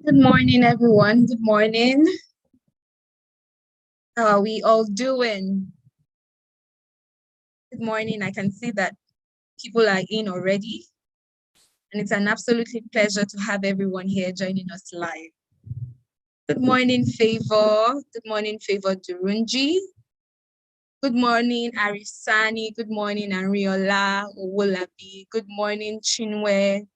Good morning, everyone. Good morning. How are we all doing? Good morning. I can see that people are in already, and it's an absolutely pleasure to have everyone here joining us live. Good morning, Favor. Good morning, Favor Durunji. Good morning, Arisani. Good morning, Ariola Owolabi. Good morning, Chinwe.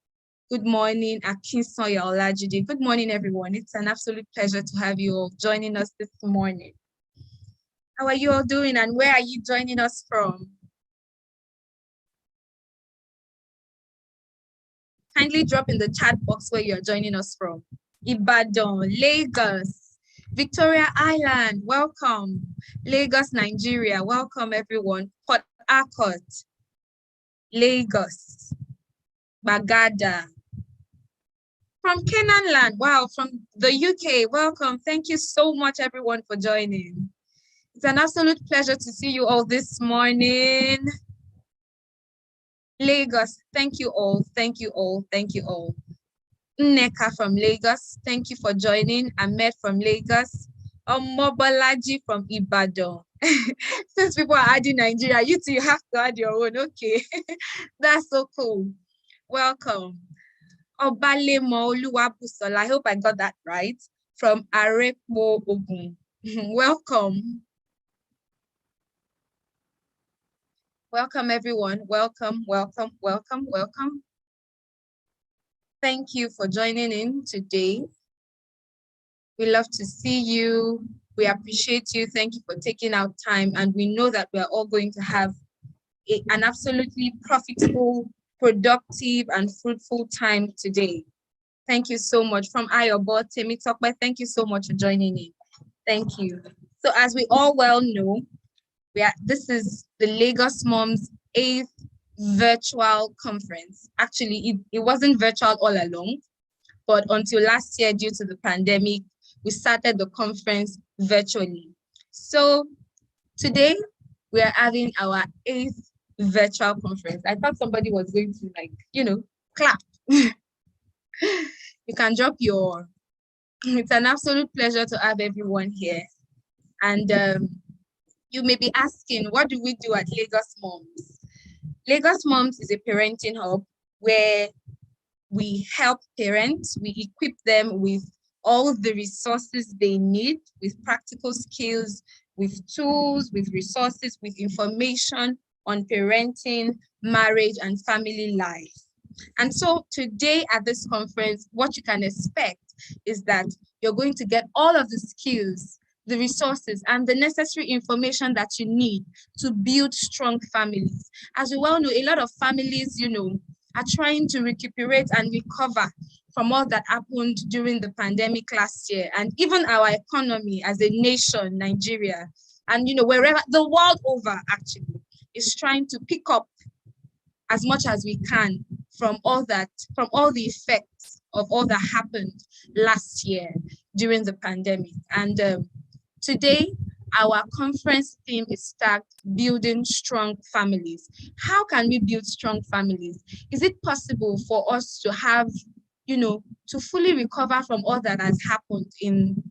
Good morning, Akinsoya Olajide. Good morning, everyone. It's an absolute pleasure to have you all joining us this morning. How are you all doing, and where are you joining us from? Kindly drop in the chat box where you're joining us from. Ibadan, Lagos, Victoria Island, welcome. Lagos, Nigeria, welcome everyone. Port Harcourt, Lagos, Bagada. From Canaan land, wow, from the UK, welcome. Thank you so much everyone for joining. It's an absolute pleasure to see you all this morning. Lagos, thank you all, thank you all, thank you all. Nneka from Lagos, thank you for joining. Ahmed from Lagos. Omobolaji from Ibadan. Since people are adding Nigeria, you two have to add your own. Okay, that's so cool. Welcome. Obalemo Oluwabusola, I hope I got that right. From Arepo Ogun. Welcome. Welcome, everyone. Welcome, welcome, welcome, welcome. Thank you for joining in today. We love to see you. We appreciate you. Thank you for taking out time. And we know that we're all going to have an absolutely profitable, productive, and fruitful time today. Thank you so much. From Ayobo, Temi Tokwe, thank you so much for joining in. Thank you. So as we all well know, this is the Lagosmums 8th virtual conference. Actually, it wasn't virtual all along, but until last year, due to the pandemic, we started the conference virtually. So today we are having our 8th virtual conference. I thought somebody was going to clap. You can drop your, it's an absolute pleasure to have everyone here. And you may be asking, what do we do at Lagosmums? Lagosmums is a parenting hub where we help parents, we equip them with all the resources they need, with practical skills, with tools, with resources, with information on parenting, marriage, and family life. And so today at this conference, what you can expect is that you're going to get all of the skills, the resources, and the necessary information that you need to build strong families. As we well know, a lot of families, are trying to recuperate and recover from all that happened during the pandemic last year, and even our economy as a nation, Nigeria, and wherever the world over actually is trying to pick up as much as we can from all the effects of all that happened last year during the pandemic. And today, our conference theme is tagged Building Strong Families. How can we build strong families? Is it possible for us to have, to fully recover from all that has happened in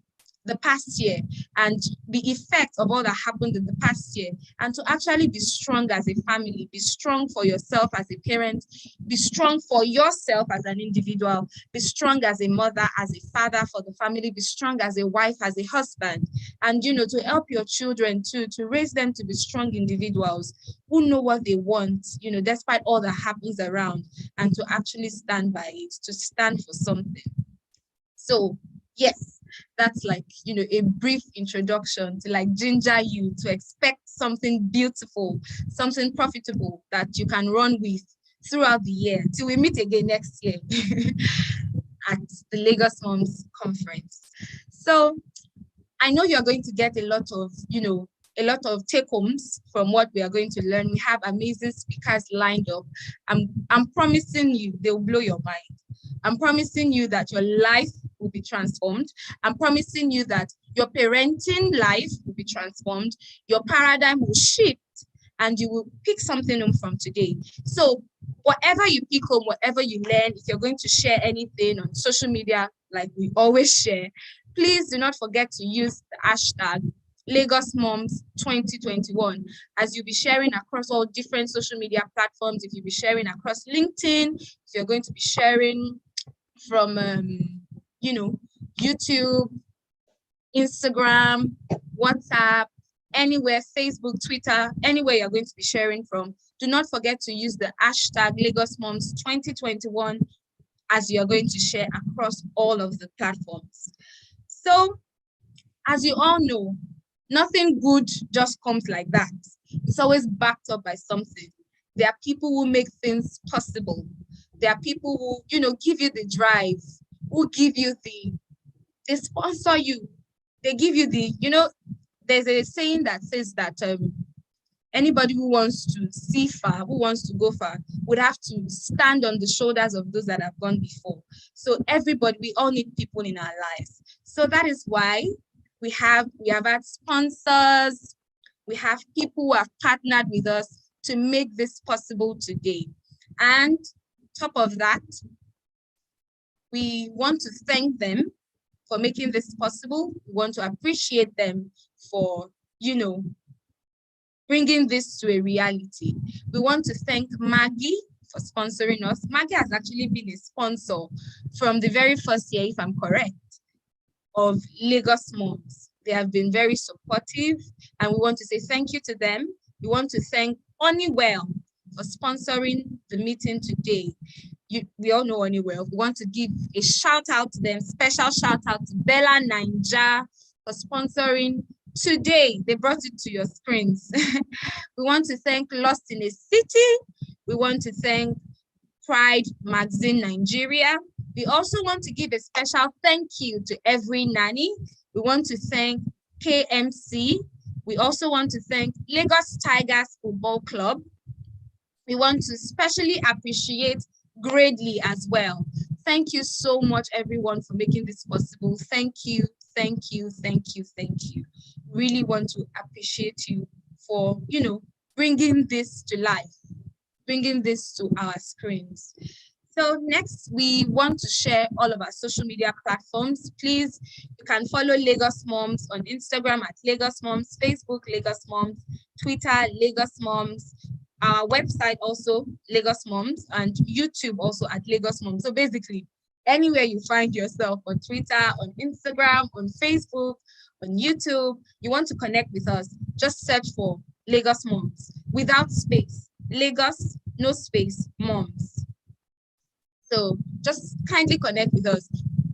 the past year and the effects of all that happened in the past year, and to actually be strong as a family, be strong for yourself as a parent, be strong for yourself as an individual, be strong as a mother, as a father for the family, be strong as a wife, as a husband, and to help your children too, to raise them to be strong individuals who know what they want, despite all that happens around, and to actually stand by it, to stand for something. So yes, that's a brief introduction to ginger you to expect something beautiful, something profitable that you can run with throughout the year till we meet again next year at the Lagosmums conference. So I know you're going to get a lot of take-homes from what we are going to learn. We have amazing speakers lined up. I'm promising you they'll blow your mind. I'm promising you that your life will be transformed. I'm promising you that your parenting life will be transformed. Your paradigm will shift and you will pick something home from today. So whatever you pick home, whatever you learn, if you're going to share anything on social media, like we always share, please do not forget to use the hashtag Lagosmums 2021 as you'll be sharing across all different social media platforms. If you'll be sharing across LinkedIn, if you're going to be sharing from YouTube, Instagram, WhatsApp, anywhere, Facebook, Twitter, anywhere you're going to be sharing from, do not forget to use the hashtag Lagosmums 2021 as you're going to share across all of the platforms. So, as you all know, nothing good just comes like that. It's always backed up by something. There are people who make things possible. There are people who, give you the drive, who give you they sponsor you. They give you there's a saying that says that anybody who wants to see far, who wants to go far, would have to stand on the shoulders of those that have gone before. So everybody, we all need people in our lives. So that is why we have had sponsors, we have people who have partnered with us to make this possible today. And top of that, we want to thank them for making this possible. We want to appreciate them for, bringing this to a reality. We want to thank Maggie for sponsoring us. Maggie has actually been a sponsor from the very first year, if I'm correct, of Lagosmums. They have been very supportive, and we want to say thank you to them. We want to thank Honeywell for sponsoring the meeting today. We all know Honeywell. We want to give a shout out to them, special shout out to Bella Ninja for sponsoring today. They brought it to your screens. We want to thank Lost in a City. We want to thank Pride Magazine Nigeria. We also want to give a special thank you to every nanny. We want to thank KMC. We also want to thank Lagos Tigers Football Club. We want to specially appreciate Gradely as well. Thank you so much, everyone, for making this possible. Thank you, thank you, thank you, thank you. Really want to appreciate you for, bringing this to life, bringing this to our screens. So next, we want to share all of our social media platforms. Please, you can follow Lagosmums on Instagram at Lagosmums, Facebook Lagosmums, Twitter Lagosmums, our website also Lagosmums, and YouTube also at Lagosmums. So basically, anywhere you find yourself, on Twitter, on Instagram, on Facebook, on YouTube, you want to connect with us, just search for Lagosmums without space. Lagos, no space, Moms. So just kindly connect with us.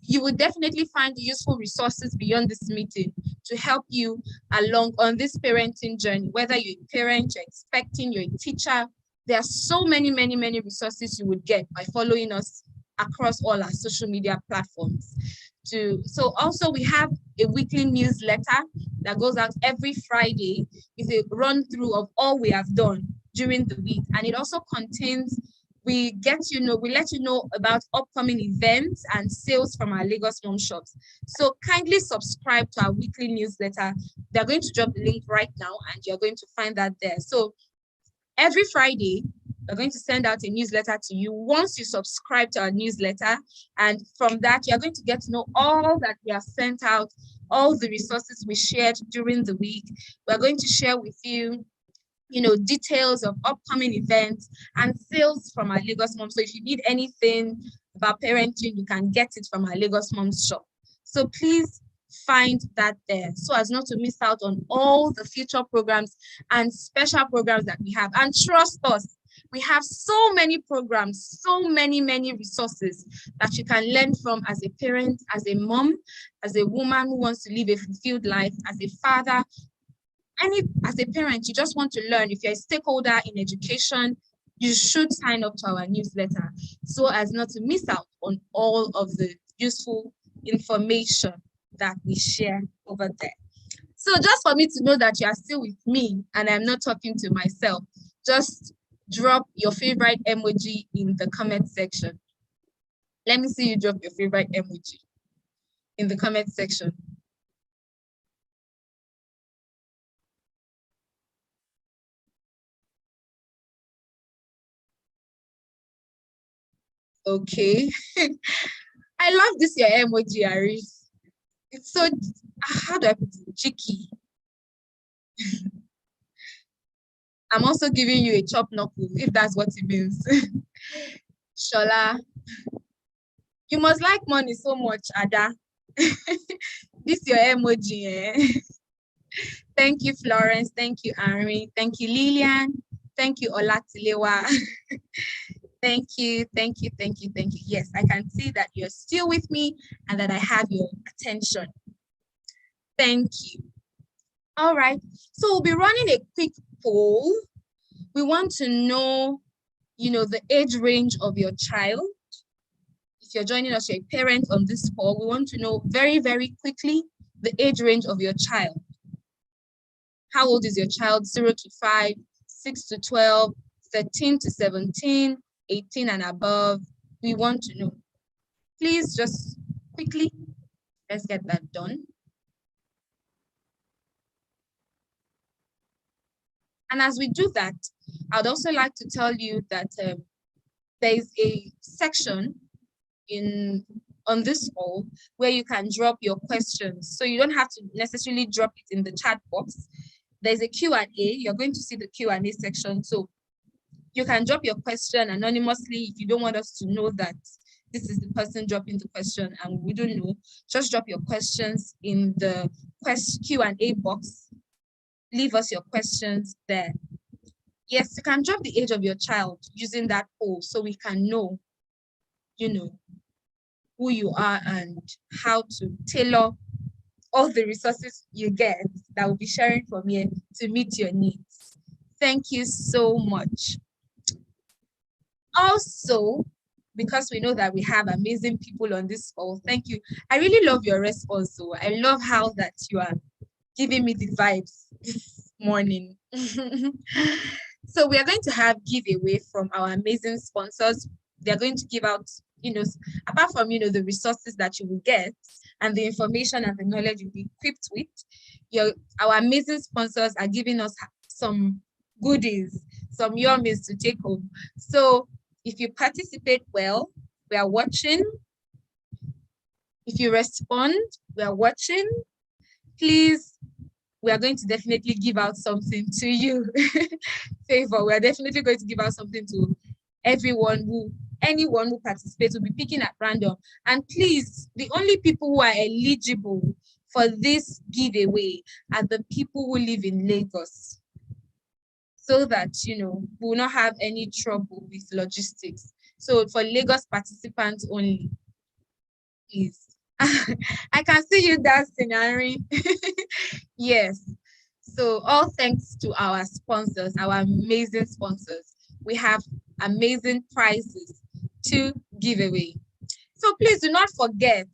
You will definitely find useful resources beyond this meeting to help you along on this parenting journey, whether you're a parent, you're expecting, you're a teacher. There are so many, many, many resources you would get by following us across all our social media platforms. So also we have a weekly newsletter that goes out every Friday with a run through of all we have done during the week. And it also contains, we let you know about upcoming events and sales from our Lagosmums shops. So kindly subscribe to our weekly newsletter. They're going to drop the link right now and you're going to find that there. So every Friday, we're going to send out a newsletter to you. Once you subscribe to our newsletter, and from that, you're going to get to know all that we have sent out, all the resources we shared during the week. We're going to share with you, details of upcoming events and sales from our Lagosmums. So if you need anything about parenting, you can get it from our Lagosmums shop. So please find that there so as not to miss out on all the future programs and special programs that we have. And trust us, we have so many programs, so many resources that you can learn from as a parent, as a mom, as a woman who wants to live a fulfilled life, as a father, as a parent, you just want to learn. If you're a stakeholder in education, you should sign up to our newsletter so as not to miss out on all of the useful information that we share over there. So just for me to know that you are still with me and I'm not talking to myself, just drop your favorite emoji in the comment section. Let me see you drop your favorite emoji in the comment section. Okay. I love this your emoji, Aris. It's so, how do I put it? Cheeky. I'm also giving you a chop knuckle, if that's what it means. Shola, you must like money so much, Ada. This your emoji, eh? Thank you, Florence. Thank you, Ari. Thank you, Lillian. Thank you, Olatilewa. Thank you, thank you, thank you, thank you. Yes, I can see that you're still with me and that I have your attention. Thank you. All right, so we'll be running a quick poll. We want to know, the age range of your child. If you're joining us, you're a parent on this call, we want to know very, very quickly the age range of your child. How old is your child? 0 to 5, 6 to 12, 13 to 17, 18 and above. We want to know. Please just quickly, let's get that done. And as we do that, I'd also like to tell you that there is a section on this call where you can drop your questions. So you don't have to necessarily drop it in the chat box. There's a Q&A. You're going to see the Q&A section. So you can drop your question anonymously if you don't want us to know that this is the person dropping the question and we don't know. Just drop your questions in the Q&A box. Leave us your questions there. Yes, you can drop the age of your child using that poll so we can know, who you are and how to tailor all the resources you get that we'll be sharing from here to meet your needs. Thank you so much. Also, because we know that we have amazing people on this call, thank you. I really love your response. So I love how that you are giving me the vibes this morning. So we are going to have giveaway from our amazing sponsors. They're going to give out, apart from, the resources that you will get and the information and the knowledge you'll be equipped with, our amazing sponsors are giving us some goodies, some yummies to take home. So if you participate well, we are watching. If you respond, we are watching. Please, we are going to definitely give out something to you. Favor, we are definitely going to give out something to anyone who participates. Will be picking at random. And please, the only people who are eligible for this giveaway are the people who live in Lagos, so that we will not have any trouble with logistics. So for Lagos participants only, please. I can see you dancing, Ari. Yes. So all thanks to our sponsors, our amazing sponsors. We have amazing prizes to give away. So please do not forget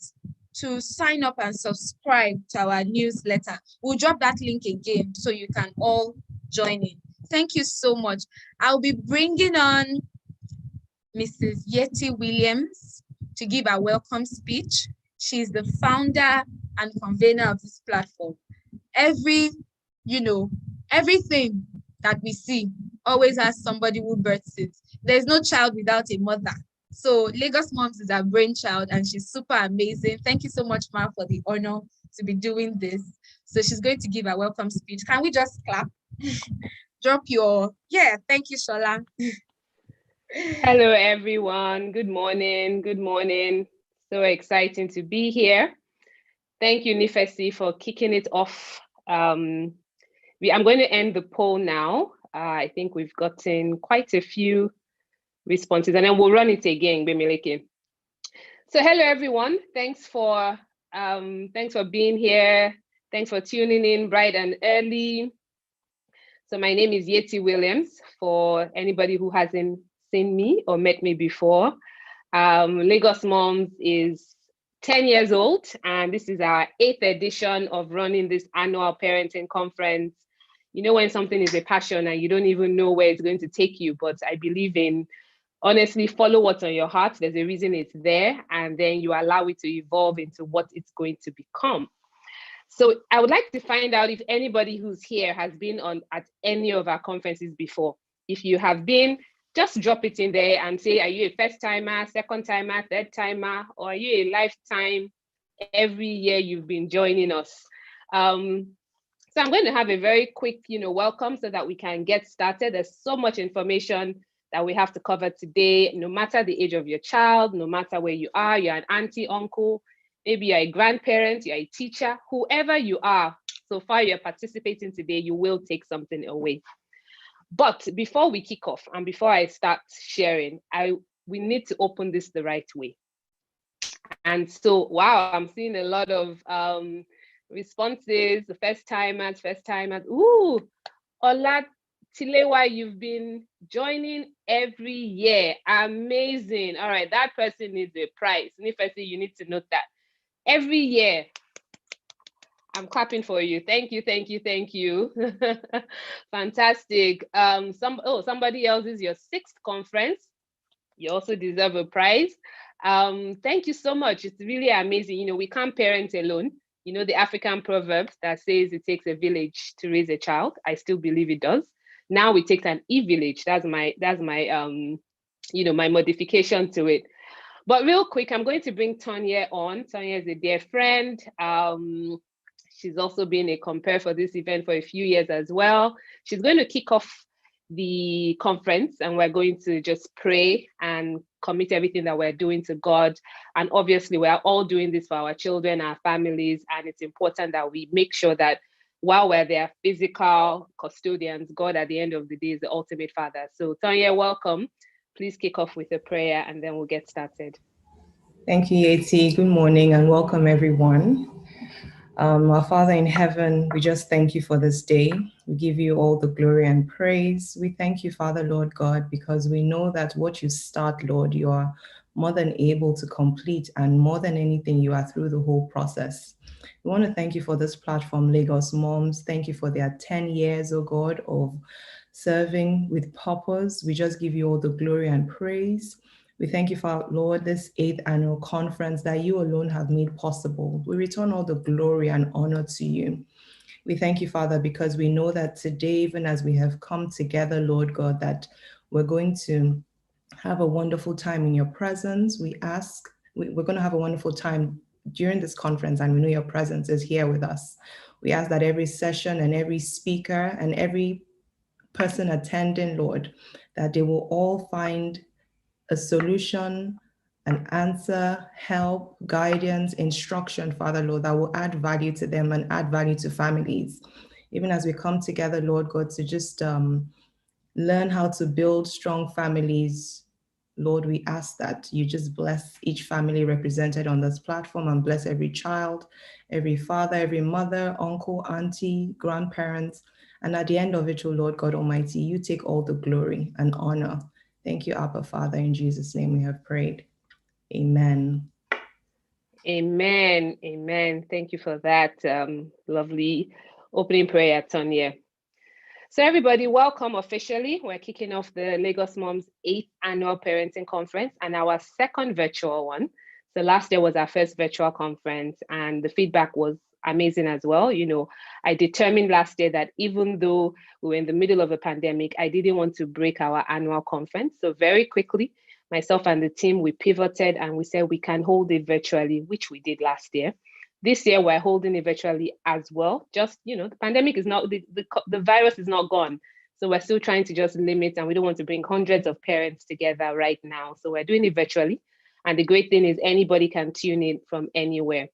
to sign up and subscribe to our newsletter. We'll drop that link again so you can all join in. Thank you so much. I'll be bringing on Mrs. Yeti Williams to give a welcome speech. She's the founder and convener of this platform. Everything that we see always has somebody who births it. There's no child without a mother. So Lagosmums is our brainchild and she's super amazing. Thank you so much, Ma, for the honor to be doing this. So she's going to give a welcome speech. Can we just clap? Drop your, thank you, Shola. Hello, everyone. Good morning. Good morning. So exciting to be here. Thank you, Nifesi, for kicking it off. I'm going to end the poll now. I think we've gotten quite a few responses, and then we'll run it again, Bemileke. So hello, everyone. Thanks for being here. Thanks for tuning in bright and early. So my name is Yeti Williams, for anybody who hasn't seen me or met me before. Lagosmums is 10 years old, and this is our 8th edition of running this annual parenting conference. When something is a passion and you don't even know where it's going to take you, but I believe in, honestly, follow what's on your heart. There's a reason it's there, and then you allow it to evolve into what it's going to become. So I would like to find out if anybody who's here has been at any of our conferences before. If you have been, just drop it in there and say, are you a first timer, second timer, third timer, or are you a lifetime? Every year you've been joining us. So I'm going to have a very quick, welcome so that we can get started. There's so much information that we have to cover today, no matter the age of your child, no matter where you are, you're an auntie, uncle, maybe you're a grandparent, you're a teacher, whoever you are, so far you're participating today, you will take something away. But before we kick off and before I start sharing, we need to open this the right way. And so, wow, I'm seeing a lot of responses, the first timers. Ooh, Ola Tilewa, you've been joining every year. Amazing. All right, that person needs a prize. Nifesi, you need to note that. Every year, I'm clapping for you. Thank you. Fantastic. Somebody else is your 6th conference. You also deserve a prize. Thank you so much. It's really amazing. We can't parent alone. The African proverb that says it takes a village to raise a child. I still believe it does. Now it takes an e-village. That's my my modification to it. But real quick, I'm going to bring Tonya on. Tonya is a dear friend. She's also been a compere for this event for a few years as well. She's going to kick off the conference, and we're going to just pray and commit everything that we're doing to God. And obviously, we're all doing this for our children, our families, and it's important that we make sure that while we're their physical custodians, God at the end of the day is the ultimate father. So Tonya, welcome. Please kick off with a prayer and then we'll get started. Thank you, Yeti. Good morning and welcome, everyone. Our Father in heaven, we just thank you for this day. We give you all the glory and praise. We thank you, Father, Lord God, because we know that what you start, Lord, you are more than able to complete, and more than anything, you are through the whole process. We want to thank you for this platform, Lagosmums. Thank you for their 10 years, oh God, of serving with purpose. We just give you all the glory and praise. We thank you for, Lord, this 8th annual conference that you alone have made possible. We return all the glory and honor to you. We thank you, Father, because we know that today, even as we have come together, Lord God, that we're going to have a wonderful time in your presence. We're going to have a wonderful time during this conference, and we know your presence is here with us. We ask that every session and every speaker and every person attending, Lord, that they will all find a solution, an answer, help, guidance, instruction, Father, Lord, that will add value to them and add value to families. Even as we come together, Lord God, to just learn how to build strong families, Lord, we ask that you just bless each family represented on this platform and bless every child, every father, every mother, uncle, auntie, grandparents. And at the end of it, oh Lord God Almighty, you take all the glory and honor. Thank you, Abba Father. In Jesus' name we have prayed. Amen. Amen. Thank you for that lovely opening prayer, Tonya. So everybody, welcome officially. We're kicking off the Lagosmums 8th Annual Parenting Conference and our 2nd virtual one. So last year was our first virtual conference and the feedback was amazing as well. I determined last year that even though we were in the middle of a pandemic, I didn't want to break our annual conference. So very quickly, myself and the team, we pivoted and we said we can hold it virtually, which we did last year. This year, we're holding it virtually as well. Just, the pandemic is not, the virus is not gone. So we're still trying to just limit, and we don't want to bring hundreds of parents together right now. So we're doing it virtually. And the great thing is anybody can tune in from anywhere.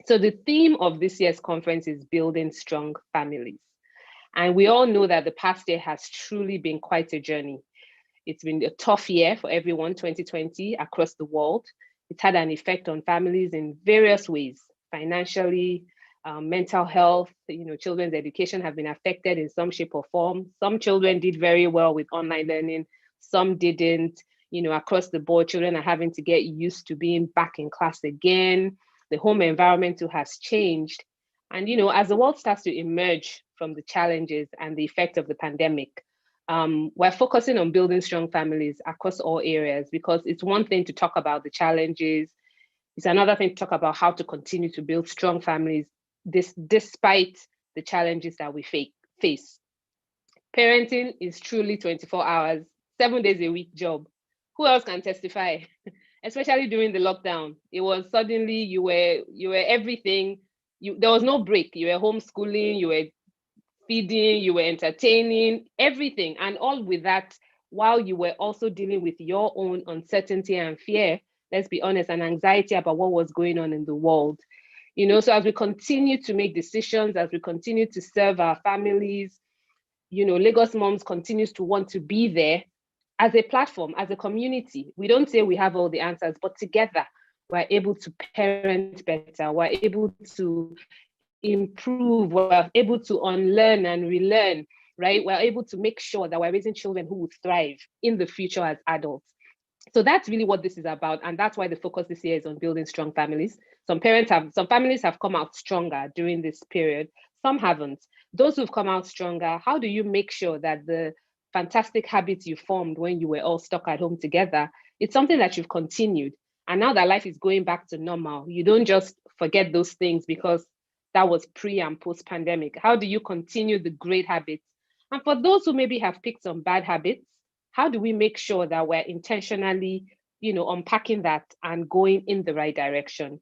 So the theme of this year's conference is building strong families. And we all know that the past year has truly been quite a journey. It's been a tough year for everyone, 2020, across the world. It's had an effect on families in various ways, financially, mental health, children's education have been affected in some shape or form. Some children did very well with online learning, some didn't. Across the board, children are having to get used to being back in class again. The home environment too has changed. And, as the world starts to emerge from the challenges and the effect of the pandemic, we're focusing on building strong families across all areas, because it's one thing to talk about the challenges. It's another thing to talk about how to continue to build strong families despite the challenges that we face. Parenting is truly 24 hours, 7 days a week job. Who else can testify? Especially during the lockdown, it was suddenly you were everything. There was no break. You were homeschooling, you were feeding, you were entertaining, everything, and all with that, while you were also dealing with your own uncertainty and fear, let's be honest, and anxiety about what was going on in the world. So as we continue to make decisions, as we continue to serve our families, Lagos Moms continues to want to be there as a platform, as a community. We don't say we have all the answers, but together we're able to parent better, we're able to improve, we're able to unlearn and relearn, right? We're able to make sure that we're raising children who will thrive in the future as adults. So that's really what this is about. And that's why the focus this year is on building strong families. Some families have come out stronger during this period. Some haven't. Those who've come out stronger, how do you make sure that the fantastic habits you formed when you were all stuck at home together, it's something that you've continued? And now that life is going back to normal, you don't just forget those things because that was pre and post pandemic. How do you continue the great habits? And for those who maybe have picked some bad habits, how do we make sure that we're intentionally, unpacking that and going in the right direction?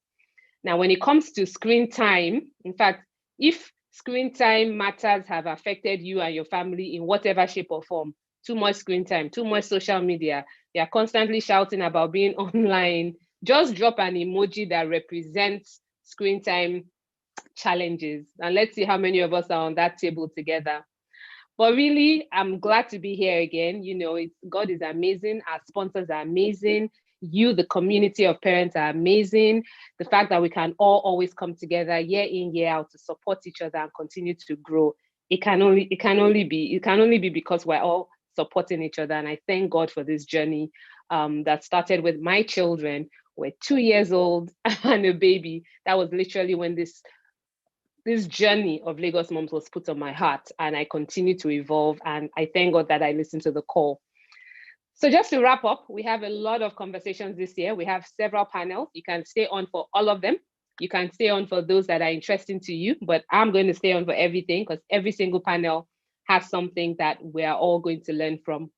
Now, when it comes to screen time, in fact, if screen time matters have affected you and your family in whatever shape or form, too much screen time, too much social media, you're constantly shouting about being online, just drop an emoji that represents screen time challenges. And let's see how many of us are on that table together. But really, I'm glad to be here again. God is amazing. Our sponsors are amazing. You, the community of parents, are amazing. The fact that we can all always come together year in, year out to support each other and continue to grow. It can only be because we're all supporting each other. And I thank God for this journey that started with my children. We're 2 years old and a baby. That was literally when this journey of Lagos Moms was put on my heart, and I continue to evolve, and I thank God that I listened to the call. So just to wrap up, we have a lot of conversations this year. We have several panels. You can stay on for all of them. You can stay on for those that are interesting to you, but I'm going to stay on for everything because every single panel has something that we're all going to learn from.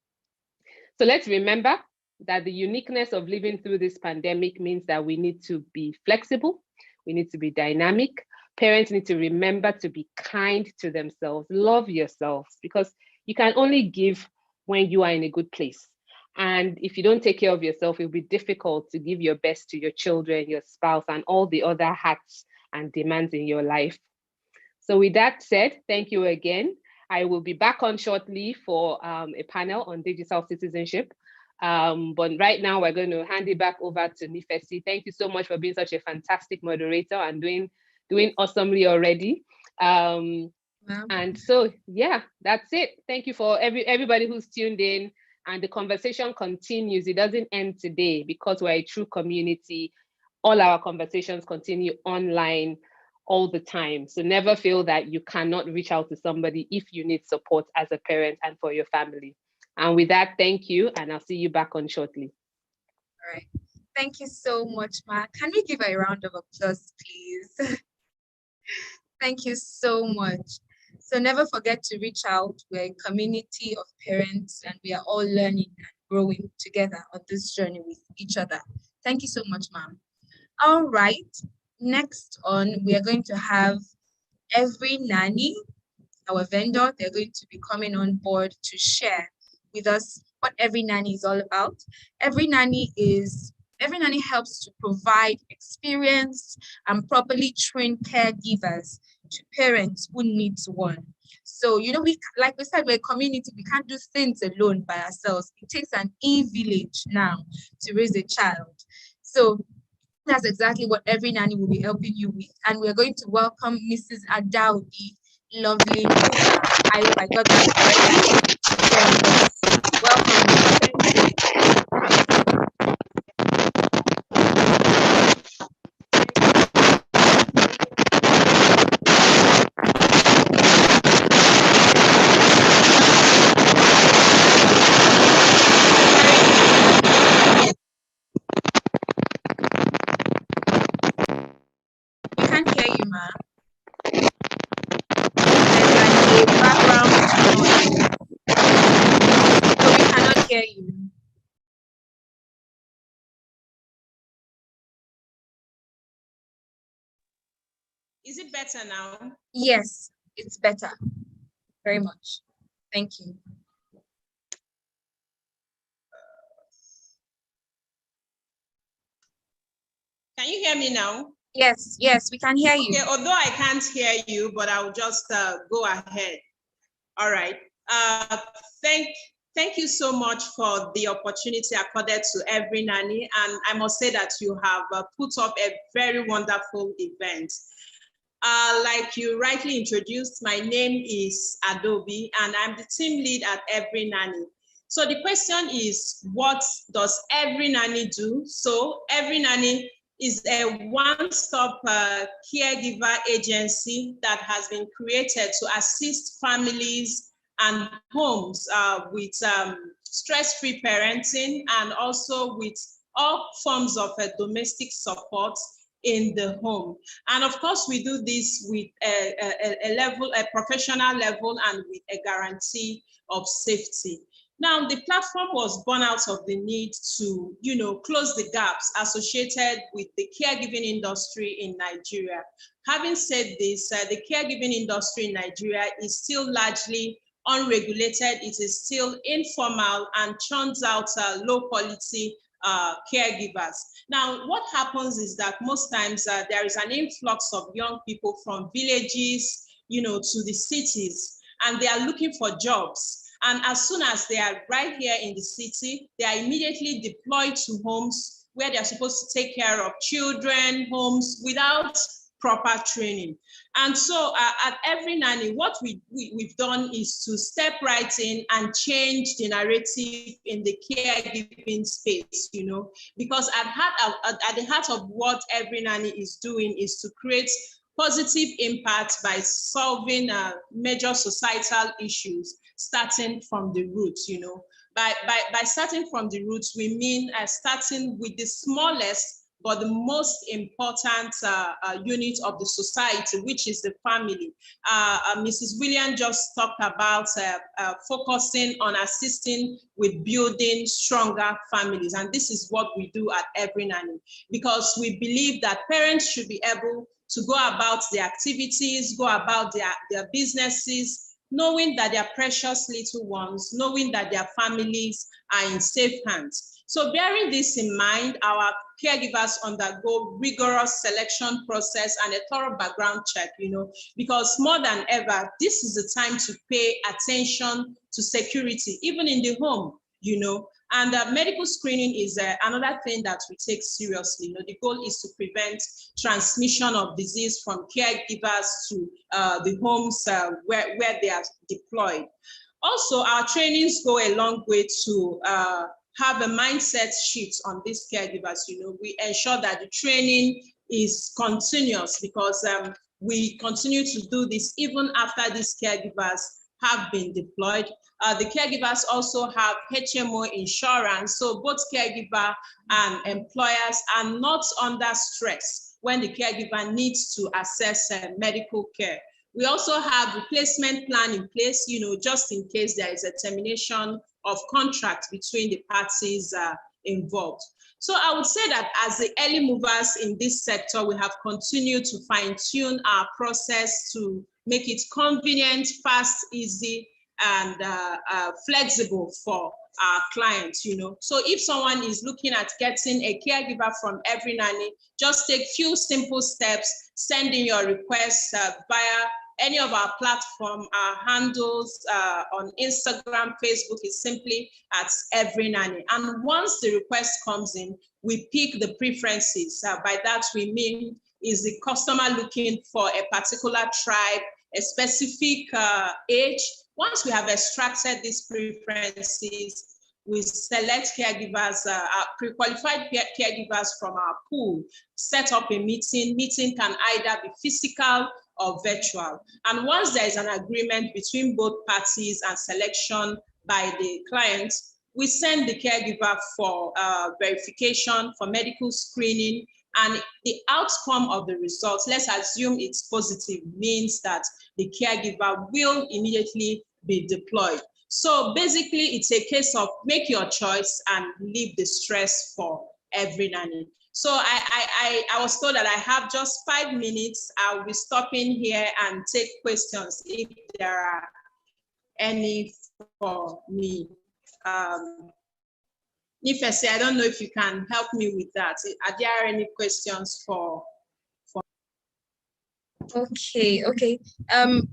So let's remember that the uniqueness of living through this pandemic means that we need to be flexible. We need to be dynamic. Parents need to remember to be kind to themselves, love yourselves, because you can only give when you are in a good place. And if you don't take care of yourself, it'll be difficult to give your best to your children, your spouse, and all the other hats and demands in your life. So with that said, thank you again. I will be back on shortly for a panel on digital citizenship. But right now, we're going to hand it back over to Nifesi. Thank you so much for being such a fantastic moderator and doing awesomely already. And so, yeah, that's it. Thank you for everybody who's tuned in. And the conversation continues. It doesn't end today because we're a true community. All our conversations continue online all the time. So never feel that you cannot reach out to somebody if you need support as a parent and for your family. And with that, thank you. And I'll see you back on shortly. All right. Thank you so much, Ma. Can we give a round of applause, please? Thank you so much. So never forget to reach out. We're a community of parents and we are all learning and growing together on this journey with each other. Thank you so much, ma'am. All right. Next on, we are going to have Every Nanny, our vendor. They're going to be coming on board to share with us what Every Nanny is all about. Every Nanny helps to provide experienced and properly trained caregivers to parents who need one. So, like we said, we're a community. We can't do things alone by ourselves. It takes an e-village now to raise a child. So that's exactly what Every Nanny will be helping you with. And we're going to welcome Mrs. Adaudi, lovely. I hope I got that correct. Welcome. We can't hear you, ma. There's like a background noise. it better now? Yes, it's better. Very much. Thank you. Can you hear me now? Yes, we can hear you. Okay, although I can't hear you, but I'll just go ahead. All right. Thank you so much for the opportunity accorded to every nanny. And I must say that you have put up a very wonderful event. Like you rightly introduced, my name is Adobe, and I'm the team lead at Every Nanny. So the question is, what does Every Nanny do? So Every Nanny is a one-stop caregiver agency that has been created to assist families and homes with stress-free parenting, and also with all forms of domestic support in the home. And of course, we do this with a professional level, and with a guarantee of safety. Now, the platform was born out of the need to, close the gaps associated with the caregiving industry in Nigeria. Having said this, the caregiving industry in Nigeria is still largely unregulated. It is still informal and churns out low quality caregivers. Now, what happens is that most times there is an influx of young people from villages, to the cities, and they are looking for jobs. And as soon as they are right here in the city, they are immediately deployed to homes where they're supposed to take care of children, homes, without proper training. And so at Every Nanny, what we've done is to step right in and change the narrative in the caregiving space, because at the heart of what Every Nanny is doing is to create positive impact by solving major societal issues, starting from the roots. By starting from the roots, we mean starting with the smallest but the most important unit of the society, which is the family. Mrs. Williams just talked about focusing on assisting with building stronger families. And this is what we do at Every Nanny, because we believe that parents should be able to go about their activities, go about their businesses, knowing that their precious little ones, knowing that their families are in safe hands. So bearing this in mind, our caregivers undergo rigorous selection process and a thorough background check, because more than ever, this is the time to pay attention to security, even in the home, And medical screening is another thing that we take seriously. The goal is to prevent transmission of disease from caregivers to the homes where they are deployed. Also, our trainings go a long way to have a mindset shift on these caregivers. We ensure that the training is continuous, because we continue to do this even after these caregivers have been deployed. The caregivers also have HMO insurance, so both caregiver and employers are not under stress when the caregiver needs to access medical care. We also have replacement plan in place, just in case there is a termination of contract between the parties involved. So I would say that as the early movers in this sector, we have continued to fine-tune our process to make it convenient, fast, easy, and flexible for our clients, So if someone is looking at getting a caregiver from Every Nanny, just take few simple steps, send in your requests via any of our platform. Our handles on Instagram, Facebook is simply at Every Nanny. And once the request comes in, we pick the preferences. By that we mean, is the customer looking for a particular tribe, a specific age? Once we have extracted these preferences, we select caregivers, pre-qualified caregivers from our pool, set up a meeting. Meeting can either be physical or virtual. And once there is an agreement between both parties and selection by the client, we send the caregiver for verification, for medical screening, and the outcome of the results, let's assume it's positive, means that the caregiver will immediately be deployed. So basically, it's a case of make your choice and leave the stress for Every Nanny. So I was told that I have just 5 minutes. I'll be stopping here and take questions if there are any for me. Nifesi, I don't know if you can help me with that. Are there any questions for? Okay.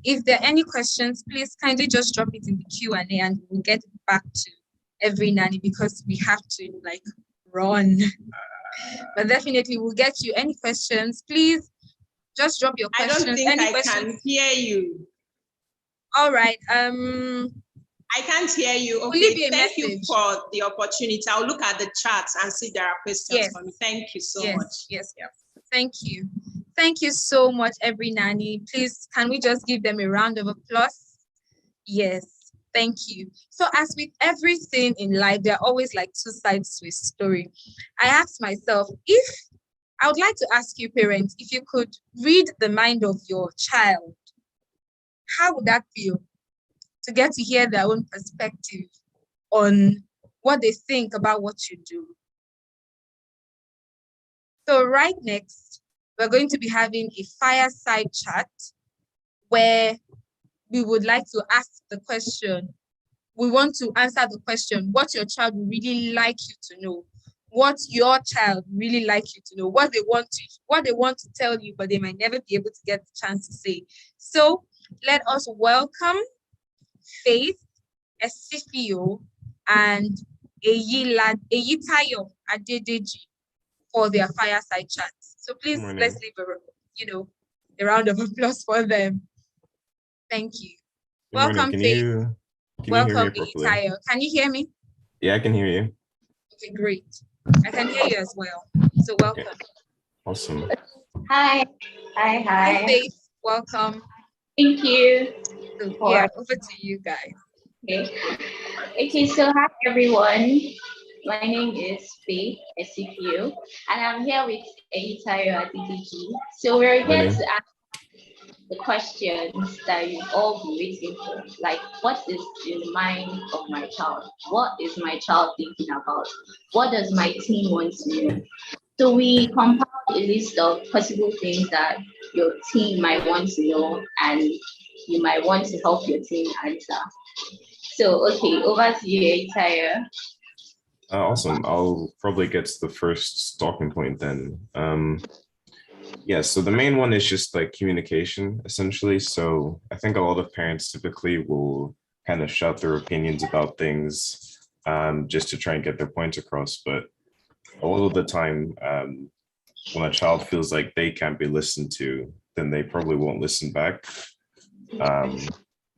If there are any questions, please kindly just drop it in the Q&A and we'll get back to every nanny because we have to like run. But definitely we'll get you any questions. Please just drop your questions. I don't think any I can hear you. All right. I can't hear you. Okay, thank you for the opportunity. I'll look at the charts and see if there are questions for me. Thank you so much. Yes. Thank you. Thank you so much, every nanny. Please, can we just give them a round of applause? Yes, thank you. So as with everything in life, there are always like two sides to a story. I asked myself, I would like to ask you parents, if you could read the mind of your child, how would that feel? To get to hear their own perspective on what they think about what you do. So right next, we're going to be having a fireside chat where we would like to ask the question. We want to answer the question, what your child would really like you to know, what your child really like you to know, what they want to tell you, but they might never be able to get the chance to say. So let us welcome Faith, Esifio, and Eyitayo Adedeji for their fireside chat. So please, let's leave a round of applause for them. Thank you. Good Welcome, morning. Faith. Welcome, Eyitayo. Can you hear me? Yeah, I can hear you. Okay, great. I can hear you as well. So welcome. Okay. Awesome. Hi, Faith. Welcome. Thank you. So, yeah, over to you guys. Okay, so hi everyone. My name is Faith SCPU, and I'm here with Eyitayo Adidiji. So we're here to ask the questions that you've all been waiting for. Like, what is in the mind of my child? What is my child thinking about? What does my teen want to know? So we compiled a list of possible things that your teen might want to know and you might want to help your teen answer. So, okay, over to you, Eyitayo. Awesome. I'll probably get to the first talking point then. Yeah, so the main one is just like communication, essentially. So I think a lot of parents typically will kind of shout their opinions about things just to try and get their point across. But a lot of the time, when a child feels like they can't be listened to, then they probably won't listen back.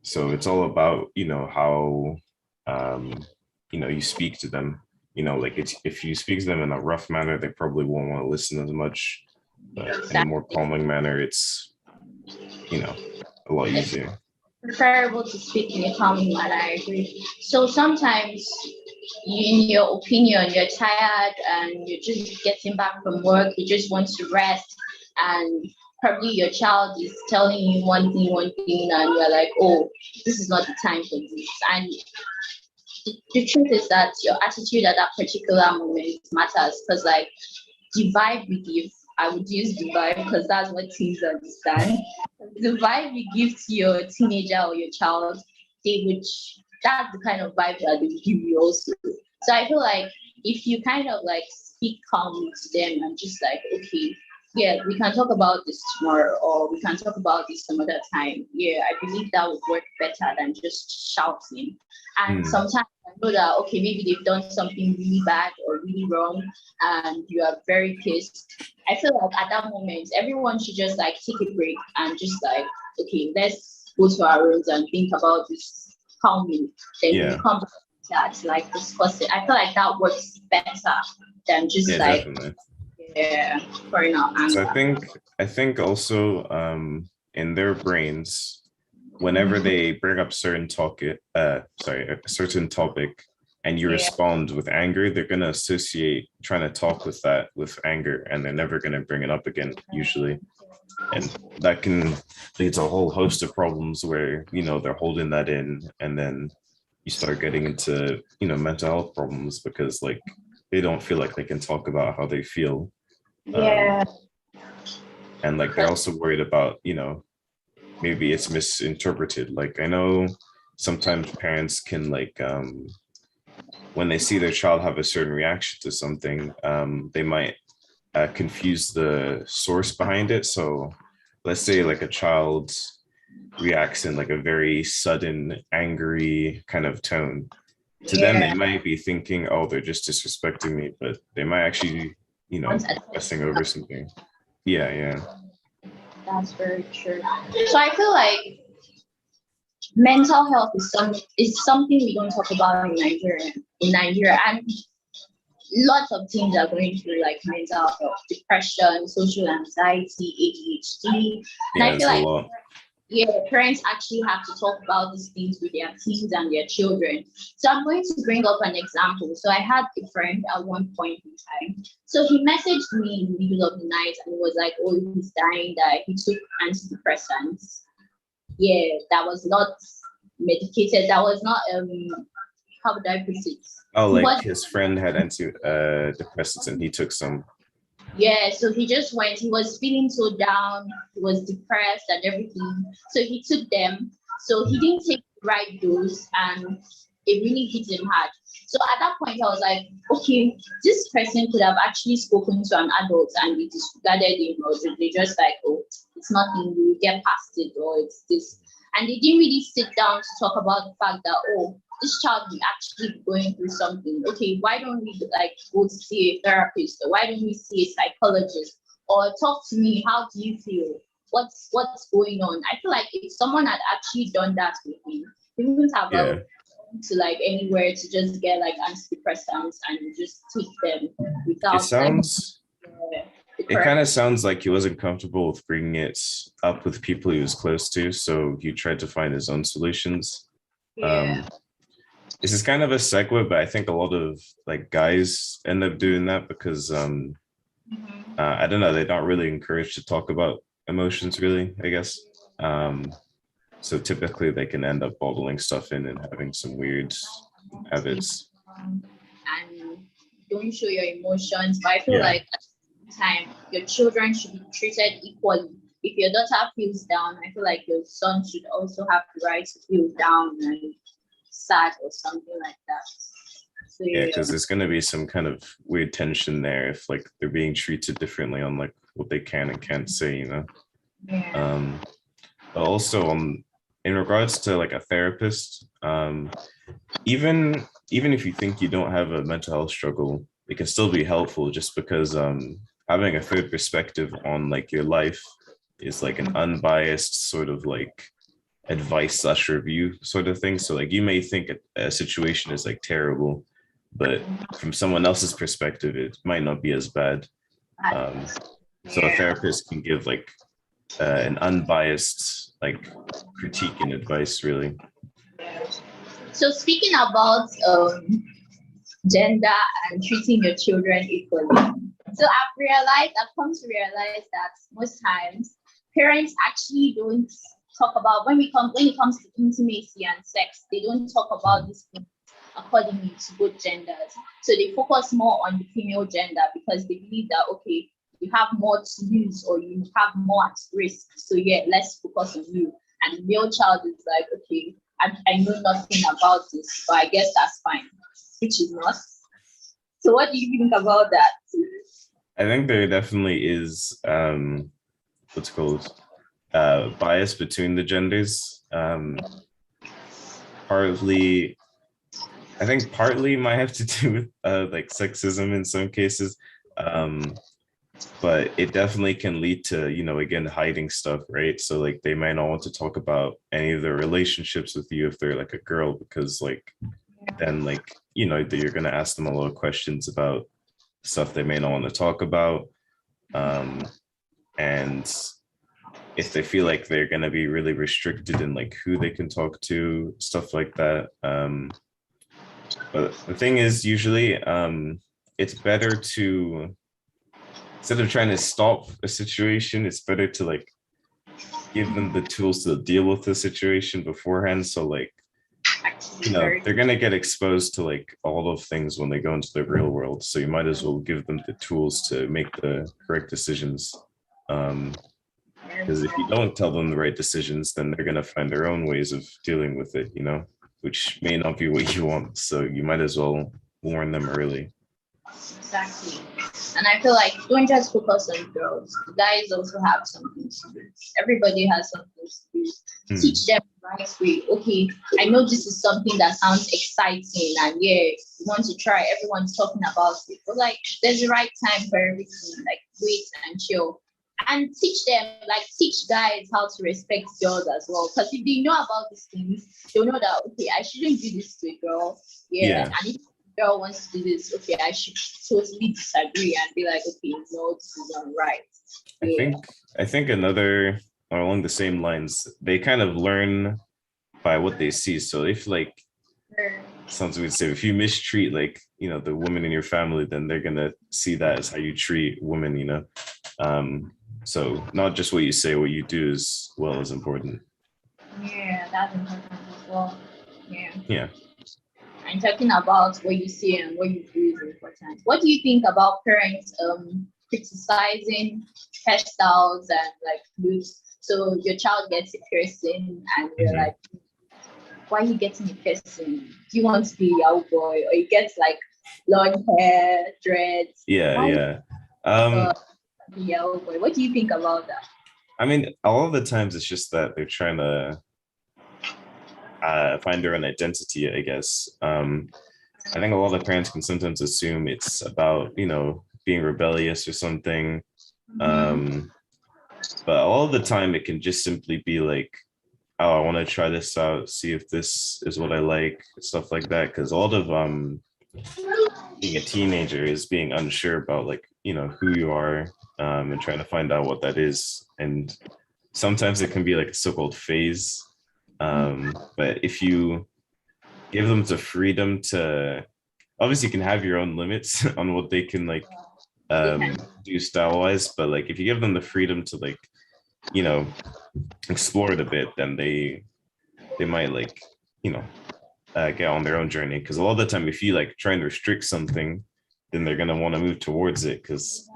So it's all about, how, you speak to them. Like if you speak to them in a rough manner, they probably won't want to listen as much. But in a more calming manner, it's, a lot easier. Preferable to speak in a calming manner, I agree. So sometimes, in your opinion, you're tired and you're just getting back from work, you just want to rest, and probably your child is telling you one thing, and you're like, oh, this is not the time for this. And the truth is that your attitude at that particular moment matters, because like the vibe we give, I would use the vibe because that's what teens understand. The vibe you give to your teenager or your child, that's the kind of vibe that they give you also. So I feel like if you kind of like speak calmly to them and just like, okay, yeah, we can talk about this tomorrow, or we can talk about this some other time. Yeah, I believe that would work better than just shouting. And sometimes I know that, okay, maybe they've done something really bad or really wrong and you are very pissed. I feel like at that moment, everyone should just like take a break and just like, okay, let's go to our rooms and think about this calmly. Then we come back to like discuss it. I feel like that works better than just Definitely. For enough. So I think also in their brains, whenever they bring up a certain topic and you respond with anger, they're going to associate trying to talk with that with anger, and they're never going to bring it up again usually. And that can lead to a whole host of problems where, they're holding that in, and then you start getting into, mental health problems because like they don't feel like they can talk about how they feel. Yeah. And like they're also worried about, maybe it's misinterpreted. Like I know sometimes parents can like when they see their child have a certain reaction to something, they might confuse the source behind it. So let's say like a child reacts in like a very sudden, angry kind of tone. To them, they might be thinking, oh, they're just disrespecting me, but they might actually, fussing over something. Yeah. That's very true. So I feel like mental health is something we don't talk about in Nigeria. And lots of teens are going through like mental health, depression, social anxiety, ADHD. And I feel a like lot. parents actually have to talk about these things with their teens and their children. So I'm going to bring up an example. So I had a friend at one point in time. So he messaged me in the middle of the night and was like, oh, he's dying, that he took antidepressants. Yeah, that was not medicated. That was not how would I put it? Oh, like his friend had antidepressants and he took some. Yeah, so he just went, he was feeling so down, he was depressed and everything. So he took them. So he didn't take the right dose and it really hit him hard. So at that point, I was like, okay, this person could have actually spoken to an adult and they disregarded him, or they just like, oh, it's nothing, we get past it, or it's this. And they didn't really sit down to talk about the fact that, oh, this child will actually be going through something. Okay, why don't we like go to see a therapist, or why don't we see a psychologist, or talk to me? How do you feel? What's going on? I feel like if someone had actually done that with me, he wouldn't have gone to like anywhere to just get like antidepressants and just take them without. It sounds. It kind of sounds like he wasn't comfortable with bringing it up with people he was close to, so he tried to find his own solutions. This is kind of a segue, but I think a lot of like guys end up doing that because I don't know, they're not really encouraged to talk about emotions, really, I guess. So typically they can end up bottling stuff in and having some weird habits. And don't show your emotions, but I feel like at the same time, your children should be treated equally. If your daughter feels down, I feel like your son should also have the right to feel down and sad or something like that. So, because there's going to be some kind of weird tension there if like they're being treated differently on like what they can and can't say, but also in regards to like a therapist, even if you think you don't have a mental health struggle, it can still be helpful, just because having a third perspective on like your life is like an unbiased sort of like advice / review sort of thing. So like you may think a situation is like terrible, but from someone else's perspective it might not be as bad. So a therapist can give like an unbiased like critique and advice, really. So speaking about gender and treating your children equally, so I've come to realize that most times parents actually don't talk about when it comes to intimacy and sex, they don't talk about these things accordingly to both genders. So they focus more on the female gender because they believe that, okay, you have more to lose or you have more at risk. So yeah, let's focus on you. And the male child is like, okay, I know nothing about this, but I guess that's fine, which is not. So what do you think about that? I think there definitely is what's called bias between the genders. Partly might have to do with like sexism in some cases, but it definitely can lead to, again, hiding stuff, right? So like they might not want to talk about any of their relationships with you if they're like a girl, because like then like you're going to ask them a lot of questions about stuff they may not want to talk about, and if they feel like they're going to be really restricted in like who they can talk to, stuff like that. But the thing is, usually it's better to, instead of trying to stop a situation, it's better to like give them the tools to deal with the situation beforehand. So like actually they're gonna get exposed to like all of things when they go into the real world. So you might as well give them the tools to make the correct decisions. Because if you don't tell them the right decisions, then they're gonna find their own ways of dealing with it, which may not be what you want. So you might as well warn them early. Exactly. And I feel like don't just focus on girls. The guys also have something to do. Everybody has something to do. Teach them the right way. Okay, I know this is something that sounds exciting and yeah, you want to try. Everyone's talking about it. But like there's the right time for everything. Like wait and chill. And teach them, like teach guys how to respect girls as well. Because if they know about these things, they'll know that okay, I shouldn't do this to a girl. Yeah. And if girl wants to do this, okay, I should totally disagree and be like, okay, no, this is not right. Yeah. I think another along the same lines, they kind of learn by what they see. So if like sounds weird to say, if you mistreat like the woman in your family, then they're gonna see that as how you treat women. So not just what you say, what you do as well is important. Yeah, that's important as well. Yeah. And talking about what you say and what you do is important. What do you think about parents criticizing hairstyles and like looks? So your child gets a piercing and you're like, why are you getting a piercing? Do you want to be a young boy? Or you get like long hair, dreads? Yeah. Young boy. What do you think about that? I mean, a lot of the times it's just that they're trying to find their own identity, I guess. I think a lot of parents can sometimes assume it's about, being rebellious or something. But all the time it can just simply be like, oh, I want to try this out, see if this is what I like, stuff like that. Because a lot of being a teenager is being unsure about like, who you are and trying to find out what that is. And sometimes it can be like a so-called phase. But if you give them the freedom to, obviously you can have your own limits on what they can like do style-wise, but like if you give them the freedom to like, explore it a bit, then they might like, get on their own journey. Because a lot of the time, if you like try and restrict something, then they're gonna want to move towards it because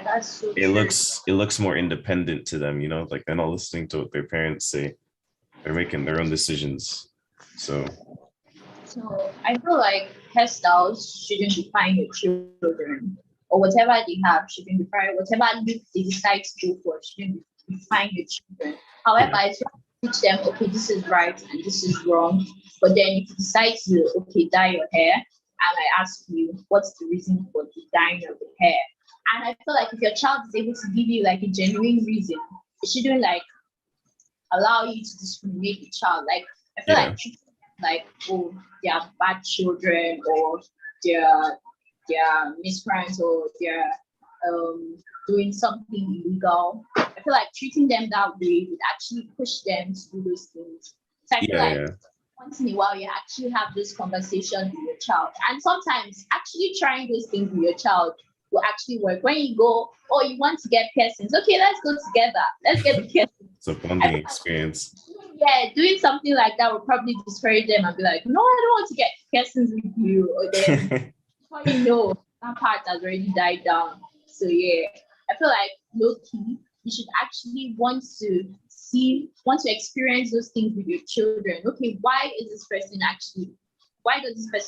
that's so it looks more independent to them. Like they're not listening to what their parents say. They're making their own decisions. So I feel like hairstyles shouldn't define your children, or whatever they have shouldn't define whatever look they decide to go for shouldn't define your children. However, I try to teach them, okay, this is right and this is wrong. But then if you decide to dye your hair, and I ask you what's the reason for the dyeing of the hair, and I feel like if your child is able to give you like a genuine reason, it shouldn't like allow you to discriminate the child. Like I feel like oh, they are bad children or they're miscreants or they're doing something illegal. I feel like treating them that way would actually push them to do those things. So I feel like once in a while you actually have this conversation with your child. And sometimes actually trying those things with your child will actually work. When you go, oh, you want to get piercings, okay, let's go together. Let's get the piercings. It's a bonding experience. Yeah, doing something like that would probably discourage them and be like, no, I don't want to get piercings with you. Or then before you know, that part has already died down. So yeah, I feel like low key, you should actually want to experience those things with your children. Okay, why does this person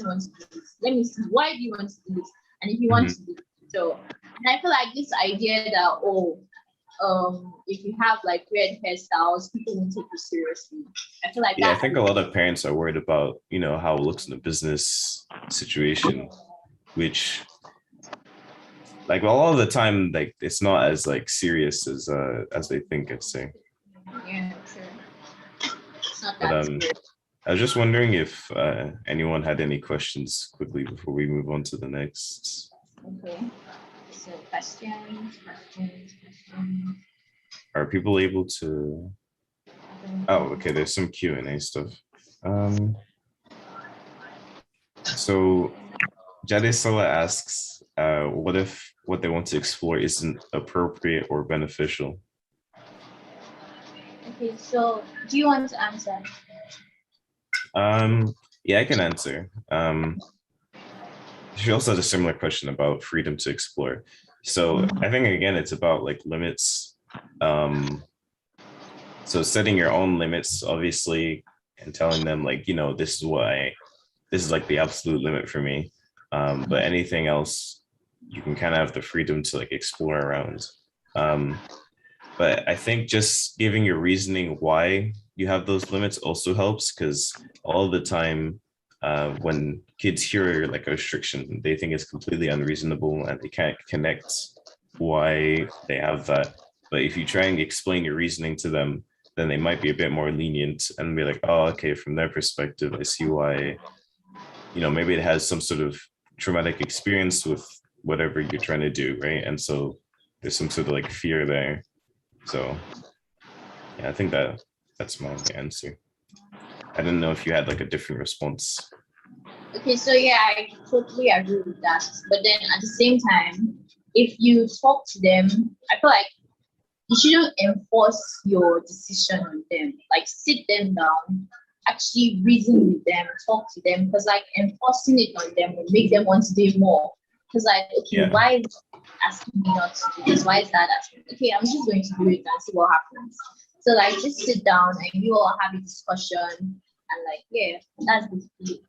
want to do this? Let me see, why do you want to do this? And if you want to do this, so, and I feel like this idea that if you have like weird hairstyles, people won't take you seriously. I feel like I think a lot of parents are worried about how it looks in a business situation, which like a lot of the time like it's not as like serious as they think, I'd say. Yeah, true. It's not But that serious. I was just wondering if anyone had any questions quickly before we move on to the next. Okay. So questions. Are people able to? Oh, okay. There's some Q&A stuff. So Jadesala asks, what if what they want to explore isn't appropriate or beneficial? Okay, so do you want to answer? Yeah, I can answer. She also has a similar question about freedom to explore. So I think again, it's about like limits. So setting your own limits, obviously, and telling them like, this is like the absolute limit for me. But anything else, you can kind of have the freedom to like explore around. But I think just giving your reasoning why you have those limits also helps, because all the time when kids hear like a restriction, they think it's completely unreasonable and they can't connect why they have that. But if you try and explain your reasoning to them, then they might be a bit more lenient and be like, oh, okay, from their perspective, I see why, maybe it has some sort of traumatic experience with whatever you're trying to do, right? And so there's some sort of like fear there. So yeah, I think that's my answer. I don't know if you had like a different response. Okay, so yeah, I totally agree with that. But then at the same time, if you talk to them, I feel like you shouldn't enforce your decision on them. Like sit them down, actually reason with them, talk to them, because like enforcing it on them will make them want to do more. Because like, okay, why is asking me not to do this? Why is that asking? Okay, I'm just going to do it and see what happens. So like just sit down and you all have a discussion and like, yeah, that's basically it.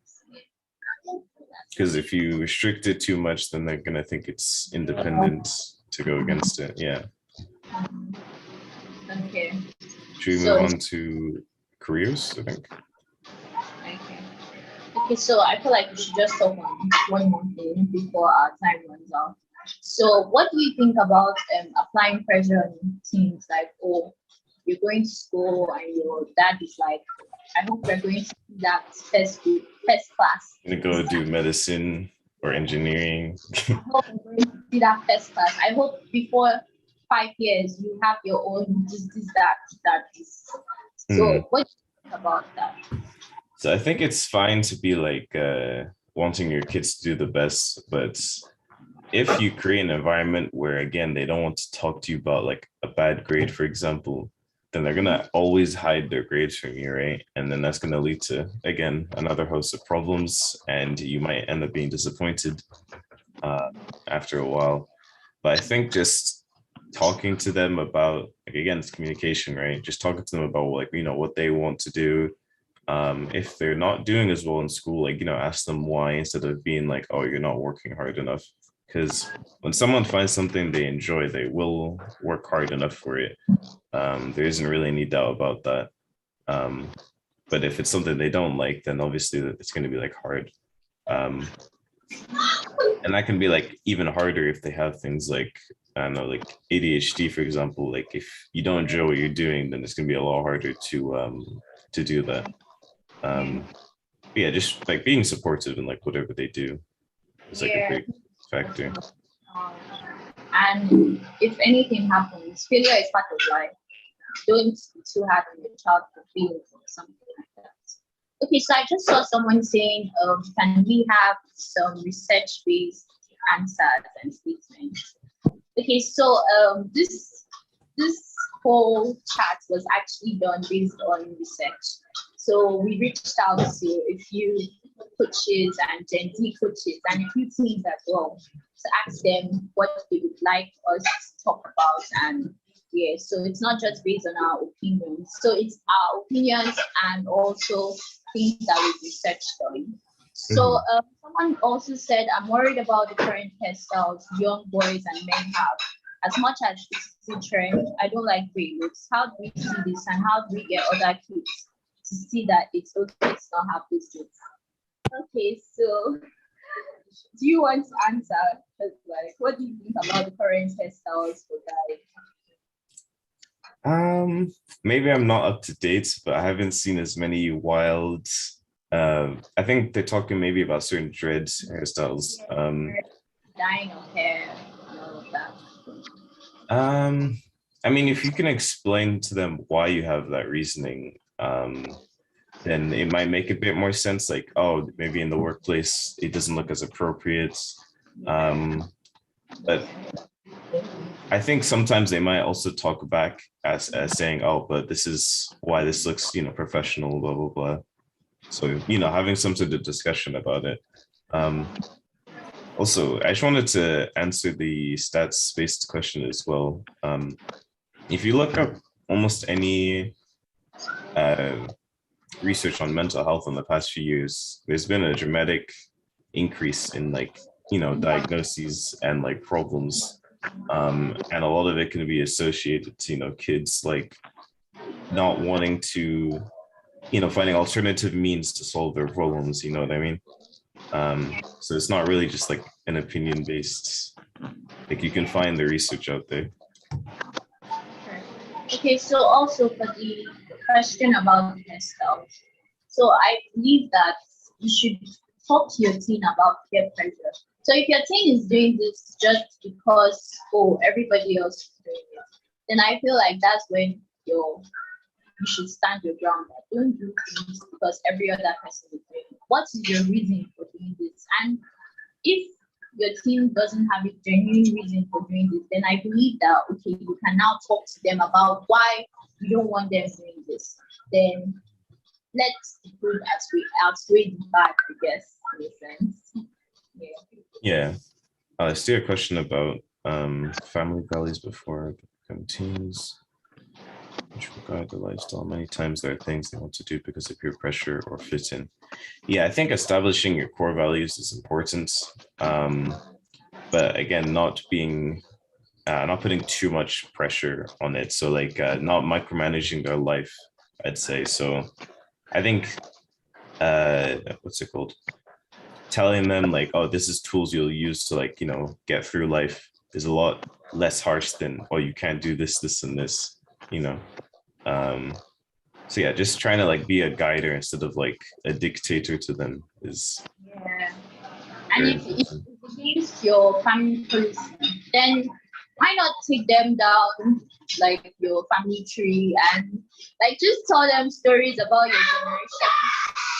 Because if you restrict it too much, then they're gonna think it's independent to go against it. Yeah. Okay. Should we move on to careers, I think? Okay, so I feel like we should just talk on one more thing before our time runs out. So what do you think about applying pressure on teens? Like, oh, you're going to school and your dad is like, I hope you're going to see that first class. I'm gonna go do medicine or engineering. I hope you're going to see that first class. I hope before 5 years you have your own this, this. So what do you think about that? So I think it's fine to be like wanting your kids to do the best, but if you create an environment where again they don't want to talk to you about like a bad grade, for example, then they're gonna always hide their grades from you, right? And then that's gonna lead to again another host of problems, and you might end up being disappointed after a while. But I think just talking to them about, like, again, it's communication, right? Just talking to them about like what they want to do. If they're not doing as well in school, like ask them why, instead of being like, oh, you're not working hard enough. Because when someone finds something they enjoy, they will work hard enough for it. There isn't really any doubt about that. But if it's something they don't like, then obviously it's going to be like hard. And that can be like even harder if they have things like, I don't know, like ADHD, for example. Like if you don't enjoy what you're doing, then it's going to be a lot harder to do that. Yeah, just like being supportive in like whatever they do is like a big factor. And if anything happens, failure is part of life. Don't be too hard on your child for failing or something like that. Okay, so I just saw someone saying, can we have some research-based answers and statements? Okay, so this whole chat was actually done based on research. So we reached out to a few coaches and Gen Z coaches and a few teams as well to ask them what they would like us to talk about. And yeah, so it's not just based on our opinions. So it's our opinions and also things that we researched on. So someone also said, I'm worried about the current hairstyles young boys and men have. As much as it's a trend, I don't like gray looks. How do we see this and how do we get other kids to see that it's okay to not have this look? Okay, so do you want to answer? Like, what do you think about the current hairstyles for guys? Maybe I'm not up to date, but I haven't seen as many wild. I think they're talking maybe about certain dreads hairstyles. Dyeing of hair and all of that. I mean, if you can explain to them why you have that reasoning, then it might make a bit more sense. Like, oh, maybe in the workplace it doesn't look as appropriate. But I think sometimes they might also talk back as saying, oh, but this is why this looks, professional, blah, blah, blah. So, having some sort of discussion about it. Also, I just wanted to answer the stats-based question as well. If you look up almost any research on mental health in the past few years, there's been a dramatic increase in diagnoses and problems. And a lot of it can be associated to, kids not wanting to, finding alternative means to solve their problems, you know what I mean? So it's not really just an opinion based, you can find the research out there. Okay, so also for the question about mental, so I believe that you should talk to your teen about peer pressure. So if your teen is doing this just because everybody else is doing it, then I feel like that's when you should stand your ground. Don't do things because every other person is doing it. What is your reason for doing this? And if your team doesn't have a genuine reason for doing this, then I believe that, okay, you can now talk to them about why you don't want them doing this. Then let's the good outweigh the bad, I guess, in a sense. Yeah. Let's do a question about family values before become teens, which will guide the lifestyle. Many times there are things they want to do because of peer pressure or fit in. Yeah, I think establishing your core values is important. But again, not putting too much pressure on it. So not micromanaging their life, I'd say. So I think, what's it called? Telling them oh, this is tools you'll use to get through life is a lot less harsh than, oh, you can't do this, this, and this, So yeah, just trying to be a guider instead of a dictator to them is. Yeah. And if it's against your family policy, then why not take them down your family tree and just tell them stories about your generation,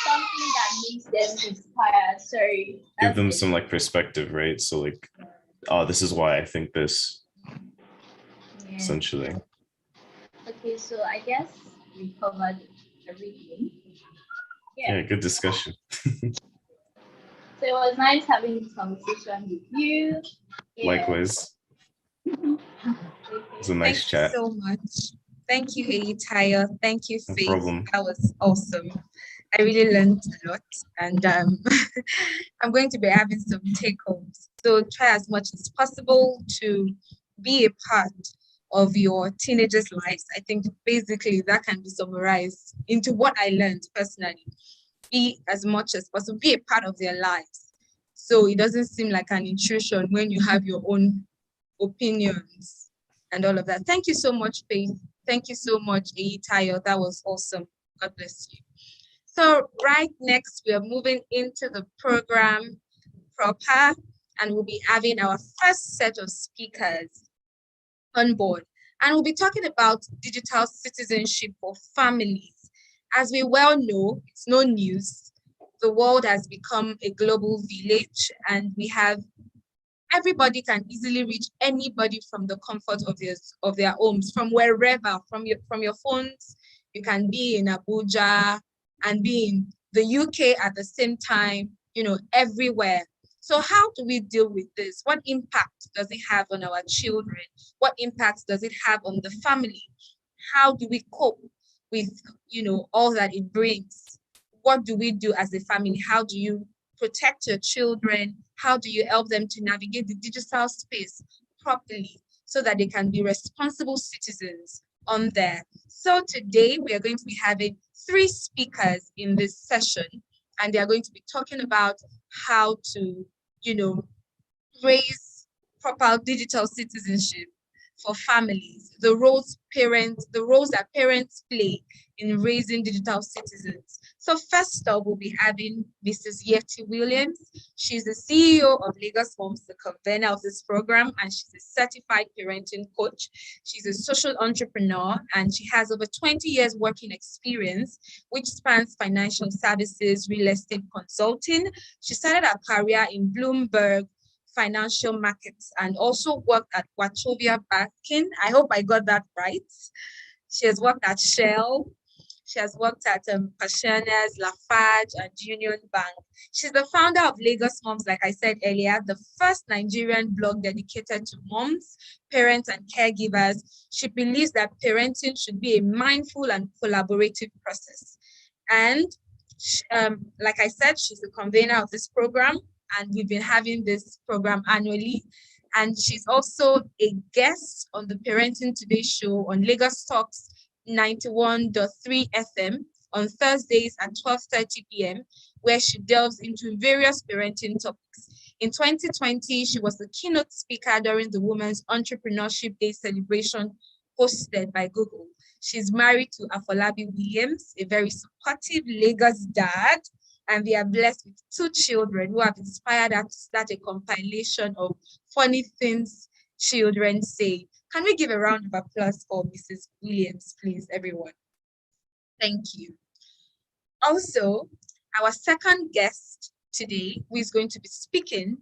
something that makes them inspired. Sorry. Give them some perspective, right? So oh, this is why I think this. Yeah. Essentially. Okay, so I guess we covered everything. Yeah, good discussion. So it was nice having this conversation with you. Yeah. Likewise. It's a nice chat. Thank you so much. Thank you, Eyitayo. Thank you, Faith. No problem. That was awesome. I really learned a lot, and I'm going to be having some take-homes. So try as much as possible to be a part of your teenagers' lives. I think basically that can be summarized into what I learned personally. Be as much as possible, be a part of their lives. So it doesn't seem like an intrusion when you have your own opinions and all of that. Thank you so much, Faith. Thank you so much, Eyitayo. That was awesome. God bless you. So right next, we are moving into the program proper, and we'll be having our first set of speakers on board. And we'll be talking about digital citizenship for families. As we well know, it's no news. The world has become a global village, and we have everybody can easily reach anybody from the comfort of their homes, from wherever, from your phones. You can be in Abuja and be in the UK at the same time, everywhere. So how do we deal with this? What impact does it have on our children? What impact does it have on the family? How do we cope with, all that it brings? What do we do as a family? How do you protect your children? How do you help them to navigate the digital space properly so that they can be responsible citizens on there? So today we are going to be having 3 speakers in this session, and they are going to be talking about how to, raise proper digital citizenship for families, the roles that parents play in raising digital citizens. So first up, we'll be having Mrs. Yeti Williams. She's the CEO of Lagosmums, the convener of this program, and she's a certified parenting coach. She's a social entrepreneur, and she has over 20 years working experience, which spans financial services, real estate consulting. She started her career in Bloomberg Financial Markets and also worked at Wachovia Banking. I hope I got that right. She has worked at Shell. She has worked at Passiona's, Lafarge, and Union Bank. She's the founder of Lagosmums, like I said earlier, the first Nigerian blog dedicated to moms, parents, and caregivers. She believes that parenting should be a mindful and collaborative process. And like I said, she's the convener of this program, and we've been having this program annually. And she's also a guest on the Parenting Today show on Lagos Talks 91.3 FM on Thursdays at 12:30 p.m., where she delves into various parenting topics. In 2020, she was the keynote speaker during the Women's Entrepreneurship Day celebration hosted by Google. She's married to Afolabi Williams, a very supportive Lagos dad, and they are blessed with 2 children who have inspired her to start a compilation of funny things children say. Can we give a round of applause for Mrs. Williams, please, everyone? Thank you. Also, our second guest today, who is going to be speaking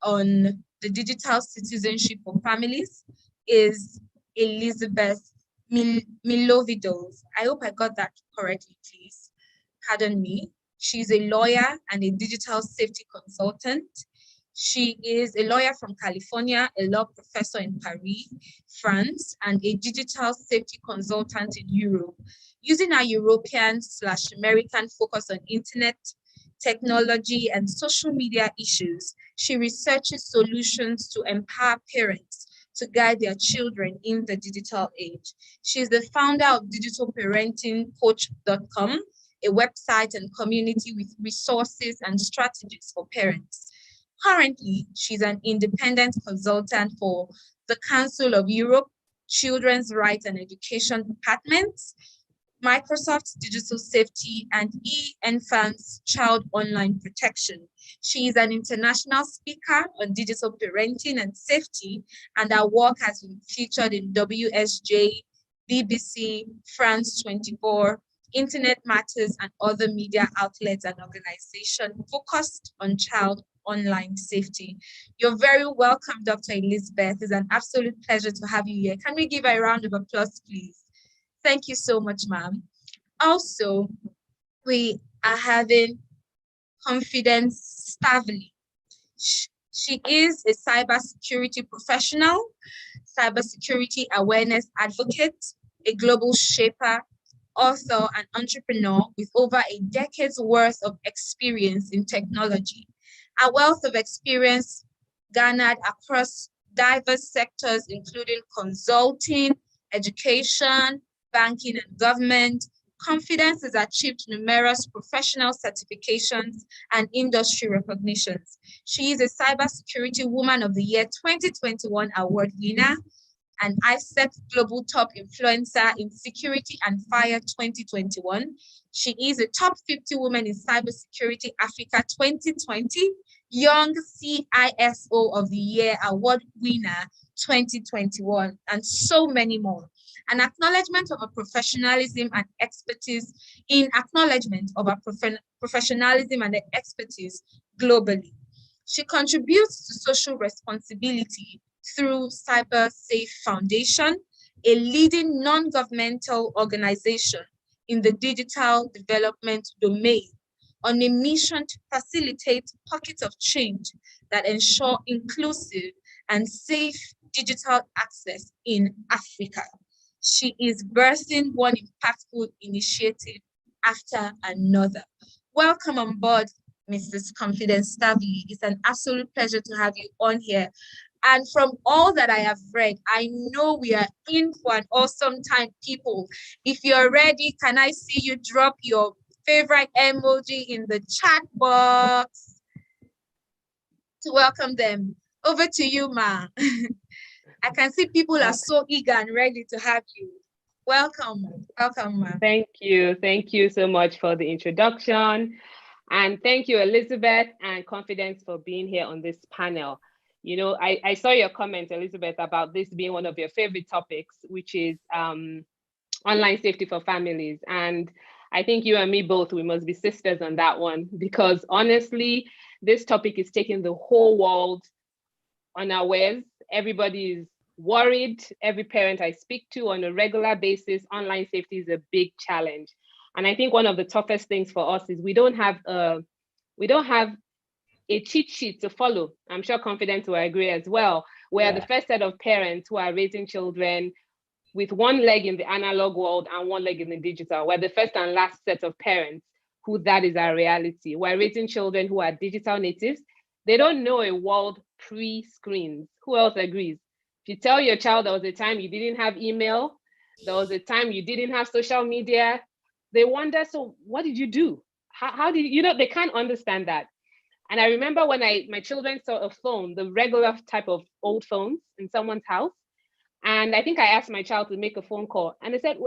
on the digital citizenship for families, is Elizabeth Milovidos. I hope I got that correctly, please. Pardon me. She's a lawyer and a digital safety consultant. She is a lawyer from California, a law professor in Paris, France, and a digital safety consultant in Europe. Using her European/American focus on internet, technology, and social media issues, she researches solutions to empower parents to guide their children in the digital age. She is the founder of digitalparentingcoach.com, a website and community with resources and strategies for parents. Currently, she's an independent consultant for the Council of Europe, Children's Rights and Education Departments, Microsoft's Digital Safety, and e-Infant's Child Online Protection. She is an international speaker on digital parenting and safety, and her work has been featured in WSJ, BBC, France 24, Internet Matters, and other media outlets and organizations focused on child online safety. You're very welcome, Dr. Elizabeth. It's an absolute pleasure to have you here. Can we give her a round of applause, please? Thank you so much, ma'am. Also, we are having Confidence Stavely. She is a cybersecurity professional, cybersecurity awareness advocate, a global shaper, author, and entrepreneur with over a decade's worth of experience in technology. A wealth of experience garnered across diverse sectors, including consulting, education, banking, and government. Confidence has achieved numerous professional certifications and industry recognitions. She is a Cybersecurity Woman of the Year 2021 award winner, an ICEP Global Top Influencer in Security and Fire 2021. She is a Top 50 Women in Cybersecurity Africa 2020, Young CISO of the Year award winner 2021, and so many more. An acknowledgement of her professionalism and expertise professionalism and expertise globally. She contributes to social responsibility through Cyber Safe Foundation, a leading non-governmental organization in the digital development domain, on a mission to facilitate pockets of change that ensure inclusive and safe digital access in Africa. She is birthing one impactful initiative after another. Welcome on board, Mrs. Confidence Stavely. It's an absolute pleasure to have you on here. And from all that I have read, I know we are in for an awesome time, people. If you're ready, can I see you drop your favorite emoji in the chat box to welcome them? Over to you, Ma. I can see people are so eager and ready to have you. Welcome, welcome, Ma. Thank you so much for the introduction. And thank you, Elizabeth and Confidence, for being here on this panel. You know, I saw your comment, Elizabeth, about this being one of your favorite topics, which is online safety for families. And I think you and me both, we must be sisters on that one, because honestly, this topic is taking the whole world unawares. Everybody is worried. Every parent I speak to on a regular basis, online safety is a big challenge. And I think one of the toughest things for us is we don't have a cheat sheet to follow. I'm sure Confident will agree as well. We're the first set of parents who are raising children with one leg in the analog world and one leg in the digital. We're the first and last set of parents who that is our reality. We're raising children who are digital natives. They don't know a world pre-screens. Who else agrees? If you tell your child there was a time you didn't have email, there was a time you didn't have social media, they wonder, so what did you do? How did you know? They can't understand that. And I remember when my children saw a phone, the regular type of old phones in someone's house. And I think I asked my child to make a phone call, and they said,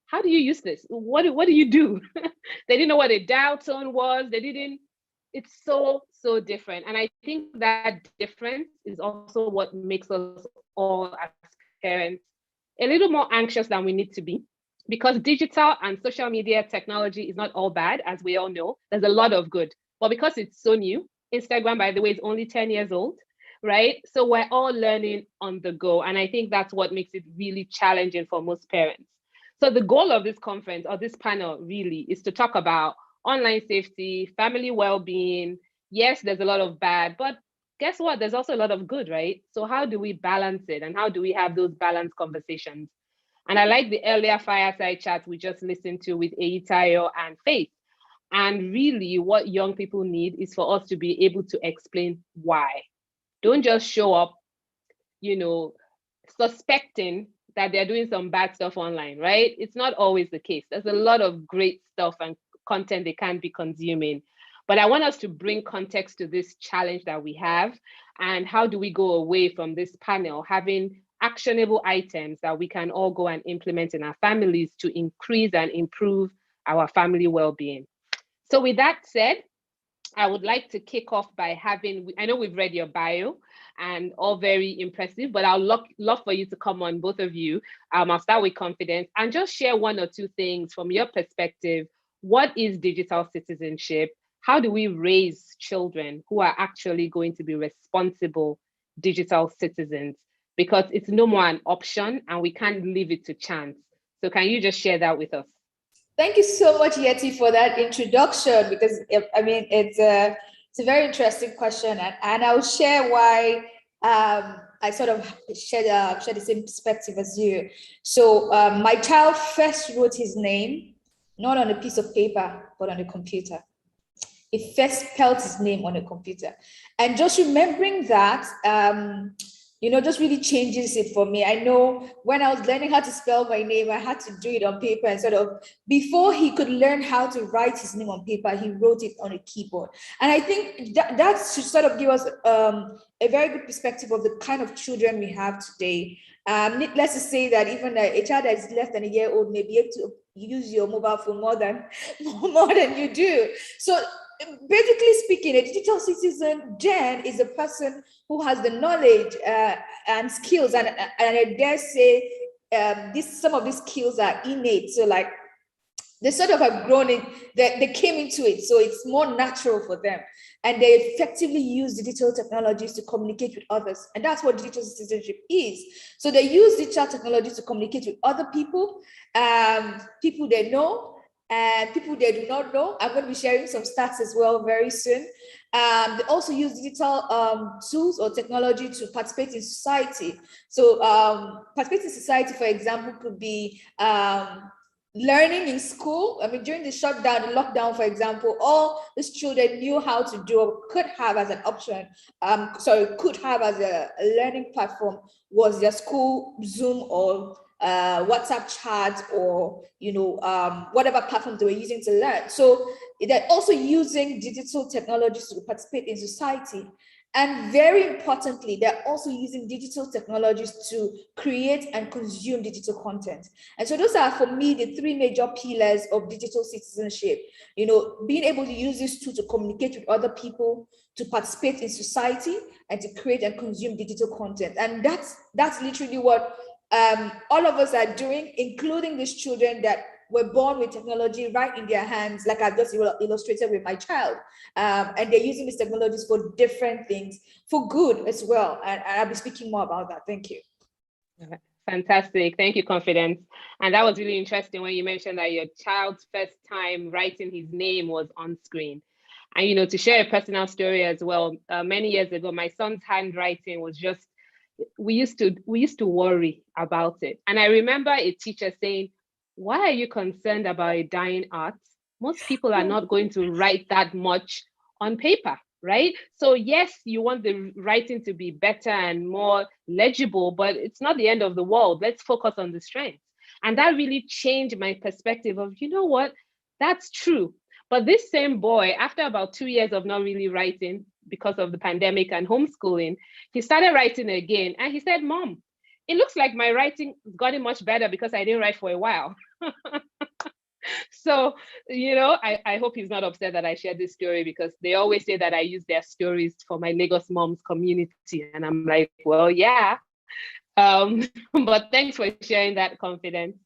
how do you use this? What do you do? They didn't know what a dial tone was. It's so different. And I think that difference is also what makes us all as parents a little more anxious than we need to be, because digital and social media technology is not all bad, as we all know. There's a lot of good, but because it's so new, Instagram, by the way, is only 10 years old, right? So we're all learning on the go. And I think that's what makes it really challenging for most parents. So the goal of this conference or this panel really is to talk about online safety, family well-being. Yes, there's a lot of bad, but guess what? There's also a lot of good, right? So how do we balance it? And how do we have those balanced conversations? And I like the earlier fireside chat we just listened to with Eitayo and Faith. And really what young people need is for us to be able to explain why. Don't just show up, suspecting that they're doing some bad stuff online, right? It's not always the case. There's a lot of great stuff and content they can be consuming. But I want us to bring context to this challenge that we have. And how do we go away from this panel having actionable items that we can all go and implement in our families to increase and improve our family well-being? So with that said, I would like to kick off by I know we've read your bio and all very impressive, but I'll love for you to come on, both of you. I'll start with Confidence and just share one or two things from your perspective. What is digital citizenship? How do we raise children who are actually going to be responsible digital citizens? Because it's no more an option and we can't leave it to chance. So can you just share that with us? Thank you so much, Yeti, for that introduction, because I mean, it's a very interesting question, and I'll share why I sort of share the same perspective as you. So my child first wrote his name, not on a piece of paper, but on a computer. He first spelled his name on a computer. And just remembering that, just really changes it for me. I know when I was learning how to spell my name, I had to do it on paper, and sort of before he could learn how to write his name on paper, he wrote it on a keyboard. And I think that should sort of give us a very good perspective of the kind of children we have today. Needless to say that even a child that is less than a year old may be able to use your mobile phone more than you do. So basically speaking, a digital citizen, Jen, is a person who has the knowledge and skills, and I dare say some of these skills are innate. So like they sort of have grown in, they came into it, so it's more natural for them, and they effectively use digital technologies to communicate with others, and that's what digital citizenship is. So they use digital technologies to communicate with other people, people they know, and people they do not know. I'm going to be sharing some stats as well very soon. They also use digital tools or technology to participate in society. So participating in society, for example, could be learning in school. I mean, during the shutdown, the lockdown, for example, all these children knew how to do or could have as an option, could have as a learning platform was their school Zoom or WhatsApp chat, or whatever platforms they were using to learn. So they're also using digital technologies to participate in society. And very importantly, they're also using digital technologies to create and consume digital content. And so those are, for me, the three major pillars of digital citizenship. Being able to use this tool to communicate with other people, to participate in society, and to create and consume digital content. And that's literally what all of us are doing, including these children that were born with technology right in their hands, like I've just illustrated with my child. And they're using these technologies for different things, for good as well. And I'll be speaking more about that. Thank you. Fantastic. Thank you, Confidence. And that was really interesting when you mentioned that your child's first time writing his name was on screen. And, you know, to share a personal story as well, many years ago, my son's handwriting was just, we used to worry about it. And I remember a teacher saying, why are you concerned about a dying art? Most people are not going to write that much on paper, right? So yes, you want the writing to be better and more legible, but it's not the end of the world. Let's focus on the strengths. And that really changed my perspective of, you know what, that's true. But this same boy, after about 2 years of not really writing because of the pandemic and homeschooling, he started writing again. And he said, Mom, it looks like my writing got much better because I didn't write for a while. So, you know, I hope he's not upset that I shared this story, because they always say that I use their stories for my Lagosmums community. And I'm like, well, yeah. But thanks for sharing that, Confidence.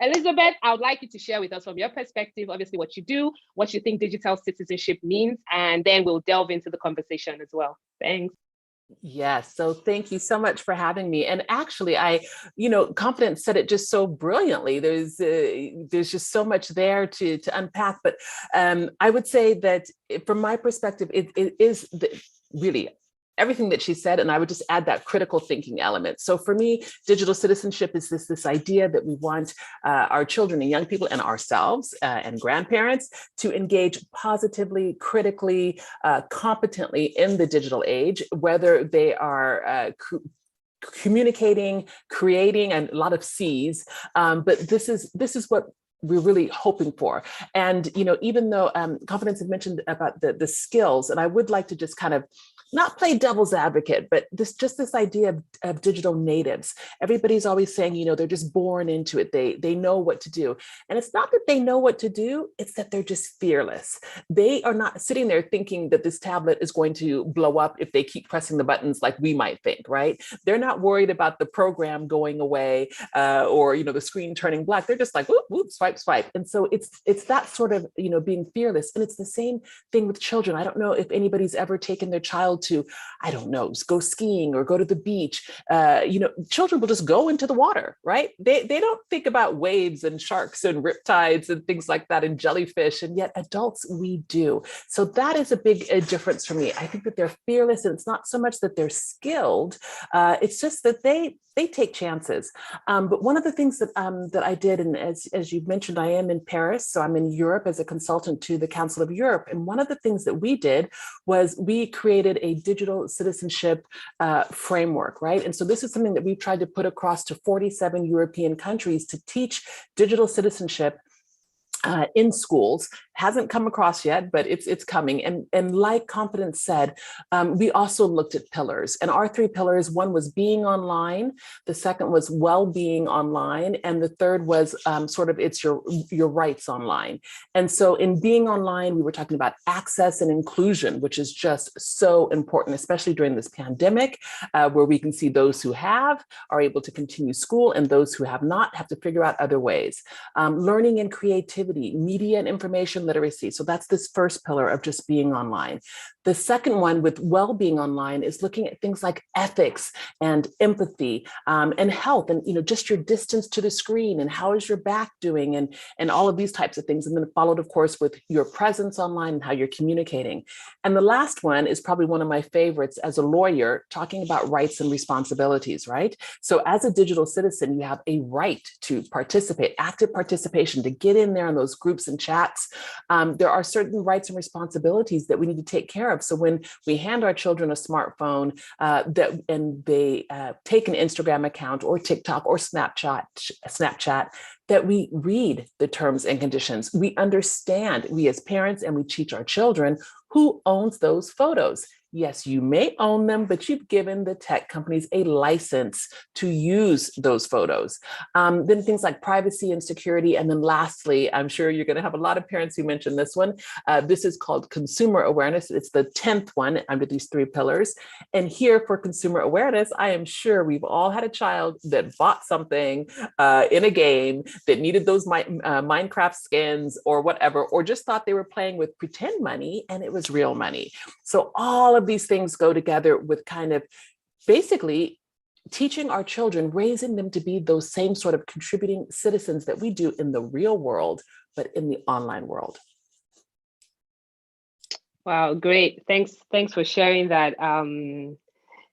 Elizabeth, I would like you to share with us from your perspective, obviously what you do, what you think digital citizenship means, and then we'll delve into the conversation as well. Thanks. Yes. So thank you so much for having me. And actually, Confidence said it just so brilliantly. There's just so much there to unpack. But I would say that from my perspective, it is really everything that she said, and I would just add that critical thinking element. So for me, digital citizenship is this idea that we want our children and young people and ourselves and grandparents to engage positively, critically, competently in the digital age, whether they are communicating, creating, and a lot of C's. But this is what we're really hoping for. And, you know, even though Confidence had mentioned about the skills, and I would like to just kind of not play devil's advocate, but this idea of digital natives. Everybody's always saying, you know, they're just born into it. They know what to do. And it's not that they know what to do, it's that they're just fearless. They are not sitting there thinking that this tablet is going to blow up if they keep pressing the buttons like we might think, right? They're not worried about the program going away or, you know, the screen turning black. They're just like, whoop, whoop, swipe, swipe. And so it's that sort of, you know, being fearless. And it's the same thing with children. I don't know if anybody's ever taken their child to, I don't know, go skiing or go to the beach. You know, children will just go into the water, right? They don't think about waves and sharks and riptides and things like that and jellyfish, and yet adults, we do. So that is a big difference for me. I think that they're fearless, and it's not so much that they're skilled, it's just that they take chances. But one of the things that I did, and as you mentioned, I am in Paris, so I'm in Europe as a consultant to the Council of Europe. And one of the things that we did was we created a digital citizenship framework, right? And so this is something that we've tried to put across to 47 European countries to teach digital citizenship in schools. Hasn't come across yet, but it's coming. And like Confidence said, we also looked at pillars, and our 3 pillars, one was being online, the second was well-being online, and the third was sort of it's your rights online. And so in being online, we were talking about access and inclusion, which is just so important, especially during this pandemic, where we can see those who are able to continue school, and those who have not have to figure out other ways. Learning and creativity, media and information literacy. So that's this first pillar of just being online. The second one with well-being online is looking at things like ethics and empathy and health, and, you know, just your distance to the screen, and how is your back doing, and all of these types of things. And then followed, of course, with your presence online and how you're communicating. And the last one is probably one of my favorites as a lawyer, talking about rights and responsibilities, right? So as a digital citizen, you have a right to participate, active participation, to get in there in those groups and chats. There are certain rights and responsibilities that we need to take care of. So when we hand our children a smartphone and they take an Instagram account or TikTok or Snapchat, that we read the terms and conditions. We understand, we as parents, and we teach our children who owns those photos. Yes, you may own them, but you've given the tech companies a license to use those photos. Then things like privacy and security. And then lastly, I'm sure you're going to have a lot of parents who mention this one. This is called consumer awareness. It's the 10th one under these 3 pillars. And here for consumer awareness, I am sure we've all had a child that bought something in a game that needed those Minecraft skins or whatever, or just thought they were playing with pretend money and it was real money. So all of these things go together with kind of basically teaching our children, raising them to be those same sort of contributing citizens that we do in the real world, but in the online world. Wow, great. Thanks for sharing that,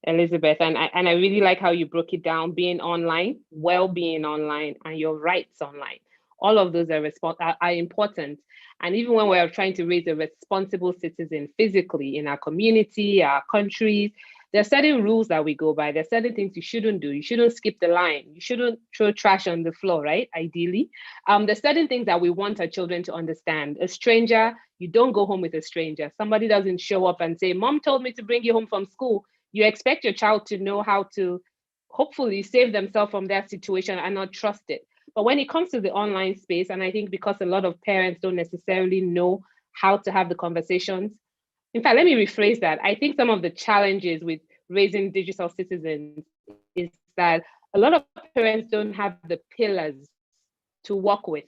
Elizabeth. And I really like how you broke it down, being online, well-being online, and your rights online. All of those are important. And even when we're trying to raise a responsible citizen physically in our community, our countries, there are certain rules that we go by. There are certain things you shouldn't do. You shouldn't skip the line. You shouldn't throw trash on the floor, right? Ideally. There's certain things that we want our children to understand. A stranger, you don't go home with a stranger. Somebody doesn't show up and say, Mom told me to bring you home from school. You expect your child to know how to hopefully save themselves from that situation and not trust it. But when it comes to the online space, and I think because a lot of parents don't necessarily know how to have the conversations. In fact, let me rephrase that. I think some of the challenges with raising digital citizens is that a lot of parents don't have the pillars to work with,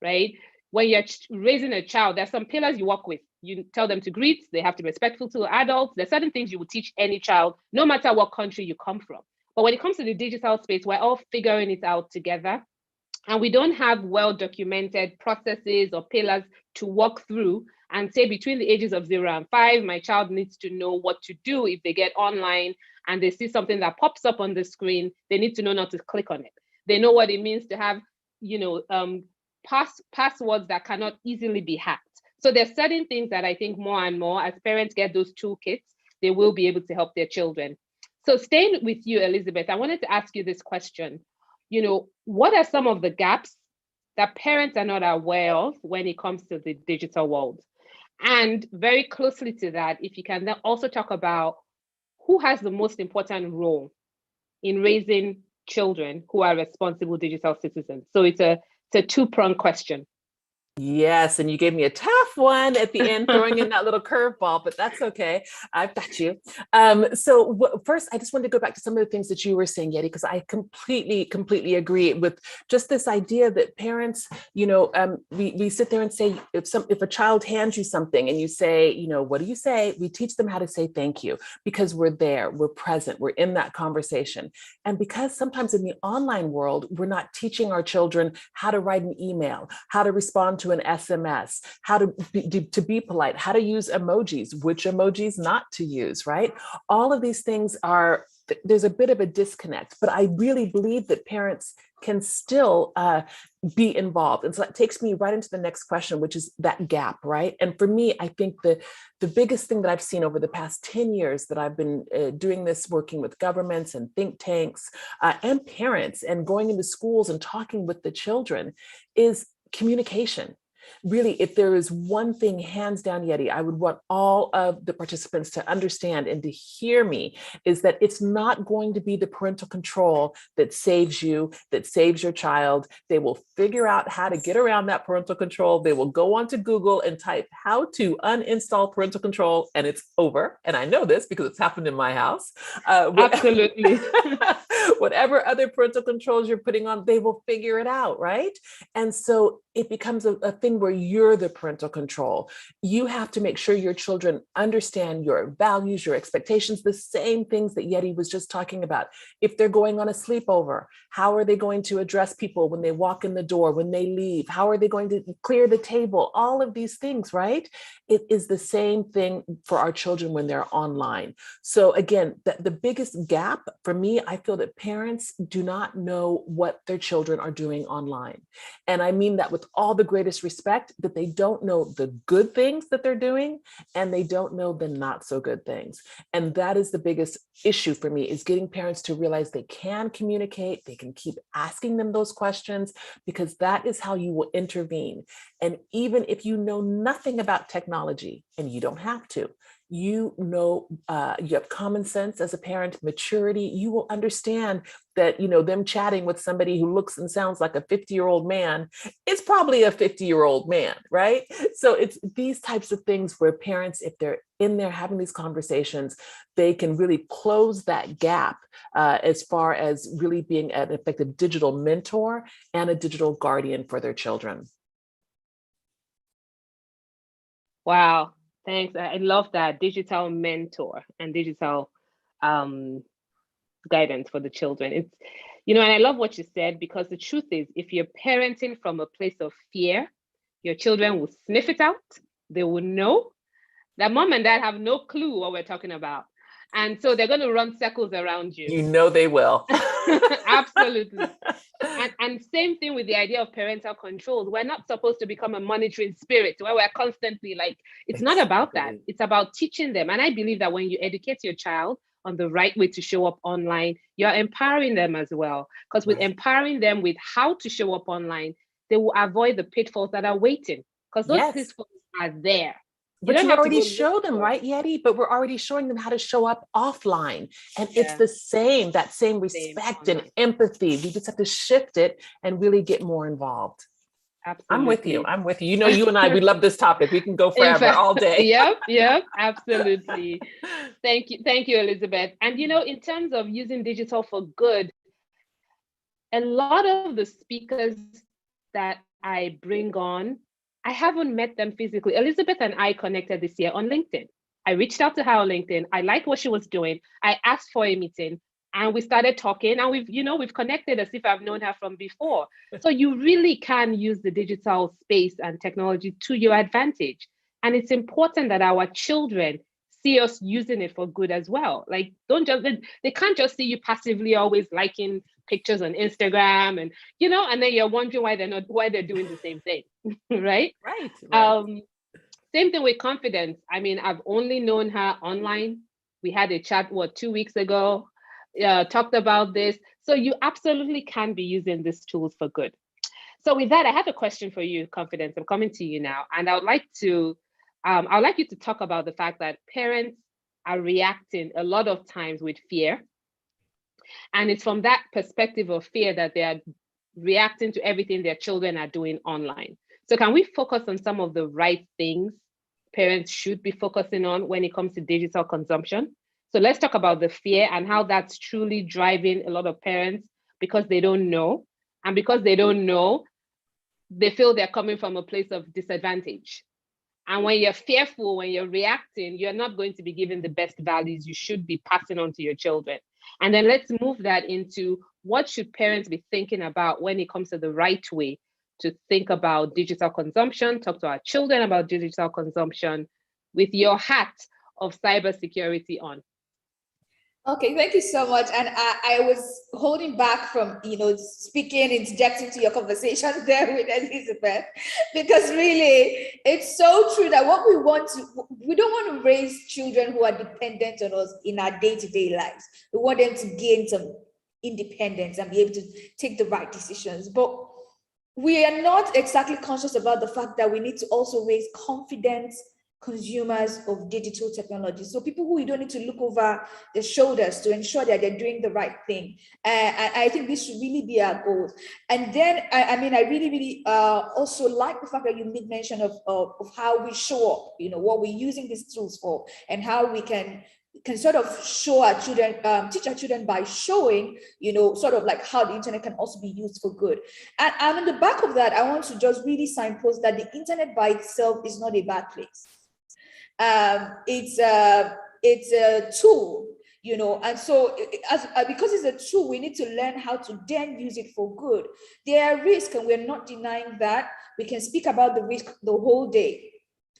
right? When you're raising a child, there's some pillars you work with. You tell them to greet, they have to be respectful to adults. There's certain things you will teach any child, no matter what country you come from. But when it comes to the digital space, we're all figuring it out together. And we don't have well-documented processes or pillars to walk through and say between the ages of 0 and 5, my child needs to know what to do if they get online and they see something that pops up on the screen. They need to know not to click on it. They know what it means to have, passwords that cannot easily be hacked. So there's certain things that I think more and more as parents get those toolkits, they will be able to help their children. So staying with you, Elizabeth, I wanted to ask you this question. What are some of the gaps that parents are not aware of when it comes to the digital world? And very closely to that, if you can then also talk about who has the most important role in raising children who are responsible digital citizens. So it's a two-pronged question. Yes, and you gave me a tough one at the end, throwing in that little curveball, but that's okay. I've got you. First, I just wanted to go back to some of the things that you were saying, Yeti, because I completely agree with just this idea that parents, we sit there and say, if a child hands you something and you say, what do you say? We teach them how to say thank you because we're there, we're present, we're in that conversation. And because sometimes in the online world, we're not teaching our children how to write an email, how to respond to an SMS, how to be polite, how to use emojis, which emojis not to use, right? All of these things there's a bit of a disconnect, but I really believe that parents can still be involved. And so that takes me right into the next question, which is that gap, right? And for me, I think the biggest thing that I've seen over the past 10 years that I've been doing this, working with governments and think tanks and parents and going into schools and talking with the children is communication. Really, if there is one thing, hands down, Yeti, I would want all of the participants to understand and to hear me, is that it's not going to be the parental control that saves you, that saves your child. They will figure out how to get around that parental control. They will go onto Google and type how to uninstall parental control, and it's over. And I know this because it's happened in my house. Absolutely. Whatever other parental controls you're putting on, they will figure it out, right? And so it becomes a thing where you're the parental control. You have to make sure your children understand your values, your expectations, the same things that Yeti was just talking about. If they're going on a sleepover, how are they going to address people when they walk in the door, when they leave? How are they going to clear the table? All of these things, right? It is the same thing for our children when they're online. So again, the biggest gap for me, I feel that parents do not know what their children are doing online. And I mean that with all the greatest respect, that they don't know the good things that they're doing and they don't know the not so good things. And that is the biggest issue for me, is getting parents to realize they can communicate, they can keep asking them those questions, because that is how you will intervene. And even if you know nothing about technology, and you don't have to, you have common sense as a parent, maturity, you will understand that, them chatting with somebody who looks and sounds like a 50-year-old man, it's probably a 50-year-old man, right? So it's these types of things where parents, if they're in there having these conversations, they can really close that gap as far as really being an effective digital mentor and a digital guardian for their children. Wow. Thanks. I love that, digital mentor and digital guidance for the children. It's, and I love what you said, because the truth is, if you're parenting from a place of fear, your children will sniff it out. They will know that mom and dad have no clue what we're talking about. And so they're going to run circles around you. You know they will. Absolutely. And same thing with the idea of parental controls. We're not supposed to become a monitoring spirit where we're constantly like, it's not about that. It's about teaching them. And I believe that when you educate your child on the right way to show up online, you're empowering them as well. Because with empowering them with how to show up online, they will avoid the pitfalls that are waiting. Because those pitfalls are there. But you already showed them, right, Yeti? But we're already showing them how to show up offline. And it's the same, that same respect and empathy. We just have to shift it and really get more involved. Absolutely. I'm with you. I'm with you. You know, you and I, we love this topic. We can go forever, all day. Yep, absolutely. Thank you, Elizabeth. And, in terms of using digital for good, a lot of the speakers that I bring on, I haven't met them physically. Elizabeth and I connected this year on LinkedIn. I reached out to her on LinkedIn. I liked what she was doing. I asked for a meeting and we started talking, and we've connected as if I've known her from before. So you really can use the digital space and technology to your advantage. And it's important that our children see us using it for good as well. Like, they can't just see you passively always liking pictures on Instagram and then you're wondering why they're doing the same thing. Right. Same thing with confidence. I mean, I've only known her online. We had a chat 2 weeks ago, talked about this. So you absolutely can be using these tools for good. So with that, I have a question for you, Confidence. I'm coming to you now, and I would like you to talk about the fact that parents are reacting a lot of times with fear. And it's from that perspective of fear that they are reacting to everything their children are doing online. So can we focus on some of the right things parents should be focusing on when it comes to digital consumption? So let's talk about the fear and how that's truly driving a lot of parents, because they don't know. And because they don't know, they feel they're coming from a place of disadvantage. And when you're fearful, when you're reacting, you're not going to be given the best values you should be passing on to your children. And then let's move that into what should parents be thinking about when it comes to the right way to think about digital consumption, talk to our children about digital consumption with your hat of cybersecurity on. Okay, thank you so much. And I was holding back from, speaking, interjecting to your conversation there with Elizabeth, because really it's so true that we don't want to raise children who are dependent on us in our day-to-day lives. We want them to gain some independence and be able to take the right decisions. But we are not exactly conscious about the fact that we need to also raise confidence consumers of digital technology. So people who we don't need to look over their shoulders to ensure that they're doing the right thing. And I think this should really be our goal. And then, I really also like the fact that you made mention of how we show up, what we're using these tools for, and how we can sort of show our children, teach our children by showing, sort of like how the internet can also be used for good. And on the back of that, I want to just really signpost that the internet by itself is not a bad place. It's a tool, and so because it's a tool, we need to learn how to then use it for good. There are risks, and we're not denying that. We can speak about the risk the whole day,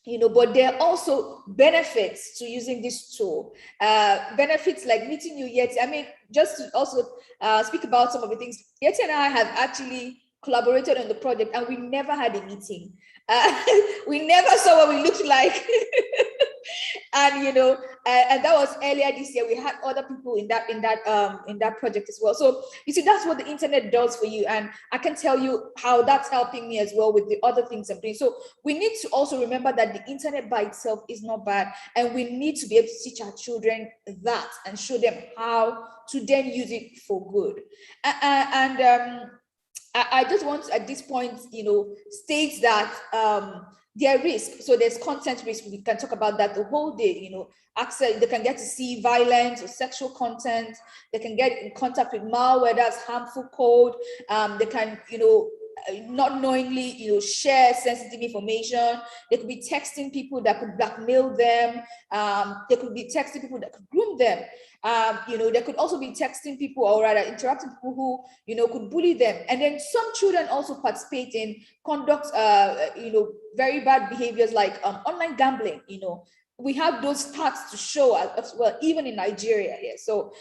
but there are also benefits to using this tool. Benefits like meeting you, Yeti. I mean, just to also speak about some of the things, Yeti and I have actually collaborated on the project, and we never had a meeting. We never saw what we looked like. And and that was earlier this year. We had other people in that project as well. So you see, that's what the internet does for you, and I can tell you how that's helping me as well with the other things I'm doing. So we need to also remember that the internet by itself is not bad, and we need to be able to teach our children that and show them how to then use it for good. I just want to, at this point, state that there are risks. So there's content risk. We can talk about that the whole day. Access, they can get to see violence or sexual content. They can get in contact with malware, that's harmful code. They can, not knowingly, share sensitive information. They could be texting people that could blackmail them. They could be texting people that could groom them. They could also be texting people, or rather interacting people who, could bully them. And then some children also participate in conduct, very bad behaviors like online gambling. We have those stats to show as well, even in Nigeria here. So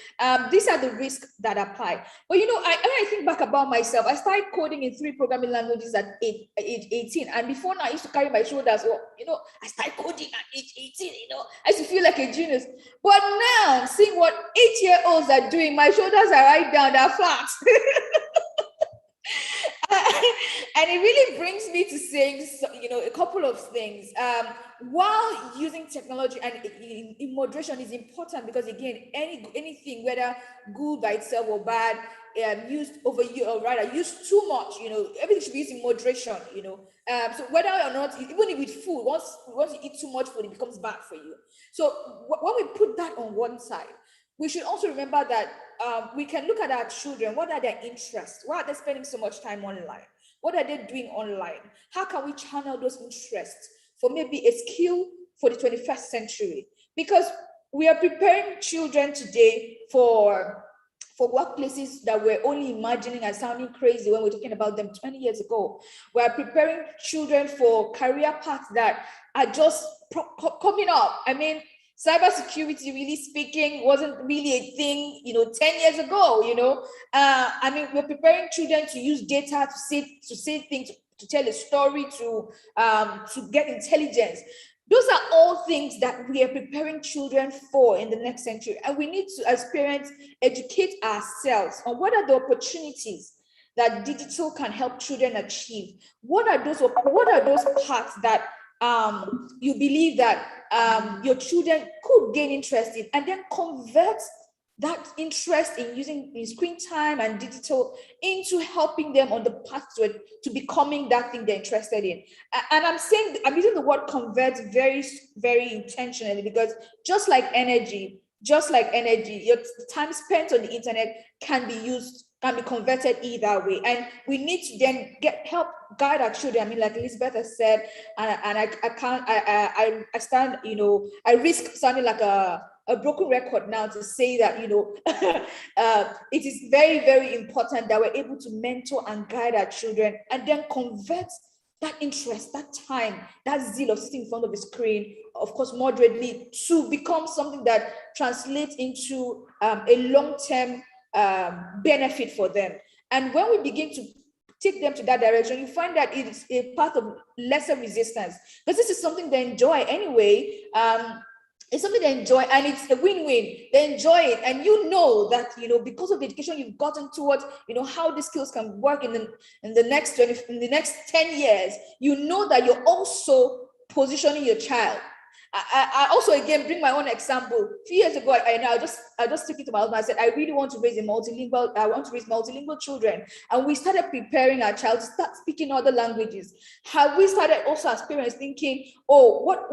these are the risks that apply. But when I think back about myself, I started coding in 3 programming languages at age 18. And before now, I used to carry my shoulders. I started coding at age 18, I used to feel like a genius. But now, seeing what 8-year-olds are doing, my shoulders are right down, they're flat. And it really brings me to saying, a couple of things. While using technology and in moderation is important, because again, anything, whether good by itself or bad, used over you, or rather used too much, everything should be used in moderation. So whether or not, even with food, once you eat too much food, it becomes bad for you. So when we put that on one side, we should also remember that we can look at our children. What are their interests? Why are they spending so much time online? What are they doing online? How can we channel those interests for maybe a skill for the 21st century? Because we are preparing children today for workplaces that we're only imagining and sounding crazy when we're talking about them 20 years ago. We're preparing children for career paths that are just coming up. I mean, cybersecurity, really speaking, wasn't really a thing, 10 years ago, we're preparing children to use data to say things, to tell a story, to get intelligence. Those are all things that we are preparing children for in the next century. And we need to, as parents, educate ourselves on what are the opportunities that digital can help children achieve. What are those paths that you believe that your children could gain interest in, and then convert that interest in using screen time and digital into helping them on the path to becoming that thing they're interested in. And I'm using the word convert very, very intentionally, because just like energy, your time spent on the internet can be converted either way. And we need to then help guide our children. I mean, like Elizabeth has said, and I stand, I risk sounding like a broken record now to say that, it is very, very important that we're able to mentor and guide our children, and then convert that interest, that time, that zeal of sitting in front of the screen, of course, moderately, to become something that translates into a long-term benefit for them. And when we begin to take them to that direction, you find that it's a path of lesser resistance, because this is something they enjoy anyway. It's something they enjoy, and it's a win-win. They enjoy it, and that because of the education you've gotten towards how these skills can work in the next 10 years, that you're also positioning your child. I also again bring my own example. A few years ago, I just took it to my husband. I said, I really want to raise multilingual children. And we started preparing our child to start speaking other languages. Have we started also as parents thinking, what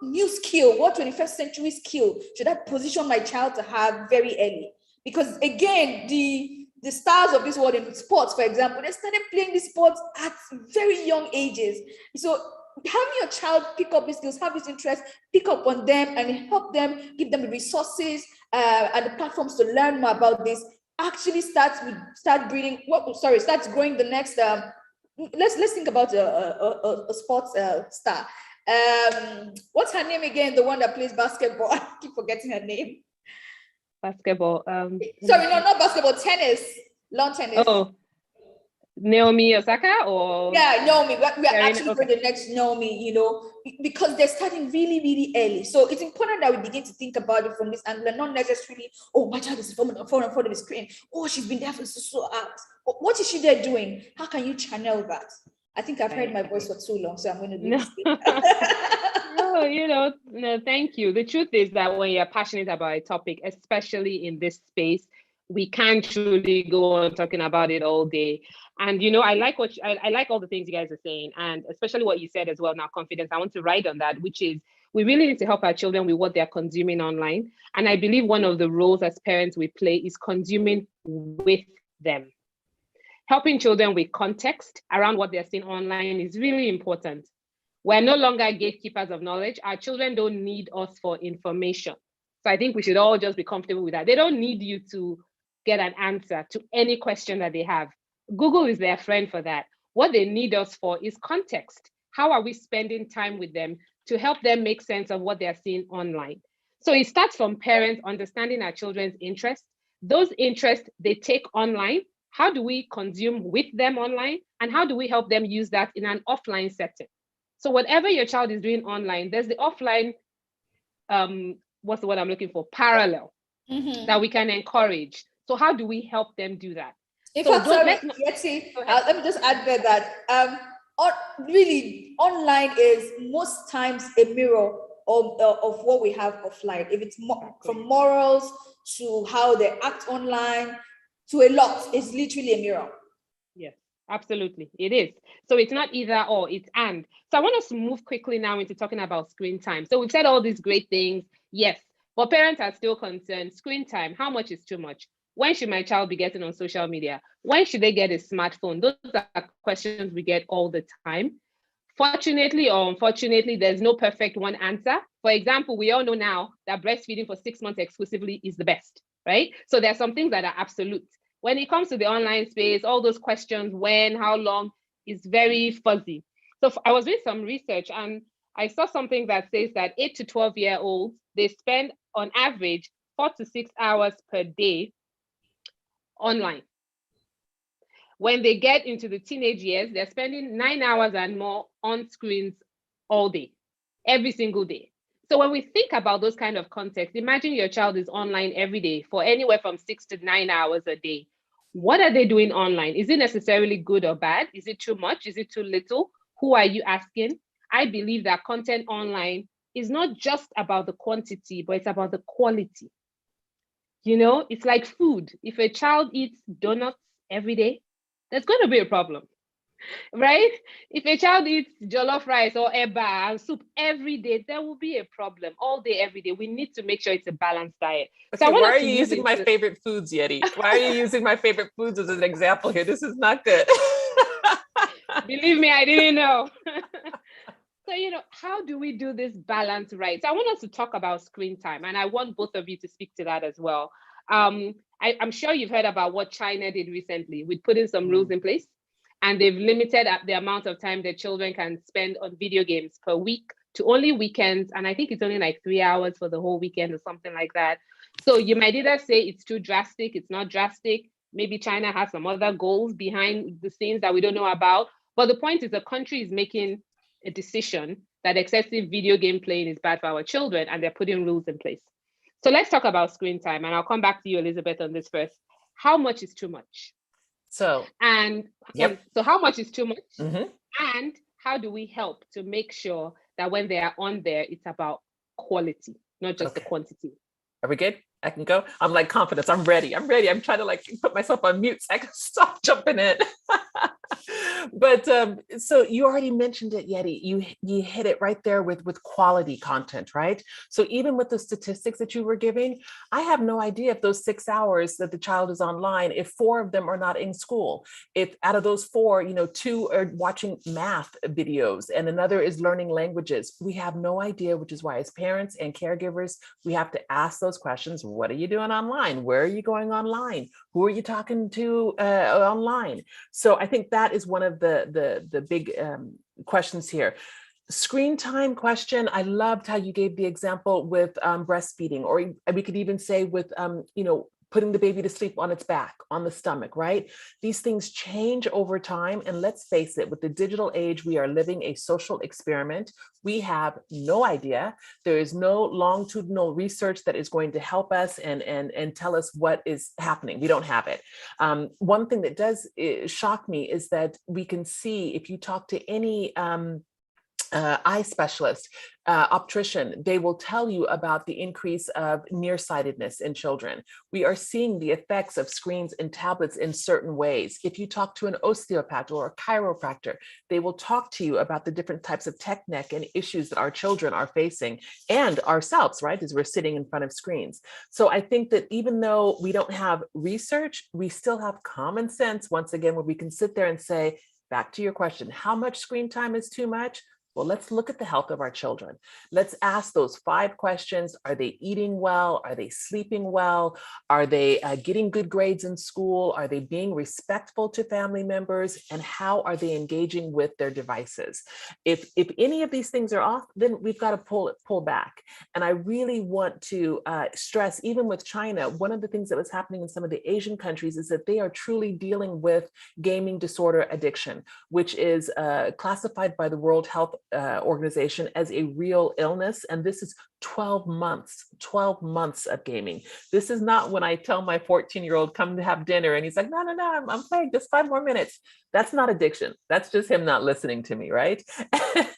new skill, what 21st century skill should I position my child to have very early? Because again, the stars of this world in sports, for example, they started playing these sports at very young ages. So having your child pick up these skills, have this interest, pick up on them and help them, give them the resources and the platforms to learn more about this, actually starts growing the next, let's think about a sports star. What's her name again? The one that plays basketball. I keep forgetting her name. Basketball. Sorry, no, not basketball, tennis, lawn tennis. Oh. Naomi Osaka, or Naomi. We are actually for the next Naomi, because they're starting really, really early. So it's important that we begin to think about it from this angle, and not necessarily, my child is in front of the screen. Oh, she's been there for so hours. What is she there doing? How can you channel that? I think I've heard my voice for too long, so I'm going to do this. No, thank you. The truth is that when you're passionate about a topic, especially in this space, we can't truly go on talking about it all day. And I like I like all the things you guys are saying, and especially what you said as well. Now, confidence. I want to write on that, which is we really need to help our children with what they're consuming online. And I believe one of the roles as parents we play is consuming with them. helping children with context around what they're seeing online is really important. We're no longer gatekeepers of knowledge. Our children don't need us for information. So I think we should all just be comfortable with that. They don't need you to get an answer to any question that they have. Google is their friend for that. What they need us for is context. How are we spending time with them to help them make sense of what they're seeing online? So it starts from parents understanding our children's interests. Those interests they take online. How do we consume with them online? And how do we help them use that in an offline setting? So whatever your child is doing online, there's the offline, what's the word I'm looking for? Parallel that we can encourage. So how do we help them do that? In So fact, sorry, Yeti, let me just add there that really online is most times a mirror of what we have offline. If it's from morals to how they act online to a lot, it's literally a mirror. Yes, absolutely, it is. So it's not either or, it's and. So I want us to move quickly now into talking about screen time. So we've said all these great things, yes, but parents are still concerned. Screen time, how much is too much? When should my child be getting on social media? When should they get a smartphone? Those are questions we get all the time. Fortunately or unfortunately, there's no perfect one answer. For example, we all know now that breastfeeding for 6 months exclusively is the best, right? So there's some things that are absolute. When it comes to the online space, all those questions, when, how long, is very fuzzy. So I was doing some research and I saw something that says that 8 to 12-year-olds, they spend on average 4 to 6 hours per day online. When they get into the teenage years, they're spending 9 hours and more on screens all day, every single day. So when we think about those kind of contexts, imagine your child is online every day for anywhere from 6 to 9 hours a day. What are they doing online? Is it necessarily good or bad? Is it too much? Is it too little? Who are you asking? I believe that content online is not just about the quantity, but it's about the quality. You know, it's like food. If a child eats donuts every day, there's going to be a problem, right? If a child eats jollof rice or eba and soup every day, there will be a problem all day, every day. We need to make sure it's a balanced diet. Okay, so why are you using my favorite foods, Yeti? Why are you using my favorite foods as an example here? This is not good. Believe me, I didn't know. So, you know, how do we do this balance right? So I want us to talk about screen time, and I want both of you to speak to that as well. I'm sure you've heard about what China did recently with putting some rules in place, and they've limited the amount of time that children can spend on video games per week to only weekends. And I think it's only like 3 hours for the whole weekend or something like that. So you might either say it's too drastic, it's not drastic. Maybe China has some other goals behind the scenes that we don't know about. But the point is the country is making a decision that excessive video game playing is bad for our children, and they're putting rules in place. So let's talk about screen time, and I'll come back to you, Elizabeth, on this first. How much is too much? So how much is too much? And how do we help to make sure that when they are on there, it's about quality, not just the quantity? Are we good? I can go. I'm like confidence. I'm ready. I'm trying to like put myself on mute so I can stop jumping in. But so you already mentioned it, Yeti. You hit it right there with quality content, right? So even with the statistics that you were giving, I have no idea if those 6 hours that the child is online, if 4 of them are not in school, if out of those 4, 2 are watching math videos and another is learning languages. We have no idea, which is why as parents and caregivers, we have to ask those questions. What are you doing online? Where are you going online? Who are you talking to online? So I think that is one of the big questions here. Screen time question. I loved how you gave the example with breastfeeding, or we could even say with, putting the baby to sleep on its back, on the stomach, right? These things change over time. And let's face it, with the digital age, we are living a social experiment. We have no idea. There is no longitudinal research that is going to help us and tell us what is happening. We don't have it. One thing that does shock me is that we can see, if you talk to any eye specialist, optician, they will tell you about the increase of nearsightedness in children. We are seeing the effects of screens and tablets in certain ways. If you talk to an osteopath or a chiropractor, they will talk to you about the different types of technique and issues that our children are facing, and ourselves, right, as we're sitting in front of screens. So I think that even though we don't have research, we still have common sense, once again, where we can sit there and say, back to your question, how much screen time is too much? Well, let's look at the health of our children. Let's ask those 5 questions. Are they eating well? Are they sleeping well? Are they getting good grades in school? Are they being respectful to family members? And how are they engaging with their devices? If any of these things are off, then we've got to pull back. And I really want to stress, even with China, one of the things that was happening in some of the Asian countries is that they are truly dealing with gaming disorder addiction, which is classified by the World Health Organization as a real illness. And this is 12 months of gaming. This is not when I tell my 14-year-old come to have dinner and he's like, no, I'm playing just 5 more minutes. That's not addiction. That's just him not listening to me, right?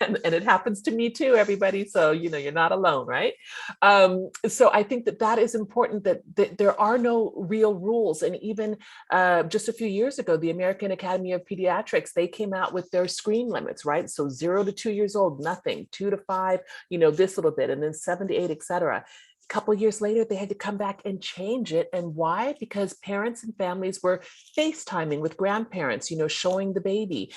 and it happens to me too, everybody. So, you're not alone, right? So I think that is important, that there are no real rules. And even just a few years ago, the American Academy of Pediatrics, they came out with their screen limits, right? So 0 to 2 years old, nothing, 2 to 5, this little bit, and then 7 to 8, et cetera. A couple of years later, they had to come back and change it. And why? Because parents and families were FaceTiming with grandparents, showing the baby,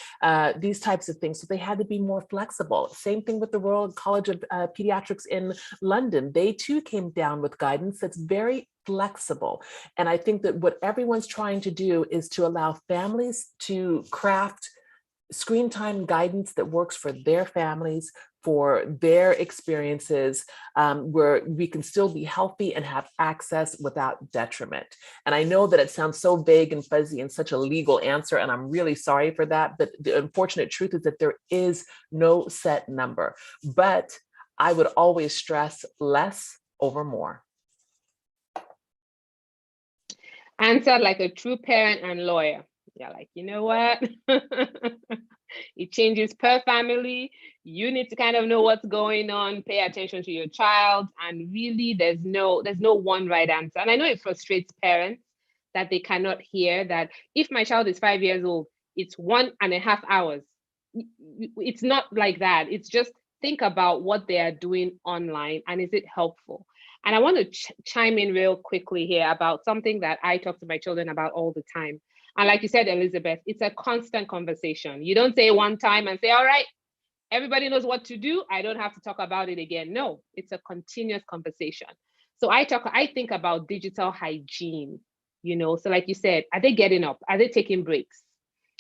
these types of things. So they had to be more flexible. Same thing with the Royal College of Pediatrics in London. They too came down with guidance that's very flexible. And I think that what everyone's trying to do is to allow families to craft screen time guidance that works for their families, for their experiences, where we can still be healthy and have access without detriment. And I know that it sounds so vague and fuzzy and such a legal answer, and I'm really sorry for that. But the unfortunate truth is that there is no set number. But I would always stress less over more. Answer like a true parent and lawyer. Yeah, like, you know what? It changes per family. You need to kind of know what's going on, pay attention to your child, and really there's no one right answer. And I know it frustrates parents that they cannot hear that if my child is 5 years old, it's 1.5 hours. It's not like that. It's just think about what they are doing online and is it helpful? And I want to chime in real quickly here about something that I talk to my children about all the time. And like you said, Elizabeth, it's a constant conversation. You don't say one time and say, all right, everybody knows what to do, I don't have to talk about it again. No, it's a continuous conversation. So I think about digital hygiene, so like you said, are they getting up? Are they taking breaks?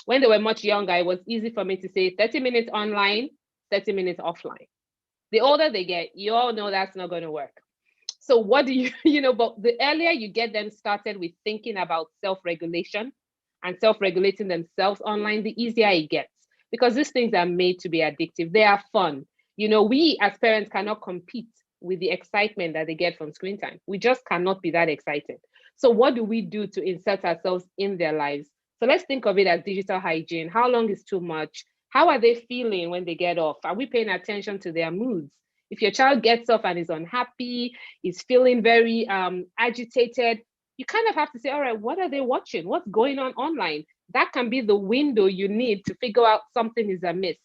When they were much younger, it was easy for me to say 30 minutes online, 30 minutes offline. The older they get, you all know that's not going to work. So what do but the earlier you get them started with thinking about self-regulation and self-regulating themselves online, the easier it gets, because these things are made to be addictive. They are fun. We as parents cannot compete with the excitement that they get from screen time. We just cannot be that excited. So what do we do to insert ourselves in their lives? So let's think of it as digital hygiene. How long is too much? How are they feeling when they get off? Are we paying attention to their moods? If your child gets off and is unhappy, is feeling very agitated, you kind of have to say, all right, what are they watching? What's going on online? That can be the window you need to figure out something is amiss,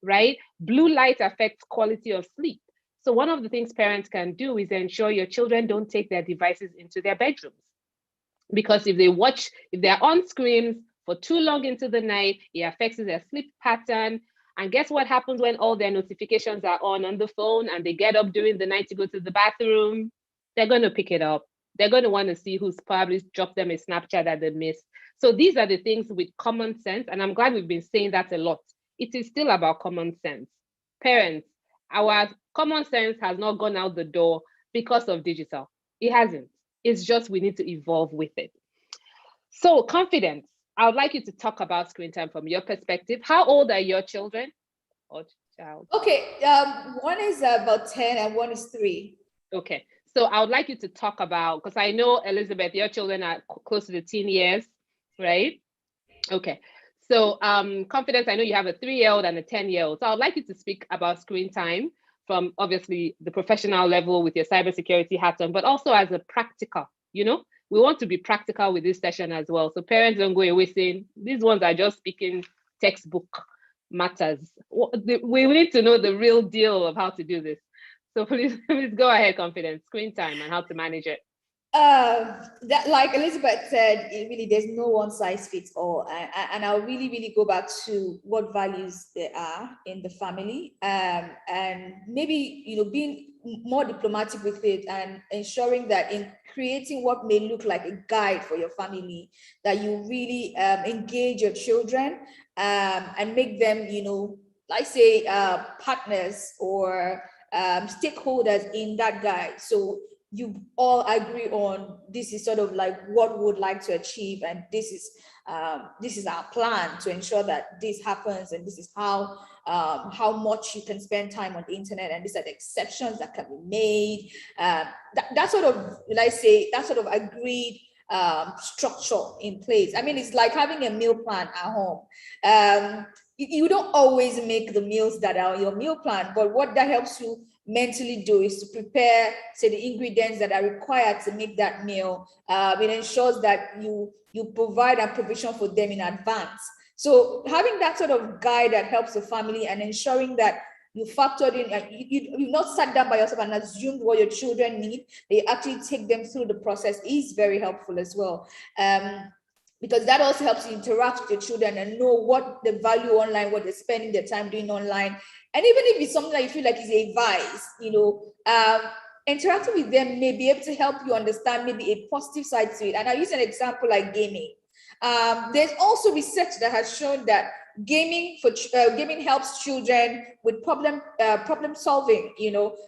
right? Blue light affects quality of sleep. So one of the things parents can do is ensure your children don't take their devices into their bedrooms. Because if they're on screens for too long into the night, it affects their sleep pattern. And guess what happens when all their notifications are on the phone and they get up during the night to go to the bathroom? They're going to pick it up. They're going to want to see who's probably dropped them a Snapchat that they missed. So these are the things with common sense. And I'm glad we've been saying that a lot. It is still about common sense. Parents, our common sense has not gone out the door because of digital. It hasn't. It's just we need to evolve with it. So confidence. I would like you to talk about screen time from your perspective. How old are your children or child? Okay, one is about 10 and one is 3. Okay, so I would like you to talk about, because I know, Elizabeth, your children are close to the teen years, right? Okay, So Confidence, I know you have a 3-year-old and a 10-year-old. So I'd like you to speak about screen time from obviously the professional level with your cybersecurity hat on, but also as a practical, we want to be practical with this session as well. So parents don't go away saying, these ones are just speaking textbook matters. We need to know the real deal of how to do this. So please go ahead, Confidence, screen time and how to manage it. That, like Elizabeth said, really there's no one size fits all, and I'll really go back to what values there are in the family, and maybe being more diplomatic with it and ensuring that in creating what may look like a guide for your family, that you really engage your children and make them like say partners or stakeholders in that guide. So you all agree on this is sort of like what we would like to achieve, and this is our plan to ensure that this happens, and this is how much you can spend time on the internet, and these are the exceptions that can be made. That sort of, let's say, that sort of agreed structure in place. I mean, it's like having a meal plan at home. You don't always make the meals that are on your meal plan, but what that helps you mentally do is to prepare, say, the ingredients that are required to make that meal. It ensures that you provide a provision for them in advance. So having that sort of guide that helps the family and ensuring that you factored in, you've not sat down by yourself and assumed what your children need. They actually take them through the process is very helpful as well. Because that also helps you interact with your children and know what the value online, what they're spending their time doing online. And even if it's something that you feel like is a vice, interacting with them may be able to help you understand maybe a positive side to it. And I use an example like gaming. There's also research that has shown that gaming helps children with problem solving,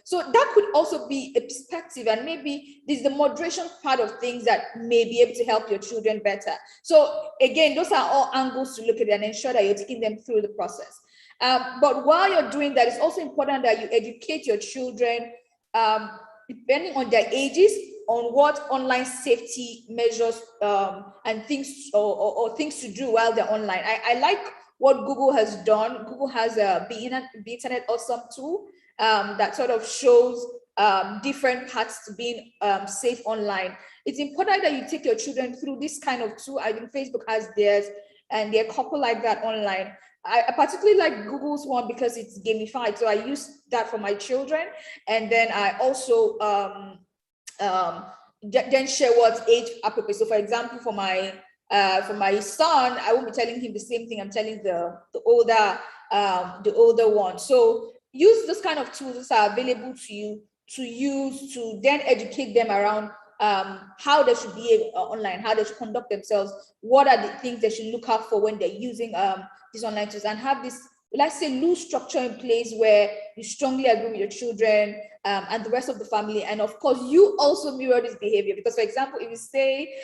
so that could also be a perspective, and maybe this is the moderation part of things that may be able to help your children better. So again, those are all angles to look at and ensure that you're taking them through the process. But while you're doing that, it's also important that you educate your children, depending on their ages, on what online safety measures and things or things to do while they're online. I like what Google has done. Google has a Be Internet Awesome tool that sort of shows different paths to being safe online. It's important that you take your children through this kind of tool. I think Facebook has theirs, and there are a couple like that online. I particularly like Google's one because it's gamified. So I use that for my children. And then I also then share what's age appropriate. So for example, for my son, I won't be telling him the same thing I'm telling the older one. So use this kind of tools that are available to you to use to then educate them around how they should behave online, how they should conduct themselves, what are the things they should look out for when they're using these online tools, and have this, let's say, loose structure in place where you strongly agree with your children and the rest of the family. And of course, you also mirror this behavior. Because, for example, if you say,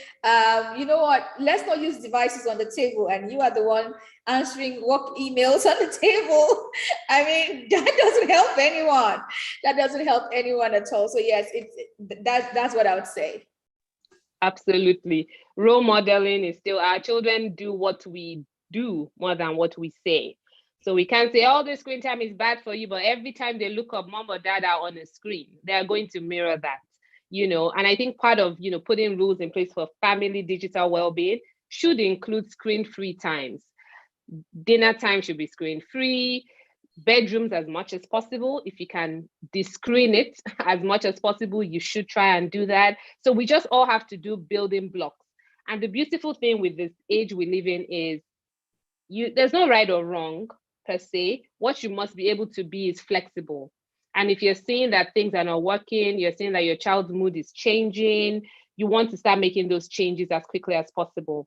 you know what, let's not use devices on the table, and you are the one answering work emails on the table, I mean, that doesn't help anyone. That doesn't help anyone at all. So yes, that's what I would say. Absolutely. Role modeling is still, our children do what we do more than what we say. So we can't say, oh, the screen time is bad for you, but every time they look up, mom or dad are on a screen, they are going to mirror that, and I think part of, putting rules in place for family digital well-being should include screen-free times. Dinner time should be screen-free, bedrooms as much as possible. If you can de-screen it as much as possible, you should try and do that. So we just all have to do building blocks. And the beautiful thing with this age we live in is there's no right or wrong per se. What you must be able to be is flexible. And if you're seeing that things are not working, you're seeing that your child's mood is changing, you want to start making those changes as quickly as possible.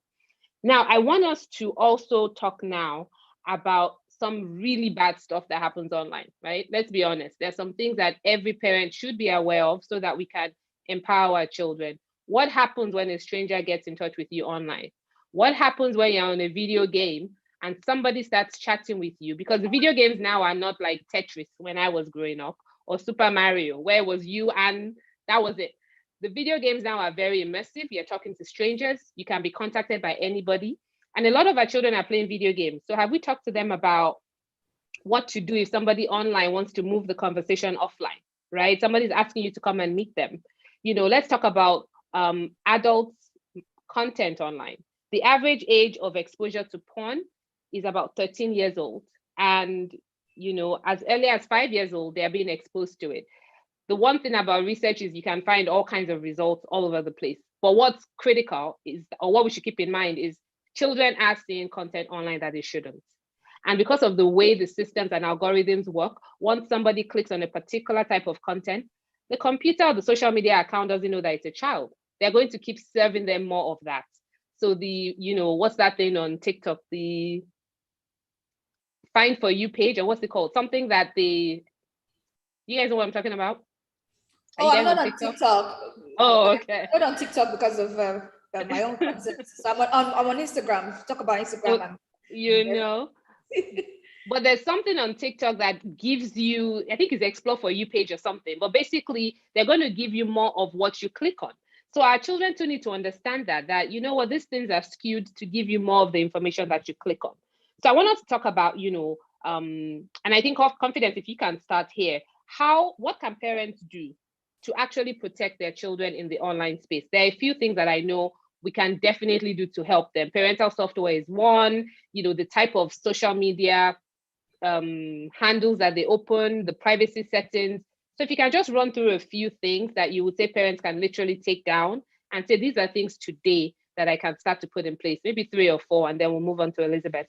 Now, I want us to also talk now about some really bad stuff that happens online, right? Let's be honest. There's some things that every parent should be aware of so that we can empower our children. What happens when a stranger gets in touch with you online? What happens when you're on a video game and somebody starts chatting with you? Because the video games now are not like Tetris when I was growing up, or Super Mario, where it was you and that was it. The video games now are very immersive. You're talking to strangers. You can be contacted by anybody. And a lot of our children are playing video games. So have we talked to them about what to do if somebody online wants to move the conversation offline, right? Somebody's asking you to come and meet them. You know, let's talk about adults content online. The average age of exposure to porn is about 13 years old. And, you know, as early as 5 years old, they're being exposed to it. The one thing about research is you can find all kinds of results all over the place. But what's critical is, or what we should keep in mind is, children are seeing content online that they shouldn't. And because of the way the systems and algorithms work, once somebody clicks on a particular type of content, the computer or the social media account doesn't know that it's a child. They're going to keep serving them more of that. So the, you know, what's that thing on TikTok? The Find For You page, or what's it called? Something that you guys know what I'm talking about? Oh, I'm not on TikTok. Oh, okay. I'm not on TikTok because of my own concerns. So I'm on Instagram. Talk about Instagram. Well, you know. But there's something on TikTok that gives you, I think it's Explore For You page or something, but basically they're going to give you more of what you click on. So our children too need to understand that, you know what, these things are skewed to give you more of the information that you click on. So I want us to talk about, you know, and I think of confidence, if you can start here, what can parents do to actually protect their children in the online space? There are a few things that I know we can definitely do to help them. Parental software is one, you know, the type of social media handles that they open, the privacy settings. So if you can just run through a few things that you would say parents can literally take down and say, these are things today that I can start to put in place, maybe 3 or 4, and then we'll move on to Elizabeth.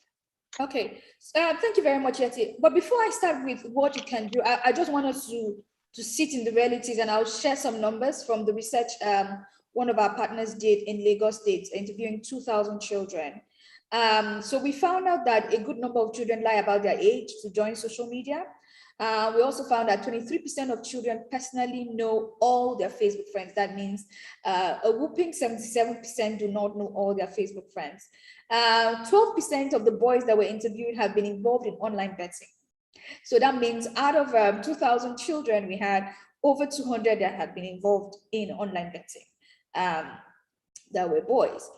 Okay, thank you very much, Yeti. But before I start with what you can do, I just want us to sit in the realities, and I'll share some numbers from the research one of our partners did in Lagos State, interviewing 2,000 children. So we found out that a good number of children lie about their age to join social media. We also found that 23% of children personally know all their Facebook friends. That means a whooping 77% do not know all their Facebook friends. 12% of the boys that were interviewed have been involved in online betting. So that means out of 2,000 children, we had over 200 that had been involved in online betting. That were boys.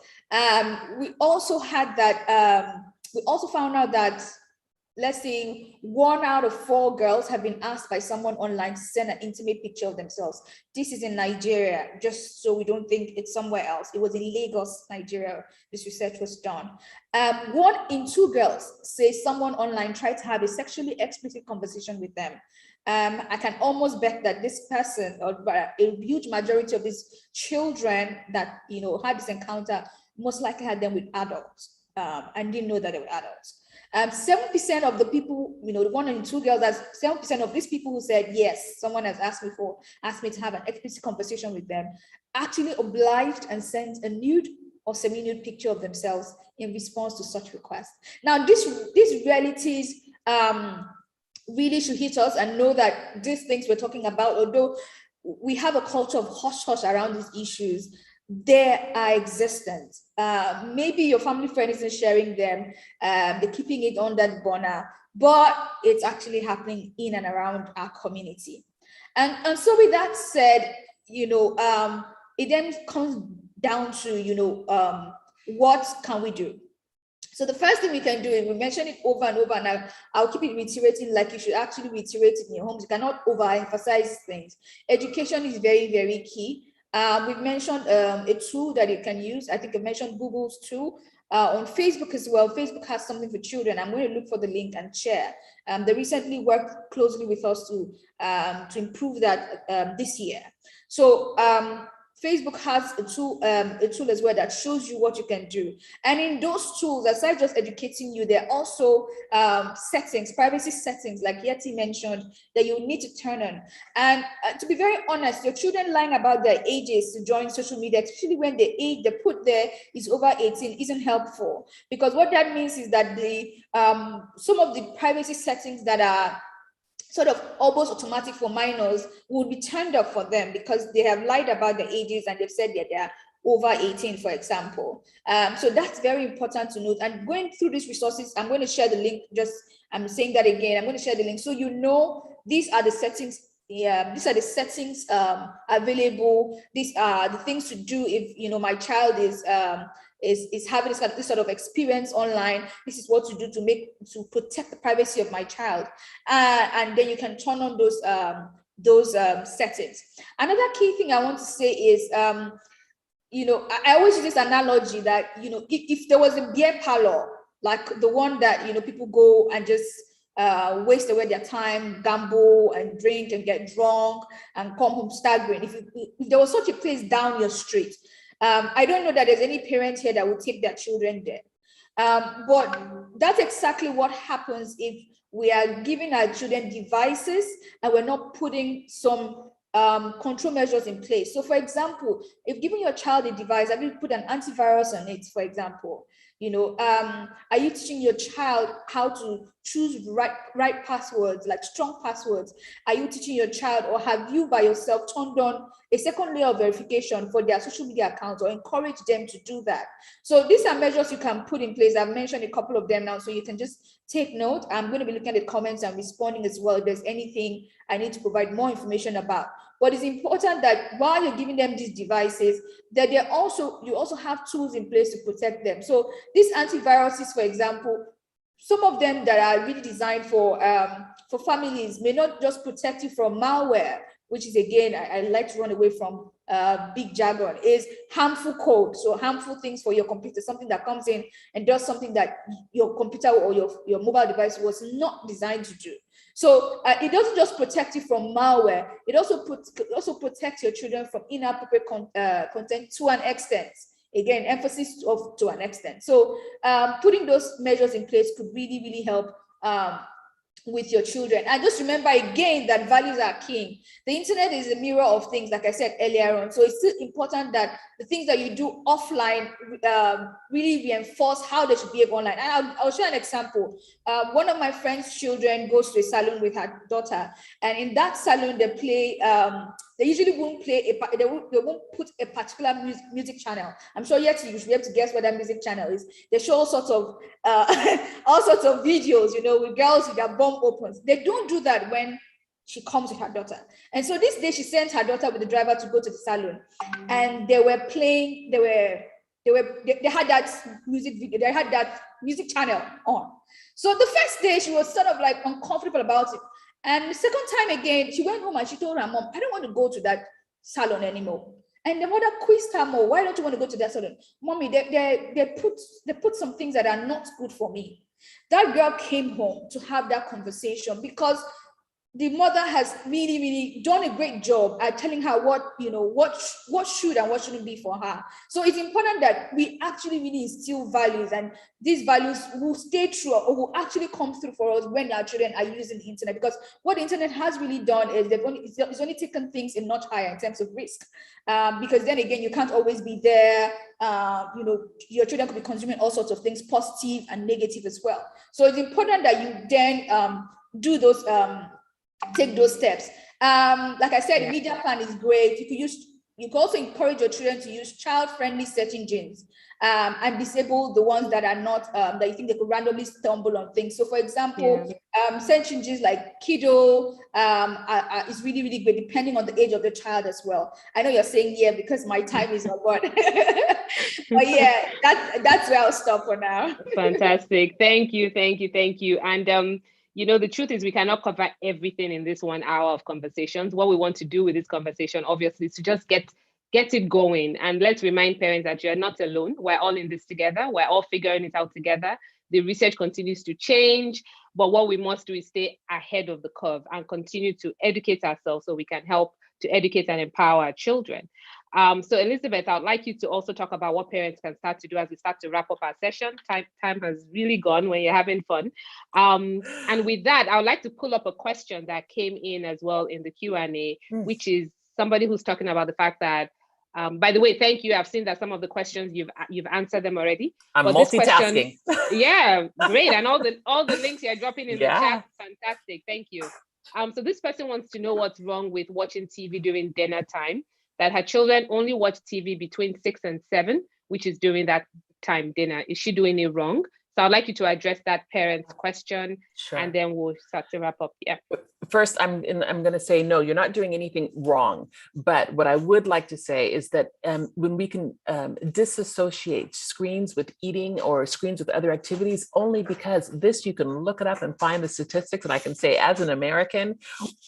We also had that, we also found out that, let's say 1 out of 4 girls have been asked by someone online to send an intimate picture of themselves. This is in Nigeria, just so we don't think it's somewhere else. It was in Lagos, Nigeria, this research was done. 1 in 2 girls say someone online tried to have a sexually explicit conversation with them. I can almost bet that this person, or a huge majority of these children that, you know, had this encounter, most likely had them with adults and didn't know that they were adults. 7% of the people, you know, 1 in 2 girls, that's 7% of these people who said, yes, someone has asked me to have an explicit conversation with them, actually obliged and sent a nude or semi-nude picture of themselves in response to such requests. Now, these realities really should hit us and know that these things we're talking about, although we have a culture of hush-hush around these issues, they are existent. Maybe your family friend isn't sharing them, they're keeping it on that burner, but it's actually happening in and around our community. And so with that said, you know, it then comes down to, you know, what can we do? So the first thing we can do, is we mention it over and over, and I'll keep it reiterating, like you should actually reiterate it in your homes. You cannot overemphasize things. Education is very, very key. We've mentioned a tool that you can use. I think I mentioned Google's tool. On Facebook as well, Facebook has something for children. I'm going to look for the link and share. They recently worked closely with us to improve that this year. So Facebook has a tool as well that shows you what you can do. And in those tools, aside just educating you, there are also settings, privacy settings, like Yeti mentioned, that you need to turn on. And to be very honest, your children lying about their ages to join social media, especially when the age they put there is over 18, isn't helpful. Because what that means is that some of the privacy settings that are sort of almost automatic for minors would be turned off for them because they have lied about their ages and they've said that they're over 18, for example. So that's very important to note. And going through these resources, I'm going to share the link, I'm saying that again, I'm going to share the link so you know these are the settings these are the settings available. These are the things to do if my child is having this sort of experience online. This is what to do to protect the privacy of my child, and then you can turn on those settings. Another key thing I want to say is, I always use this analogy that if there was a beer parlor like the one that people go and just waste away their time, gamble and drink and get drunk and come home staggering. If there was such a place down your street, I don't know that there's any parent here that would take their children there. But that's exactly what happens if we are giving our children devices and we're not putting some control measures in place. So for example, if giving your child a device, have you put an antivirus on it, for example? Are you teaching your child how to choose right passwords, like strong passwords? Are you teaching your child, or have you by yourself turned on a second layer of verification for their social media accounts, or encourage them to do that? So these are measures you can put in place. I've mentioned a couple of them now, so you can just take note. I'm going to be looking at the comments and responding as well if there's anything I need to provide more information about. But it's important that while you're giving them these devices, that you also have tools in place to protect them. So these antiviruses, for example, some of them that are really designed for families may not just protect you from malware, which is, again, I like to run away from big jargon, is harmful code. So harmful things for your computer, something that comes in and does something that your computer or your mobile device was not designed to do. So it doesn't just protect you from malware, it also protects your children from inappropriate content to an extent. Again, emphasis to an extent. So putting those measures in place could really, really help with your children. And just remember again that values are king. The internet is a mirror of things, like I said earlier on. So it's still important that the things that you do offline really reinforce how they should behave online. And I'll share an example. One of my friend's children goes to a salon with her daughter, and in that salon they play. They usually won't play they won't put a particular music channel. I'm sure yet you should be able to guess what that music channel is. They show all sorts of videos, with girls with their bum opens. They don't do that when she comes with her daughter. And so this day she sent her daughter with the driver to go to the salon, and they were playing. They had that music video. They had that music channel on. So the first day she was sort of like uncomfortable about it. And the second time again, she went home and she told her mom, I don't want to go to that salon anymore. And the mother quizzed her more, why don't you want to go to that salon? Mommy, they put some things that are not good for me. That girl came home to have that conversation because the mother has really, really done a great job at telling her what should and what shouldn't be for her. So it's important that we actually really instill values, and these values will stay true or will actually come through for us when our children are using the internet. Because what the internet has really done is it's only taken things a notch higher in terms of risk. Because then again, you can't always be there. Your children could be consuming all sorts of things, positive and negative as well. So it's important that you then do those. Take those steps. Like I said, media plan is great. You can also encourage your children to use child-friendly search engines and disable the ones that are not, that you think they could randomly stumble on things. So for example, search engines like Kiddo is really, really great, depending on the age of the child as well. I know you're saying, yeah, because my time is not gone. But yeah, that's where I'll stop for now. Fantastic. Thank you. And the truth is we cannot cover everything in this 1 hour of conversations. What we want to do with this conversation, obviously, is to just get it going. And let's remind parents that you're not alone. We're all in this together. We're all figuring it out together. The research continues to change, but what we must do is stay ahead of the curve and continue to educate ourselves so we can help to educate and empower our children. So Elizabeth, I'd like you to also talk about what parents can start to do as we start to wrap up our session. Time has really gone when you're having fun. And with that, I would like to pull up a question that came in as well in the Q&A, which is somebody who's talking about the fact that, by the way, thank you. I've seen that some of the questions you've answered them already. I'm multitasking. Yeah, great. And all the links you're dropping in the chat, fantastic. Thank you. So this person wants to know what's wrong with watching TV during dinner time, that her children only watch TV between 6 and 7, which is during that time dinner. Is she doing it wrong? So I'd like you to address that parent's question, and then we'll start to wrap up. Yeah. first, I'm going to say, no, you're not doing anything wrong. But what I would like to say is that when we can disassociate screens with eating or screens with other activities, only because this, you can look it up and find the statistics. And I can say, as an American,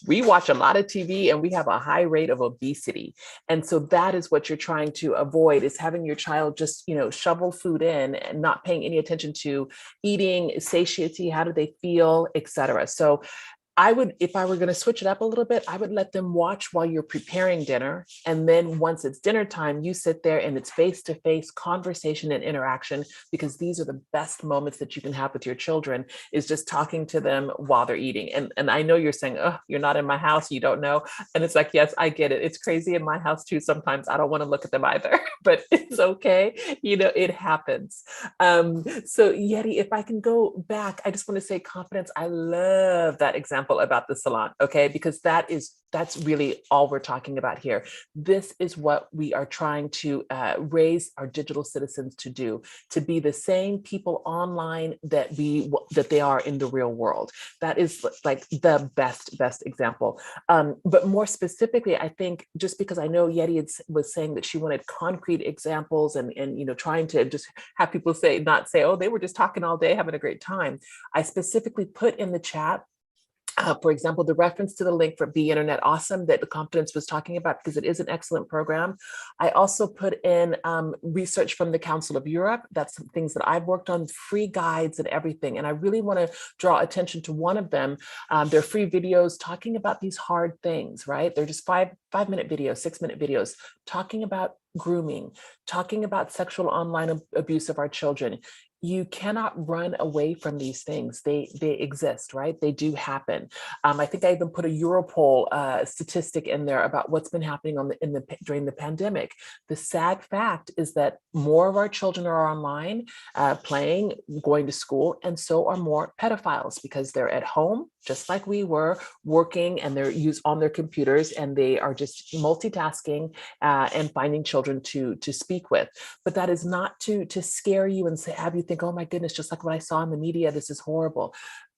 we watch a lot of TV and we have a high rate of obesity. And so that is what you're trying to avoid, is having your child just, shovel food in and not paying any attention to eating, satiety, how do they feel, etc. So I would, if I were going to switch it up a little bit, I would let them watch while you're preparing dinner. And then once it's dinner time, you sit there and it's face-to-face conversation and interaction, because these are the best moments that you can have with your children, is just talking to them while they're eating. And I know you're saying, oh, you're not in my house, you don't know. And it's like, yes, I get it. It's crazy in my house too. Sometimes I don't want to look at them either, but it's okay. It happens. So Yeti, if I can go back, I just want to say confidence. I love that example about the salon, okay? Because that's really all we're talking about here. This is what we are trying to raise our digital citizens to do, to be the same people online that they are in the real world. That is like the best example. But more specifically, I think, just because I know Yeti was saying that she wanted concrete examples and trying to just have people not say, oh, they were just talking all day, having a great time. I specifically put in the chat, for example, the reference to the link for Be Internet Awesome that the Confidence was talking about, because it is an excellent program. I also put in research from the Council of Europe. That's some things that I've worked on, free guides and everything. And I really want to draw attention to one of them. They're free videos talking about these hard things, right? They're just 5-minute videos, 6-minute videos, talking about grooming, talking about sexual online abuse of our children. You cannot run away from these things. They exist, right? They do happen. I think I even put a Europol statistic in there about what's been happening during the pandemic. The sad fact is that more of our children are online, playing, going to school, and so are more pedophiles, because they're at home, just like we were, working, and they're on their computers, and they are just multitasking and finding children to speak with. But that is not to scare you and have you think, oh my goodness, just like what I saw in the media, this is horrible.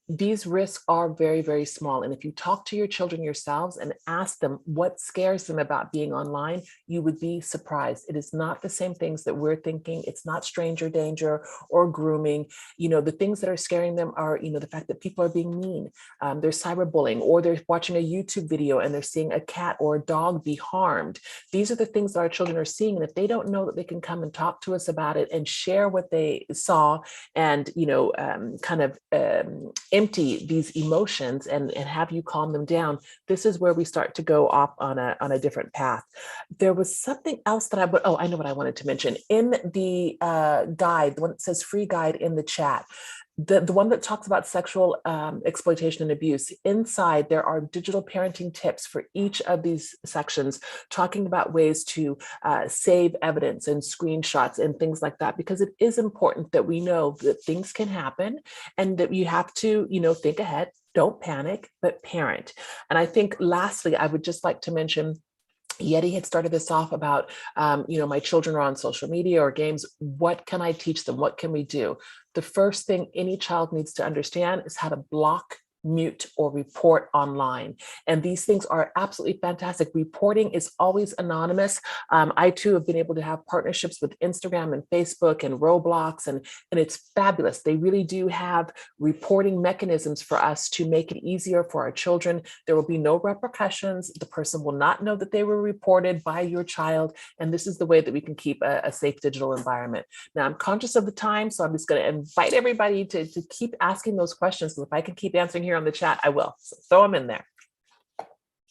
These risks are very, very small. And if you talk to your children yourselves and ask them what scares them about being online, you would be surprised. It is not the same things that we're thinking. It's not stranger danger or grooming. The things that are scaring them are, the fact that people are being mean. There's cyberbullying, or they're watching a YouTube video and they're seeing a cat or a dog be harmed. These are the things that our children are seeing. And if they don't know that they can come and talk to us about it and share what they saw and, empty these emotions and have you calm them down, this is where we start to go off on a different path. There was something else that I know what I wanted to mention in the guide, the one that says free guide in the chat. The one that talks about sexual exploitation and abuse. Inside, there are digital parenting tips for each of these sections, talking about ways to save evidence and screenshots and things like that, because it is important that we know that things can happen and that you have to, think ahead, don't panic, but parent. And I think lastly, I would just like to mention, Yeti had started this off about, my children are on social media or games. What can I teach them? What can we do? The first thing any child needs to understand is how to block, mute, or report online. And these things are absolutely fantastic. Reporting is always anonymous. I too have been able to have partnerships with Instagram and Facebook and Roblox, and it's fabulous. They really do have reporting mechanisms for us to make it easier for our children. There will be no repercussions. The person will not know that they were reported by your child. And this is the way that we can keep a safe digital environment. Now, I'm conscious of the time, so I'm just going to invite everybody to keep asking those questions. So if I can keep answering here on the chat, I will. So throw them in there.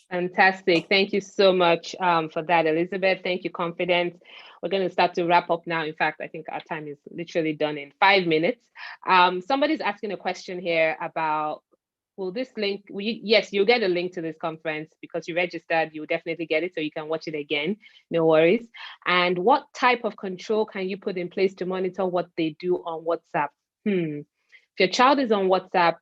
Fantastic. Thank you so much for that, Elizabeth. Thank you, Confidence. We're going to start to wrap up now. In fact, I think our time is literally done in 5 minutes. Somebody's asking a question here about, will this link, yes, you'll get a link to this conference because you registered, you'll definitely get it so you can watch it again, no worries. And what type of control can you put in place to monitor what they do on WhatsApp? If your child is on WhatsApp,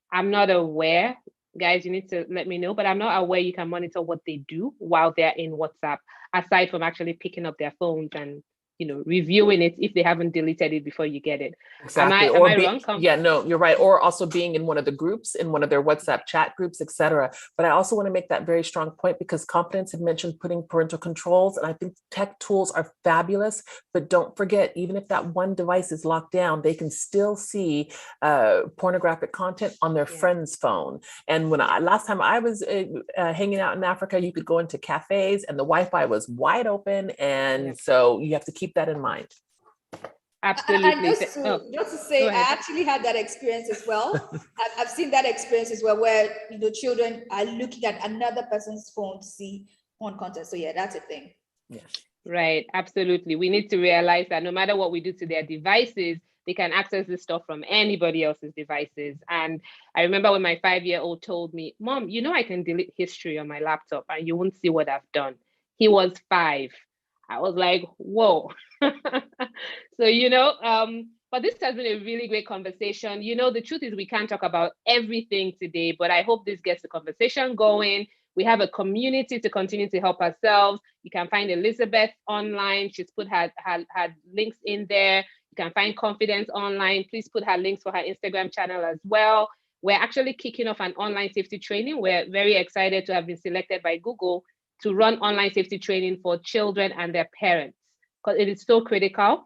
I'm not aware, guys, you need to let me know, but I'm not aware you can monitor what they do while they're in WhatsApp, aside from actually picking up their phones and reviewing it if they haven't deleted it before you get it. Exactly. Am I wrong? Yeah, no, you're right. Or also being in one of the groups, in one of their WhatsApp chat groups, etc. But I also want to make that very strong point, because Confidence had mentioned putting parental controls, and I think tech tools are fabulous. But don't forget, even if that one device is locked down, they can still see pornographic content on their friend's phone. And when last time I was hanging out in Africa, you could go into cafes and the Wi-Fi was wide open, and so you have to keep that in mind. Absolutely. And just to say, I actually had that experience as well. I've seen that experience as well, where children are looking at another person's phone to see porn content. So yeah, that's a thing. Yes. Right. Absolutely. We need to realize that no matter what we do to their devices, they can access this stuff from anybody else's devices. And I remember when my 5-year-old told me, "Mom, I can delete history on my laptop and you won't see what I've done." He was 5. I was like, whoa. So, but this has been a really great conversation. The truth is we can't talk about everything today, but I hope this gets the conversation going. We have a community to continue to help ourselves. You can find Elizabeth online. She's put her links in there. You can find Confidence online. Please put her links for her Instagram channel as well. We're actually kicking off an online safety training. We're very excited to have been selected by Google to run online safety training for children and their parents, because it is so critical.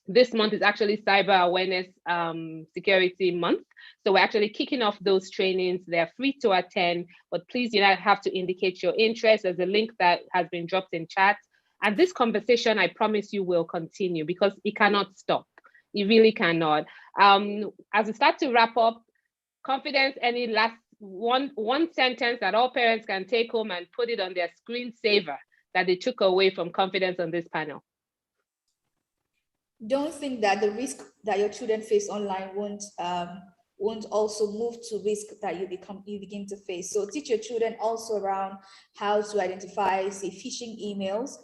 This month is actually Cyber Awareness Security Month. So we're actually kicking off those trainings. They're free to attend, but please, have to indicate your interest. There's a link that has been dropped in chat. And this conversation, I promise you, will continue, because it cannot stop. It really cannot. As we start to wrap up, Confidence, any last one sentence that all parents can take home and put it on their screensaver that they took away from Confidence on this panel? Don't think that the risk that your children face online won't also move to risk that you begin to face. So teach your children also around how to identify, say, phishing emails,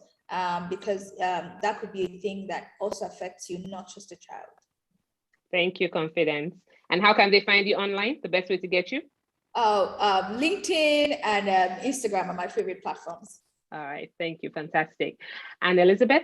because that could be a thing that also affects you, not just a child. Thank you, Confidence. And how can they find you online? The best way to get you? LinkedIn and Instagram are my favorite platforms. All right, thank you, fantastic. And Elizabeth?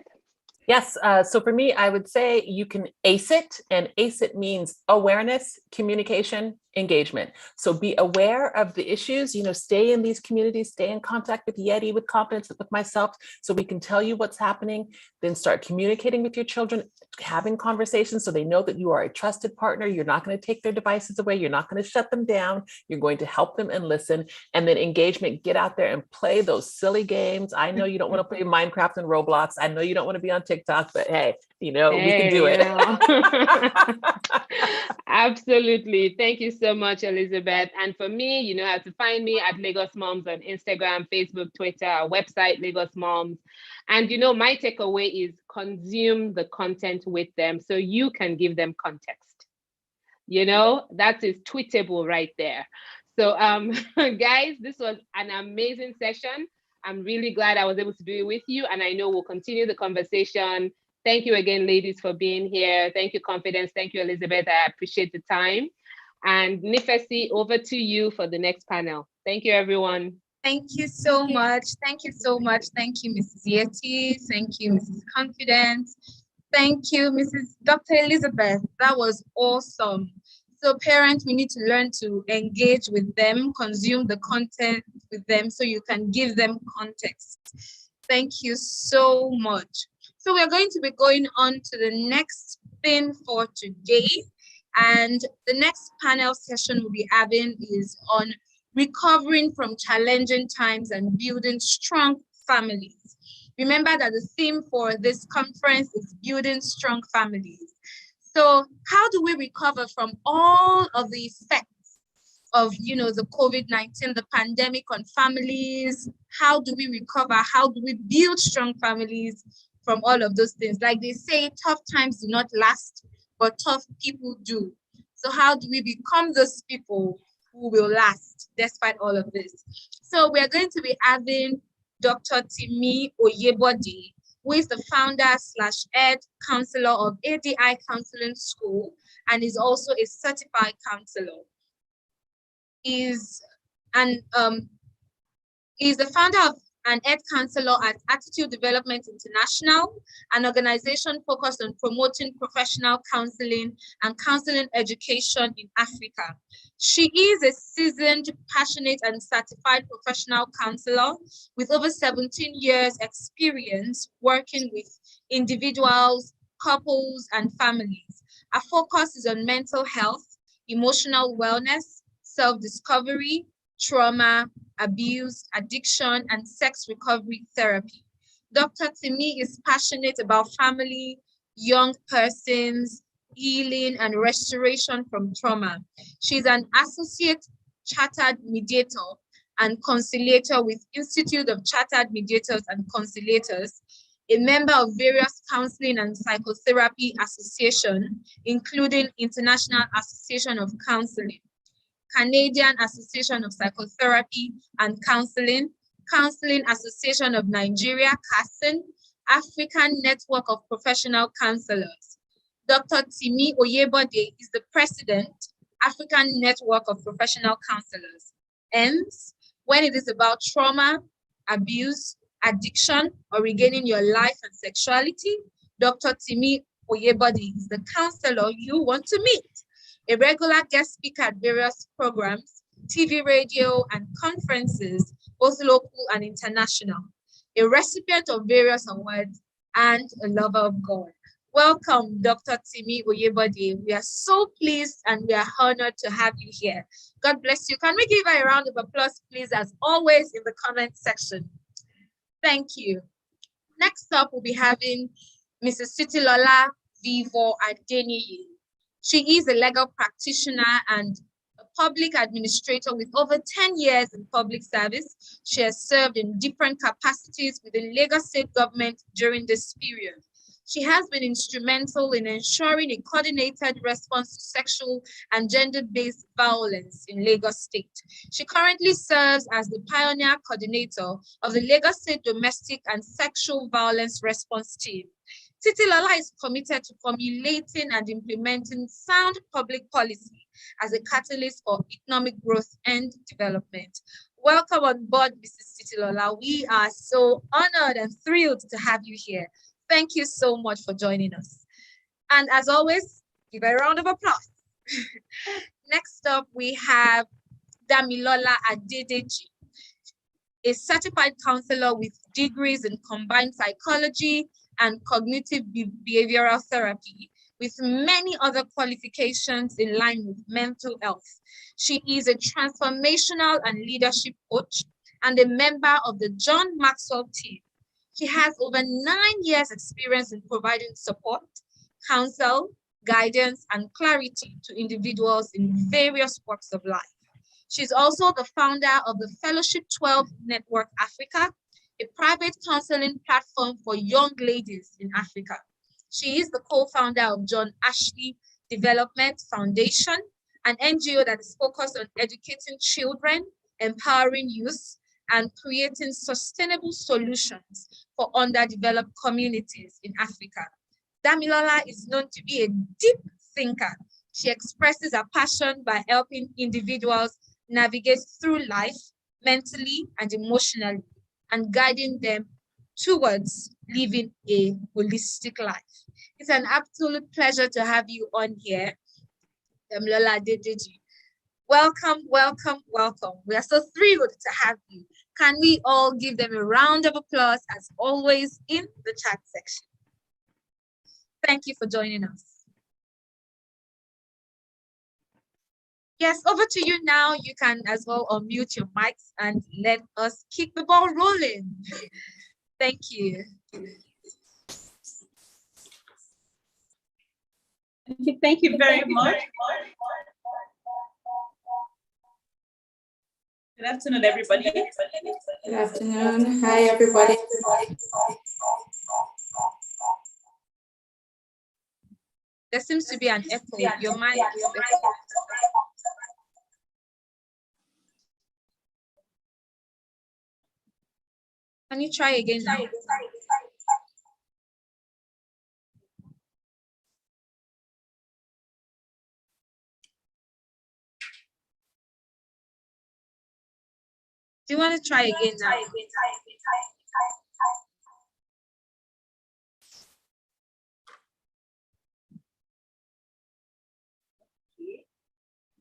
Yes, so for me, I would say you can ACE it, and ACE it means awareness, communication, engagement. So be aware of the issues, stay in these communities, stay in contact with Yeti, with Confidence, with myself, so we can tell you what's happening. Then start communicating with your children, having conversations so they know that you are a trusted partner. You're not going to take their devices away. You're not going to shut them down. You're going to help them and listen. And then engagement, get out there and play those silly games. I know you don't want to play Minecraft and Roblox. I know you don't want to be on TikTok, but hey, we can do it. Absolutely. Thank you so much, Elizabeth. And for me, you know how to find me at Lagosmums on Instagram, Facebook, Twitter, our website, Lagosmums. And my takeaway is consume the content with them so you can give them context. That is tweetable right there. So guys, this was an amazing session. I'm really glad I was able to do it with you, and I know we'll continue the conversation. Thank you again, ladies, for being here. Thank you, Confidence. Thank you, Elizabeth. I appreciate the time. And Nifesi, over to you for the next panel. Thank you, everyone. Thank you so much. Thank you so much. Thank you, Mrs. Yeti. Thank you, Mrs. Confidence. Thank you, Mrs. Dr. Elizabeth. That was awesome. So parents, we need to learn to engage with them, consume the content with them so you can give them context. Thank you so much. So we're going to be going on to the next thing for today. And the next panel session we'll be having is on recovering from challenging times and building strong families. Remember that the theme for this conference is building strong families. So how do we recover from all of the effects of, the COVID-19, the pandemic on families? How do we recover? How do we build strong families from all of those things? Like they say, tough times do not last, but tough people do. So how do we become those people who will last despite all of this? So we're going to be having Dr. Timi Oyebode, who is the founder/head counselor of ADI Counseling School and is also a certified counselor. He's the founder of an Ed Counselor at Attitude Development International, an organization focused on promoting professional counseling and counseling education in Africa. She is a seasoned, passionate, and certified professional counselor with over 17 years experience working with individuals, couples, and families. Our focus is on mental health, emotional wellness, self-discovery, trauma, abuse, addiction, and sex recovery therapy. Dr. Timi is passionate about family, young persons, healing, and restoration from trauma. She's an associate chartered mediator and conciliator with Institute of Chartered Mediators and Conciliators, a member of various counseling and psychotherapy associations, including International Association of Counseling, Canadian Association of Psychotherapy and Counseling, Counseling Association of Nigeria, CASN, African Network of Professional Counselors. Dr. Timi Oyebode is the president, African Network of Professional Counselors. ENS, when it is about trauma, abuse, addiction, or regaining your life and sexuality, Dr. Timi Oyebode is the counselor you want to meet. A regular guest speaker at various programs, TV, radio, and conferences, both local and international. A recipient of various awards and a lover of God. Welcome, Dr. Timi Oyebode. We are so pleased and we are honored to have you here. God bless you. Can we give her a round of applause, please, as always, in the comment section? Thank you. Next up, we'll be having Mrs. Titilola Vivo Adeniyi. She is a legal practitioner and a public administrator with over 10 years in public service. She has served in different capacities within Lagos State government during this period. She has been instrumental in ensuring a coordinated response to sexual and gender-based violence in Lagos State. She currently serves as the pioneer coordinator of the Lagos State Domestic and Sexual Violence Response Team. Titilola is committed to formulating and implementing sound public policy as a catalyst for economic growth and development. Welcome on board, Mrs. Titilola. We are so honored and thrilled to have you here. Thank you so much for joining us. And as always, give a round of applause. Next up, we have Damilola Adedeji, a certified counselor with degrees in combined psychology and cognitive behavioral therapy, with many other qualifications in line with mental health. She is a transformational and leadership coach and a member of the John Maxwell team. She has over 9 years experience in providing support, counsel, guidance, and clarity to individuals in various walks of life. She's also the founder of the Fellowship 12 Network Africa, a private counseling platform for young ladies in Africa. She is the co-founder of John Ashley Development Foundation, an NGO that is focused on educating children, empowering youth, and creating sustainable solutions for underdeveloped communities in Africa. Damilola is known to be a deep thinker. She expresses her passion by helping individuals navigate through life mentally and emotionally, and guiding them towards living a holistic life. It's an absolute pleasure to have you on here, Damilola Adedeji. Welcome, welcome, welcome. We are so thrilled to have you. Can we all give them a round of applause, as always, in the chat section? Thank you for joining us. Yes, over to you now. You can as well unmute your mics and let us keep the ball rolling. Thank you. Thank you very much. Good afternoon, everybody. Good afternoon. Hi, everybody. There seems to be an echo. Your mic is echoing. Can you try again now? Do you want to try again now?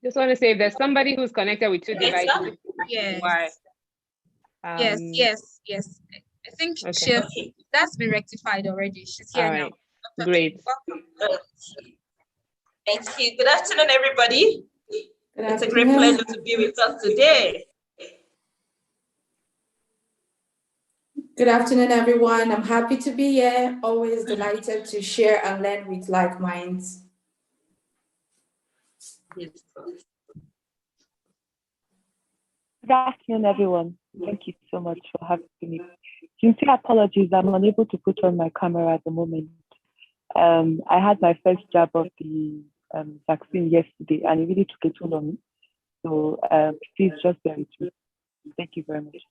Just want to say if there's somebody who's connected with two devices. Yes. Why? Yes. I think Okay. that's been rectified already. She's here All now. right. Great. Welcome. Thank you. Good afternoon, everybody. It's a great pleasure to be with us today. Good afternoon, everyone. I'm happy to be here. Always delighted to share and learn with like minds. Yes. Good afternoon, everyone. Thank you so much for having me. Sincere apologies, I'm unable to put on my camera at the moment. I had my first jab of the vaccine yesterday, and it really took a toll on me. So please just bear with me. Thank you very much.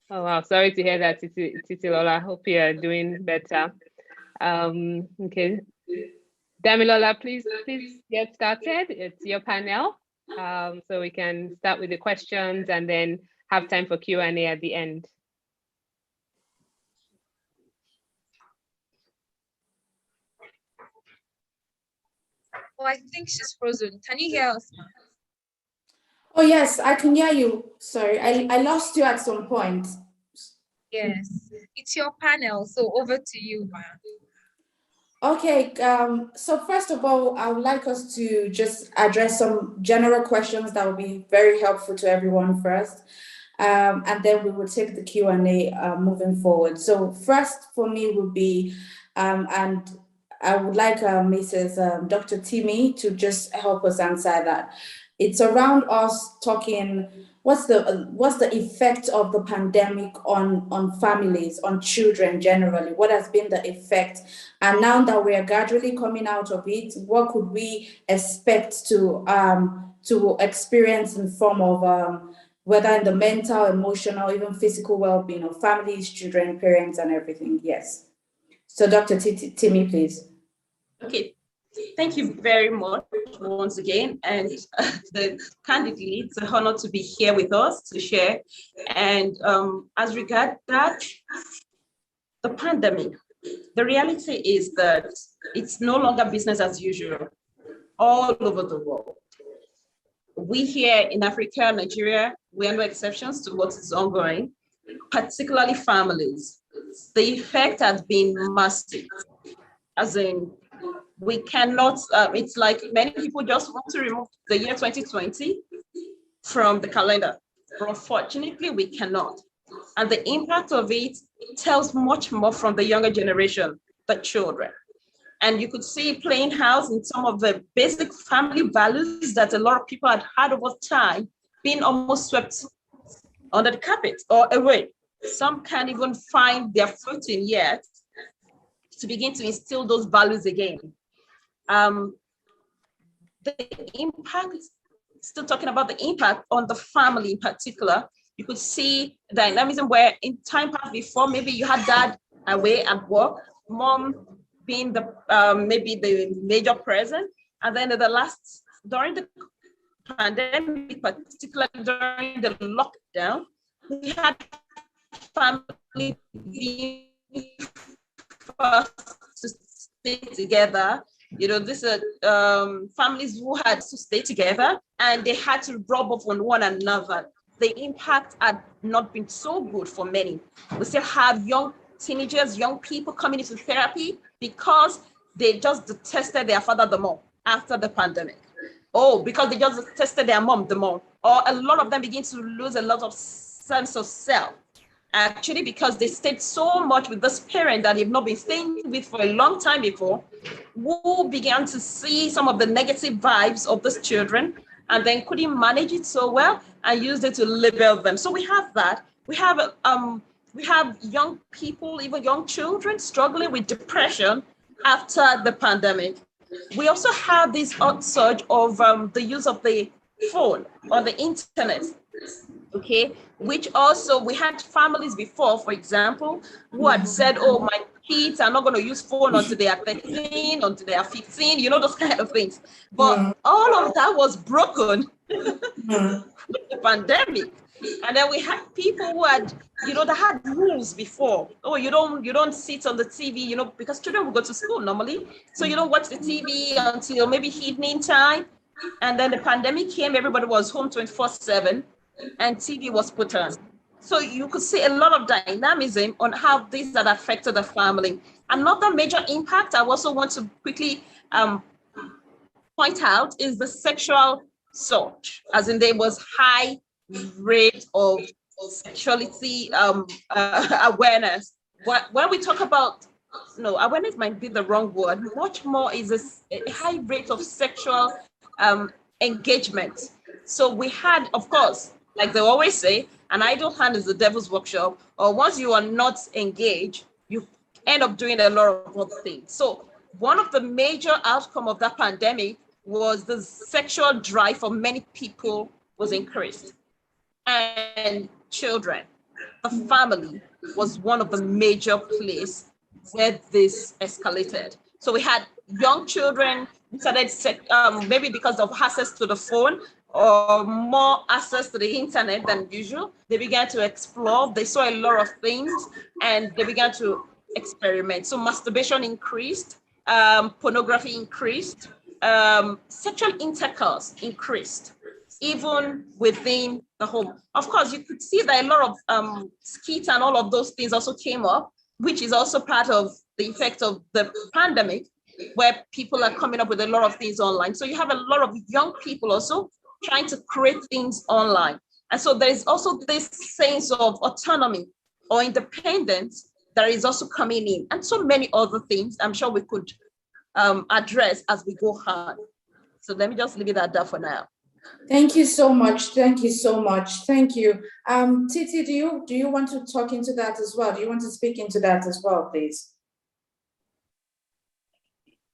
Oh wow, sorry to hear that, Titi Lola. Hope you are doing better. Okay. Damilola, please get started. It's your panel. So we can start with the questions and then have time for Q&A at the end. Oh, I think she's frozen. Can you hear us? Oh, yes, I can hear you. Sorry, I lost you at some point. Yes, it's your panel. So over to you, Ma. Okay, so first of all, I would like us to just address some general questions that will be very helpful to everyone first. And then we will take the Q&A moving forward. So first for me would be, and I would like Mrs. Dr. Timmy to just help us answer that. It's around us talking, what's the effect of the pandemic on families, on children generally? What has been the effect? And now that we are gradually coming out of it, what could we expect to experience in form of whether in the mental, emotional, even physical well-being of families, children, parents, and everything? Yes. So Dr. Timmy, please. Okay, thank you very much once again. And candidly, it's an honor to be here with us to share. And as regard that, the pandemic, the reality is that it's no longer business as usual all over the world. We here in Africa, Nigeria, we are no exceptions to what is ongoing, particularly families. The effect has been massive, as in we cannot, it's like many people just want to remove the year 2020 from the calendar. But unfortunately, we cannot. And the impact of it tells much more from the younger generation, the children. And you could see playing house in some of the basic family values that a lot of people had over time being almost swept under the carpet or away. Some can't even find their footing yet to begin to instill those values again. The impact, still talking about the impact on the family in particular, you could see dynamism where in time past before, maybe you had dad away at work, mom being the maybe the major present, and then during the pandemic, particularly during the lockdown, we had family being first to stay together. You know, these are families who had to stay together and they had to rub off on one another. The impact had not been so good for many. We still have young teenagers, young people coming into therapy because they just detested their father the more after the pandemic. Oh, because they just detested their mom the more. Or a lot of them begin to lose a lot of sense of self. Actually, because they stayed so much with this parent that they've not been staying with for a long time before, who began to see some of the negative vibes of these children and then couldn't manage it so well and used it to label them. So we have that. We have young people, even young children, struggling with depression after the pandemic. We also have this upsurge of the use of the phone or the internet. Okay, which also we had families before, for example, who had said, oh, kids are not going to use phone until they are 13, until they are 15, you know, those kind of things. But all of that was broken with the pandemic. And then we had people who had, you know, that had rules before. Oh, you don't sit on the TV, you know, because children will go to school normally. So you don't watch the TV until maybe evening time. And then the pandemic came, everybody was home 24/7 and TV was put on. So you could see a lot of dynamism on how this had affected the family. Another major impact I also want to quickly point out is the sexual surge, as in there was high rate of sexuality awareness. When we talk about, no, awareness might be the wrong word, much more is a high rate of sexual engagement. So we had, of course, like they always say, an idle hand is the devil's workshop, or once you are not engaged, you end up doing a lot of other things. So one of the major outcomes of that pandemic was the sexual drive for many people was increased. And children, the family was one of the major places where this escalated. So we had young children who started, maybe because of access to the phone or more access to the internet than usual, they began to explore. They saw a lot of things and they began to experiment. So masturbation increased, pornography increased, sexual intercourse increased, even within the home. Of course, you could see that a lot of skits and all of those things also came up, which is also part of the effect of the pandemic, where people are coming up with a lot of things online. So you have a lot of young people also trying to create things online. And so there's also this sense of autonomy or independence that is also coming in, and so many other things I'm sure we could address as we go on. So let me just leave it at that for now. Thank you so much. Thank you so much. Thank you. Titi, do you want to talk into that as well? Do you want to speak into that as well, please?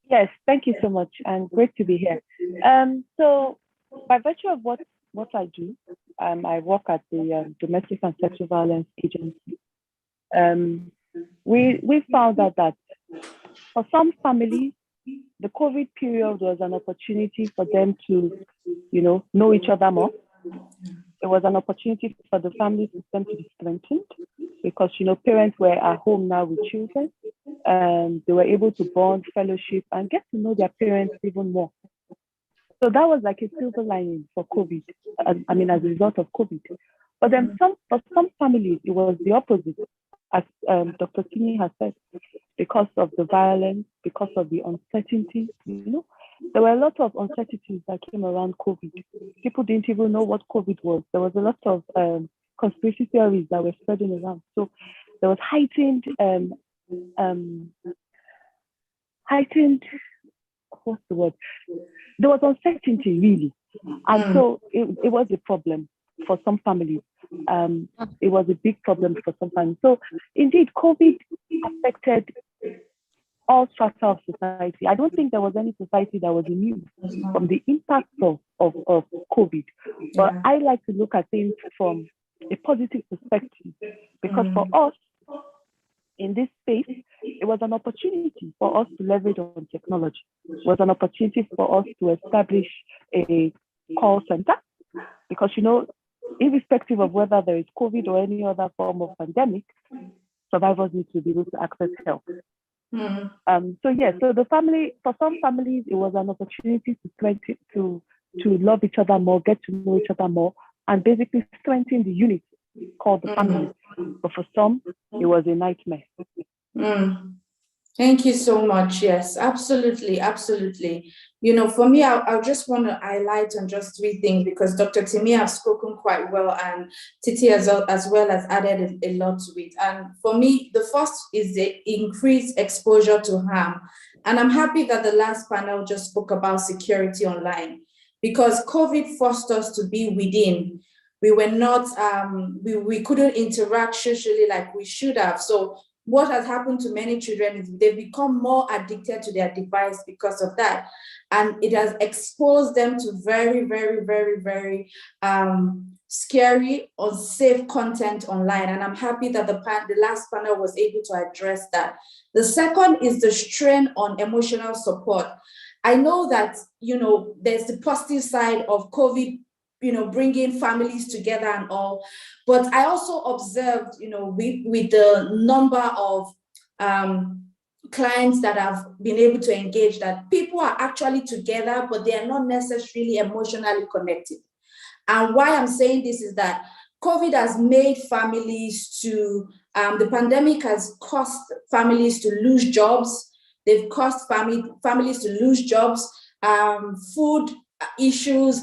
Yes, thank you so much, and great to be here. So by virtue of what I do, I work at the Domestic and Sexual Violence Agency. We found out that for some families, the COVID period was an opportunity for them to, know each other more. It was an opportunity for the family system to be strengthened because, parents were at home now with children, and they were able to bond, fellowship, and get to know their parents even more. So that was like a silver lining for COVID, as a result of COVID. But then for some families, it was the opposite, as Dr. Tini has said, because of the violence, because of the uncertainty, there were a lot of uncertainties that came around COVID. People didn't even know what COVID was. There was a lot of conspiracy theories that were spreading around. So there was heightened, what's the word? There was uncertainty, really. And so it was a problem for some families. It was a big problem for some families. So indeed, COVID affected all strata of society. I don't think there was any society that was immune from the impact of COVID. But I like to look at things from a positive perspective, because for us in this space, it was an opportunity for us to leverage on technology. It was an opportunity for us to establish a call center, because, irrespective of whether there is COVID or any other form of pandemic, survivors need to be able to access help. So the family, for some families, it was an opportunity to strengthen, to love each other more, get to know each other more, and basically strengthen the unit called the family. But for some, it was a nightmare. Thank you so much. Yes, absolutely, absolutely. For me, I'll just want to highlight on just three things, because Dr. Timi has spoken quite well, and Titi as well has added a lot to it. And for me, the first is the increased exposure to harm. And I'm happy that the last panel just spoke about security online, because COVID forced us to be within. We were not, we couldn't interact socially like we should have. So what has happened to many children is they've become more addicted to their device because of that. And it has exposed them to very, very, very, very scary, unsafe content online. And I'm happy that the last panel was able to address that. The second is the strain on emotional support. I know that, there's the positive side of COVID, bringing families together and all, but I also observed, with the number of clients that have been able to engage, that people are actually together, but they are not necessarily emotionally connected. And why I'm saying this is that COVID has made families the pandemic has caused families to lose jobs. They've caused families to lose jobs, food issues,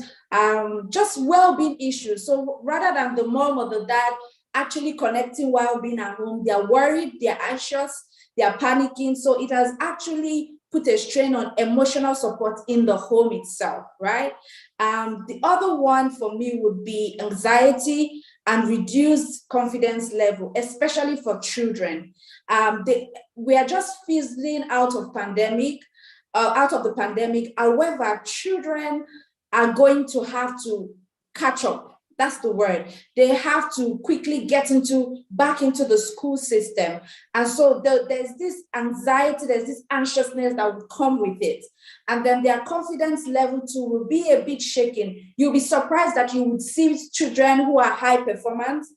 just well-being issues. So rather than the mom or the dad actually connecting while being at home, they're worried, they're anxious, they're panicking. So it has actually put a strain on emotional support in the home itself, right? The other one for me would be anxiety and reduced confidence level, especially for children. We are just fizzling out of the pandemic. However, children are going to have to catch up. That's the word. They have to quickly get back into the school system. And so there's this anxiety, there's this anxiousness that will come with it. And then their confidence level too will be a bit shaken. You'll be surprised that you would see children who are high performers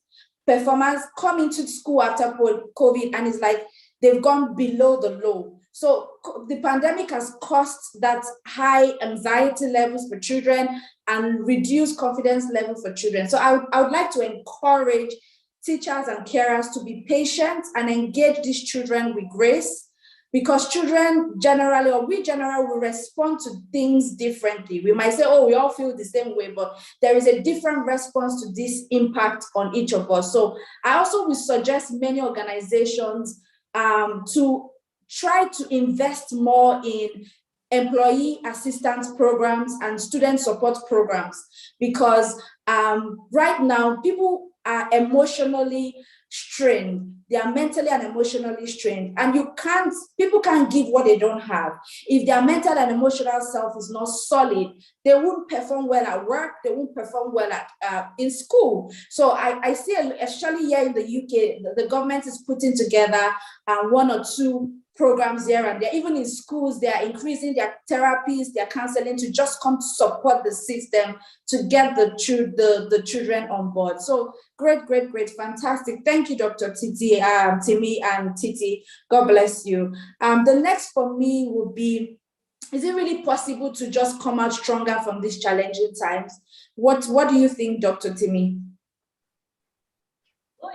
come into school after COVID, and it's like they've gone below the low. So the pandemic has caused that high anxiety levels for children and reduced confidence level for children. So I would like to encourage teachers and carers to be patient and engage these children with grace, because children generally, or we generally, will respond to things differently. We might say, oh, we all feel the same way, but there is a different response to this impact on each of us. So I also would suggest many organizations to try to invest more in employee assistance programs and student support programs, because right now people are emotionally strained. They are mentally and emotionally strained, and people can't give what they don't have. If their mental and emotional self is not solid, they won't perform well at work, they won't perform well in school. So I see, especially here in the UK, the government is putting together one or two programs here and there. Even in schools, they are increasing their therapies, their counseling, to just come to support the system to get the children on board. So great, fantastic. Thank you, Dr. Timi and Titi. God bless you. The next for me would be, is it really possible to just come out stronger from these challenging times? What do you think, Dr. Timi? Oh,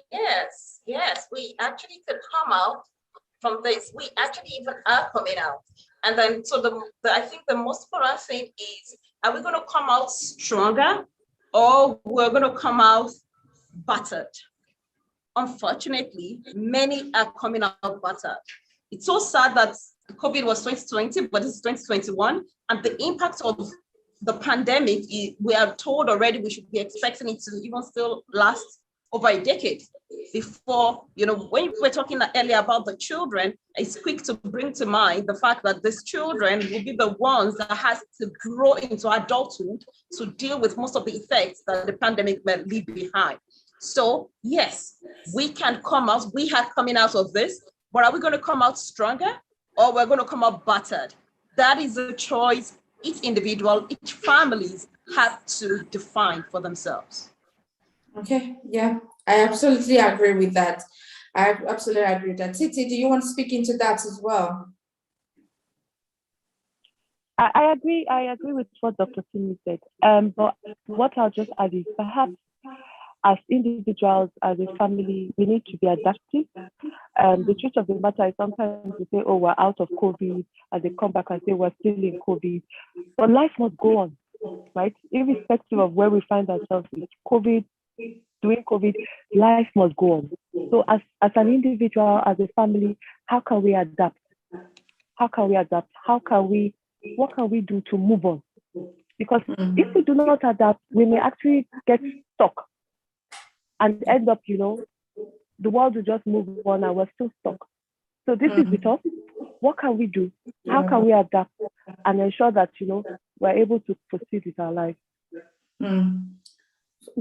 yes, we actually could come out from this. We actually even are coming out. And then, so I think the most important thing is, are we going to come out stronger, or we're going to come out battered? Unfortunately, many are coming out battered. It's so sad that COVID was 2020, but it's 2021. And the impact of the pandemic, we are told already we should be expecting it to even still last over a decade before, when we were talking earlier about the children, it's quick to bring to mind the fact that these children will be the ones that has to grow into adulthood to deal with most of the effects that the pandemic may leave behind. So yes, we can come out, we are coming out of this, but are we going to come out stronger, or we're going to come out battered? That is a choice each individual, each families have to define for themselves. Okay, yeah, I absolutely agree with that. Titi, do you want to speak into that as well? I agree with what Dr. Timi said. But what I'll just add is, perhaps as individuals, as a family, we need to be adaptive. The truth of the matter is, sometimes we say, oh, we're out of COVID, and they come back and say we're still in COVID. But life must go on, right? Irrespective of where we find ourselves with COVID, during COVID, life must go on. So as an individual, as a family, how can we adapt? What can we do to move on? Because if we do not adapt, we may actually get stuck and end up, the world will just move on and we're still stuck. So this is with us. What can we do? How can we adapt and ensure that, we're able to proceed with our life?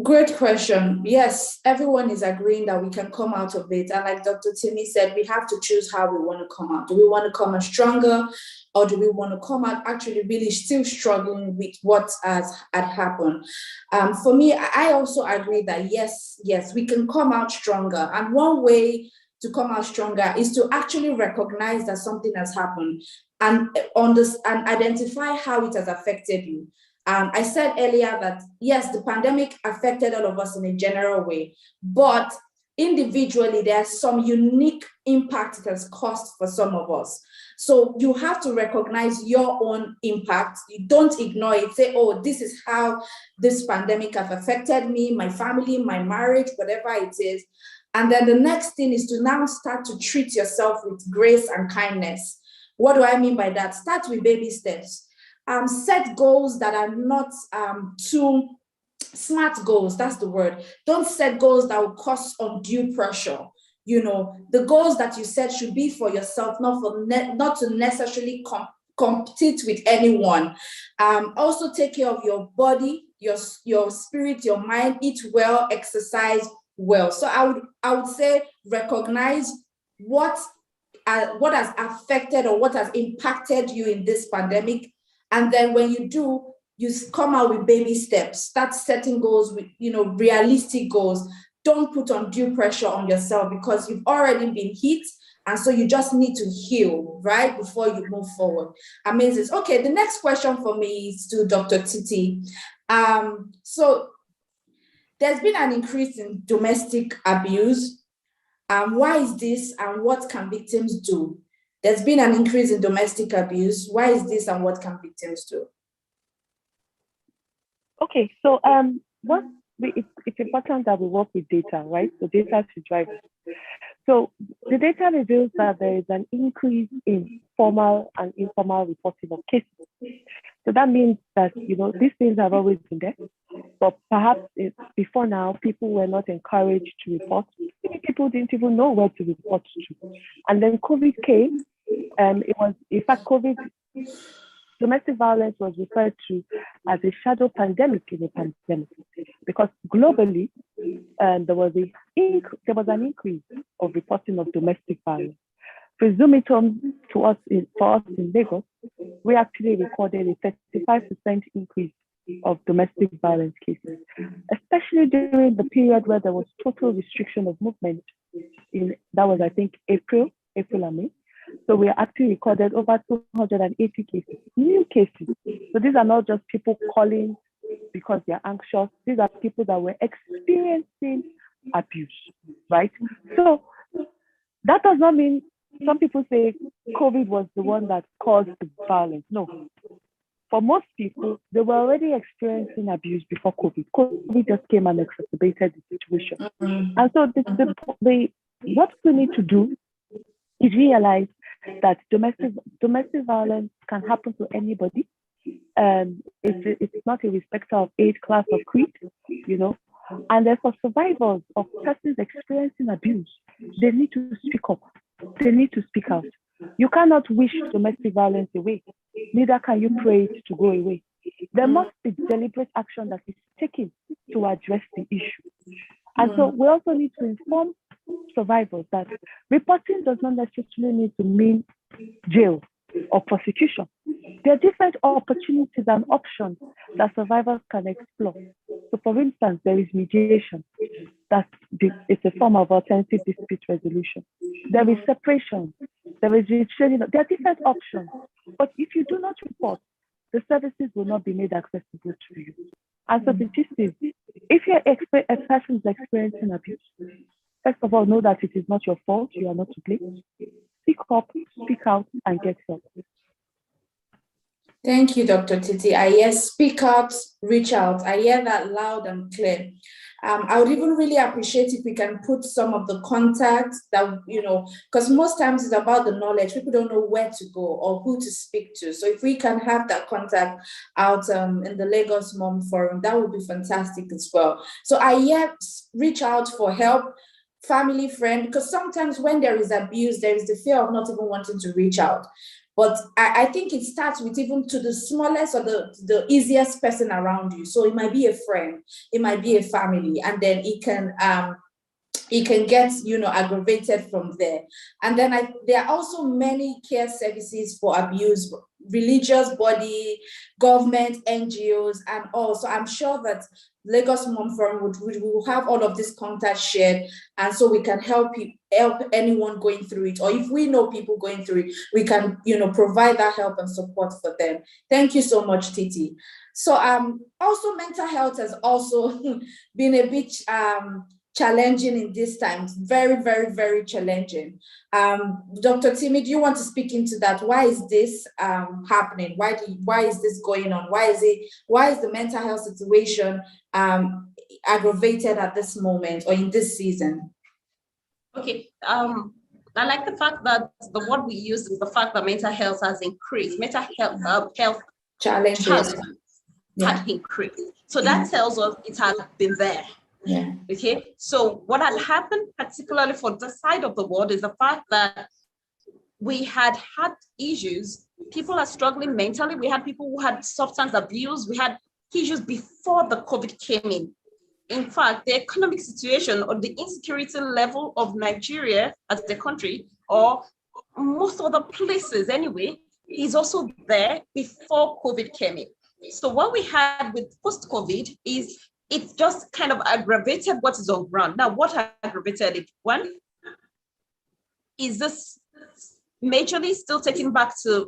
Great question. Yes, everyone is agreeing that we can come out of it. And like Dr. Timmy said, we have to choose how we want to come out. Do we want to come out stronger, or do we want to come out actually really still struggling with what had happened? For me, I also agree that yes, we can come out stronger. And one way to come out stronger is to actually recognize that something has happened and identify how it has affected you. I said earlier that yes, the pandemic affected all of us in a general way, but individually, there's some unique impact it has caused for some of us. So you have to recognize your own impact. You don't ignore it. Say, oh, this is how this pandemic has affected me, my family, my marriage, whatever it is. And then the next thing is to now start to treat yourself with grace and kindness. What do I mean by that? Start with baby steps. Set goals that are not too smart goals. That's the word. Don't set goals that will cause undue pressure. You know, the goals that you set should be for yourself, not to necessarily compete with anyone. Also take care of your body, your spirit, your mind. Eat well, exercise well. So I would say recognize what has affected or what has impacted you in this pandemic. And then when you do, you come out with baby steps. Start setting goals with, realistic goals. Don't put undue pressure on yourself because you've already been hit. And so you just need to heal, right, before you move forward. Amazing. Okay, the next question for me is to Dr. Titi. So there's been an increase in domestic abuse. Why is this, and what can victims do? There's been an increase in domestic abuse. Why is this, and what can victims do? Okay, so it's important that we work with data, right? So data should drive it. So the data reveals that there is an increase in formal and informal reporting of cases. So that means that, these things have always been there, but perhaps before now, people were not encouraged to report. Many people didn't even know where to report to. And then COVID came, and it was, in fact, domestic violence was referred to as a shadow pandemic in a pandemic, because globally, there was an increase of reporting of domestic violence. To zoom it home for us in Lagos, we actually recorded a 35% increase of domestic violence cases, especially during the period where there was total restriction of movement. That was, I think, April and May. So we actually recorded over 280 cases, new cases. So these are not just people calling because they're anxious. These are people that were experiencing abuse, right? So that does not mean, some people say COVID was the one that caused the violence. No. For most people, they were already experiencing abuse before COVID. COVID just came and exacerbated the situation. And so what we need to do is realize that domestic violence can happen to anybody. It's not a respecter of age, class, or creed, And then for survivors of persons experiencing abuse, they need to speak up. They need to speak out. You cannot wish domestic violence away. Neither can you pray it to go away. There must be deliberate action that is taken to address the issue. And so we also need to inform survivors that reporting does not necessarily need to mean jail or prosecution. There are different opportunities and options that survivors can explore. So for instance, there is mediation. It's a form of alternative dispute resolution. There is separation. There is restraining. There are different options. But if you do not report, the services will not be made accessible to you. And so the gist is, if a person is experiencing abuse, first of all, know that it is not your fault. You are not to blame. Speak up, speak out, and get help. Thank you, Dr. Titi. I hear speak out, reach out. I hear that loud and clear. I would even really appreciate if we can put some of the contacts that, because most times it's about the knowledge. People don't know where to go or who to speak to. So if we can have that contact out in the Lagos Mom Forum, that would be fantastic as well. So I hear reach out for help, family, friend, because sometimes when there is abuse, there is the fear of not even wanting to reach out. But I think it starts with even to the smallest or the easiest person around you. So it might be a friend, it might be a family, and then it can get, aggravated from there. And then there are also many care services for abuse, religious body, government, NGOs, and all. So I'm sure that Lagos Mom Forum will have all of this contact shared, and so we can help anyone going through it, or if we know people going through it, we can, provide that help and support for them. Thank you so much, Titi. So also mental health has also been a bit challenging in these times. Very, very, very challenging. Dr. Timmy, do you want to speak into that? Why is this happening? Why is this going on? Why is the mental health situation aggravated at this moment or in this season? Okay. I like the fact that the word we use is the fact that mental health has increased. Mental health challenges had increased. So that tells us it has been there. Yeah. Okay. So what had happened, particularly for this side of the world, is the fact that we had issues. People are struggling mentally. We had people who had substance abuse. We had issues before the COVID came in. In fact, the economic situation or the insecurity level of Nigeria as a country, or most other places anyway, is also there before COVID came in. So what we had with post-COVID is it just kind of aggravated what is on ground. Now, what aggravated it? One, is this majorly still taking back to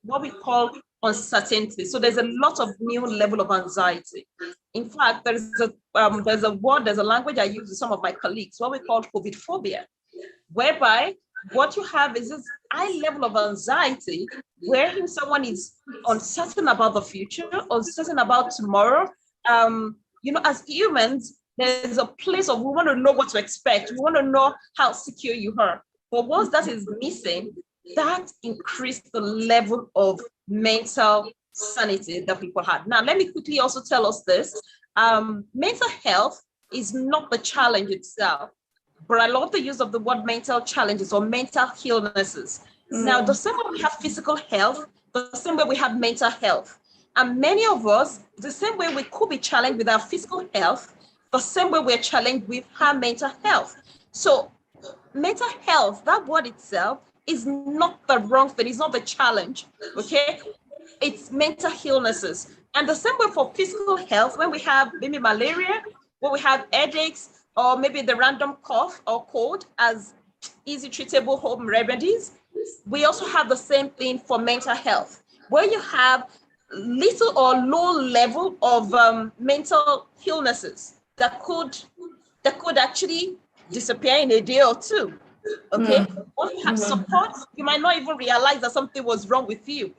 what we call uncertainty. So there's a lot of new level of anxiety. In fact, there's a language I use with some of my colleagues, what we call COVID phobia, whereby what you have is this high level of anxiety where someone is uncertain about the future, uncertain about tomorrow. As humans, there's a place of we want to know what to expect. We want to know how secure you are. But once that is missing, that increased the level of mental sanity that people had. Now, let me quickly also tell us this. Mental health is not the challenge itself, but I love the use of the word mental challenges or mental illnesses. Now, the same way we have physical health, the same way we have mental health. And many of us, the same way we could be challenged with our physical health, the same way we're challenged with our mental health. So mental health, that word itself, is not the wrong thing, it's not the challenge, okay? It's mental illnesses. And the same way for physical health, when we have maybe malaria, when we have headaches, or maybe the random cough or cold as easy treatable home remedies, we also have the same thing for mental health, where you have little or low level of mental illnesses that could actually disappear in a day or two. Okay, once you have support, you might not even realize that something was wrong with you.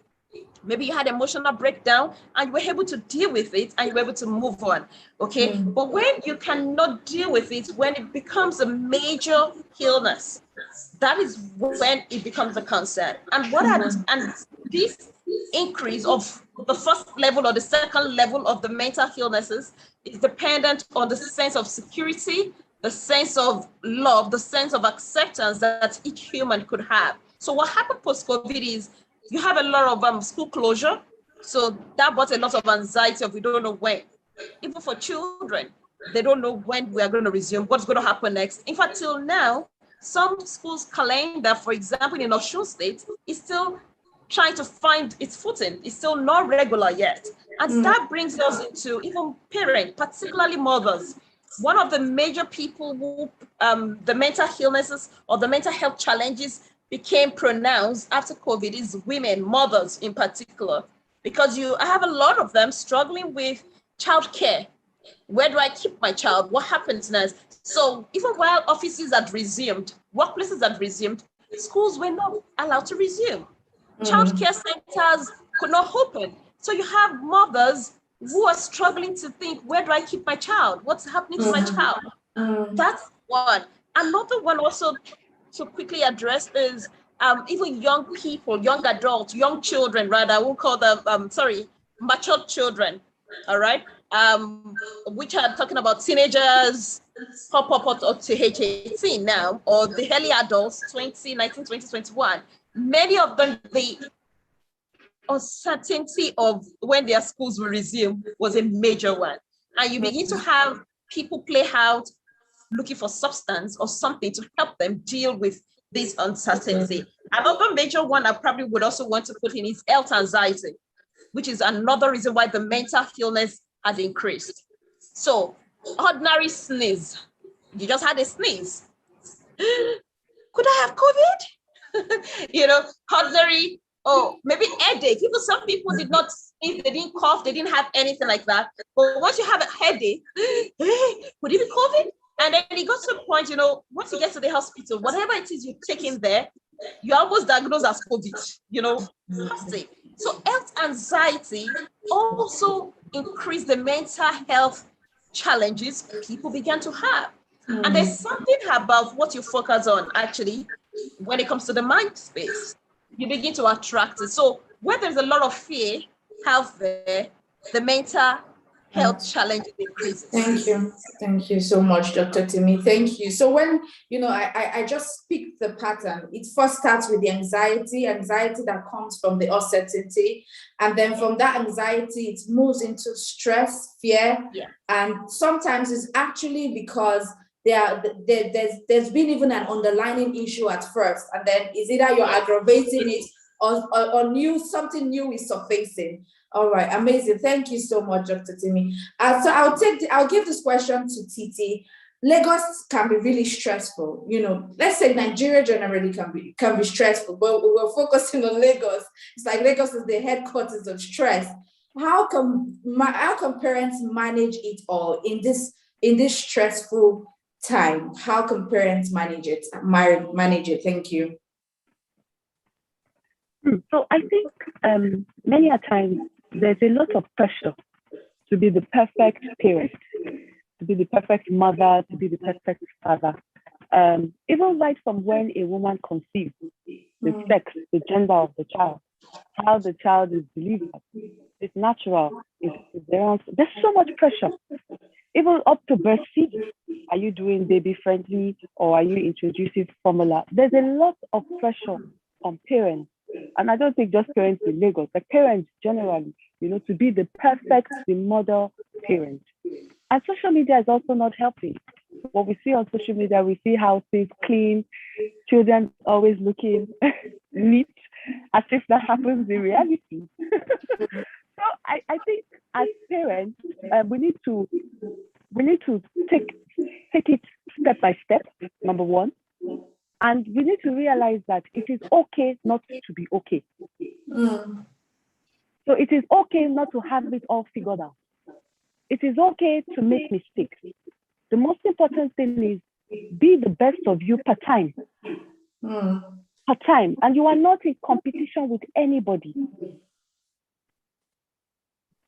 Maybe you had emotional breakdown and you were able to deal with it and you were able to move on. Okay, but when you cannot deal with it, when it becomes a major illness, that is when it becomes a concern. And and this increase of the first level or the second level of the mental illnesses is dependent on the sense of security, the sense of love, the sense of acceptance that each human could have. So what happened post-COVID is you have a lot of school closure. So that brought a lot of anxiety of we don't know when. Even for children, they don't know when we are going to resume, what's going to happen next. In fact, till now, some schools' calendar, for example, in Osun State, is still trying to find its footing. It's still not regular yet. And that brings us into even parents, particularly mothers. One of the major people who the mental illnesses or the mental health challenges became pronounced after COVID is women, mothers in particular, because I have a lot of them struggling with childcare. Where do I keep my child? What happens next? So even while offices had resumed, workplaces had resumed, schools were not allowed to resume. Childcare centers could not open. So you have mothers who are struggling to think, where do I keep my child? What's happening to my child? That's one. Another one also to quickly address is even young people, young adults, young children, rather, I won't call them, mature children, all right? Which are talking about teenagers, pop up to age 18 now, or the early adults, 20, 19, 20, 21. Many of them, the uncertainty of when their schools will resume was a major one. And you begin to have people play out looking for substance or something to help them deal with this uncertainty. Another major one I probably would also want to put in is health anxiety, which is another reason why the mental illness has increased. So ordinary sneeze, you just had a sneeze. Could I have COVID? Ordinary, maybe headache. Even some people did not sneeze, they didn't cough, they didn't have anything like that. But once you have a headache, could it be COVID? And then it got to a point, once you get to the hospital, whatever it is you're taking there, you're almost diagnosed as COVID, plastic. So health anxiety also increased the mental health challenges people began to have. And there's something about what you focus on, actually, when it comes to the mind space. You begin to attract it. So where there's a lot of fear out there, the mental health challenge increases. Thank you so much, Dr. Timi. Thank you. So when I just picked the pattern, it first starts with the anxiety that comes from the uncertainty, and then from that anxiety it moves into stress, fear, and sometimes it's actually because there's been even an underlying issue at first, and then it's either you're aggravating it or something new is surfacing. All right, amazing. Thank you so much, Dr. Timi. So I'll give this question to Titi. Lagos can be really stressful. Let's say Nigeria generally can be stressful, but we're focusing on Lagos. It's like Lagos is the headquarters of stress. How can parents manage it all in this stressful time? How can parents manage it? Manage it. Thank you. So I think many a times there's a lot of pressure to be the perfect parent, to be the perfect mother, to be the perfect father. Even right from when a woman conceives, the sex, the gender of the child, how the child is delivered, it's natural. There's so much pressure. Even up to breastfeeding. Are you doing baby friendly or are you introducing formula? There's a lot of pressure on parents. And I don't think just parents in Lagos, like parents generally, to be the perfect, the model parent. And social media is also not helping. What we see on social media, we see houses clean, children always looking neat, as if that happens in reality. So I think as parents, we need to take it step by step, number one. And we need to realize that it is okay not to be okay. So it is okay not to have it all figured out. It is okay to make mistakes. The most important thing is be the best of you per time. Per time. And you are not in competition with anybody.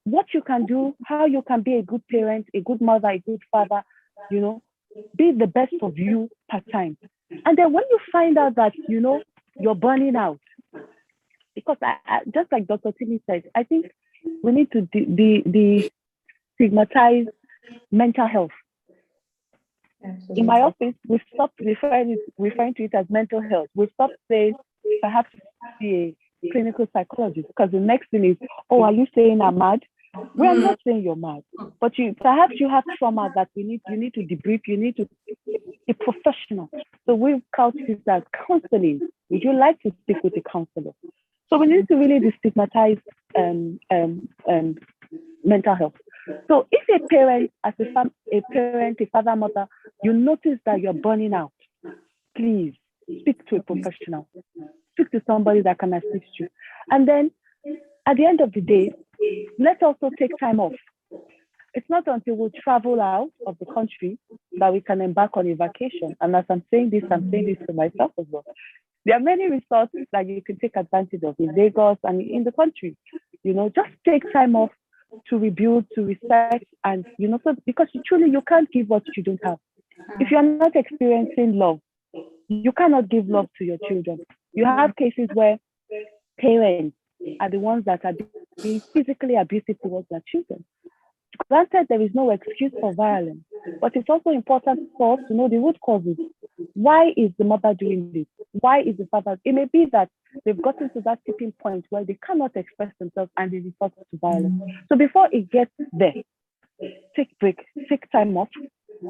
What you can do, how you can be a good parent, a good mother, a good father, be the best of you per time. And then when you find out that, you're burning out, because I just like Dr. Timi said, I think we need to destigmatize mental health. Absolutely. In my office, we stopped referring to it as mental health. We stopped saying perhaps see a clinical psychologist, because the next thing is, are you saying I'm mad? We are not saying you're mad, but perhaps you have trauma that you need to debrief, you need to be a professional. So we've couched this as counseling. Would you like to speak with a counselor? So we need to really destigmatize mental health. So if a parent, a father, mother, you notice that you're burning out, please speak to a professional. Speak to somebody that can assist you. And then at the end of the day, let's also take time off. It's not until we travel out of the country that we can embark on a vacation. And as I'm saying this to myself as well. There are many resources that you can take advantage of in Lagos and in the country. Just take time off to rebuild, to research, and so because truly you can't give what you don't have. If you're not experiencing love, you cannot give love to your children. You have cases where parents are the ones that are being physically abusive towards their children. Granted, there is no excuse for violence, but it's also important for us to know the root causes. Why is the mother doing this? Why is the father? It may be that they've gotten to that tipping point where they cannot express themselves and they resort to violence. So before it gets there, take break, take time off,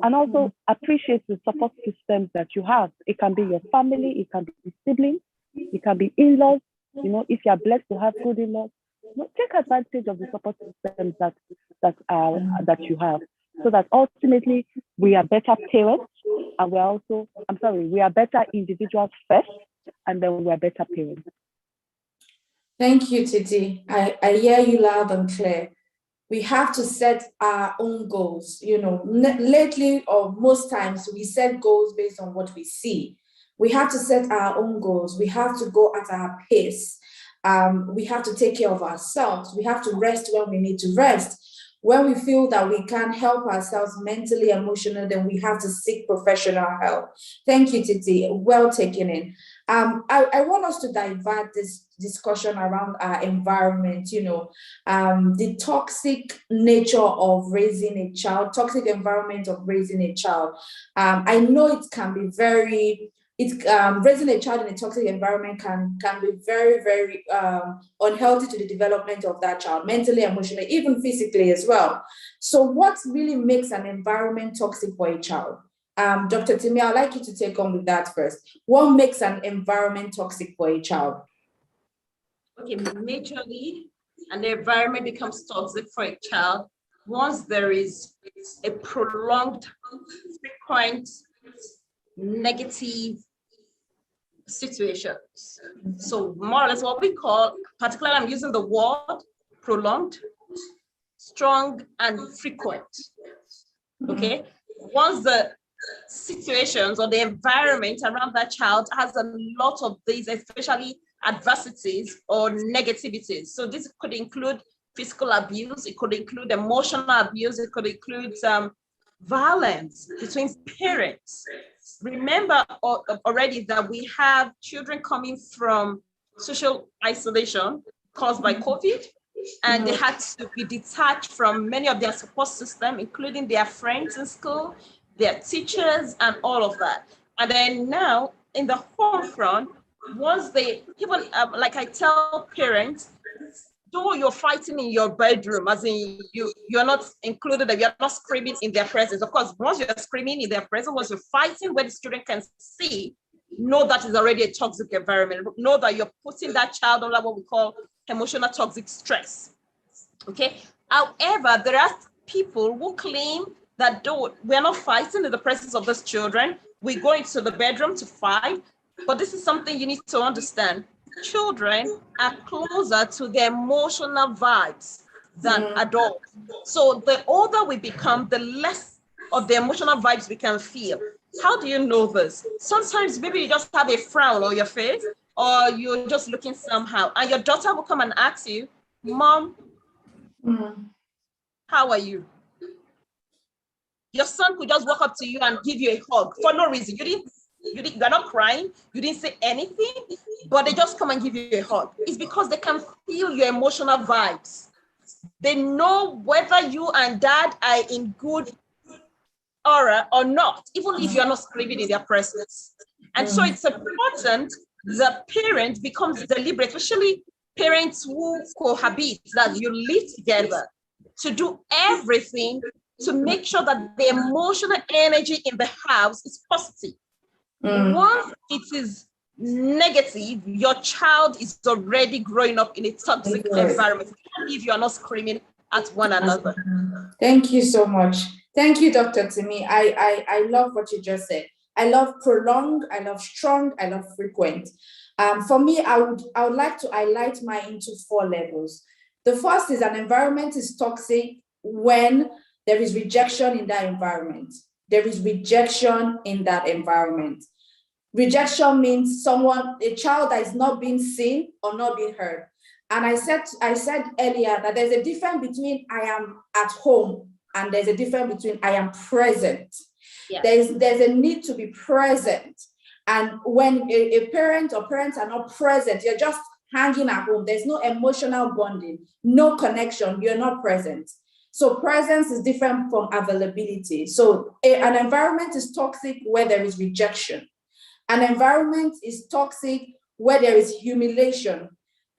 and also appreciate the support systems that you have. It can be your family, it can be siblings, it can be in-laws. You know, if you are blessed to have good in-laws, take advantage of the support systems that you have, so that ultimately we are better parents, and we are better individuals first, and then we are better parents. Thank you, Titi. I hear you loud and clear. We have to set our own goals. You know, lately or most times we set goals based on what we see. We have to set our own goals. We have to go at our pace. We have to take care of ourselves. We have to rest when we need to rest. When we feel that we can't help ourselves mentally, emotionally, then we have to seek professional help. Thank you, Titi. Well taken in. I want us to divert this discussion around our environment, you know, the toxic nature of raising a child, toxic environment of raising a child. I know it can be raising a child in a toxic environment can be very, very unhealthy to the development of that child, mentally, emotionally, even physically as well. So what really makes an environment toxic for a child? Dr. Timi, I'd like you to take on with that first. What makes an environment toxic for a child? Okay, majorly, an environment becomes toxic for a child once there is a prolonged, frequent, negative situations. So more or less what we call, particularly I'm using the word prolonged, strong, and frequent. Okay, once the situations or the environment around that child has a lot of these, especially adversities or negativities. So this could include physical abuse, it could include emotional abuse, it could include violence between parents. Remember already that we have children coming from social isolation caused by COVID, and they had to be detached from many of their support system, including their friends in school, their teachers, and all of that. And then now in the home front, once they, even like I tell parents, though you're fighting in your bedroom, as in you're not included, you're not screaming in their presence. Of course, once you're screaming in their presence, once you're fighting where the student can see, know that is already a toxic environment. Know that you're putting that child under what we call emotional toxic stress. Okay. However, there are people who claim that though we're not fighting in the presence of those children, we go into the bedroom to fight. But this is something you need to understand. Children are closer to their emotional vibes than adults. So the older we become, the less of the emotional vibes we can feel. How do you know this? Sometimes maybe you just have a frown on your face, or you're just looking somehow, and your daughter will come and ask you, Mom, how are you? Your son could just walk up to you and give you a hug for no reason. You're not crying, you didn't say anything, but they just come and give you a hug. It's because they can feel your emotional vibes. They know whether you and dad are in good aura or not, even if you're not screaming in their presence. And so it's important the parent becomes deliberate, especially parents who cohabit, that you live together, to do everything to make sure that the emotional energy in the house is positive. Once it is negative, your child is already growing up in a toxic environment, even if you are not screaming at one another. Thank you so much. Thank you, Dr. Timi. I love what you just said. I love prolonged, I love strong, I love frequent. For me, I would like to highlight mine into 4 levels. The first is an environment is toxic when there is rejection in that environment. There is rejection in that environment. Rejection means a child that is not being seen or not being heard. And I said earlier that there's a difference between I am at home and there's a difference between I am present. Yeah. There's a need to be present. And when a parent or parents are not present, you're just hanging at home. There's no emotional bonding, no connection. You're not present. So presence is different from availability. So an environment is toxic where there is rejection. An environment is toxic where there is humiliation,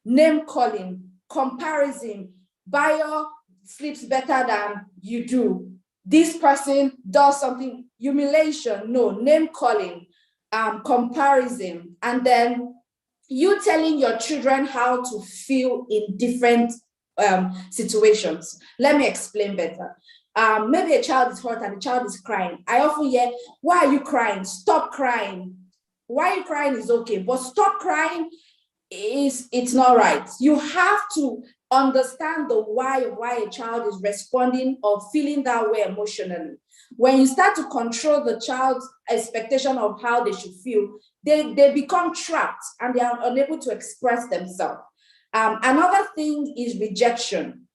name calling, comparison. Bayo sleeps better than you do. This person does something, humiliation, no, name calling, comparison, and then you telling your children how to feel in different situations. Let me explain better. Maybe a child is hurt and the child is crying. I often hear, why are you crying? Stop crying. Why you crying is okay, but stop crying it's not right. You have to understand the why a child is responding or feeling that way emotionally. When you start to control the child's expectation of how they should feel, they become trapped and they are unable to express themselves. Another thing is rejection.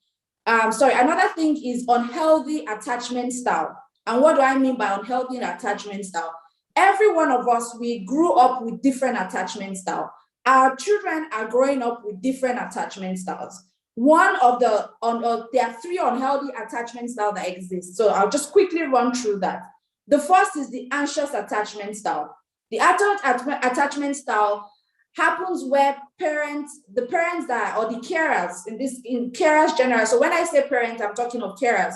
Another thing is unhealthy attachment style. And what do I mean by unhealthy attachment style? Every one of us, we grew up with different attachment style. Our children are growing up with different attachment styles. There are 3 unhealthy attachment styles that exist. So I'll just quickly run through that. The first is the anxious attachment style. The attachment style happens where the parents that, or the carers, in carers general. So when I say parents, I'm talking of carers.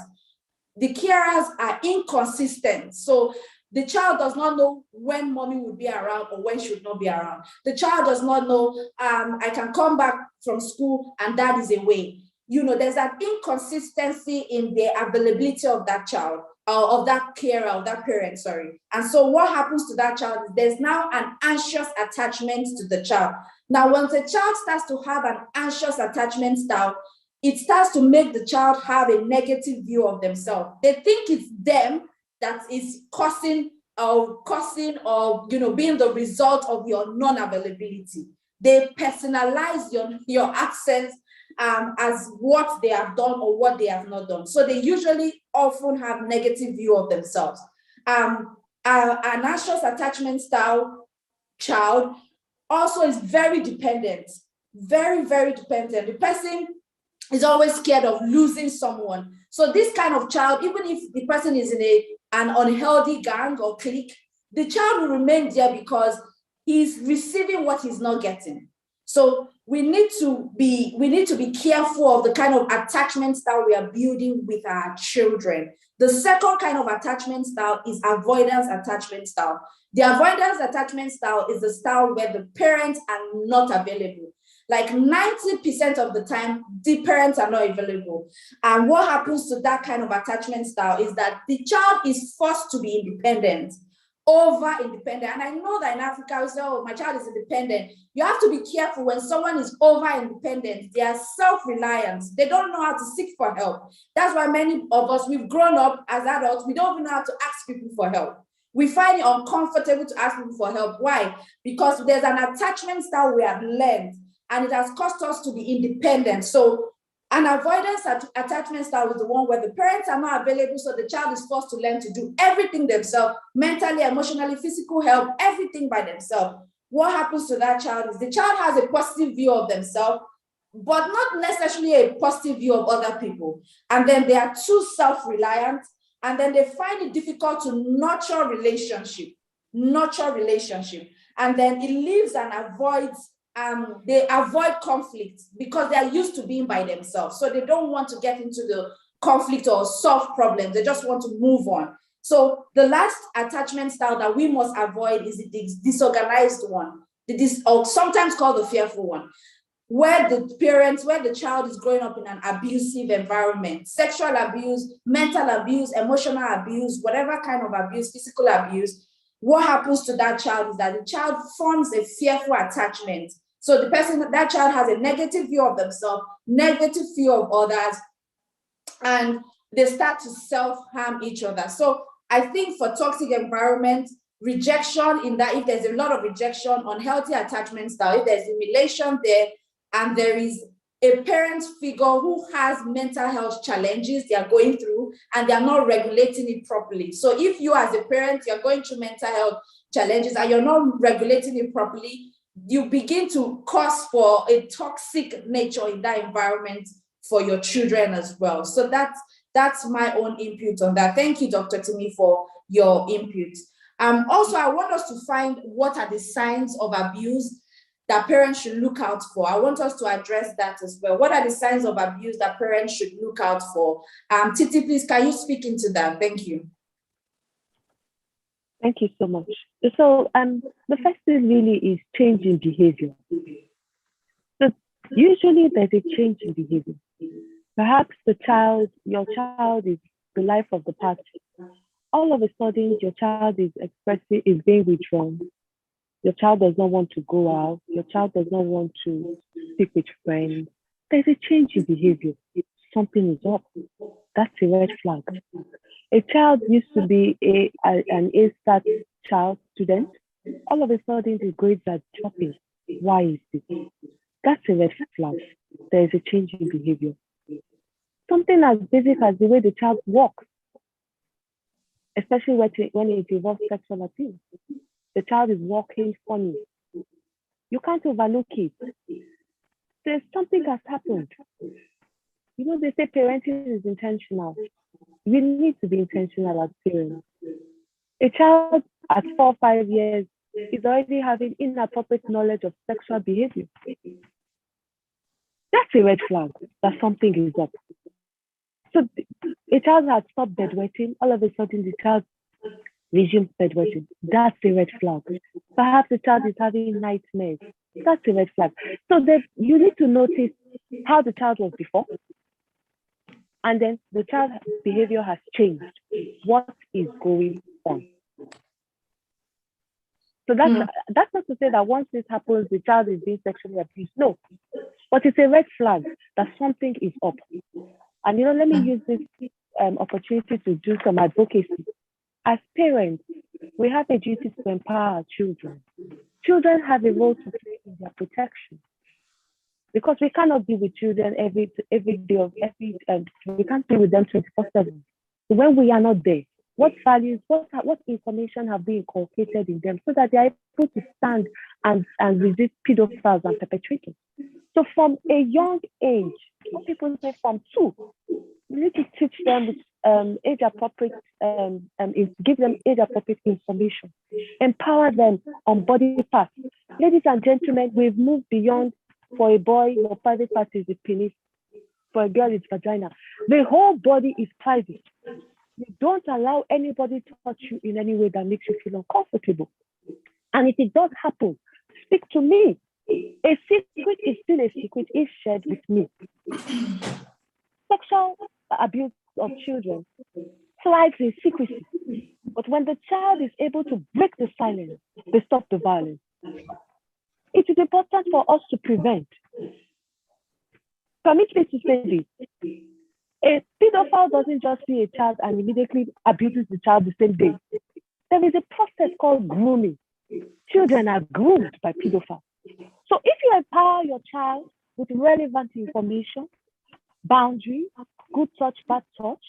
The carers are inconsistent. So the child does not know when mommy will be around or when she would not be around. The child does not know, I can come back from school and dad is away. There's an inconsistency in the availability of that child, of that carer, of that parent, sorry. And so what happens to that child is there's now an anxious attachment to the child. Now, once a child starts to have an anxious attachment style, it starts to make the child have a negative view of themselves. They think it's them that is causing or being the result of your non-availability. They personalize your absence as what they have done or what they have not done. So they usually often have negative view of themselves. An anxious attachment style child also is very dependent, very, very dependent. The person is always scared of losing someone. So this kind of child, even if the person is in an unhealthy gang or clique, the child will remain there because he's receiving what he's not getting. So we need to be careful of the kind of attachment style we are building with our children. The second kind of attachment style is avoidance attachment style. The avoidance attachment style is the style where the parents are not available. Like 90% of the time, the parents are not available. And what happens to that kind of attachment style is that the child is forced to be independent, over-independent. And I know that in Africa, we say, oh, my child is independent. You have to be careful when someone is over-independent. They are self-reliant. They don't know how to seek for help. That's why many of us, we've grown up as adults, we don't even know how to ask people for help. We find it uncomfortable to ask people for help. Why? Because there's an attachment style we have learned, and it has caused us to be independent. So an avoidance attachment style is the one where the parents are not available, so the child is forced to learn to do everything themselves, mentally, emotionally, physical help, everything by themselves. What happens to that child is the child has a positive view of themselves, but not necessarily a positive view of other people. And then they are too self-reliant, and then they find it difficult to nurture relationship. And then it leaves and avoids they avoid conflict because they are used to being by themselves. So they don't want to get into the conflict or solve problems. They just want to move on. So the last attachment style that we must avoid is the disorganized one, or sometimes called the fearful one, where the child is growing up in an abusive environment, sexual abuse, mental abuse, emotional abuse, whatever kind of abuse, physical abuse. What happens to that child is that the child forms a fearful attachment. So that child has a negative view of themselves, negative view of others, and they start to self-harm each other. So I think for toxic environment, rejection in that, if there's a lot of rejection, unhealthy attachment style, if there's humiliation there, and there is a parent figure who has mental health challenges they are going through and they are not regulating it properly. So if you as a parent, you're going through mental health challenges and you're not regulating it properly, you begin to cause for a toxic nature in that environment for your children as well. So that's That's my own input on that. Thank you, Dr. Timi, for your input. Also, I want us to find what are the signs of abuse that parents should look out for. I want us to address that as well. What are the signs of abuse that parents should look out for? Titi, please, can you speak into that? Thank you. Thank you so much. So the first thing really is change in behavior. So usually there's a change in behavior. Perhaps your child is the life of the party. All of a sudden, your child is being withdrawn. Your child does not want to go out. Your child does not want to speak with friends. There's a change in behavior. Something is up. That's a red flag. A child used to be an A-star child student. All of a sudden, the grades are dropping. Why is this? That's a red flag. There is a change in behavior. Something as basic as the way the child walks, especially when it involves sexual abuse. The child is walking funny. You can't overlook it. There's something has happened. You know, they say parenting is intentional. We need to be intentional as parents. A child at 4 or 5 years is already having inappropriate knowledge of sexual behavior. That's a red flag that something is up. So a child has stopped bedwetting, all of a sudden the child resumes bedwetting. That's a red flag. Perhaps the child is having nightmares. That's a red flag. So you need to notice how the child was before, and then the child's behavior has changed. What is going on? So that's not to say that once this happens, the child is being sexually abused. No, but it's a red flag that something is up. And let me use this opportunity to do some advocacy. As parents, we have a duty to empower our children. Children have a role to play in their protection, because we cannot be with children every day of we can't be with them 24/7. So when we are not there, what values, what information have been inculcated in them so that they are able to stand and resist pedophiles and perpetrators? So from a young age, some people say from 2, you need to teach them with age appropriate, give them age appropriate information, empower them on body parts. Ladies and gentlemen, we've moved beyond. For a boy, your private part is the penis. For a girl, it's vagina. The whole body is private. You don't allow anybody to touch you in any way that makes you feel uncomfortable. And if it does happen, speak to me. A secret is still a secret if shared with me. Sexual abuse of children thrives in secrecy. But when the child is able to break the silence, they stop the violence. It is important for us to prevent. Permit me to say this. A pedophile doesn't just see a child and immediately abuses the child the same day. There is a process called grooming. Children are groomed by pedophiles. So if you empower your child with relevant information, boundaries, good touch, bad touch,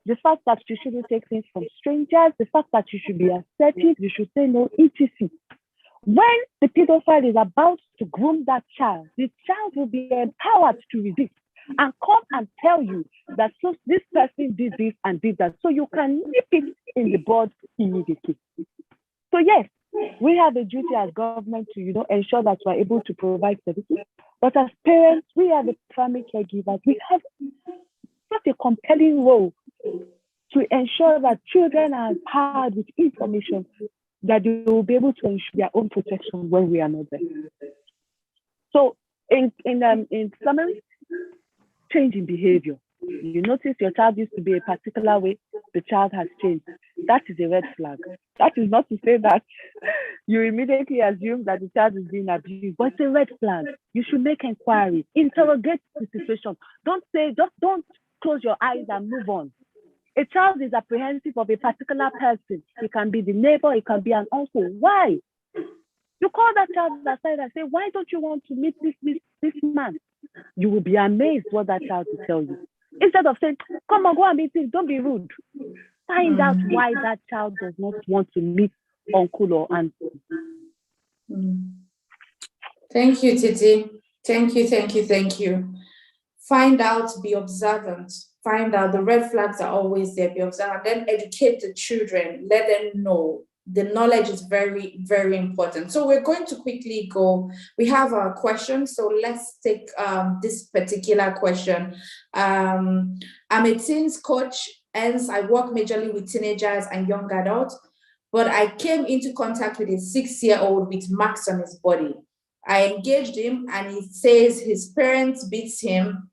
the fact that you shouldn't take things from strangers, the fact that you should be assertive, you should say no, etc. When the pedophile is about to groom that child, the child will be empowered to resist and come and tell you that so this person did this and did that. So you can nip it in the bud immediately. So yes, we have a duty as government to ensure that we're able to provide services. But as parents, we are the primary caregivers. We have such a compelling role to ensure that children are empowered with information that they will be able to ensure their own protection when we are not there. So in summary, change in behavior. You notice your child used to be a particular way, the child has changed. That is a red flag. That is not to say that you immediately assume that the child is being abused, but it's a red flag. You should make inquiries, interrogate the situation. Just don't close your eyes and move on. A child is apprehensive of a particular person. It can be the neighbor, it can be an uncle. Why? You call that child aside and say, why don't you want to meet this man? You will be amazed what that child will tell you. Instead of saying, come on, go and meet him, don't be rude. Find out why that child does not want to meet uncle or auntie. Thank you, Titi. Thank you. Find out, be observant. find out the red flags are always there, be observant, then educate the children, let them know. The knowledge is very, very important. So we're going to quickly go. We have a question, so let's take this particular question. I'm a teens coach, hence I work majorly with teenagers and young adults, but I came into contact with a 6-year-old with marks on his body. I engaged him and he says his parents beat him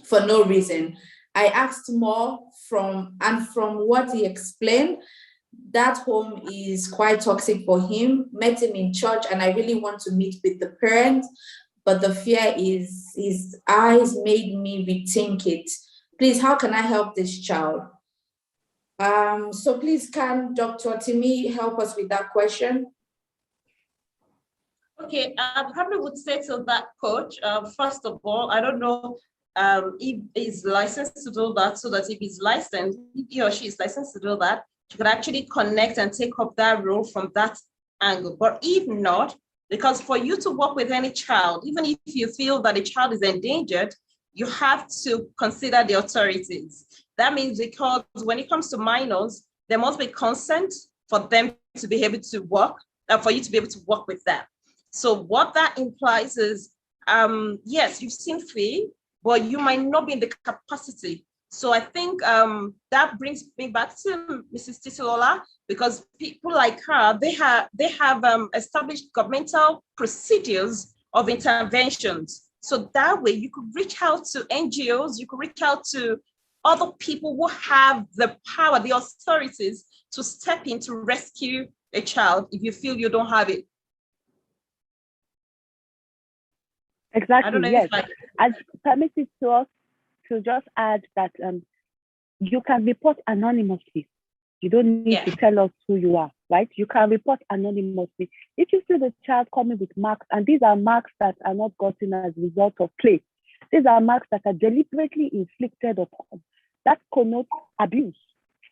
for no reason. I asked more from what he explained, that home is quite toxic for him. Met him in church and I really want to meet with the parents, but the fear is his eyes made me rethink it. Please, how can I help this child? So please, can Dr. Timi help us with that question? Okay, I probably would say to that coach, first of all, I don't know if he's licensed to do that, so that if he's licensed, if he or she is licensed to do that, you could actually connect and take up that role from that angle. But if not, because for you to work with any child, even if you feel that a child is endangered, you have to consider the authorities. That means because when it comes to minors, there must be consent for them to be able to work, for you to be able to work with them. So what that implies is, yes, you've seen Faye, but you might not be in the capacity. So I think that brings me back to Mrs. Titilola, because people like her, they have established governmental procedures of interventions. So that way you could reach out to NGOs, you could reach out to other people who have the power, the authorities to step in to rescue a child if you feel you don't have it. Exactly, yes. And permit it to us to just add that you can report anonymously. You don't need to tell us who you are, right? You can report anonymously. If you see the child coming with marks, and these are marks that are not gotten as a result of play, these are marks that are deliberately inflicted upon, that connotes abuse,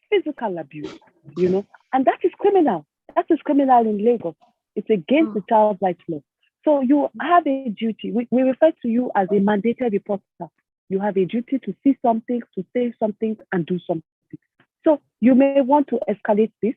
physical abuse, you know, and that is criminal. That is criminal in Lagos. It's against the child rights law. So you have a duty. We refer to you as a mandated reporter. You have a duty to see something, to say something, and do something. So you may want to escalate this.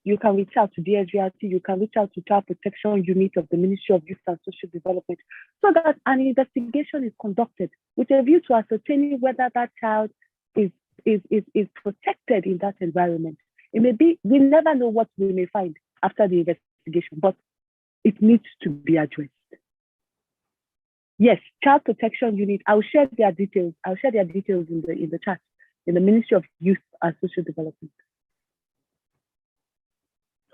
You can reach out to DSVRT, you can reach out to Child Protection Unit of the Ministry of Youth and Social Development, so that an investigation is conducted with a view to ascertaining whether that child is protected in that environment. It may be, we never know what we may find after the investigation, but it needs to be addressed. Yes, Child Protection Unit, I'll share their details. I'll share their details in the chat, in the Ministry of Youth and Social Development.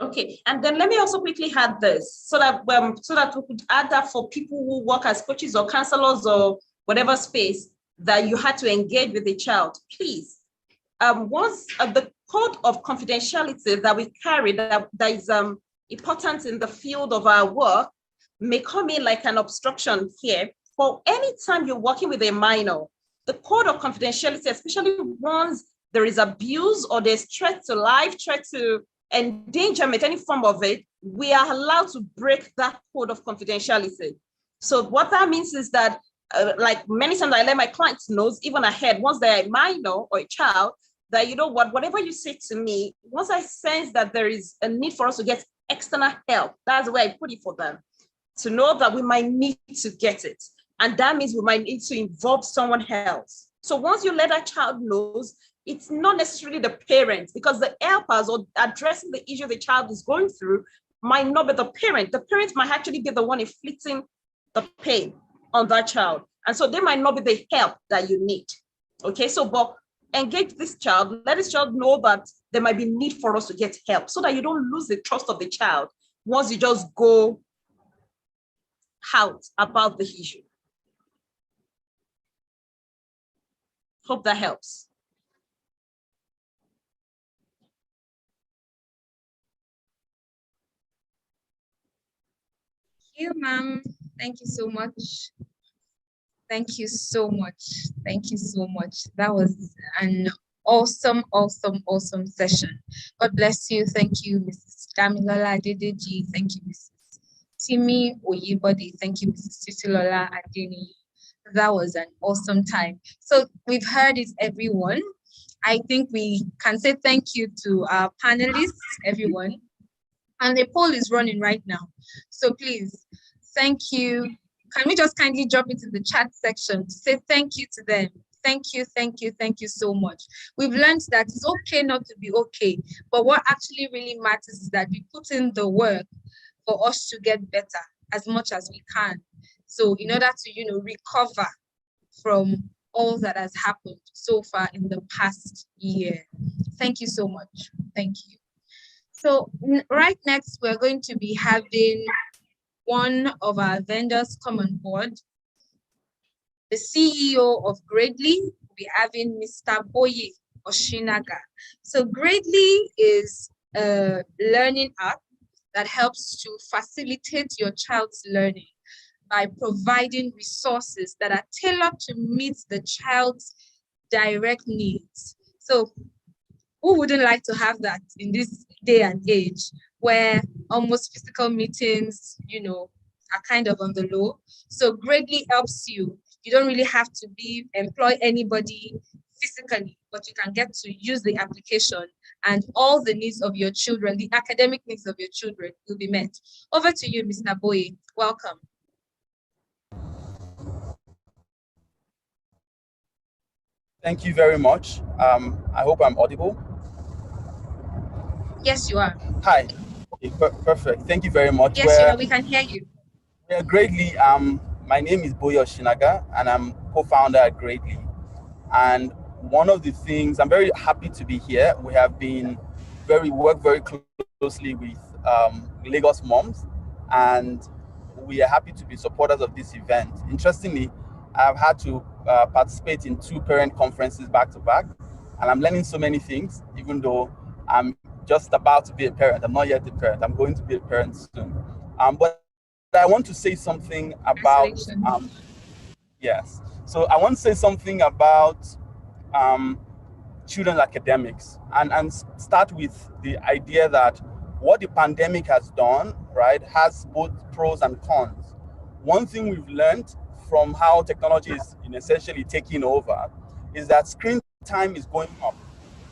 Okay, and then let me also quickly add this, so that we could add that for people who work as coaches or counselors or whatever space that you had to engage with the child. Please, once the code of confidentiality that we carry that is important in the field of our work may come in like an obstruction here. For any time you're working with a minor, the code of confidentiality, especially once there is abuse or there's threat to life, threat to endangerment, any form of it, we are allowed to break that code of confidentiality. So what that means is that, like many times I let my clients know, even ahead, once they're a minor or a child, that, you know what, whatever you say to me, once I sense that there is a need for us to get external help, that's the way I put it for them, to know that we might need to get it. And that means we might need to involve someone else. So once you let that child know, it's not necessarily the parents, because the helpers or addressing the issue the child is going through might not be the parent. The parent might actually be the one inflicting the pain on that child. And so they might not be the help that you need. Okay, so but engage this child, let this child know that there might be need for us to get help, so that you don't lose the trust of the child once you just go out about the issue. Hope that helps. Thank you, ma'am. Thank you so much. Thank you so much. Thank you so much. That was an awesome session. God bless you. Thank you, Mrs. Damilola Adedeji. Thank you, Mrs. Timi Oyebode. Thank you, Mrs. Titilola Adeni. That was an awesome time. So we've heard it, everyone. I think we can say thank you to our panelists, everyone. And the poll is running right now. So please, thank you. Can we just kindly drop it in the chat section to say thank you to them? Thank you, thank you, thank you so much. We've learned that it's okay not to be okay, but what actually really matters is that we put in the work for us to get better as much as we can. So in order to, recover from all that has happened so far in the past year. Thank you so much. Thank you. So right next, we're going to be having one of our vendors come on board. The CEO of Gradely will be having Mr. Boye Oshinaga. So Gradely is a learning app that helps to facilitate your child's learning by providing resources that are tailored to meet the child's direct needs. So who wouldn't like to have that in this day and age where almost physical meetings, are kind of on the low? So Gradely helps you. You don't really have to employ anybody physically, but you can get to use the application and all the needs of your children, the academic needs of your children will be met. Over to you, Mr. Boye. Welcome. Thank you very much. I hope I'm audible. Yes, you are. Hi. Okay, perfect. Thank you very much. Yes, we can hear you. We're Gradely. My name is Boye Oshinaga, and I'm co-founder at Gradely. And one of the things, I'm very happy to be here. We have been work very closely with Lagosmums, and we are happy to be supporters of this event. Interestingly, I've had to participate in 2 parent conferences back to back, and I'm learning so many things, even though I'm just about to be a parent. I'm not yet a parent. I'm going to be a parent soon. But I want to say something about, yes. So I want to say something about children's academics and start with the idea that what the pandemic has done, right, has both pros and cons. One thing we've learned from how technology is essentially taking over is that screen time is going up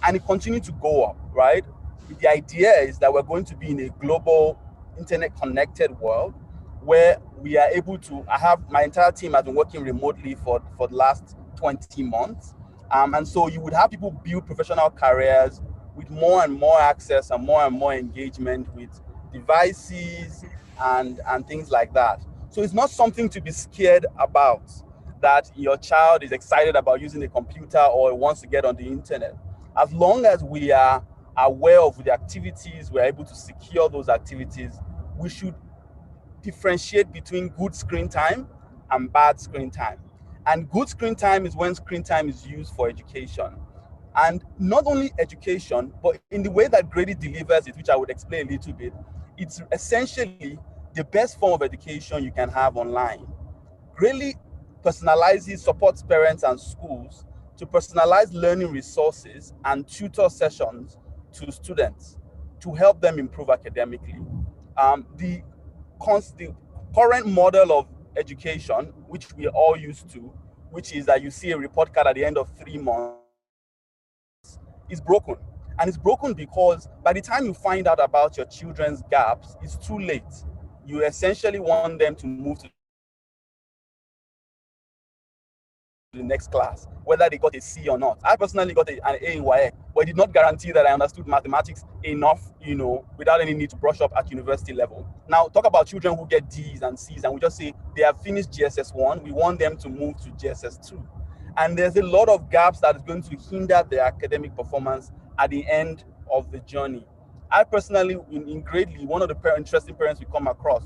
and it continues to go up, right? The idea is that we're going to be in a global internet connected world where we are able to, my entire team has been working remotely for the last 20 months. And so you would have people build professional careers with more and more access and more engagement with devices and things like that. So it's not something to be scared about, that your child is excited about using a computer or wants to get on the internet. As long as we are aware of the activities, we're able to secure those activities, we should differentiate between good screen time and bad screen time. And good screen time is when screen time is used for education. And not only education, but in the way that Gradely delivers it, which I would explain a little bit, it's essentially the best form of education you can have online. Gradely personalizes, supports parents and schools to personalize learning resources and tutor sessions to students to help them improve academically. The current model of education, which we are all used to, which is that you see a report card at the end of 3 months, is broken. And it's broken because by the time you find out about your children's gaps, it's too late. You essentially want them to move to the next class, whether they got a C or not. I personally got an A in WAEC, but it did not guarantee that I understood mathematics enough, without any need to brush up at university level. Now, talk about children who get D's and C's, and we just say they have finished GSS 1, we want them to move to GSS 2. And there's a lot of gaps that is going to hinder their academic performance at the end of the journey. I personally, in Gradely, one of the interesting parents we come across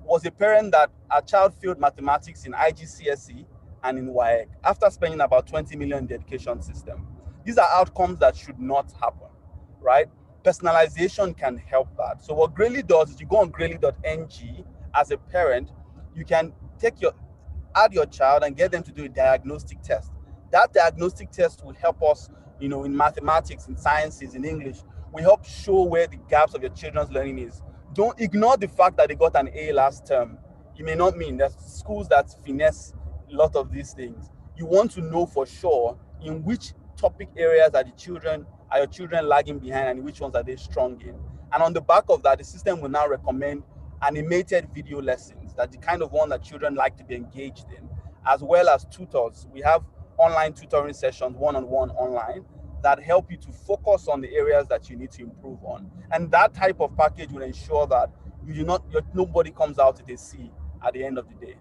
was a parent that a child failed mathematics in IGCSE and in WAEC after spending about 20 million in the education system. These are outcomes that should not happen, right? Personalization can help that. So what Gradely does is you go on gradely.ng as a parent, you can add your child and get them to do a diagnostic test. That diagnostic test will help us, in mathematics, in sciences, in English. We help show where the gaps of your children's learning is. Don't ignore the fact that they got an A last term. You may not mean there's schools that finesse a lot of these things. You want to know for sure in which topic areas are your children lagging behind and which ones are they strong in. And on the back of that, the system will now recommend animated video lessons, that the kind of one that children like to be engaged in, as well as tutors. We have online tutoring sessions, one-on-one online, that help you to focus on the areas that you need to improve on. And that type of package will ensure that nobody comes out with a C at the end of the day.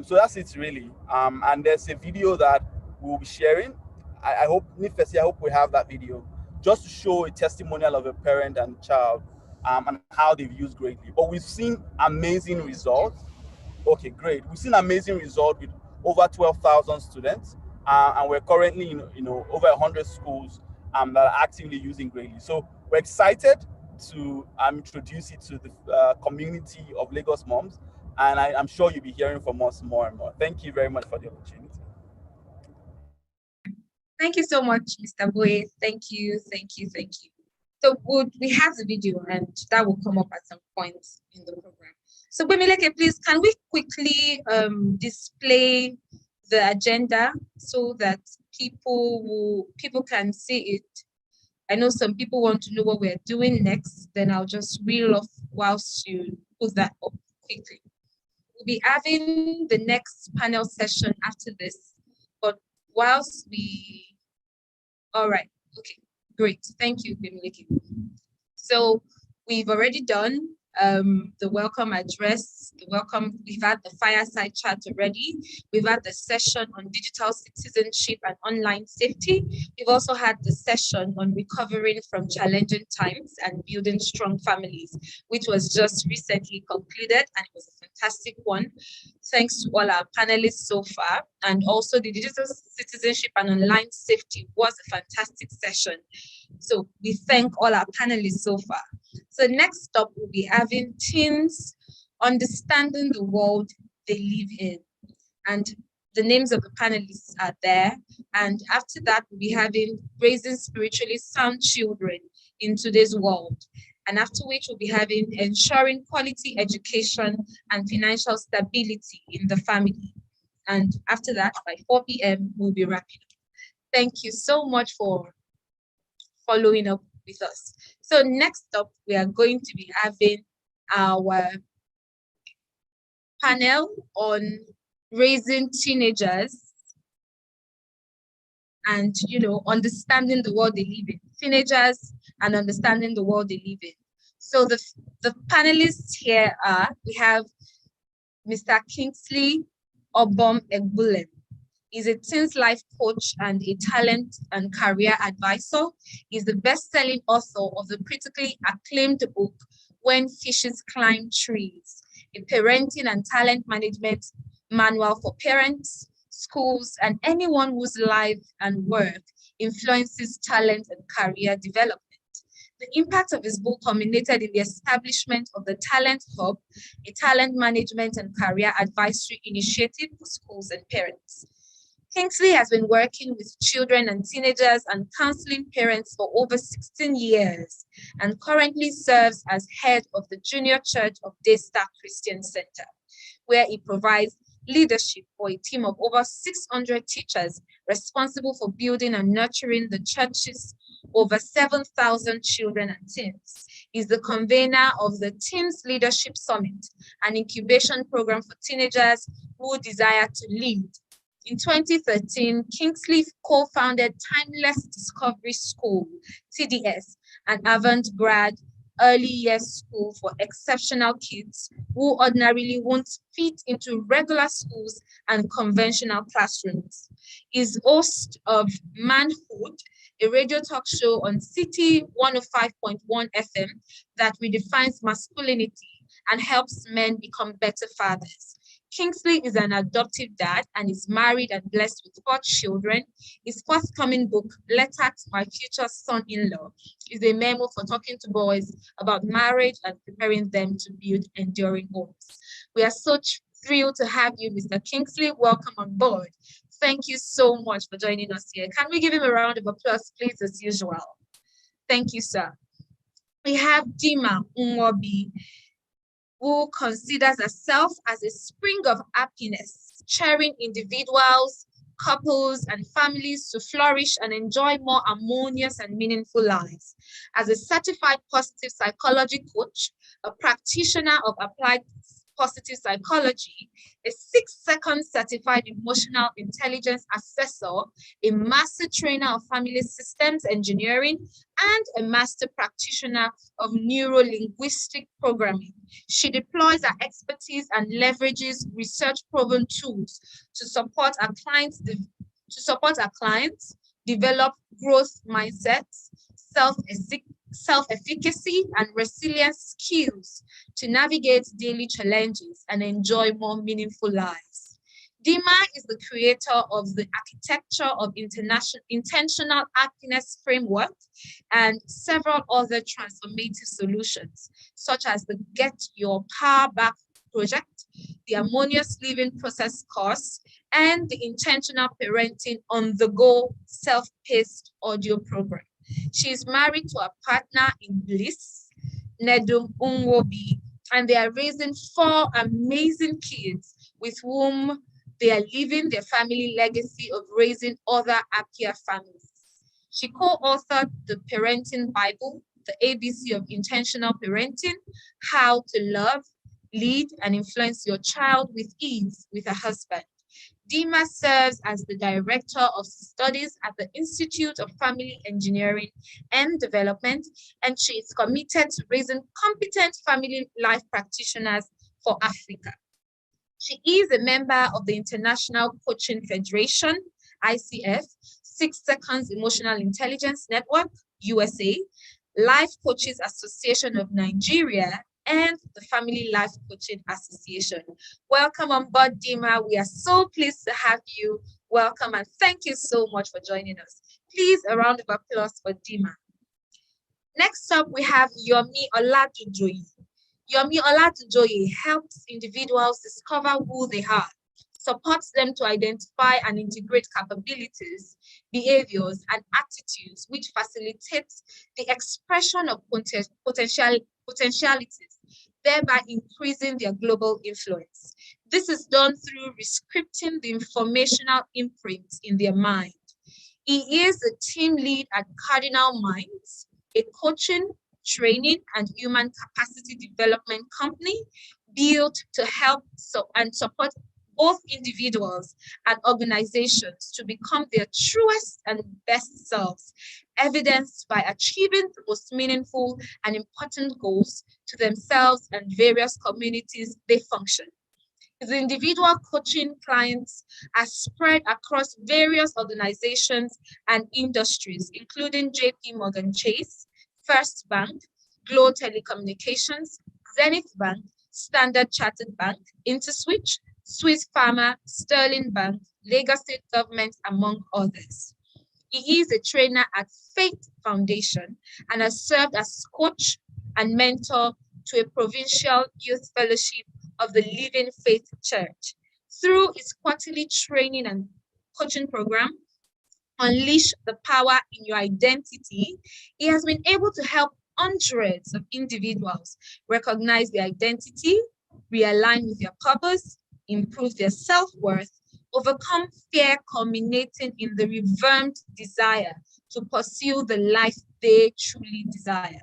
So that's it really. And there's a video that we'll be sharing. I hope, Nifesi, I hope we have that video, just to show a testimonial of a parent and child and how they've used Greatly. But we've seen amazing results. Okay, great. We've seen amazing results with over 12,000 students, and we're currently in over 100 schools that are actively using Greatly. So we're excited to introduce it to the community of Lagos moms, and I'm sure you'll be hearing from us more and more. Thank you very much for the opportunity. Thank you so much, Mr. Boye. Thank you. So we have the video, and that will come up at some point in the program. So Bemileke, please, can we quickly display the agenda so that people can see it? I know some people want to know what we're doing next. Then I'll just reel off whilst you put that up quickly. We'll be having the next panel session after this, but whilst all right, okay, great. Thank you, Bimileke. So we've already done the welcome address, we've had the fireside chat already. We've had the session on digital citizenship and online safety. We've also had the session on recovering from challenging times and building strong families, which was just recently concluded, and it was a fantastic one. Thanks to all our panelists so far. And also the digital citizenship and online safety was a fantastic session. So we thank all our panelists so far. So next up, we'll be having teens understanding the world they live in. And the names of the panelists are there. And after that, we'll be having raising spiritually sound children in today's world. And after which we'll be having ensuring quality education and financial stability in the family. And after that, by 4 p.m., we'll be wrapping up. Thank you so much for following up with us. So next up, we are going to be having our panel on raising teenagers and, understanding the world they live in. Teenagers and understanding the world they live in. So the panelists here are, we have Mr. Kingsley Obom Egbulem. He's a teens life coach and a talent and career advisor. He's the best-selling author of the critically acclaimed book, When Fishes Climb Trees, a parenting and talent management manual for parents, schools, and anyone whose life and work influences talent and career development. The impact of his book culminated in the establishment of the Talent Hub, a talent management and career advisory initiative for schools and parents. Kingsley has been working with children and teenagers and counseling parents for over 16 years and currently serves as head of the Junior Church of Daystar Christian Center, where he provides leadership for a team of over 600 teachers responsible for building and nurturing the church's over 7,000 children and teens. He's the convener of the Teens Leadership Summit, an incubation program for teenagers who desire to lead. In 2013, Kingsley co-founded Timeless Discovery School, TDS, an avant-garde early years school for exceptional kids who ordinarily won't fit into regular schools and conventional classrooms. He's host of Manhood, a radio talk show on City 105.1 FM that redefines masculinity and helps men become better fathers. Kingsley is an adoptive dad and is married and blessed with 4 children. His forthcoming book, Letter to My Future Son-in-Law, is a memo for talking to boys about marriage and preparing them to build enduring homes. We are so thrilled to have you, Mr. Kingsley. Welcome on board. Thank you so much for joining us here. Can we give him a round of applause, please, as usual? Thank you, sir. We have Dima Unwobi, who considers herself as a spring of happiness, cheering individuals, couples, and families to flourish and enjoy more harmonious and meaningful lives. As a certified positive psychology coach, a practitioner of applied positive psychology, a 6-second certified emotional intelligence assessor, a master trainer of family systems engineering, and a master practitioner of neuro-linguistic programming. She deploys her expertise and leverages research-proven tools to support our clients develop growth mindsets, self-efficacy, and resilience skills to navigate daily challenges and enjoy more meaningful lives. Dima is the creator of the Architecture of Intentional Happiness Framework and several other transformative solutions, such as the Get Your Power Back project, the Harmonious Living Process course, and the Intentional Parenting on the Go self-paced audio program. She is married to a partner in bliss, Nedum Unwobi, and they are raising 4 amazing kids with whom they are leaving their family legacy of raising other happier families. She co-authored the Parenting Bible, the ABC of Intentional Parenting, How to Love, Lead, and Influence Your Child with Ease with her husband. Dima serves as the Director of Studies at the Institute of Family Engineering and Development, and she is committed to raising competent family life practitioners for Africa. She is a member of the International Coaching Federation, ICF, 6 Seconds Emotional Intelligence Network, USA, Life Coaches Association of Nigeria, and the Family Life Coaching Association. Welcome on board, Dima. We are so pleased to have you. Welcome, and thank you so much for joining us. Please, a round of applause for Dima. Next up, we have Yomi Olatunjoyi. Yomi Olatunjoyi helps individuals discover who they are, supports them to identify and integrate capabilities, behaviors, and attitudes which facilitates the expression of potentialities, thereby increasing their global influence. This is done through rescripting the informational imprint in their mind. He is a team lead at Cardinal Minds, a coaching, training, and human capacity development company built to help and support both individuals and organizations to become their truest and best selves, evidenced by achieving the most meaningful and important goals to themselves and various communities they function. His individual coaching clients are spread across various organizations and industries, including JP Morgan Chase, First Bank, Glow Telecommunications, Zenith Bank, Standard Chartered Bank, Interswitch, Swiss Pharma, Sterling Bank, Lagos State Government, among others. He is a trainer at Faith Foundation and has served as coach and mentor to a provincial youth fellowship of the Living Faith Church. Through his quarterly training and coaching program, Unleash the Power in Your Identity, he has been able to help hundreds of individuals recognize their identity, realign with their purpose, improve their self-worth, overcome fear culminating in the reaffirmed desire to pursue the life they truly desire.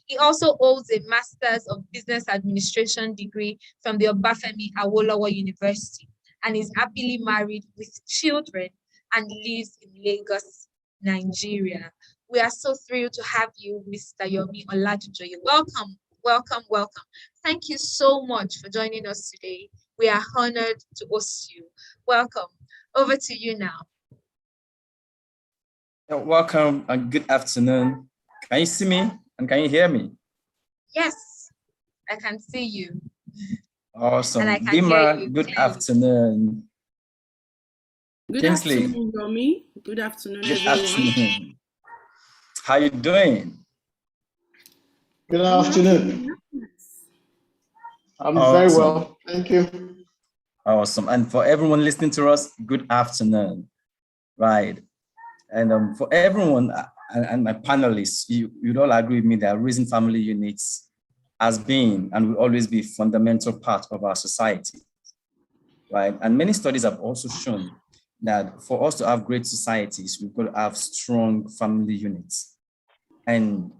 He also holds a Master's of Business Administration degree from the Obafemi Awolowo University and is happily married with children and lives in Lagos, Nigeria. We are so thrilled to have you, Mr. Yomi Olatunjoyi. Welcome, welcome, welcome. Thank you so much for joining us today. We are honored to host you. Welcome. Over to you now. Welcome and good afternoon. Can you see me and can you hear me? Yes, I can see you. Awesome. And I can Dima, hear you good clearly. afternoon. Good Kingsley. afternoon, Yomi. Good afternoon, Good everyone. afternoon. How you doing? Good afternoon. I'm Awesome. very well, thank you. Awesome. And for everyone listening to us, good afternoon. Right. And for everyone and my panelists, you'd all agree with me that raising family units has been and will always be a fundamental part of our society, right? And many studies have also shown that for us to have great societies, we've got to have strong family units. And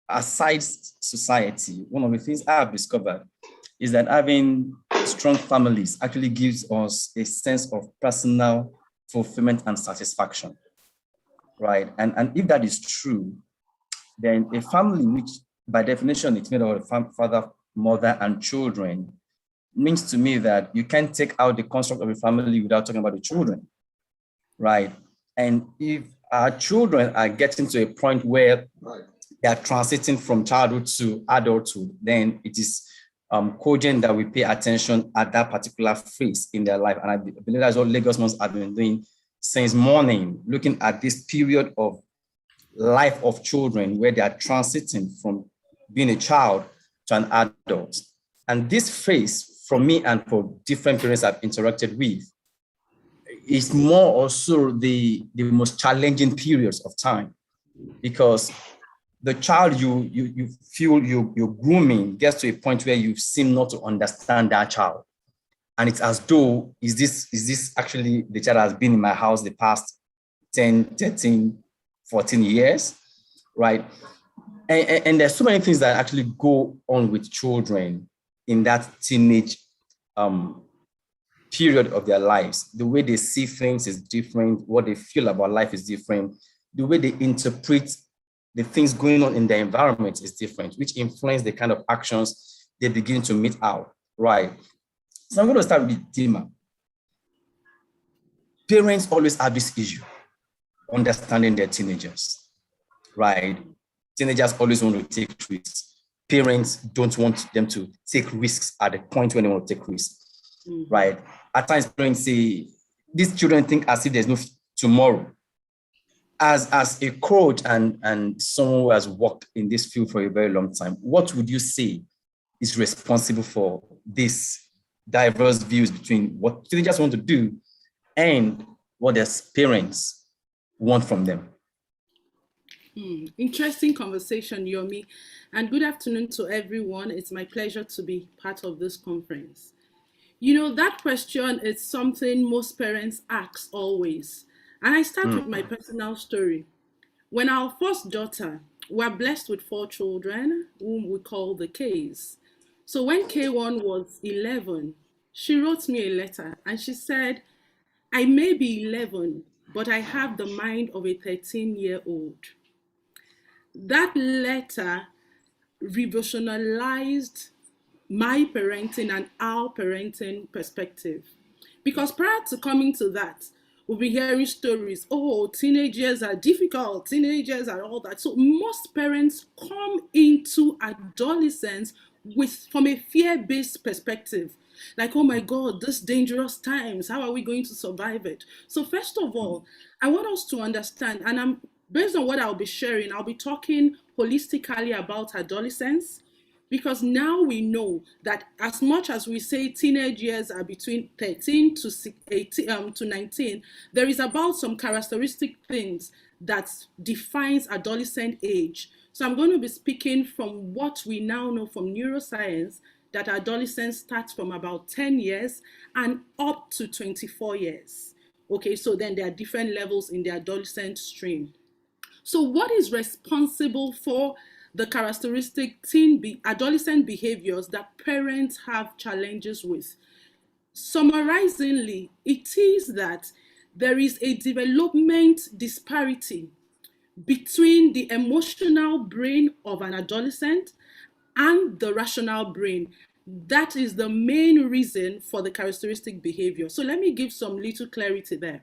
aside society, one of the things I have discovered is that having strong families actually gives us a sense of personal fulfillment and satisfaction, right? And if that is true, then a family, which by definition it's made of a father, mother, and children, means to me that you can't take out the construct of a family without talking about the children, right? And if our children are getting to a point where they are transiting from childhood to adulthood, then it is cogent that we pay attention at that particular phase in their life. And I believe that's what Lagosmums have been doing since morning, looking at this period of life of children where they are transiting from being a child to an adult. And this phase, for me and for different parents I've interacted with, is more also the most challenging periods of time, because the child you feel you're grooming gets to a point where you seem not to understand that child. And it's as though, is this actually the child has been in my house the past 10, 13, 14 years, right? And there's so many things that actually go on with children in that teenage period of their lives. The way they see things is different. What they feel about life is different. The way they interpret the things going on in their environment is different, which influence the kind of actions they begin to mete out, right? So I'm going to start with Dima. Parents always have this issue, understanding their teenagers, right? Teenagers always want to take risks. Parents don't want them to take risks at the point when they want to take risks, right? At times, parents say, these children think as if there's no tomorrow. As a coach and someone who has worked in this field for a very long time, what would you say is responsible for this diverse views between what teenagers want to do and what their parents want from them? Interesting conversation, Yomi. And good afternoon to everyone. It's my pleasure to be part of this conference. You know, that question is something most parents ask always. And I start with my personal story. When our first daughter, we're blessed with 4 children, whom we call the Ks. So when K1 was 11, she wrote me a letter and she said, I may be 11, but I have the mind of a 13-year-old. That letter revolutionized my parenting and our parenting perspective. Because prior to coming to that, we'll be hearing stories, oh, teenagers are difficult, teenagers are all that. So most parents come into adolescence from a fear-based perspective. Like, oh my God, this dangerous times, how are we going to survive it? So first of all, I want us to understand, and based on what I'll be sharing, I'll be talking holistically about adolescence, because now we know that as much as we say teenage years are between 13 to 19, there is about some characteristic things that defines adolescent age. So I'm going to be speaking from what we now know from neuroscience, that adolescence starts from about 10 years and up to 24 years. Okay, so then there are different levels in the adolescent stream. So what is responsible for the characteristic adolescent behaviors that parents have challenges with? Summarizingly, it is that there is a development disparity between the emotional brain of an adolescent and the rational brain. That is the main reason for the characteristic behavior. So let me give some little clarity there.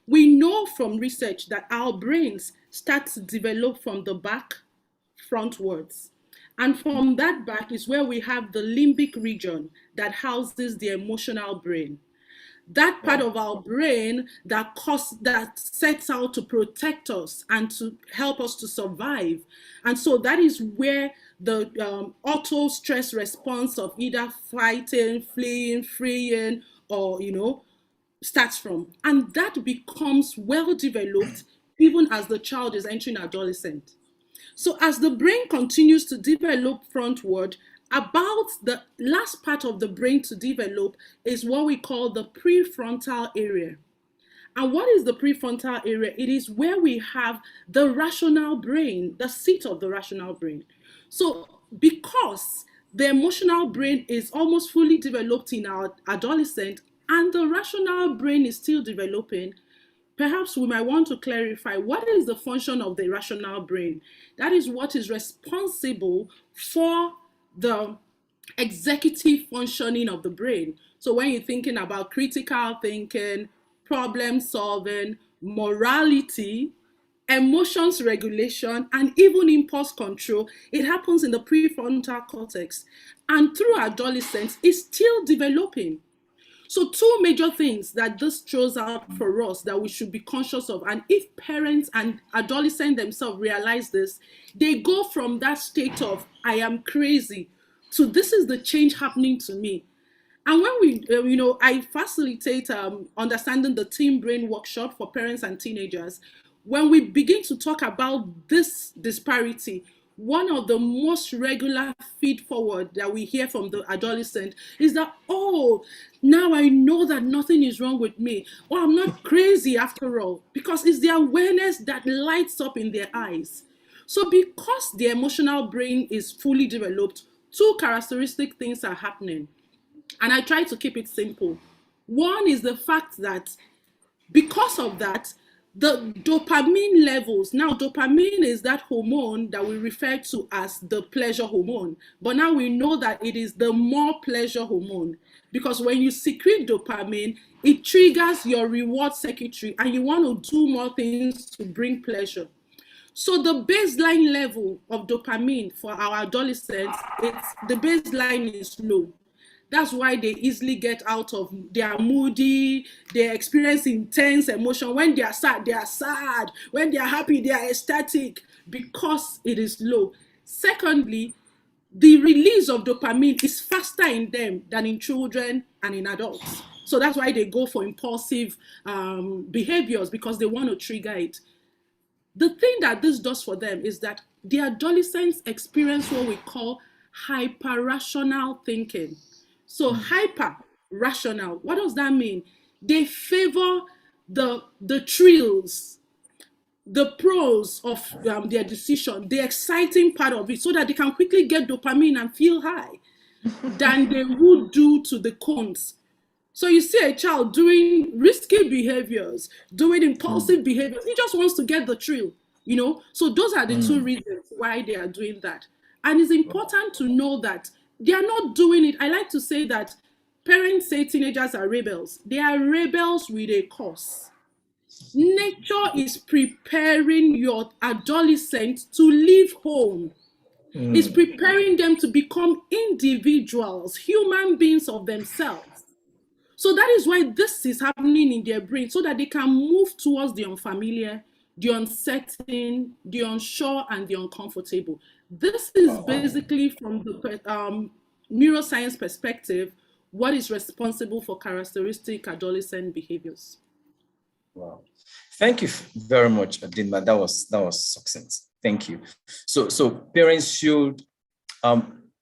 We know from research that our brains start to develop from the back frontwards. And from that back is where we have the limbic region that houses the emotional brain. That part of our brain that sets out to protect us and to help us to survive. And so that is where the auto stress response of either fighting, fleeing, freeing, or, starts from. And that becomes well developed even as the child is entering adolescent. So as the brain continues to develop frontward about the last part of the brain to develop is what we call the prefrontal area. And what is the prefrontal area? It is where we have the rational brain, the seat of the rational brain. So because the emotional brain is almost fully developed in our adolescent and the rational brain is still developing, perhaps we might want to clarify what is the function of the rational brain. That is what is responsible for the executive functioning of the brain. So when you're thinking about critical thinking, problem solving, morality, emotions regulation, and even impulse control, it happens in the prefrontal cortex. And through adolescence, it's still developing. So two major things that this throws out for us that we should be conscious of, and if parents and adolescents themselves realize this, they go from that state of I am crazy to this is the change happening to me. And when we, I facilitate understanding the teen brain workshop for parents and teenagers. When we begin to talk about this disparity, one of the most regular feed forward that we hear from the adolescent is that, oh, now I know that nothing is wrong with me. Oh, I'm not crazy after all, because it's the awareness that lights up in their eyes. So because the emotional brain is fully developed, two characteristic things are happening. And I try to keep it simple. One is the fact that because of that, the dopamine levels, now dopamine is that hormone that we refer to as the pleasure hormone. But now we know that it is the more pleasure hormone. Because when you secrete dopamine, it triggers your reward circuitry and you want to do more things to bring pleasure. So the baseline level of dopamine for our adolescents, the baseline is low. That's why they easily get out of, they are moody, they experience intense emotion. When they are sad, they are sad. When they are happy, they are ecstatic because it is low. Secondly, the release of dopamine is faster in them than in children and in adults. So that's why they go for impulsive behaviors because they want to trigger it. The thing that this does for them is that the adolescents experience what we call hyper-rational thinking. So hyper-rational, what does that mean? They favor the thrills, the pros of their decision, the exciting part of it, so that they can quickly get dopamine and feel high than they would do to the cons. So you see a child doing risky behaviors, doing impulsive behaviors. He just wants to get the thrill, So those are the two reasons why they are doing that. And it's important to know that they are not doing it. I like to say that parents say teenagers are rebels. They are rebels with a cause. Nature is preparing your adolescent to leave home. It's preparing them to become individuals, human beings of themselves. So that is why this is happening in their brain, so that they can move towards the unfamiliar, the uncertain, the unsure, and the uncomfortable. This is basically from the neuroscience perspective, what is responsible for characteristic adolescent behaviors. Wow. Thank you very much, Adinma. That was succinct. Thank you. So parents should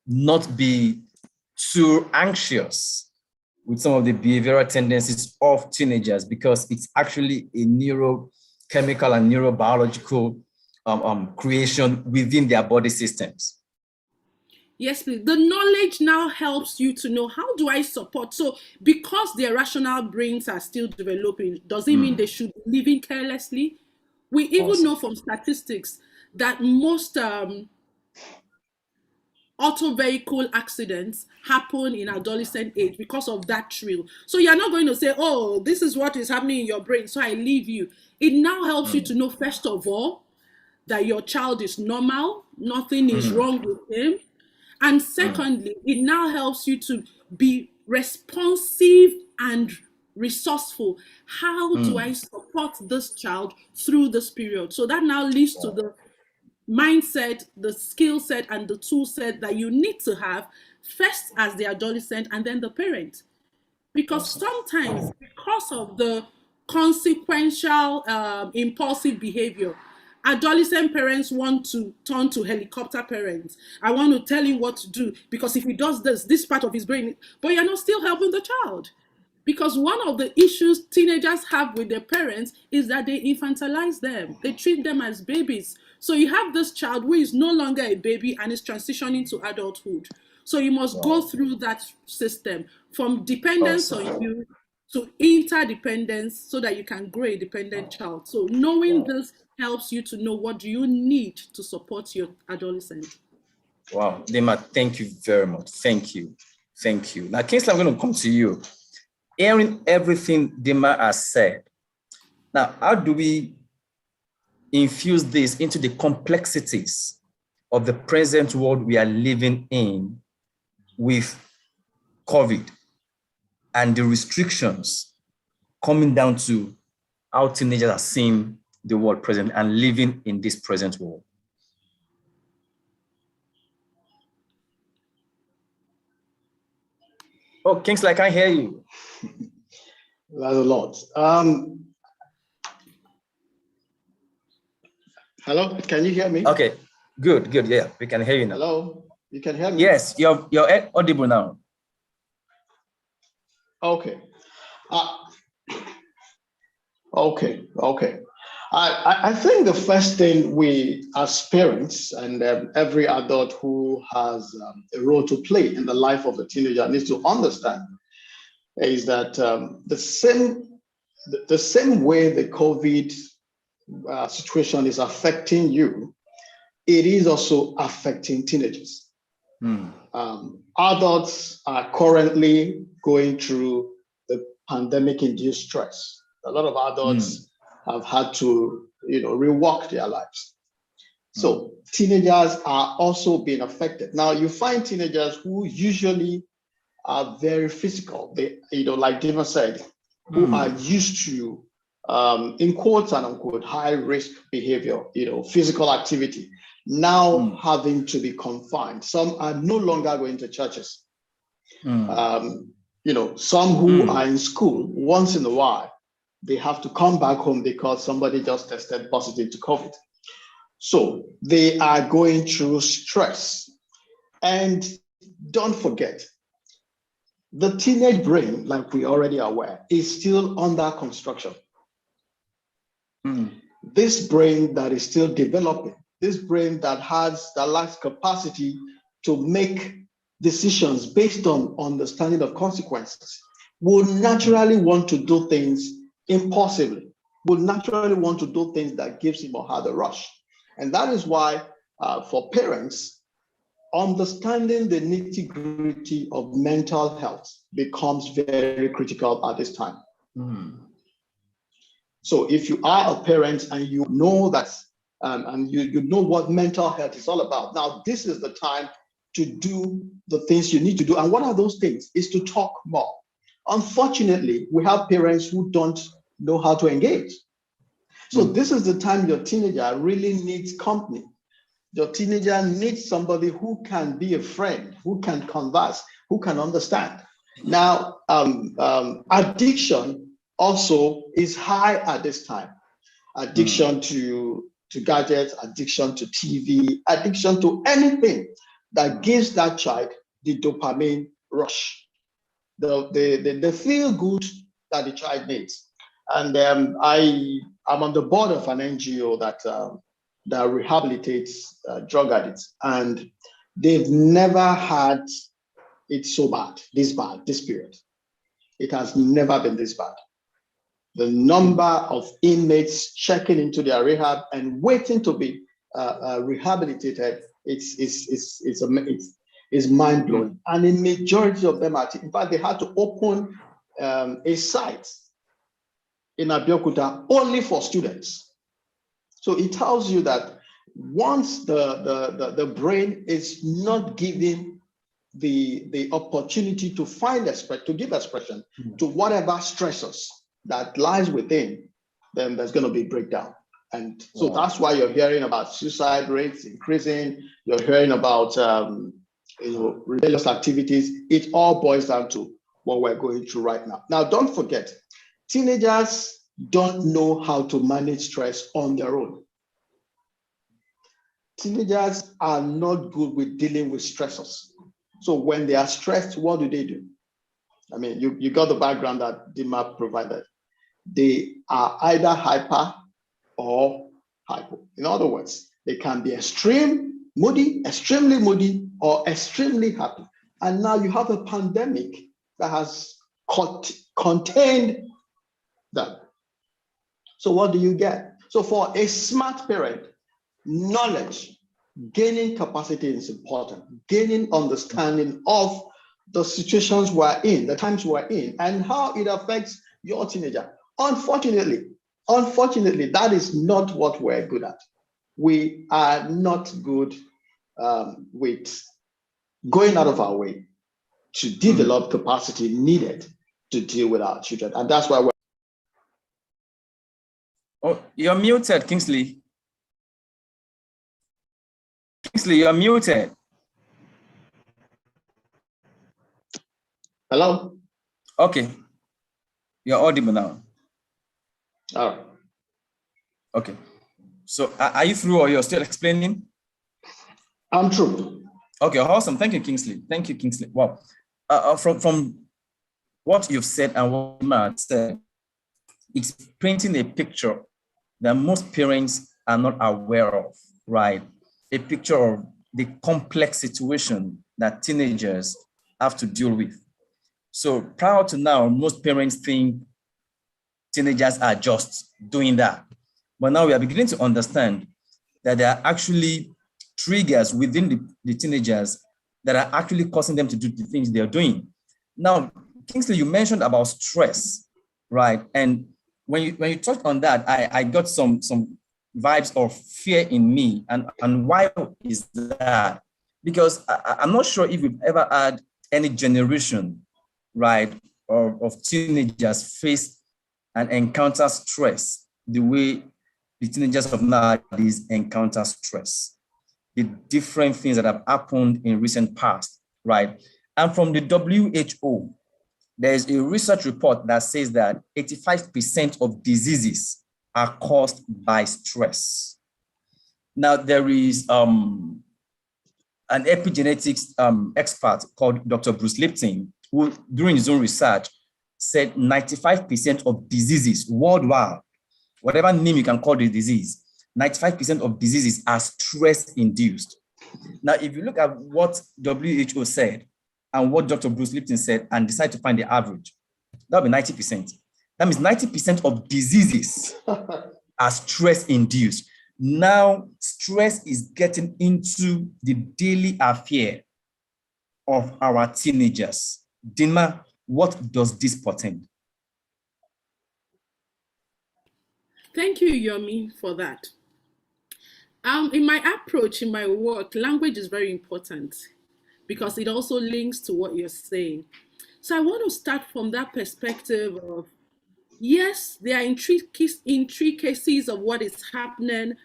not be too anxious with some of the behavioral tendencies of teenagers, because it's actually a neurochemical and neurobiological creation within their body systems. Yes, please. The knowledge now helps you to know, how do I support? So because their rational brains are still developing, does it mean they should be living carelessly? We even know from statistics that most auto vehicle accidents happen in adolescent age because of that thrill. So you're not going to say, oh, this is what is happening in your brain, so I leave you. It now helps you to know, first of all, that your child is normal, nothing is wrong with him. And secondly, it now helps you to be responsive and resourceful. How do I support this child through this period? So that now leads to the mindset, the skill set, and the tool set that you need to have first as the adolescent and then the parent. Because sometimes, because of the consequential impulsive behavior, Adolescent parents want to turn to helicopter parents. I want to tell him what to do because if he does this part of his brain, but you're not still helping the child. Because one of the issues teenagers have with their parents is that they infantilize them. They treat them as babies. So you have this child who is no longer a baby and is transitioning to adulthood. So you must go through that system from dependence on you to interdependence so that you can grow a dependent child. So knowing this helps you to know what do you need to support your adolescent. Wow, Dema, thank you very much. Thank you. Thank you. Now, Kingsley, I'm going to come to you. Hearing everything Dema has said, now, how do we infuse this into the complexities of the present world we are living in with COVID and the restrictions coming down to how teenagers are seeing the world present and living in this present world? Oh, Kingsley, I can't hear you. That's a lot. Hello, can you hear me? Okay, good. Yeah, we can hear you now. Hello, you can hear me? Yes, you're audible now. Okay. Okay. I think the first thing we, as parents and every adult who has a role to play in the life of a teenager needs to understand is that the same way the COVID situation is affecting you, it is also affecting teenagers. Adults are currently going through the pandemic-induced stress. A lot of adults have had to, rework their lives. So teenagers are also being affected. Now, you find teenagers who usually are very physical. They, like Dima said, who are used to, in quotes and unquote, high risk behavior, physical activity, now having to be confined. Some are no longer going to churches. Some who are in school, once in a while, they have to come back home because somebody just tested positive to COVID. So they are going through stress. And don't forget, the teenage brain, like we already are aware, is still under construction. This brain that is still developing, this brain that lacks capacity to make decisions based on understanding of consequences, will naturally want to do things impulsively, will naturally want to do things that gives him or her the rush. And that is why for parents, understanding the nitty-gritty of mental health becomes very critical at this time. So if you are a parent and you know that, and you know what mental health is all about, now this is the time to do the things you need to do. And what are those things? Is to talk more. Unfortunately, we have parents who don't know how to engage. So this is the time your teenager really needs company. Your teenager needs somebody who can be a friend, who can converse, who can understand. Now, addiction also is high at this time. Addiction to gadgets, addiction to TV, addiction to anything that gives that child the dopamine rush, the feel good that the child needs. And I'm on the board of an NGO that rehabilitates drug addicts, and they've never had it so bad, this period. It has never been this bad. The number of inmates checking into their rehab and waiting to be rehabilitated, it's mind-blowing. And the majority of them in fact, they had to open a site in Abeokuta only for students. So it tells you that once the brain is not given the opportunity to to give expression to whatever stressors that lies within, then there's going to be breakdown. And so that's why you're hearing about suicide rates increasing. You're hearing about rebellious activities. It all boils down to what we're going through right now. Now, don't forget, teenagers don't know how to manage stress on their own. teenagers are not good with dealing with stressors. So when they are stressed, what do? I mean, you got the background that Dima provided. They are either hyper or hypo. In other words, they can be extremely moody, or extremely happy. And now you have a pandemic that has contained them. So what do you get? So for a smart parent, knowledge, gaining capacity is important. Gaining understanding of the situations we're in, the times we're in, and how it affects your teenager. Unfortunately, that is not what we're good at. We are not good with going out of our way to develop capacity needed to deal with our children. And that's why we're... Oh, you're muted, Kingsley. Kingsley, you're muted. Hello? Okay. You're audible now. All right. Okay. So are you through, or you're still explaining? I'm through. Okay, awesome. Thank you, Kingsley. Thank you, Kingsley. Wow. From what you've said and what Matt said, it's painting a picture that most parents are not aware of, right? A picture of the complex situation that teenagers have to deal with. So prior to now, most parents think teenagers are just doing that. But now we are beginning to understand that there are actually triggers within the teenagers that are actually causing them to do the things they're doing. Now, Kingsley, you mentioned about stress, right? And when you touched on that, I got some vibes of fear in me. And why is that? Because I'm not sure if we've ever had any generation, right, of teenagers face and encounter stress the way the teenagers of nowadays encounter stress. The different things that have happened in recent past, right? And from the WHO, there's a research report that says that 85% of diseases are caused by stress. Now, there is an epigenetics expert called Dr. Bruce Lipton, who during his own research said 95% of diseases worldwide, whatever name you can call the disease, 95% of diseases are stress-induced. Now, if you look at what WHO said and what Dr. Bruce Lipton said and decide to find the average, that'll be 90%. That means 90% of diseases are stress-induced. Now, stress is getting into the daily affair of our teenagers. Dinma, what does this portend? Thank you, Yomi, for that. In my approach, in my work, language is very important because it also links to what you're saying. So I want to start from that perspective of, yes, there are intricacies of what is happening,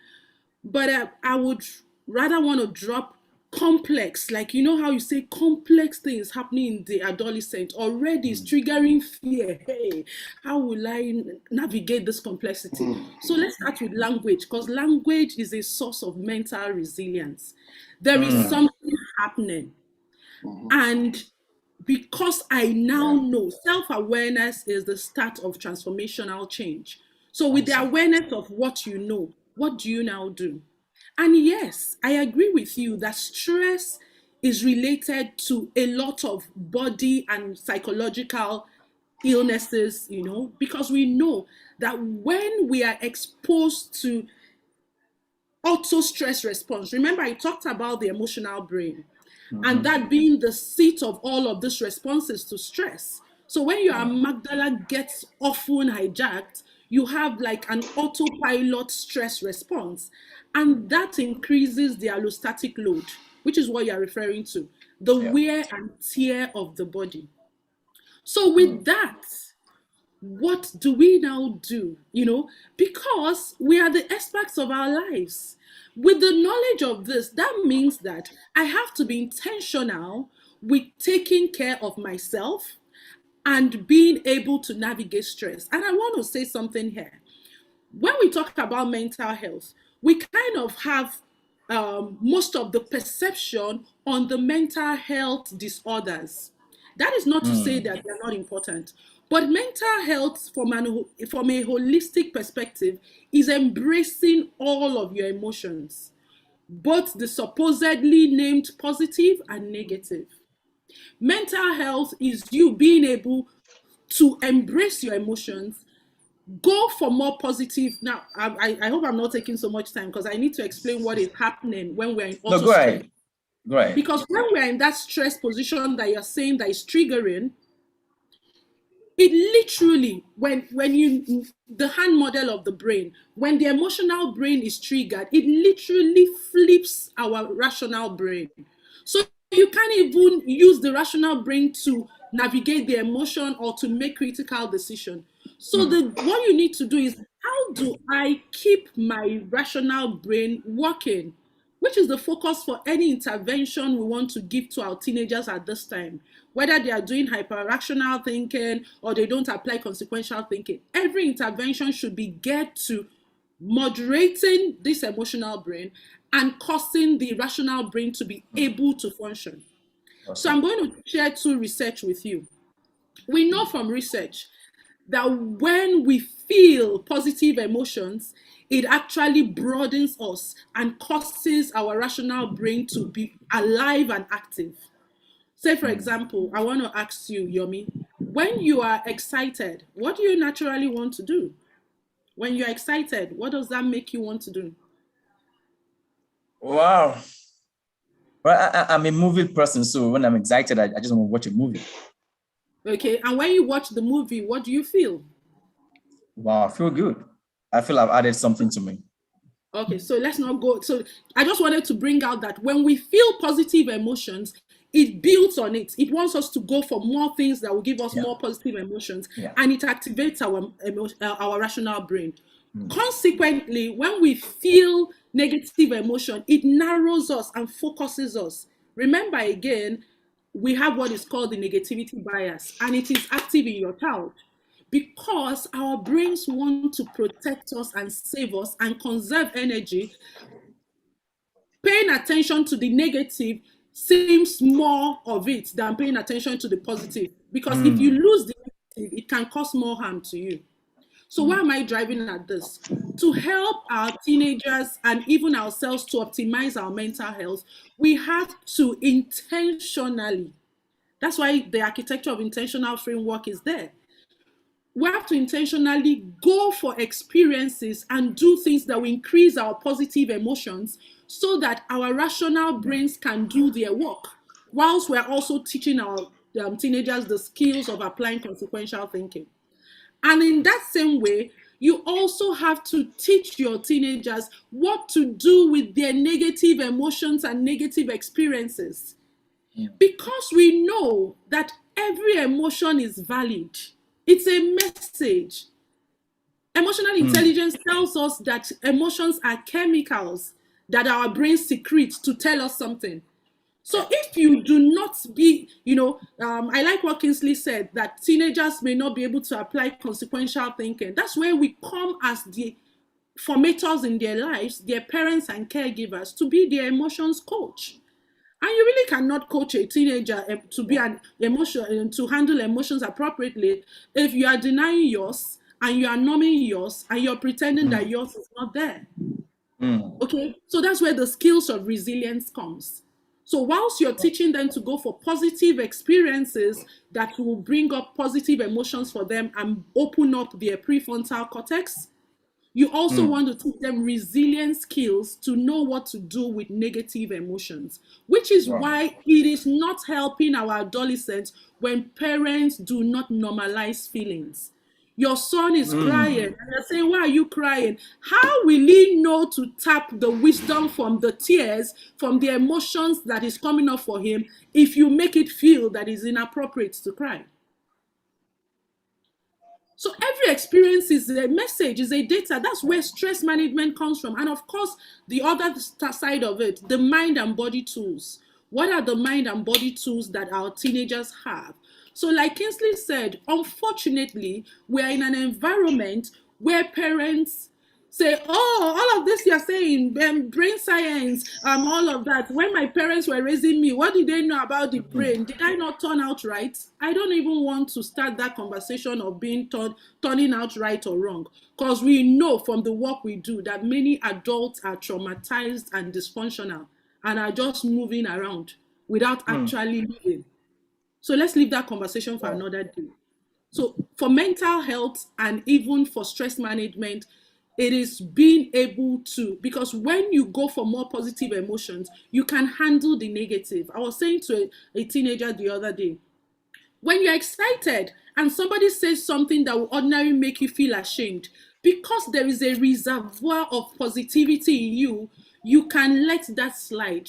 but I would rather want to drop complex, like, you know how you say complex things happening in the adolescent already is triggering fear. Hey, how will I navigate this complexity? So let's start with language, because language is a source of mental resilience. There is something happening, and because I now know, self-awareness is the start of transformational change. So with the awareness of what you know, what do you now do? And yes, I agree with you that stress is related to a lot of body and psychological illnesses, you know, because we know that when we are exposed to auto stress response, remember I talked about the emotional brain, and that being the seat of all of these responses to stress. So when your amygdala gets often hijacked, you have like an autopilot stress response, and that increases the allostatic load, which is what you're referring to, the wear and tear of the body. So with that, what do we now do? You know, because we are the experts of our lives. With the knowledge of this, that means that I have to be intentional with taking care of myself and being able to navigate stress. And I want to say something here. When we talk about mental health, we kind of have most of the perception on the mental health disorders. That is not to say that they're not important, but mental health from a holistic perspective is embracing all of your emotions, both the supposedly named positive and negative. Mental health is you being able to embrace your emotions, go for more positive. Now, I hope I'm not taking so much time because I need to explain what is happening when we're in No, auto go stress. ahead. Go ahead. Because when we're in that stress position that you're saying that is triggering, it literally, when you, the hand model of the brain, when the emotional brain is triggered, it literally flips our rational brain. So you can't even use the rational brain to navigate the emotion or to make critical decision. So what you need to do is, how do I keep my rational brain working? Which is the focus for any intervention we want to give to our teenagers at this time. Whether they are doing hyper-rational thinking or they don't apply consequential thinking, every intervention should be geared to moderating this emotional brain and causing the rational brain to be able to function. Okay. So I'm going to share two research with you. We know from research that when we feel positive emotions, it actually broadens us and causes our rational brain to be alive and active. Say, for example, I want to ask you, Yomi, when you are excited, what do you naturally want to do? When you're excited, what does that make you want to do? Wow. Well, I'm a movie person, so when I'm excited, I just want to watch a movie. Okay, and when you watch the movie, what do you feel? Wow, I feel good. I feel I've added something to me. Okay, so let's not go. So I just wanted to bring out that when we feel positive emotions, it builds on it. It wants us to go for more things that will give us more positive emotions, and it activates our rational brain. Consequently, when we feel negative emotion, it narrows us and focuses us. Remember again, we have what is called the negativity bias, and it is active in your child because our brains want to protect us and save us and conserve energy. Paying attention to the negative seems more of it than paying attention to the positive, because if you lose the negative, it can cause more harm to you. So why am I driving at this? To help our teenagers and even ourselves to optimize our mental health, we have to intentionally, that's why the architecture of intentional framework is there. We have to intentionally go for experiences and do things that will increase our positive emotions so that our rational brains can do their work, whilst we're also teaching our teenagers the skills of applying consequential thinking. And in that same way, you also have to teach your teenagers what to do with their negative emotions and negative experiences. Because we know that every emotion is valid. It's a message. Emotional intelligence tells us that emotions are chemicals that our brains secrete to tell us something. So if you do not be, I like what Kingsley said, that teenagers may not be able to apply consequential thinking. That's where we come as the formators in their lives, their parents and caregivers, to be their emotions coach. And you really cannot coach a teenager to be an emotion, to handle emotions appropriately if you are denying yours and you are numbing yours and you're pretending that yours is not there. Okay, so that's where the skills of resilience comes. So whilst you're teaching them to go for positive experiences that will bring up positive emotions for them and open up their prefrontal cortex, you also want to teach them resilient skills to know what to do with negative emotions, which is why it is not helping our adolescents when parents do not normalize feelings. Your son is crying, and you're saying, why are you crying? How will he know to tap the wisdom from the tears, from the emotions that is coming up for him, if you make it feel that it's inappropriate to cry? So every experience is a message, is a data. That's where stress management comes from. And of course, the other side of it, the mind and body tools. What are the mind and body tools that our teenagers have? So like Kingsley said, unfortunately, we're in an environment where parents say, oh, all of this you're saying, brain science, all of that. When my parents were raising me, what did they know about the brain? Did I not turn out right? I don't even want to start that conversation of being turning out right or wrong, because we know from the work we do that many adults are traumatized and dysfunctional and are just moving around without actually living. So let's leave that conversation for another day. So for mental health and even for stress management, it is being able to, because when you go for more positive emotions, you can handle the negative. I was saying to a teenager the other day, when you're excited and somebody says something that will ordinarily make you feel ashamed, because there is a reservoir of positivity in you, you can let that slide.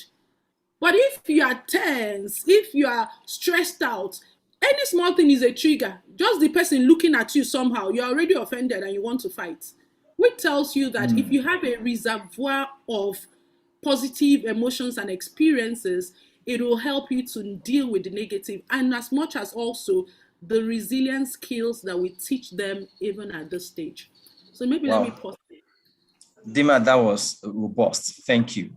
But if you are tense, if you are stressed out, any small thing is a trigger. Just the person looking at you somehow, you're already offended and you want to fight. Which tells you that if you have a reservoir of positive emotions and experiences, it will help you to deal with the negative. And as much as also the resilience skills that we teach them even at this stage. So maybe let me pause. Dima, that was robust. Thank you.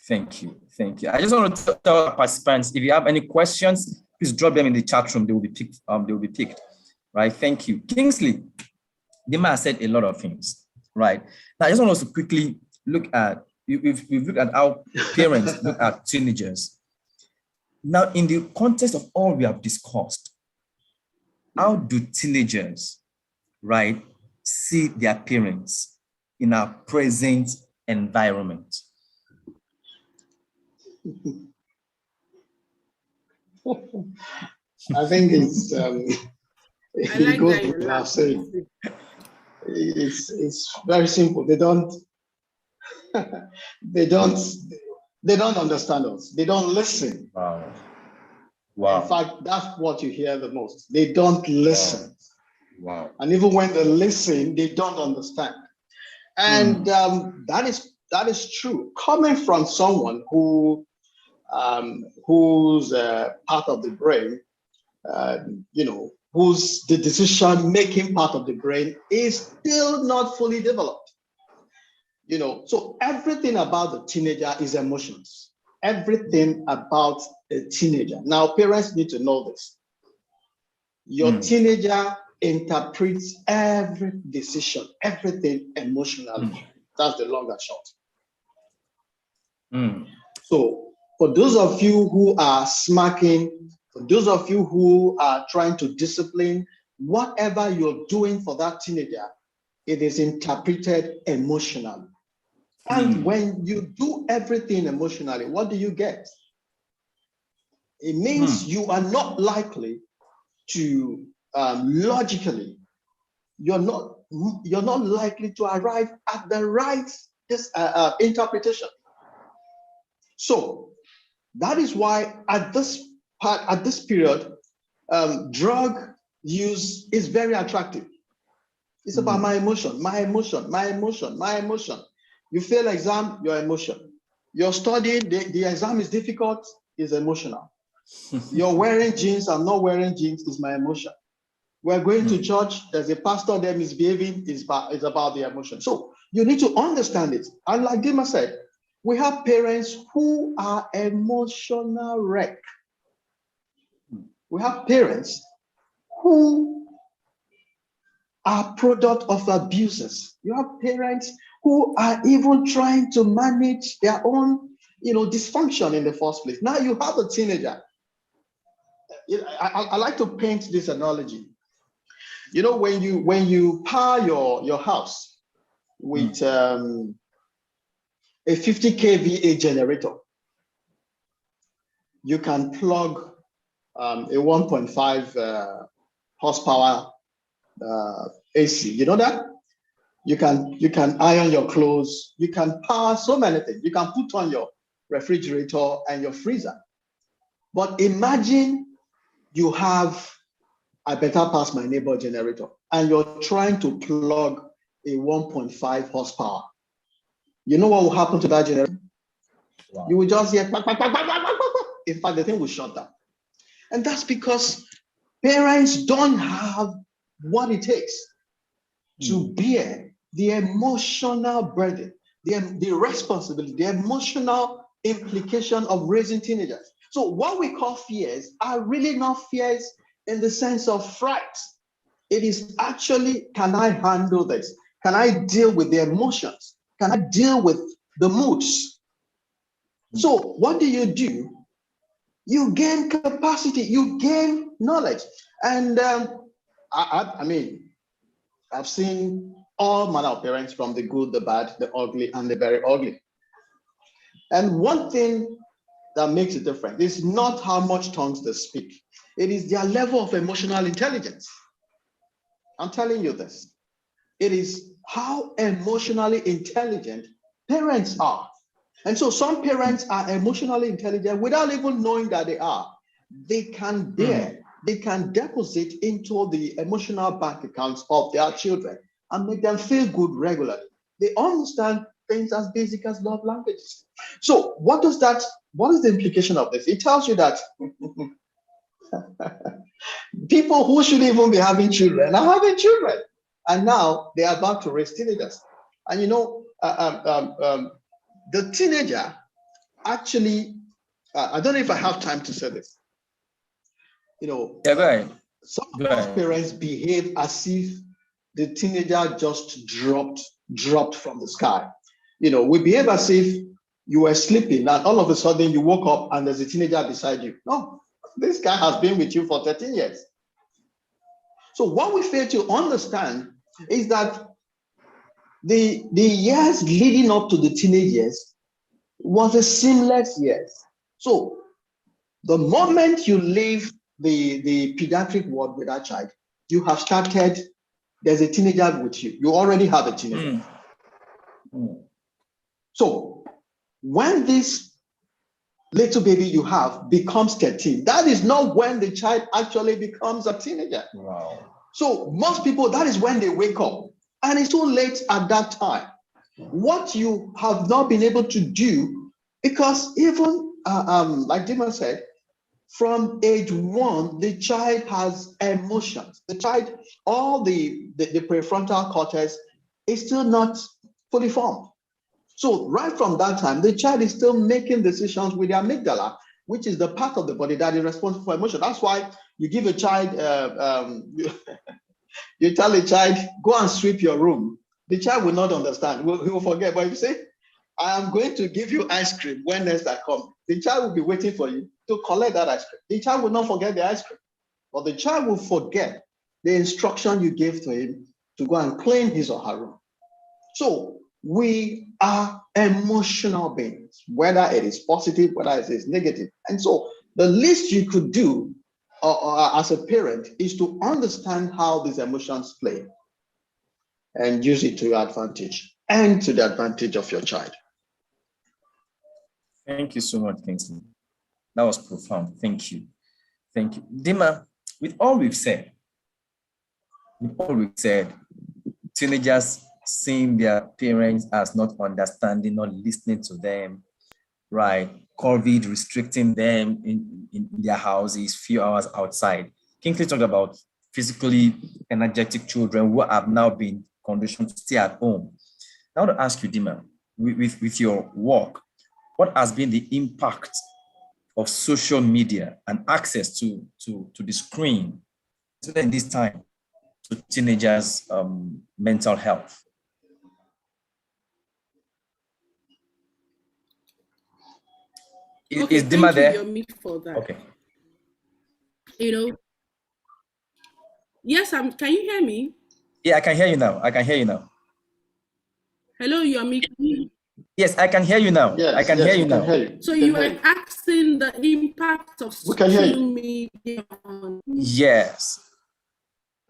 Thank you. Thank you. I just want to tell our participants, if you have any questions, please drop them in the chat room. They will be picked. They will be picked. Right. Thank you. Kingsley, Dima has said a lot of things. Right. Now, I just want us to quickly look at, we've looked at how parents look at teenagers. Now, in the context of all we have discussed, how do teenagers, right, see their parents in our present environment? I think it's it goes without saying. It's very simple. They don't understand us. They don't listen. Wow. In fact, that's what you hear the most. They don't listen. Wow. And even when they listen, they don't understand. And that is true. Coming from someone who whose part of the brain, whose the decision-making part of the brain is still not fully developed. So everything about the teenager is emotions. Everything about a teenager. Now, parents need to know this. Your teenager interprets every decision, everything emotionally. That's the long and short. So for those of you who are smacking, for those of you who are trying to discipline, whatever you're doing for that teenager, it is interpreted emotionally. And when you do everything emotionally, what do you get? It means you are not likely to logically, you're not likely to arrive at the right interpretation. So that is why at this period, drug use is very attractive. It's about my emotion, my emotion, my emotion, my emotion. You fail exam, your emotion. You're studying, the exam is difficult, is emotional. You're wearing jeans, I'm not wearing jeans, is my emotion. We're going to church, there's a pastor there misbehaving, is about the emotion. So you need to understand it. And like Dima said, we have parents who are emotional wreck. We have parents who are product of abuses. You have parents who are even trying to manage their own, dysfunction in the first place. Now you have a teenager. I like to paint this analogy. When you power your house with a 50 kVA generator, you can plug a 1.5 horsepower AC. You know that? You can iron your clothes. You can power so many things. You can put on your refrigerator and your freezer. But imagine you have, I better pass my neighbor generator, and you're trying to plug a 1.5 horsepower. You know what will happen to that generator? Wow. You will just hear, in fact, the thing will shut down. And that's because parents don't have what it takes to bear the emotional burden, the responsibility, the emotional implication of raising teenagers. So what we call fears are really not fears in the sense of fright. It is actually, can I handle this? Can I deal with the emotions? Can I deal with the moods? So what do? You gain capacity, you gain knowledge. And I mean, I've seen all manner of parents, from the good, the bad, the ugly, and the very ugly. And one thing that makes it different is not how much tongues they speak. It is their level of emotional intelligence. I'm telling you this. It is how emotionally intelligent parents are. And so some parents are emotionally intelligent without even knowing that they are. They can bear, they can deposit into the emotional bank accounts of their children and make them feel good regularly. They understand things as basic as love languages. So what is the implication of this? It tells you that people who shouldn't even be having children are having children. And now they are about to raise teenagers. And the teenager actually, I don't know if I have time to say this. Yeah, go ahead. Some of us parents behave as if the teenager just dropped from the sky. We behave as if you were sleeping and all of a sudden you woke up and there's a teenager beside you. No, this guy has been with you for 13 years. So what we fail to understand is that the years leading up to the teenage years was a seamless years. So the moment you leave the pediatric ward with that child, you have started, there's a teenager with you. You already have a teenager. So when this little baby you have becomes 13, that is not when the child actually becomes a teenager. Wow. So most people, that is when they wake up. And it's too late at that time. What you have not been able to do, because even, like Dima said, from age 1, the child has emotions. The child, all the prefrontal cortex is still not fully formed. So right from that time, the child is still making decisions with the amygdala, which is the part of the body that is responsible for emotion. That's why you give a child, you tell a child, go and sweep your room. The child will not understand. He will forget. But if you say, I am going to give you ice cream when next I come, the child will be waiting for you to collect that ice cream. The child will not forget the ice cream, but the child will forget the instruction you gave to him to go and clean his or her room. So we are emotional beings, whether it is positive, whether it is negative. And so the least you could do as a parent is to understand how these emotions play and use it to your advantage and to the advantage of your child. Thank you so much, Kingsley. That was profound. Thank you. Thank you. Dima, with all we've said, teenagers seeing their parents as not understanding, not listening to them, right? COVID restricting them in their houses, few hours outside. Kingsley talked about physically energetic children who have now been conditioned to stay at home. I want to ask you, Dima, with your work, what has been the impact of social media and access to the screen in this time to teenagers' mental health? Okay, is Dima there? Thank you, Yomi, for that. Okay. Yes, can you hear me? Yeah, I can hear you now. Hello, Yomi. Yes, I can hear you now. Yes, I can hear you now. So you are asking the impact of social media on. Yes.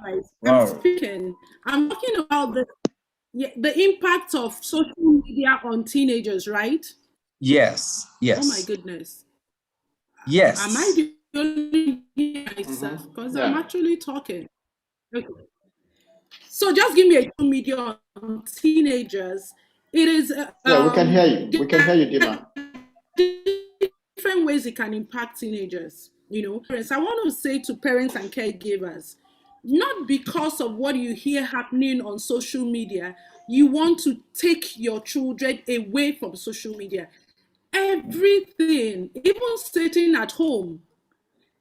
Right. Wow. I'm speaking. I'm talking about the impact of social media on teenagers, right? Yes. Oh my goodness. Yes. Am I the only myself? Because I'm actually talking. Okay. So just give me a social media on teenagers. It is. Yeah, we can hear you. We can hear you, Dima. Different ways it can impact teenagers. Parents. I want to say to parents and caregivers, not because of what you hear happening on social media, you want to take your children away from social media. Everything, even sitting at home,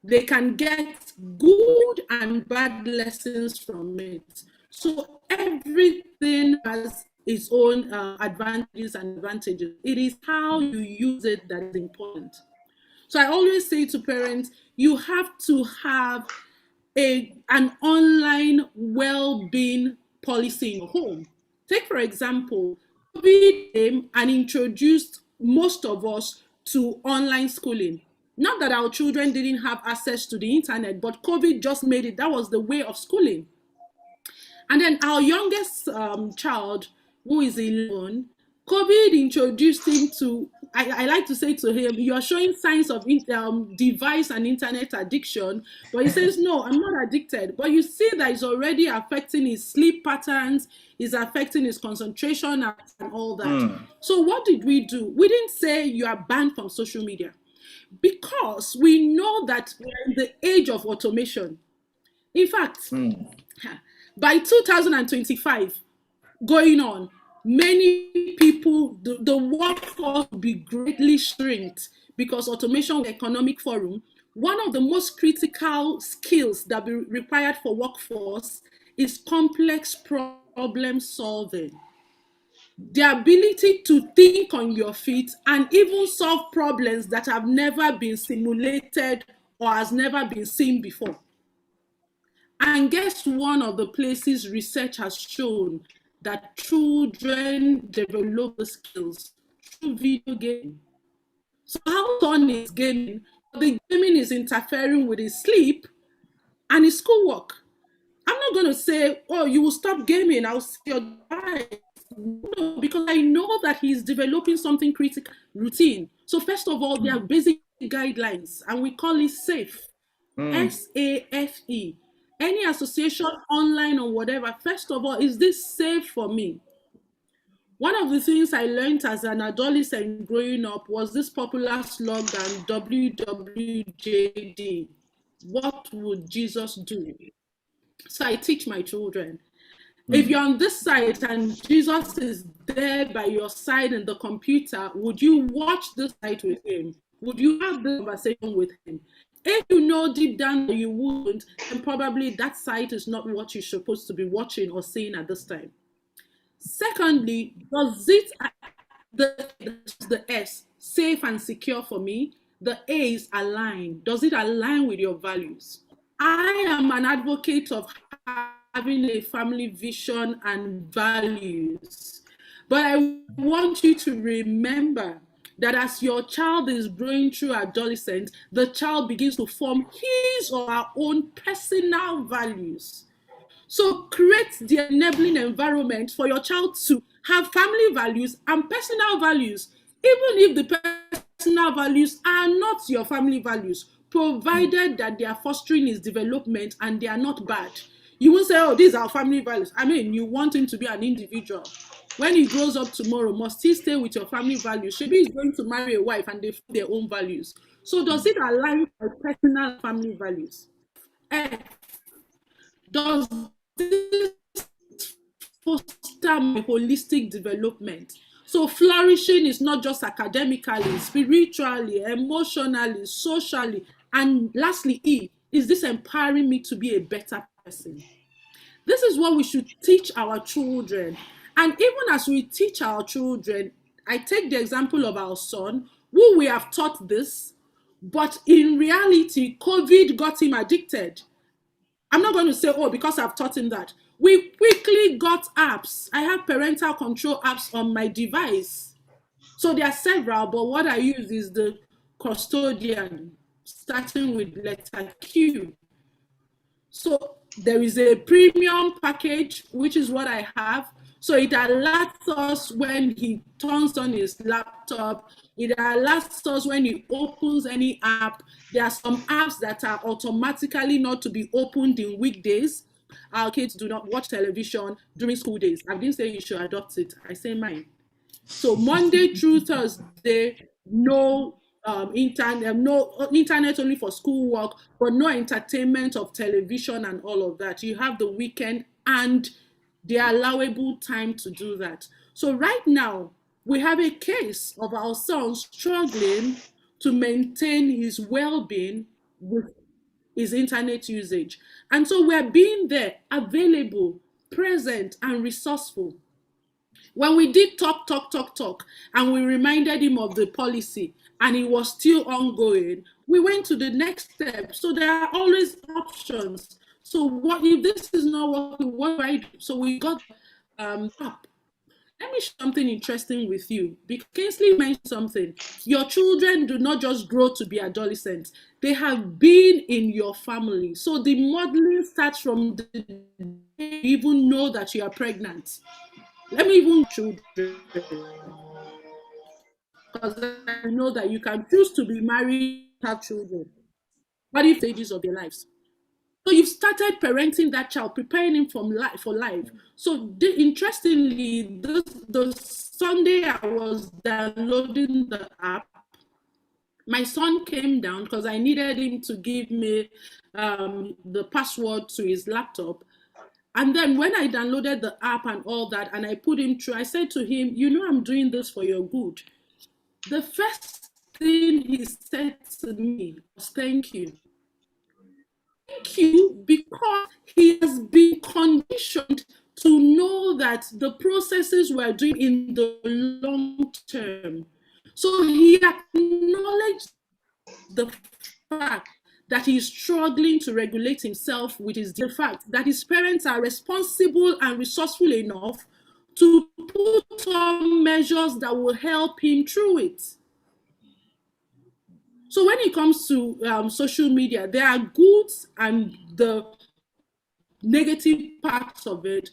they can get good and bad lessons from it. So everything has its own advantages and advantages. It is how you use it that is important. So I always say to parents, you have to have an online well-being policy in your home. Take, for example, COVID came and introduced most of us to online schooling. Not that our children didn't have access to the internet, but COVID just made it, that was the way of schooling. And then our youngest child, who is 11, COVID introduced him to, I like to say to him, you're showing signs of device and internet addiction. But he says, no, I'm not addicted. But you see that it's already affecting his sleep patterns, is affecting his concentration and all that. So what did we do? We didn't say you are banned from social media, because we know that we're in the age of automation. In fact, by 2025 going on, many people, the workforce will be greatly shrinked, because Automation Economic Forum, one of the most critical skills that be required for workforce is complex problem solving. The ability to think on your feet and even solve problems that have never been simulated or has never been seen before. And guess one of the places research has shown that children develop the skills through video gaming. So how son is gaming, the gaming is interfering with his sleep and his schoolwork. I'm not going to say, oh, you will stop gaming, I'll see your device. No, because I know that he's developing something critical routine. So first of all, there are basic guidelines, and we call it SAFE. SAFE. Any association online or whatever, first of all, is this safe for me? One of the things I learned as an adolescent growing up was this popular slogan, WWJD. What would Jesus do? So I teach my children, if you're on this side and Jesus is there by your side in the computer, would you watch this site with him? Would you have the conversation with him? If you know deep down that you wouldn't, then probably that site is not what you're supposed to be watching or seeing at this time. Secondly, does it, the S, safe and secure for me? The A is align. Does it align with your values? I am an advocate of having a family vision and values. But I want you to remember that as your child is growing through adolescence, the child begins to form his or her own personal values. So create the enabling environment for your child to have family values and personal values, even if the personal values are not your family values, provided that they are fostering his development and they are not bad. You won't say, oh, these are family values. I mean, you want him to be an individual. When he grows up tomorrow, must he stay with your family values? Maybe he's going to marry a wife and they have their own values. So does it align with personal family values? Does this foster my holistic development? So flourishing is not just academically, spiritually, emotionally, socially, and lastly, E, is this empowering me to be a better person? This is what we should teach our children. And even as we teach our children, I take the example of our son, who we have taught this, but in reality, COVID got him addicted. I'm not going to say, oh, because I've taught him that. We quickly got apps. I have parental control apps on my device. So there are several, but what I use is the custodian, starting with letter Q. So there is a premium package, which is what I have. So it alerts us when he turns on his laptop. It alerts us when he opens any app. There are some apps that are automatically not to be opened in weekdays. Our kids do not watch television during school days. I didn't say you should adopt it. I say mine. So Monday through Thursday, no no internet only for schoolwork, but no entertainment of television and all of that. You have the weekend and the allowable time to do that. So right now, we have a case of our son struggling to maintain his well-being with his internet usage. And so we're being there, available, present, and resourceful. When we did talk, and we reminded him of the policy, and it was still ongoing, we went to the next step. So there are always options. So what if this is not working? What do I do? So we got up. Let me share something interesting with you. Because Kingsley mentioned something. Your children do not just grow to be adolescents. They have been in your family. So the modeling starts from the day you even know that you are pregnant. Let me even children, because I know that you can choose to be married, have children, but if stages of their lives. So you've started parenting that child, preparing him for life. So interestingly, the Sunday I was downloading the app, my son came down because I needed him to give me the password to his laptop. And then when I downloaded the app and all that, and I put him through, I said to him, you know, I'm doing this for your good. The first thing he said to me was, thank you. Thank you, because he has been conditioned to know that the processes we're doing in the long term. So he acknowledged the fact that he's struggling to regulate himself with the fact that his parents are responsible and resourceful enough to put on measures that will help him through it. So when it comes to social media, there are goods and the negative parts of it,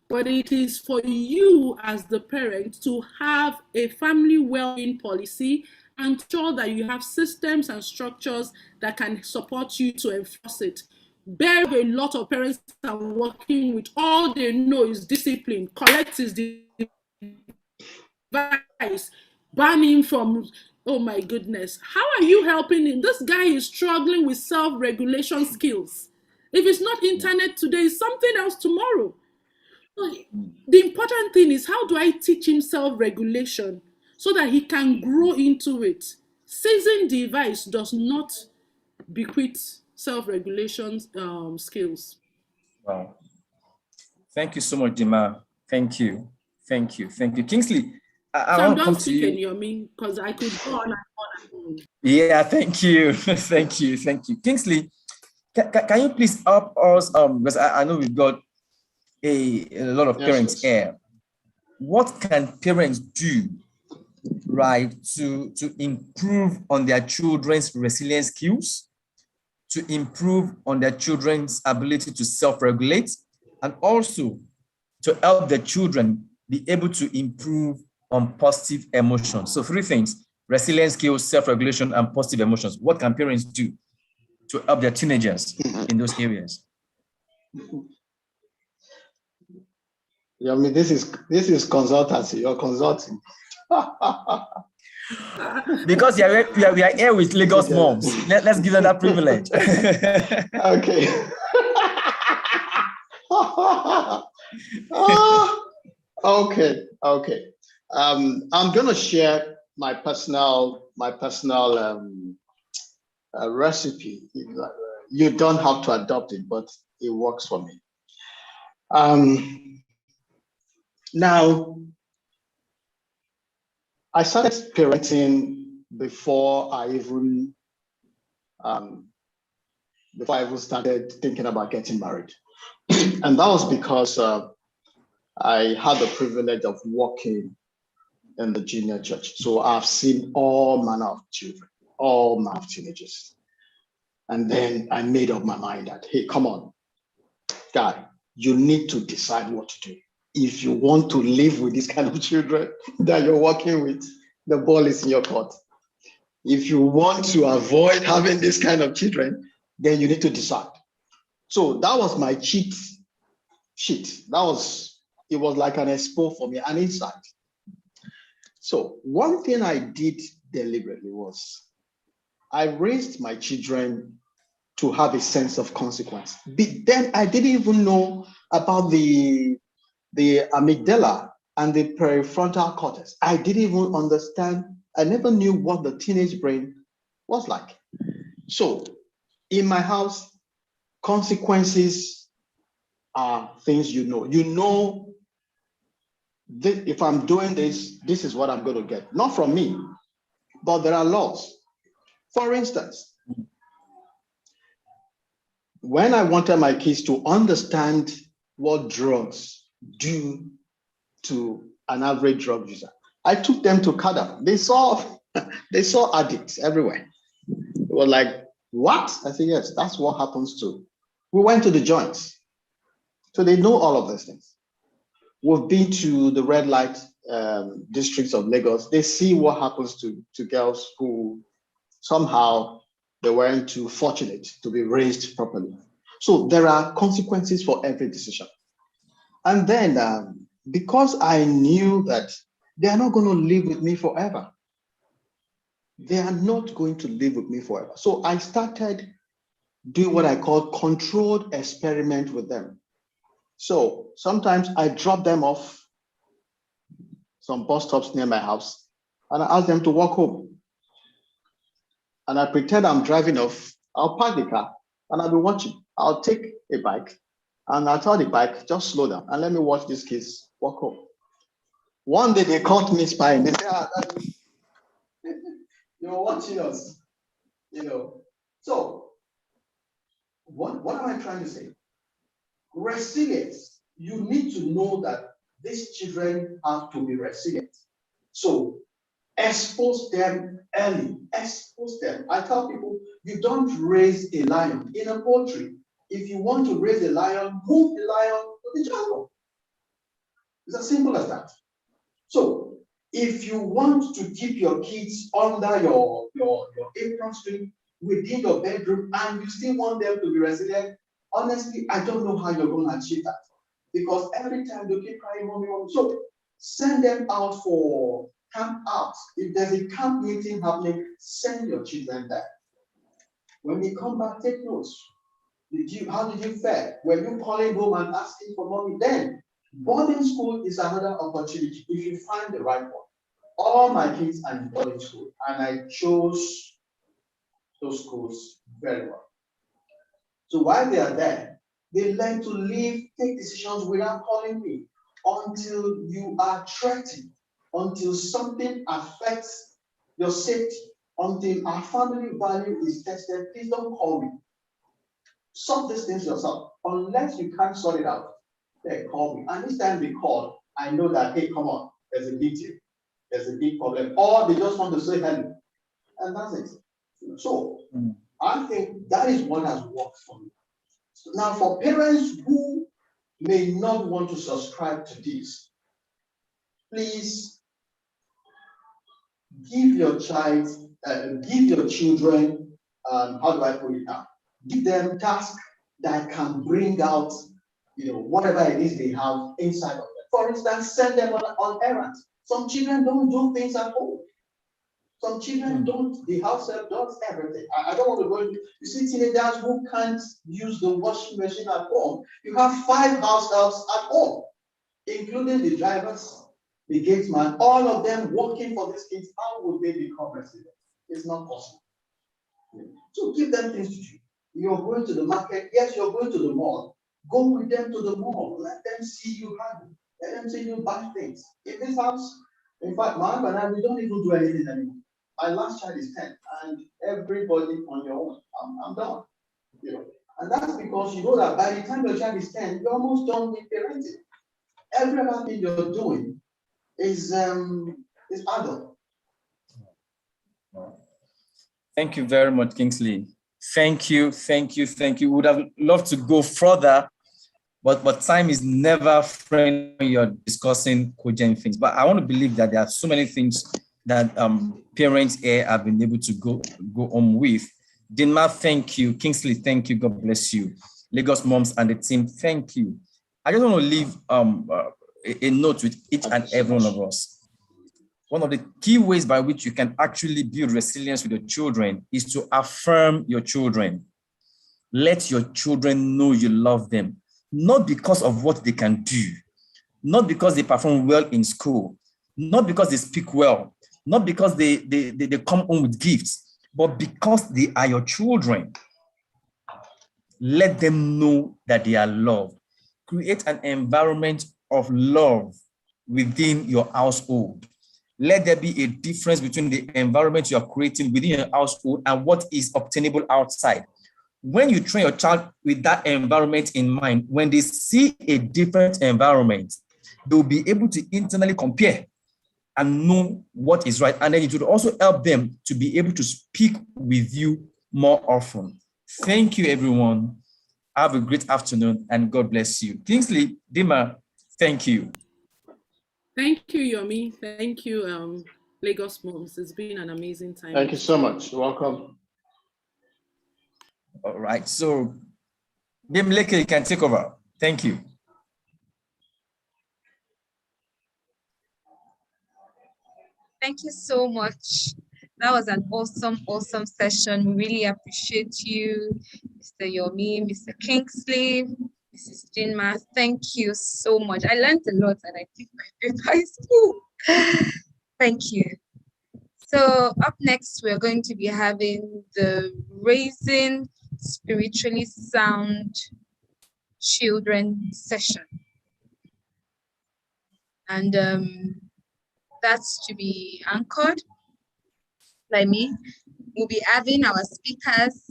but it is for you as the parent to have a family well-being policy and ensure that you have systems and structures that can support you to enforce it. Very a lot of parents are working with all they know is discipline, collect his device, ban him from, oh my goodness. How are you helping him? This guy is struggling with self-regulation skills. If it's not internet today, it's something else tomorrow. The important thing is, how do I teach him self-regulation so that he can grow into it? Seizing device does not bequeath self-regulation skills. Wow. Thank you so much, Dima. Thank you. Thank you. Thank you. Kingsley, I want to come to you. Yomi, because I could go on and on. Yeah, thank you. Thank you. Thank you. Kingsley, can you please help us? Because I know we've got a lot of parents here. What can parents do, right, to improve on their children's resilience skills, to improve on their children's ability to self-regulate, and also to help the children be able to improve on positive emotions? So 3 things: resilience skills, self-regulation, and positive emotions. What can parents do to help their teenagers in those areas? Yeah, I mean, this is consultancy. You're consulting. Because we are here with Lagosmums. Let's give them that privilege. Okay. Okay. I'm gonna share my personal recipe. You don't have to adopt it, but it works for me. Now, I started parenting before I even started thinking about getting married, and that was because I had the privilege of working in the junior church. So I've seen all manner of children, all manner of teenagers. And then I made up my mind that, hey, come on, guy, you need to decide what to do. If you want to live with this kind of children that you're working with, the ball is in your court. If you want to avoid having this kind of children, then you need to decide. So that was my cheat sheet. It was like an expo for me, an insight. So one thing I did deliberately was I raised my children to have a sense of consequence. But then I didn't even know about the amygdala and the prefrontal cortex. I didn't even understand. I never knew what the teenage brain was like. So in my house, consequences are things you know. You know that if I'm doing this, this is what I'm going to get. Not from me, but there are laws. For instance, when I wanted my kids to understand what drugs do to an average drug user, I took them to CADA. They saw addicts everywhere. They were like, what? I said, yes, that's what happens to. We went to the joints. So they know all of these things. We've been to the red light districts of Lagos. They see what happens to girls who somehow they weren't too fortunate to be raised properly. So there are consequences for every decision. And then because I knew that they are not going to live with me forever. They are not going to live with me forever. So I started doing what I call controlled experiment with them. So sometimes I drop them off some bus stops near my house and I ask them to walk home. And I pretend I'm driving off. I'll park the car and I'll be watching. I'll take a bike and I'll tell the bike, just slow down and let me watch these kids walk home. One day they caught me spying. They said, you're watching us, So what am I trying to say? Resilience. You need to know that these children have to be resilient. So expose them early. Expose them. I tell people, you don't raise a lion in a poultry. If you want to raise a lion, move the lion to the jungle. It's as simple as that. So if you want to keep your kids under your apron string within your bedroom and you still want them to be resilient, honestly, I don't know how you're going to achieve that. Because every time they keep crying, mommy, mommy. So send them out for camp out. If there's a camp meeting happening, send your children there. When they come back, take notes. How did you fare? Were you calling home and asking for money then? Boarding school is another opportunity if you find the right one. All my kids are in boarding school, and I chose those schools very well. So while they are there, they learn to live, take decisions without calling me until you are threatened, until something affects your safety, until our family value is tested. Please don't call me. Solve these things yourself. Unless you can't sort it out, they call me. And each time they call, I know that, hey, come on, there's a big deal. There's a big problem. Or they just want to say hello. And that's it. So I think that is what has worked for me. So now for parents who may not want to subscribe to this, please give your child, give your children, how do I put it now? Give them tasks that can bring out, whatever it is they have inside of them. For instance, send them on errands. Some children don't do things at home. Some children don't, the house help does everything. I don't want to go into, you see teenagers who can't use the washing machine at home. You have 5 house helps at home, including the drivers, the gatesman, all of them working for these kids. How would they become resilient? It's not possible. So give them things to do. You're going to the market. Yes, you're going to the mall. Go with them to the mall. Let them see you handle. Let them see you buy things. In this house, in fact, my wife and I, we don't even do anything anymore. My last child is 10, and everybody on your own. I'm done. And that's because you know that by the time your child is 10, you're almost done with parenting. Every other thing you're doing is adult. Thank you very much, Kingsley. Thank you. Would have loved to go further, but time is never friend when you're discussing cogent things. But I want to believe that there are so many things that parents here have been able to go on with. Dinma, thank you. Kingsley, thank you. God bless you. Lagosmums and the team, thank you. I just want to leave a note with each and every one of us. one of the key ways by which you can actually build resilience with your children is to affirm your children. Let your children know you love them, not because of what they can do, not because they perform well in school, not because they speak well, not because they come home with gifts, but because they are your children. Let them know that they are loved. Create an environment of love within your household. Let there be a difference between the environment you are creating within your household and what is obtainable outside. When you train your child with that environment in mind, when they see a different environment, they'll be able to internally compare and know what is right. And then it will also help them to be able to speak with you more often. Thank you, everyone. Have a great afternoon and God bless you. Kingsley, Dima, thank you. Thank you, Yomi. Thank you, Lagosmums. It's been an amazing time. Thank you so much. You're welcome. All right, so Bimleke, you can take over. Thank you. Thank you so much. That was an awesome session. We really appreciate you, Mr. Yomi, Mr. Kingsley, Mrs. Jinma. Thank you so much. I learned a lot and I think my paper is full. Thank you. So up next, we're going to be having the Raising Spiritually Sound Children session. And that's to be anchored by me. We'll be having our speakers.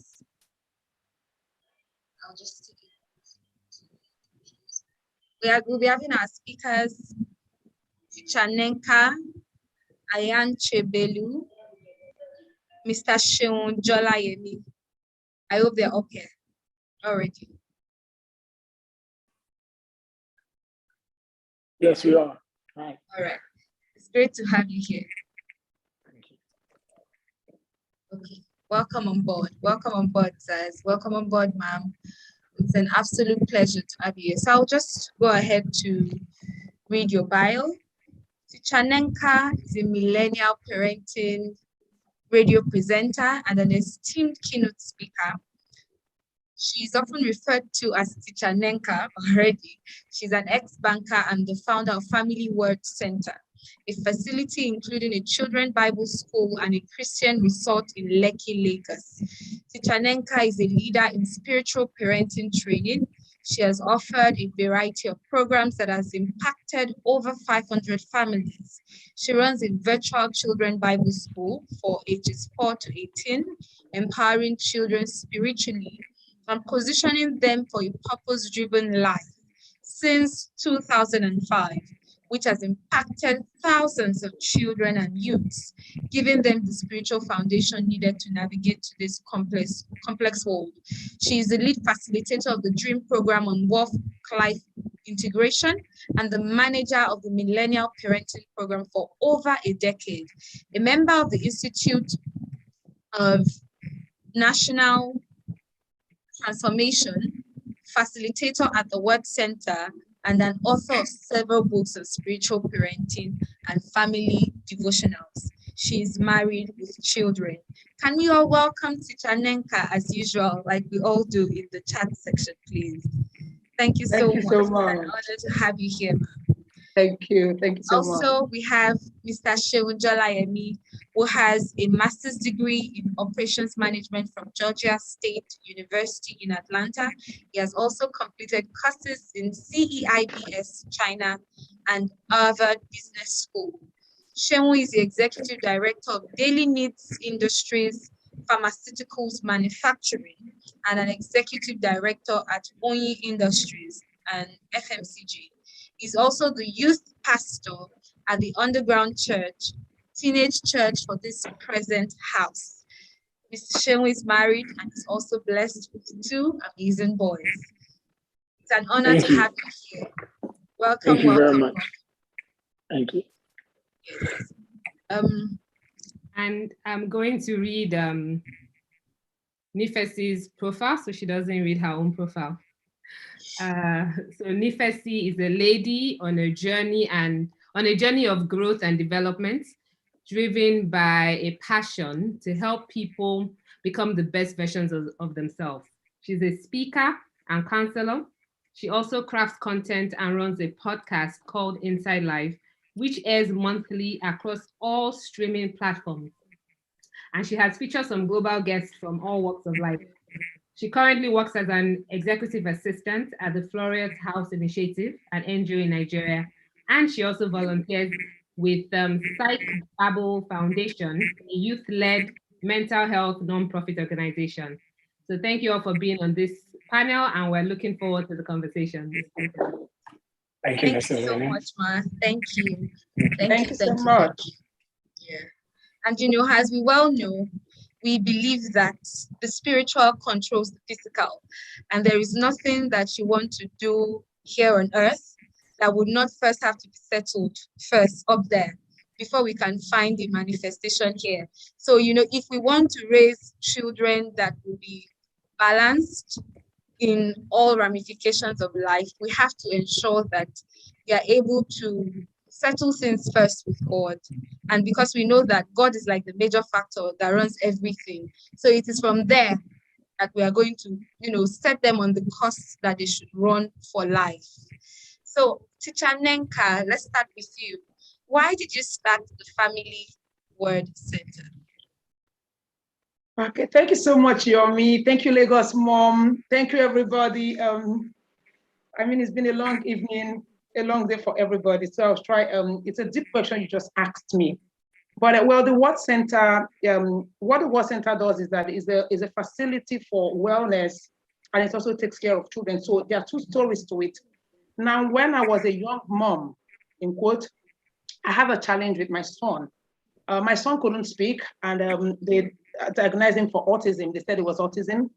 We'll be having our speakers, Chanenka Ayan Chebelu, Mr. Sheon Jolayemi. I hope they're up here already. Yes, we are. Hi. All right. It's great to have you here. Thank you. Okay. Welcome on board. Welcome on board, sirs. Welcome on board, ma'am. It's an absolute pleasure to have you here. So I'll just go ahead to read your bio. Chanenka is a millennial parenting radio presenter and an esteemed keynote speaker. She is often referred to as Teacher Nenka already. She's an ex-banker and the founder of Family Word Center, a facility including a children's Bible school and a Christian resort in Lekki, Lagos. Teacher Nenka is a leader in spiritual parenting training. She has offered a variety of programs that has impacted over 500 families. She runs a virtual children's Bible school for ages 4 to 18, empowering children spiritually and positioning them for a purpose-driven life since 2005, which has impacted thousands of children and youths, giving them the spiritual foundation needed to navigate to this complex world. She is the lead facilitator of the DREAM program on work-life integration and the manager of the Millennial Parenting Program for over a decade, a member of the Institute of National Transformation, facilitator at the Word Center, and an author of several books on spiritual parenting and family devotionals. She is married with children. Can we all welcome Teacher Nenka as usual, like we all do in the chat section, please? Thank you so much. It's an honor to have you here. Thank you. Thank you so much. Also, we have Mr. Sheon Jolayemi, who has a master's degree in operations management from Georgia State University in Atlanta. He has also completed courses in CEIBS China and Harvard Business School. Sheon is the executive director of Daily Needs Industries, Pharmaceuticals Manufacturing, and an executive director at Onyi Industries and FMCG. He's also the youth pastor at the Underground Church, Teenage Church for this present house. Mr. Sheon is married and is also blessed with 2 amazing boys. It's an honor to have you here. Welcome, Thank you welcome, very much. welcome. Thank you. Yes. And I'm going to read Nifesi's profile so she doesn't read her own profile. So Nifesi is a lady on a journey of growth and development. driven by a passion to help people become the best versions of themselves. She's a speaker and counselor. She also crafts content and runs a podcast called Inside Life, which airs monthly across all streaming platforms. And she has featured some global guests from all walks of life. She currently works as an executive assistant at the Floria's House Initiative, an NGO in Nigeria. And she also volunteers with Psych Babble Foundation, a youth-led mental health nonprofit organization. So thank you all for being on this panel, and we're looking forward to the conversation. Thank you, Thank you so much, Ma. Thank you. Thank you so much. Yeah. And as we well know, we believe that the spiritual controls the physical, and there is nothing that you want to do here on earth that would not first have to be settled first up there before we can find a manifestation here. So, if we want to raise children that will be balanced in all ramifications of life, we have to ensure that we are able to settle things first with God. And because we know that God is like the major factor that runs everything. So it is from there that we are going to, set them on the course that they should run for life. So Teacher Nenka, let's start with you. Why did you start the Family Word Center? Okay, thank you so much, Yomi. Thank you, Lagos Mom. Thank you, everybody. It's been a long evening, a long day for everybody. So I'll try. It's a deep question you just asked me. But the Word Center, what the Word Center does is that is a facility for wellness, and it also takes care of children. So there are two stories to it. Now, when I was a young mom, in quote, I have a challenge with my son. My son couldn't speak, and they diagnosed him for autism. They said it was autism.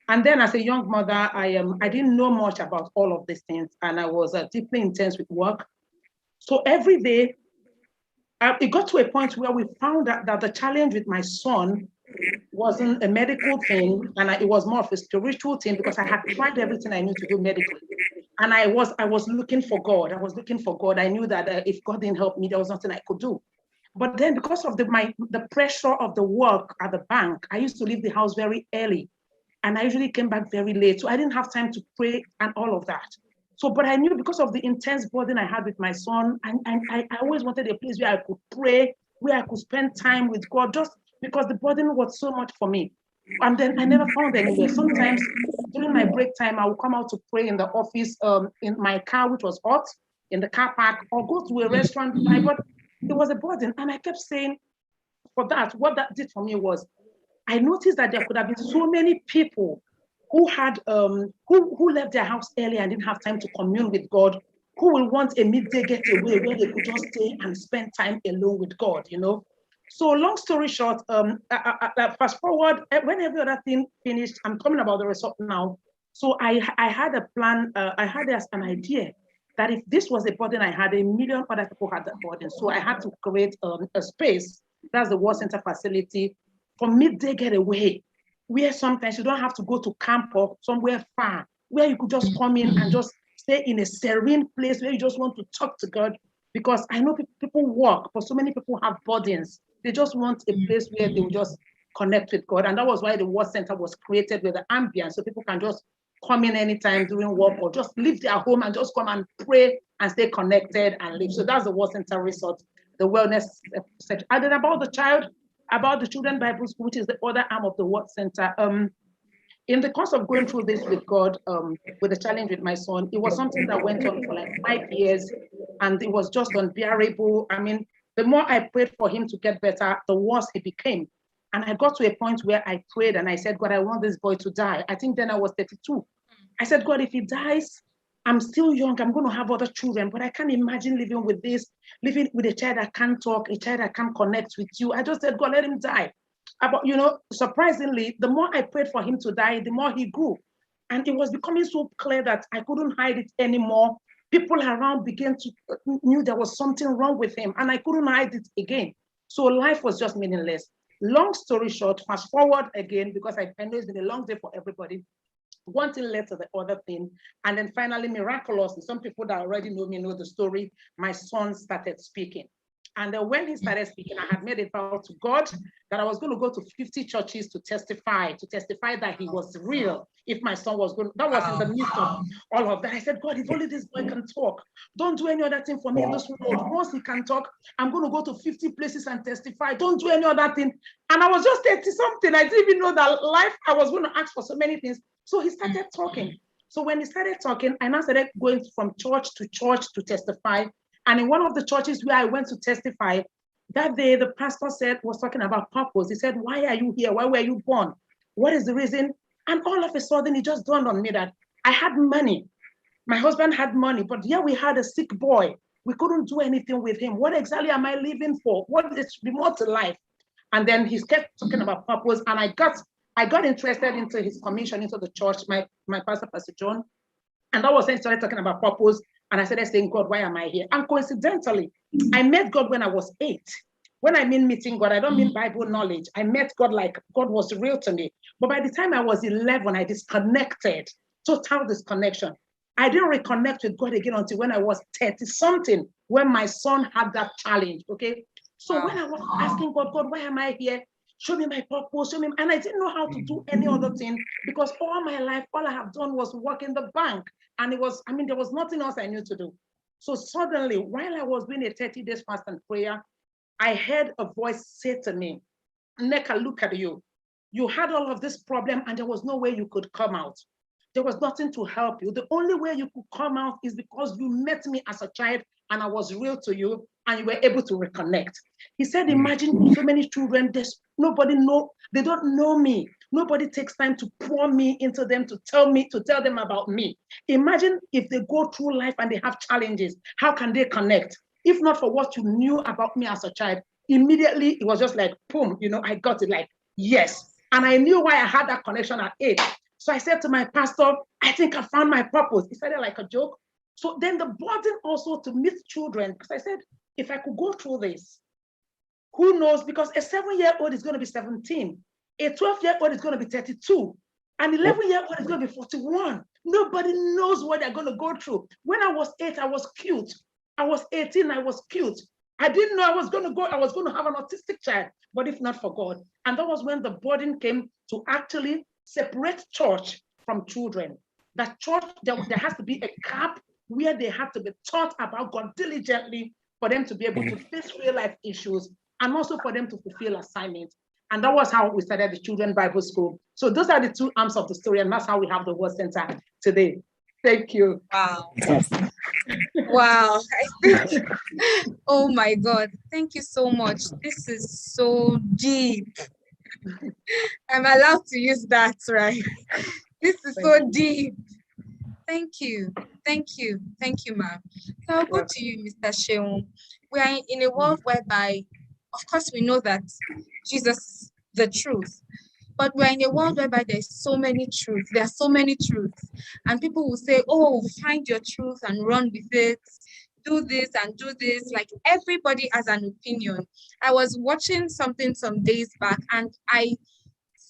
And then as a young mother, I didn't know much about all of these things, and I was deeply intense with work. So every day, it got to a point where we found out that the challenge with my son wasn't a medical thing, and it was more of a spiritual thing, because I had tried everything I knew to do medically. And I was looking for God. I was looking for God. I knew that if God didn't help me, there was nothing I could do. But then because of the pressure of the work at the bank, I used to leave the house very early, and I usually came back very late. So I didn't have time to pray and all of that. So, but I knew because of the intense burden I had with my son, and I always wanted a place where I could pray, where I could spend time with God, just because the burden was so much for me. And then I never found anywhere. Sometimes during my break time, I would come out to pray in the office, in my car, which was hot, in the car park, or go to a restaurant. But it was a burden. And I kept saying, for that, what that did for me was, I noticed that there could have been so many people who had who left their house early and didn't have time to commune with God, who will want a midday getaway where they could just stay and spend time alone with God, So long story short, fast forward, when every other thing finished, I'm talking about the result now. So I had a plan, I had an idea that if this was a burden I had, a million other people had that burden. So I had to create a space, that's the Word Center facility, for midday getaway, where sometimes you don't have to go to camp or somewhere far, where you could just come in and just stay in a serene place where you just want to talk to God. Because I know people work, but so many people have burdens. They just want a place where they will just connect with God. And that was why the Word Center was created, with the ambience, so people can just come in anytime during work, or just leave their home and just come and pray and stay connected and live. So that's the Word Center resort, the wellness section. And then about the Children Bible School, which is the other arm of the Word Center. In the course of going through this with God, with the challenge with my son, it was something that went on for like 5 years, and it was just unbearable. The more I prayed for him to get better, the worse he became. And I got to a point where I prayed and I said, God, I want this boy to die. I think then I was 32. I said, God, if he dies, I'm still young, I'm going to have other children, but I can't imagine living with a child that can't talk, a child that can't connect with you. I just said, God, let him die. But, surprisingly, the more I prayed for him to die, the more he grew. And it was becoming so clear that I couldn't hide it anymore. People around knew there was something wrong with him, and I couldn't hide it again. So life was just meaningless. Long story short, fast forward again, because I know it's been a long day for everybody. One thing led to the other thing. And then finally, miraculously, some people that already know me know the story, my son started speaking. And then when he started speaking, I had made a vow to God that I was going to go to 50 churches to testify that he was real. If my son was going, that was in the midst of all of that. I said, God, if only this boy can talk, don't do any other thing for me in this world. Once he can talk, I'm going to go to 50 places and testify. Don't do any other thing. And I was just 30 something. I didn't even know that life, I was going to ask for so many things. So he started talking. So when he started talking, I now started going from church to testify. And in one of the churches where I went to testify, that day the pastor was talking about purpose. He said, why are you here? Why were you born? What is the reason? And all of a sudden, it just dawned on me that I had money. My husband had money, but here we had a sick boy. We couldn't do anything with him. What exactly am I living for? What is more to life? And then he kept talking about purpose, and I got interested into his commission, into the church, my pastor, Pastor John. And that was when he started talking about purpose. And I started saying, God, why am I here? And coincidentally, I met God when I was 8. When I mean meeting God, I don't mean Bible knowledge. I met God like God was real to me. But by the time I was 11, I disconnected, total disconnection. I didn't reconnect with God again until when I was 30-something, when my son had that challenge, okay? So when I was asking God, why am I here? Show me my purpose, show me. And I didn't know how to do any other thing because all my life, all I have done was work in the bank. And there was nothing else I knew to do. So suddenly, while I was doing a 30 days fast and prayer, I heard a voice say to me, Neka, look at you. You had all of this problem and there was no way you could come out. There was nothing to help you. The only way you could come out is because you met me as a child and I was real to you and you were able to reconnect. He said, imagine so many children, they don't know me. Nobody takes time to pour me into them, to tell them about me. Imagine if they go through life and they have challenges, how can they connect? If not for what you knew about me as a child, immediately it was just like, boom, I got it like, yes. And I knew why I had that connection at 8. So I said to my pastor, I think I found my purpose. He said it like a joke. So then the burden also to meet children, because I said, if I could go through this, who knows? Because a 7-year-old is going to be 17. A 12-year-old is going to be 32. An 11-year-old is going to be 41. Nobody knows what they're going to go through. When I was 8, I was cute. I was 18, I was cute. I didn't know I was going to have an autistic child, but if not for God. And that was when the burden came to actually separate church from children. That church, there has to be a gap where they have to be taught about God diligently for them to be able to face real life issues and also for them to fulfill assignments. And that was how we started the Children Bible School. So those are the two arms of the story, and that's how we have the Word Center today. Thank you. Wow. Wow. I think, oh my God. Thank you so much. This is so deep. I'm allowed to use that, right? This is so deep. Thank you. Thank you. Thank you, ma'am. So I'll go to you, Mr. Sheung. We are in a world whereby, of course, we know that Jesus is the truth. But we're in a world whereby there's so many truths. There are so many truths. And people will say, oh, find your truth and run with it. Do this and do this. Like everybody has an opinion. I was watching something some days back and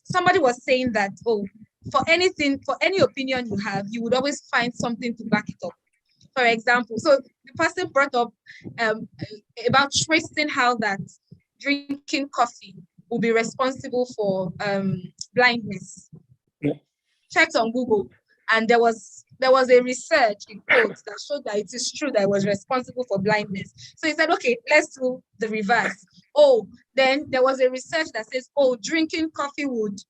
somebody was saying that, oh, for any opinion you have, you would always find something to back it up. For example, so the person brought up about tracing how that drinking coffee will be responsible for blindness. Yeah. Checked on Google, and there was a research in quotes that showed that it is true that it was responsible for blindness. So he said, okay, let's do the reverse. Oh, then there was a research that says, oh, drinking coffee would,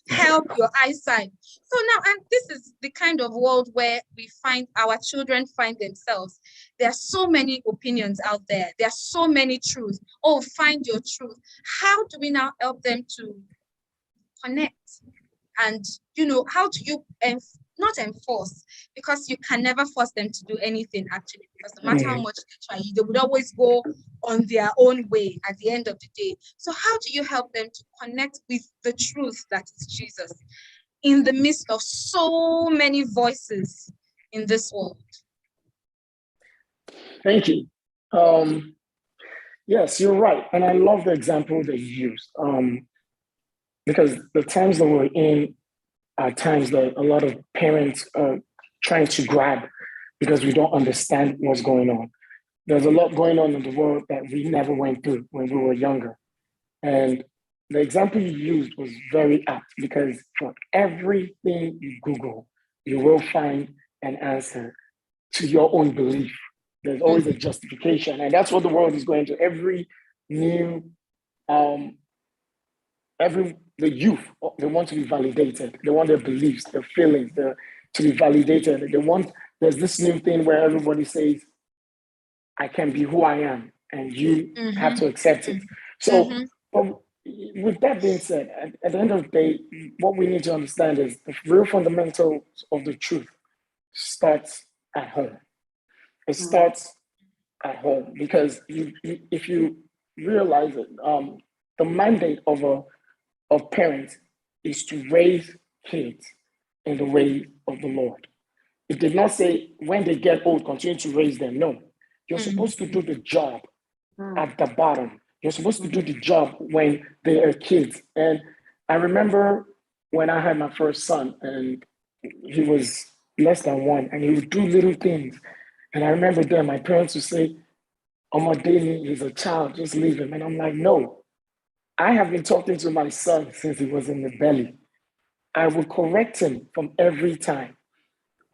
help your eyesight. So now, and this is the kind of world where we find our children find themselves. There are so many opinions out there. There are so many truths. Oh, find your truth. How do we now help them to connect? And, how do you not enforce, because you can never force them to do anything, actually, because no matter how much they try, they would always go on their own way at the end of the day. So how do you help them to connect with the truth that is Jesus in the midst of so many voices in this world? Thank you. Yes, you're right. And I love the example that you used, because the times that we're in are times that a lot of parents are trying to grab because we don't understand what's going on. there's a lot going on in the world that we never went through when we were younger. And the example you used was very apt because for everything you Google, you will find an answer to your own belief. There's always a justification. And that's what the world is going to. Every new, the youth, they want to be validated. They want their beliefs, their feelings, to be validated. There's this new thing where everybody says, I can be who I am, and you have to accept it. So, with that being said, at the end of the day, what we need to understand is the real fundamentals of the truth starts at home. It starts at home because if you realize it, the mandate of parents is to raise kids in the way of the Lord. It did not say when they get old, continue to raise them. No, you're supposed to do the job at the bottom. You're supposed to do the job when they are kids. And I remember when I had my first son and he was less than one and he would do little things. And I remember then my parents would say, Omadeni, he's a child, just leave him. And I'm like, no, I have been talking to my son since he was in the belly. I will correct him from every time.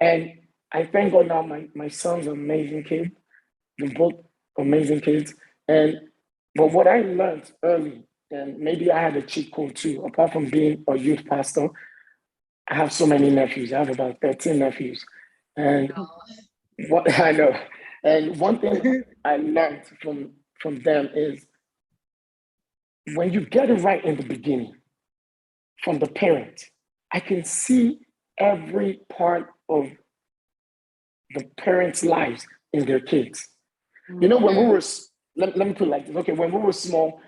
And I thank God now my son's an amazing kid. They're both amazing kids. But what I learned early, and maybe I had a cheat code too, apart from being a youth pastor, I have so many nephews. I have about 13 nephews. And what I know. And one thing I learned from them is when you get it right in the beginning, from the parent, I can see every part of the parents' lives in their kids. You know, when we were, let me put it like this. Okay, when we were small,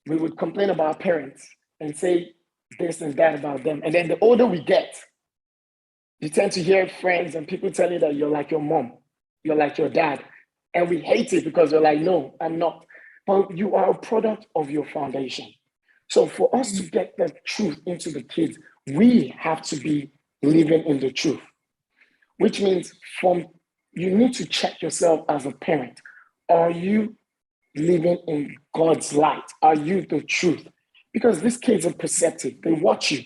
we would complain about our parents and say this and that about them. And then the older we get, you tend to hear friends and people tell you that you're like your mom, you're like your dad. And we hate it because we're like, no, I'm not. But you are a product of your foundation. So for us to get the truth into the kids, we have to be living in the truth, which means you need to check yourself as a parent. Are you living in God's light? Are you the truth? Because these kids are perceptive. They watch you.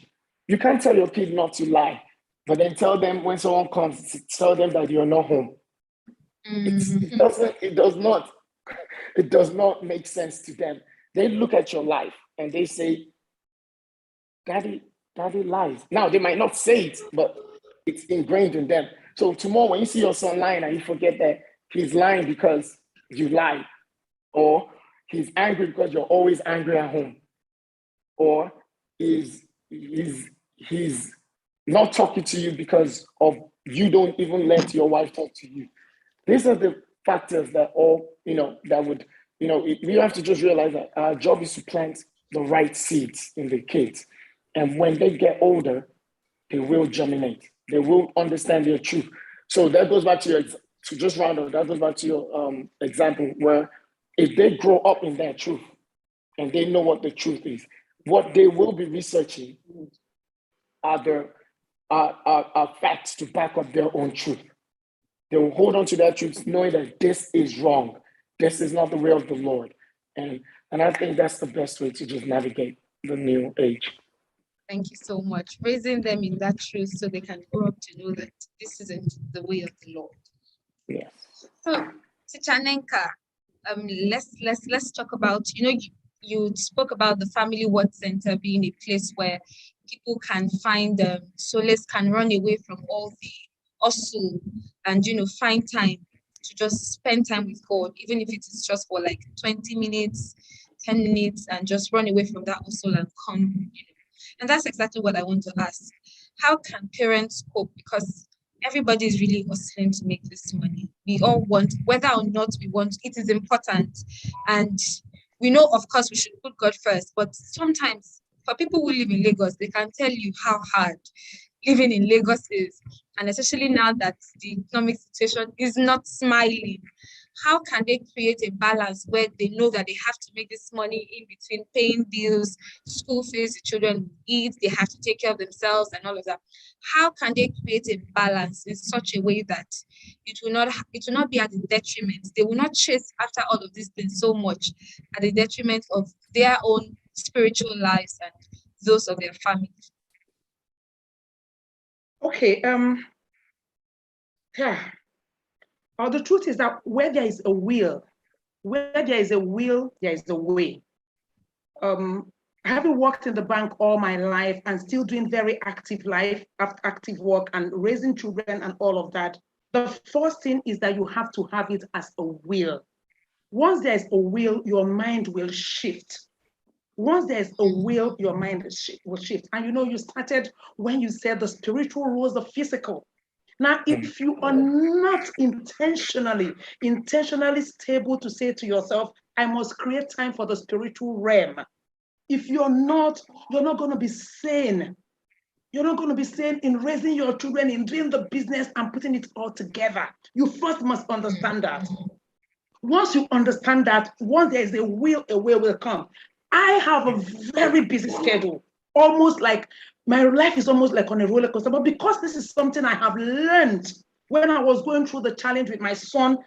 You can't tell your kid not to lie, but then tell them when someone comes, tell them that you're not home. It does not make sense to them. They look at your life and they say, Daddy lies. Now, they might not say it, but it's ingrained in them. So tomorrow when you see your son lying and you forget that he's lying because you lied, or he's angry because you're always angry at home, or he's not talking to you because of you don't even let your wife talk to you. These are the factors that we have to just realize that our job is to plant the right seeds in the kids. And when they get older, they will germinate. They will understand their truth. So that goes back to just round up, that goes back to your example where if they grow up in that truth and they know what the truth is, what they will be researching are facts to back up their own truth. They will hold on to that truth knowing that this is wrong. This is not the way of the Lord. And I think that's the best way to just navigate the new age. Thank you so much. Raising them in that truth so they can grow up to know that this isn't the way of the Lord. Yes. So, Tichanenka, let's talk about, you spoke about the Family Word Center being a place where people can find solace, can run away from all the hustle and, find time to just spend time with God, even if it is just for like 20 minutes, 10 minutes, and just run away from that hustle and come, And that's exactly what I want to ask. How can parents cope? Because everybody is really hustling to make this money. We all want, whether or not we want, it is important. And we know, of course, we should put God first. But sometimes for people who live in Lagos, they can tell you how hard living in Lagos is. And especially now that the economic situation is not smiling. how can they create a balance where they know that they have to make this money in between paying bills, school fees, the children eat, they have to take care of themselves and all of that? How can they create a balance in such a way that it will not be at the detriment? They will not chase after all of these things so much at the detriment of their own spiritual lives and those of their family. Okay, yeah. The truth is that where there is a will, there is a way. Having worked in the bank all my life and still doing very active work and raising children and all of that, the first thing is that you have to have it as a will. Once there's a will, your mind will shift. Once there's a will, your mind will shift. And you started when you said the spiritual rules the physical. Now, if you are not intentionally stable to say to yourself, I must create time for the spiritual realm. If you're not going to be sane. You're not going to be sane in raising your children, in doing the business and putting it all together. You first must understand that. Once you understand that, once there is a way will come. I have a very busy schedule, almost like my life is almost like on a roller coaster. But because this is something I have learned when I was going through the challenge with my son,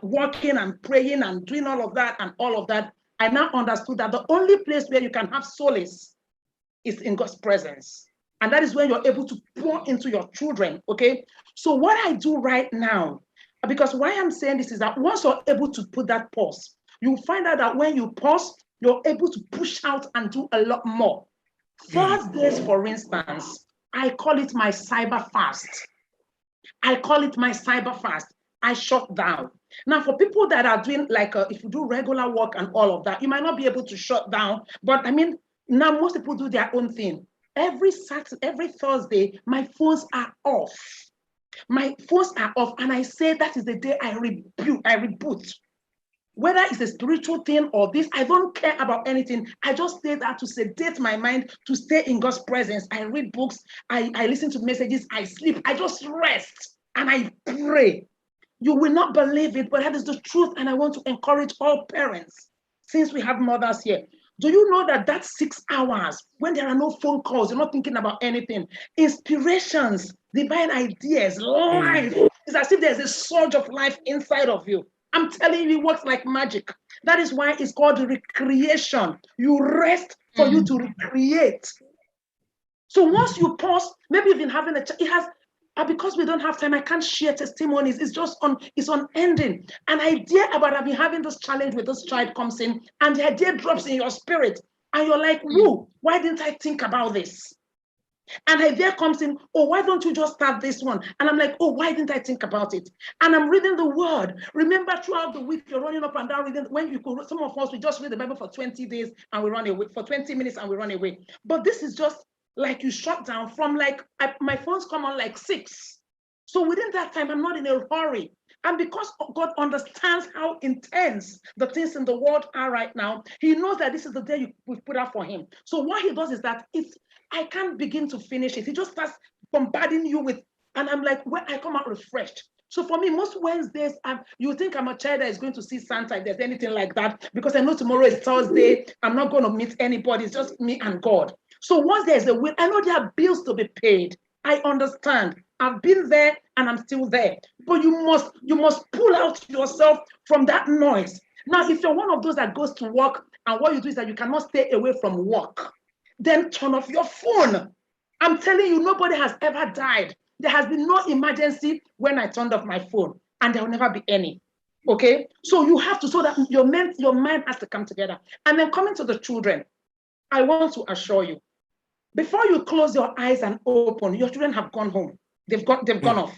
working and praying and doing all of that, I now understood that the only place where you can have solace is in God's presence. And that is when you're able to pour into your children, okay? So what I do right now, because why I'm saying this is that once you're able to put that pause, you'll find out that when you pause, you're able to push out and do a lot more. Thursdays, for instance, I call it my cyber fast. I shut down. Now, for people that are doing if you do regular work and all of that, you might not be able to shut down. But now most people do their own thing. Every Thursday, my phones are off. And I say that is the day I reboot. Whether it's a spiritual thing or this, I don't care about anything. I just stay there to sedate my mind, to stay in God's presence. I read books, I listen to messages, I sleep, I just rest and I pray. You will not believe it, but that is the truth. And I want to encourage all parents, since we have mothers here. Do you know that 6 hours, when there are no phone calls, you're not thinking about anything, inspirations, divine ideas, life, it's as if there's a surge of life inside of you. I'm telling you, it works like magic. That is why it's called recreation. You rest for you to recreate. So once you pause, maybe you've been having because we don't have time, I can't share testimonies. It's unending. An idea about I've been having this challenge with this child comes in, and the idea drops in your spirit. And you're like, whoa, why didn't I think about this? And idea comes in, oh, why don't you just start this one? And I'm like, oh, why didn't I think about it? And I'm reading the word. Remember, throughout the week, you're running up and down reading. When you could, some of us, we just read the Bible for 20 days and we run away, for 20 minutes and we run away. But this is just like you shut down from my phones come on 6. So within that time, I'm not in a hurry. And because God understands how intense the things in the world are right now, he knows that this is the day we've put out for him. So what he does is that I can't begin to finish it. He just starts bombarding you with, and I'm like, when I come out refreshed. So for me, most Wednesdays, you think I'm a child that is going to see Santa if there's anything like that, because I know tomorrow is Thursday. I'm not going to meet anybody. It's just me and God. So once there's a will, I know there are bills to be paid. I understand. I've been there and I'm still there. But you must pull out yourself from that noise. Now, if you're one of those that goes to work and what you do is that you cannot stay away from work, then turn off your phone. I'm telling you, nobody has ever died. There has been no emergency when I turned off my phone, and there will never be any. Okay? So you have to, so that your mind has to come together. And then coming to the children, I want to assure you, before you close your eyes and open, your children have gone home. They've gone off.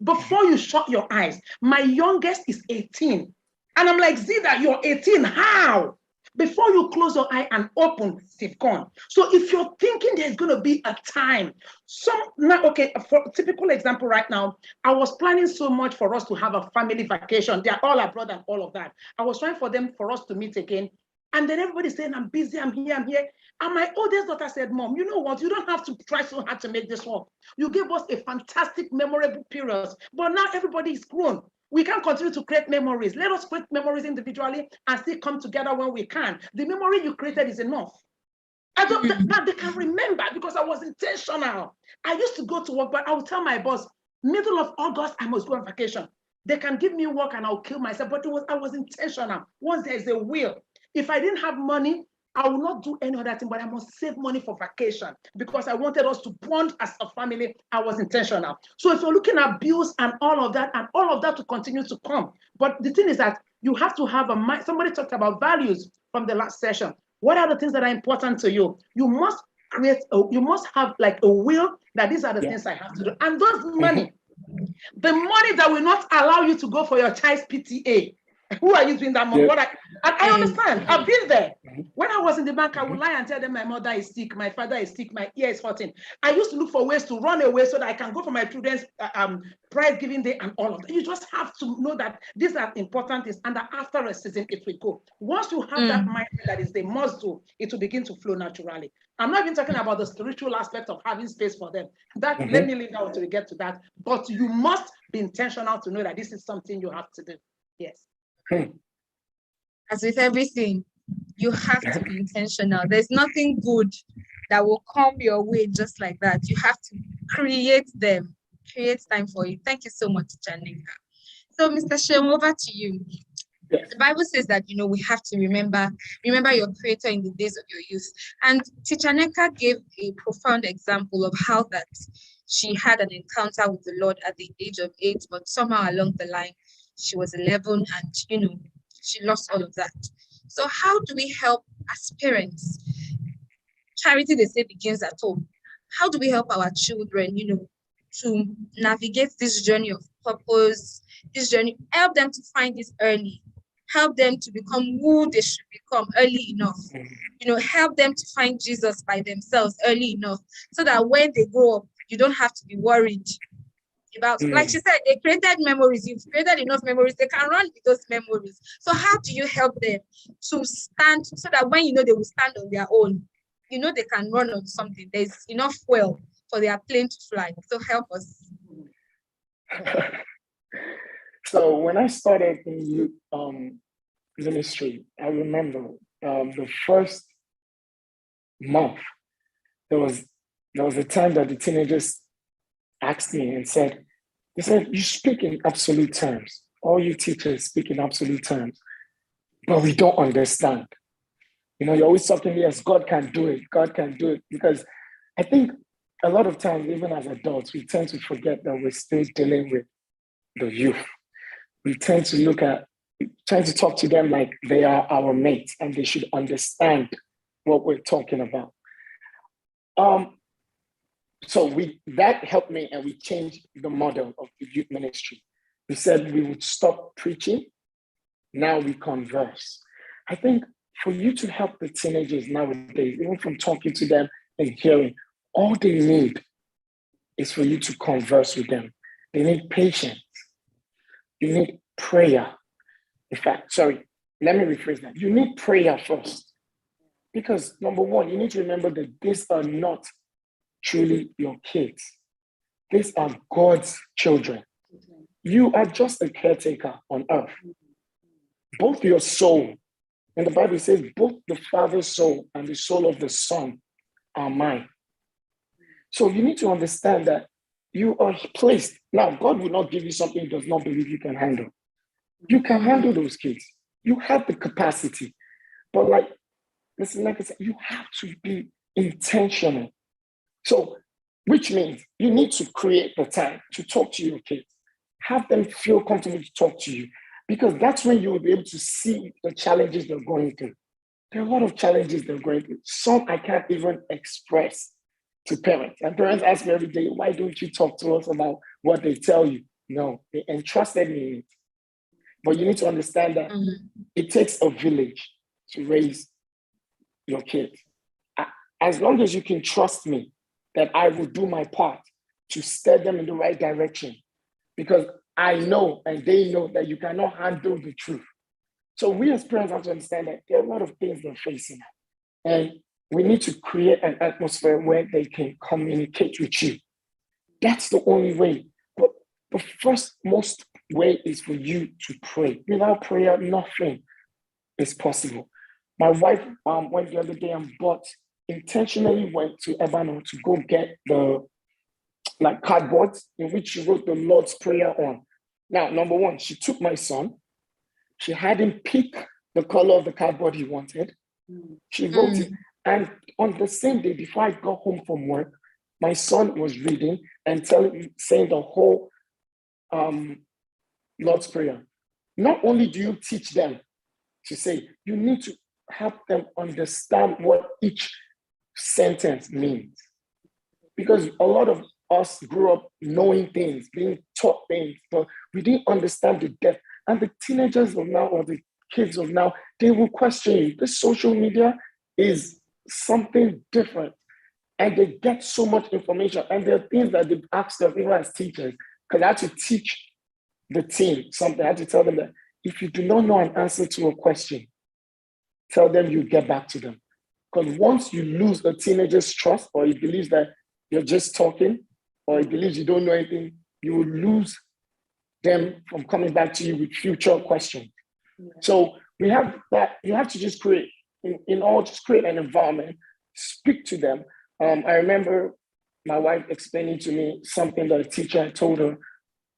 Before you shut your eyes, my youngest is 18. And I'm like, Zida, you're 18. How? Before you close your eye and open, they've gone. So if you're thinking there's going to be a time, for a typical example right now, I was planning so much for us to have a family vacation. They're all abroad and all of that. I was trying for us to meet again. And then everybody's saying, I'm busy, I'm here. And my oldest daughter said, Mom, you know what? You don't have to try so hard to make this work. You gave us a fantastic, memorable period. But now everybody is grown. We can't continue to create memories. Let us create memories individually and still come together when we can. The memory you created is enough. Now they can remember because I was intentional. I used to go to work, but I would tell my boss, middle of August, I must go on vacation. They can give me work and I'll kill myself, but I was intentional. Once there's a will, if I didn't have money, I will not do any other thing, but I must save money for vacation because I wanted us to bond as a family. I was intentional. So if you're looking at bills and all of that to continue to come, but the thing is that you have to have a mind. Somebody talked about values from the last session. What are the things that are important to you? You must you must have like a will that these are the things I have to do. And those money, the money that will not allow you to go for your child's PTA. Who are you doing that money? I understand. I've been there. When I was in the bank, I would lie and tell them my mother is sick, my father is sick, my ear is hurting. I used to look for ways to run away so that I can go for my children's prize giving day and all of that. You just have to know that these are important things. And that after a season, it will go. Once you have that mindset that is the must do, it will begin to flow naturally. I'm not even talking about the spiritual aspect of having space for them. Let me leave that until we get to that. But you must be intentional to know that this is something you have to do. Yes. As with everything, you have to be intentional. There's nothing good that will come your way just like that. You have to create them, create time for it. Thank you so much, Janika. So, Mr. Shem, over to you. The Bible says that, we have to remember your Creator in the days of your youth. And Teacher Neka gave a profound example of how that she had an encounter with the Lord at the age of 8, but somehow along the line, she was 11 and, she lost all of that. So how do we help as parents? Charity, they say, begins at home. How do we help our children, to navigate this journey of purpose, this journey, help them to find this early, help them to become who they should become early enough, help them to find Jesus by themselves early enough so that when they grow up, you don't have to be worried about, like she said, they created memories. You've created enough memories. They can run with those memories. So how do you help them to stand so that when they will stand on their own, they can run on something. There's enough fuel for their plane to fly. So help us. So when I started in youth ministry, I remember the first month, there was a time that the teenagers asked me and said, you speak in absolute terms. All you teachers speak in absolute terms, but we don't understand. You're always talking, yes, God can do it. God can do it. Because I think a lot of times, even as adults, we tend to forget that we're still dealing with the youth. We tend to look at, trying to talk to them like they are our mates and they should understand what we're talking about. So that helped me, and we changed the model of the youth ministry. We said we would stop preaching. Now we converse. I think for you to help the teenagers nowadays, even from talking to them and hearing, all they need is for you to converse with them. They need patience. You need prayer. In fact, let me rephrase that. You need prayer first. Because number one, you need to remember that these are not truly your kids. These are God's children. You are just a caretaker on earth. Both your soul, and the Bible says both the Father's soul and the soul of the Son are mine. So you need to understand that you are placed. Now, God will not give you something He does not believe you can handle. You can handle those kids. You have the capacity. But like I said, you have to be intentional. So, which means you need to create the time to talk to your kids. Have them feel comfortable to talk to you, because that's when you will be able to see the challenges they're going through. There are a lot of challenges they're going through. Some I can't even express to parents. And parents ask me every day, why don't you talk to us about what they tell you? No, they entrusted me in it. But you need to understand that it takes a village to raise your kids. As long as you can trust me that I will do my part to steer them in the right direction, because I know and they know that you cannot handle the truth. So we as parents have to understand that there are a lot of things they're facing. And we need to create an atmosphere where they can communicate with you. That's the only way. But the first most way is for you to pray. Without prayer, nothing is possible. My wife went the other day and intentionally went to Ebano to go get the cardboard in which she wrote the Lord's Prayer on. Now, number one, she took my son. She had him pick the color of the cardboard he wanted. She wrote it. And on the same day, before I got home from work, my son was reading and saying the whole Lord's Prayer. Not only do you teach them to say, you need to help them understand what each sentence means. Because a lot of us grew up knowing things, being taught things, but we didn't understand the depth. And the teenagers of now, or the kids of now, they will question you. This social media is something different. And they get so much information. And there are things that they've asked of even as teachers, because I had to teach the team something. I had to tell them that if you do not know an answer to a question, tell them you get back to them. Because once you lose a teenager's trust, or he believes that you're just talking, or he believes you don't know anything, you will lose them from coming back to you with future questions. So we have that, you have to just create, just create an environment, speak to them. I remember my wife explaining to me something that a teacher had told her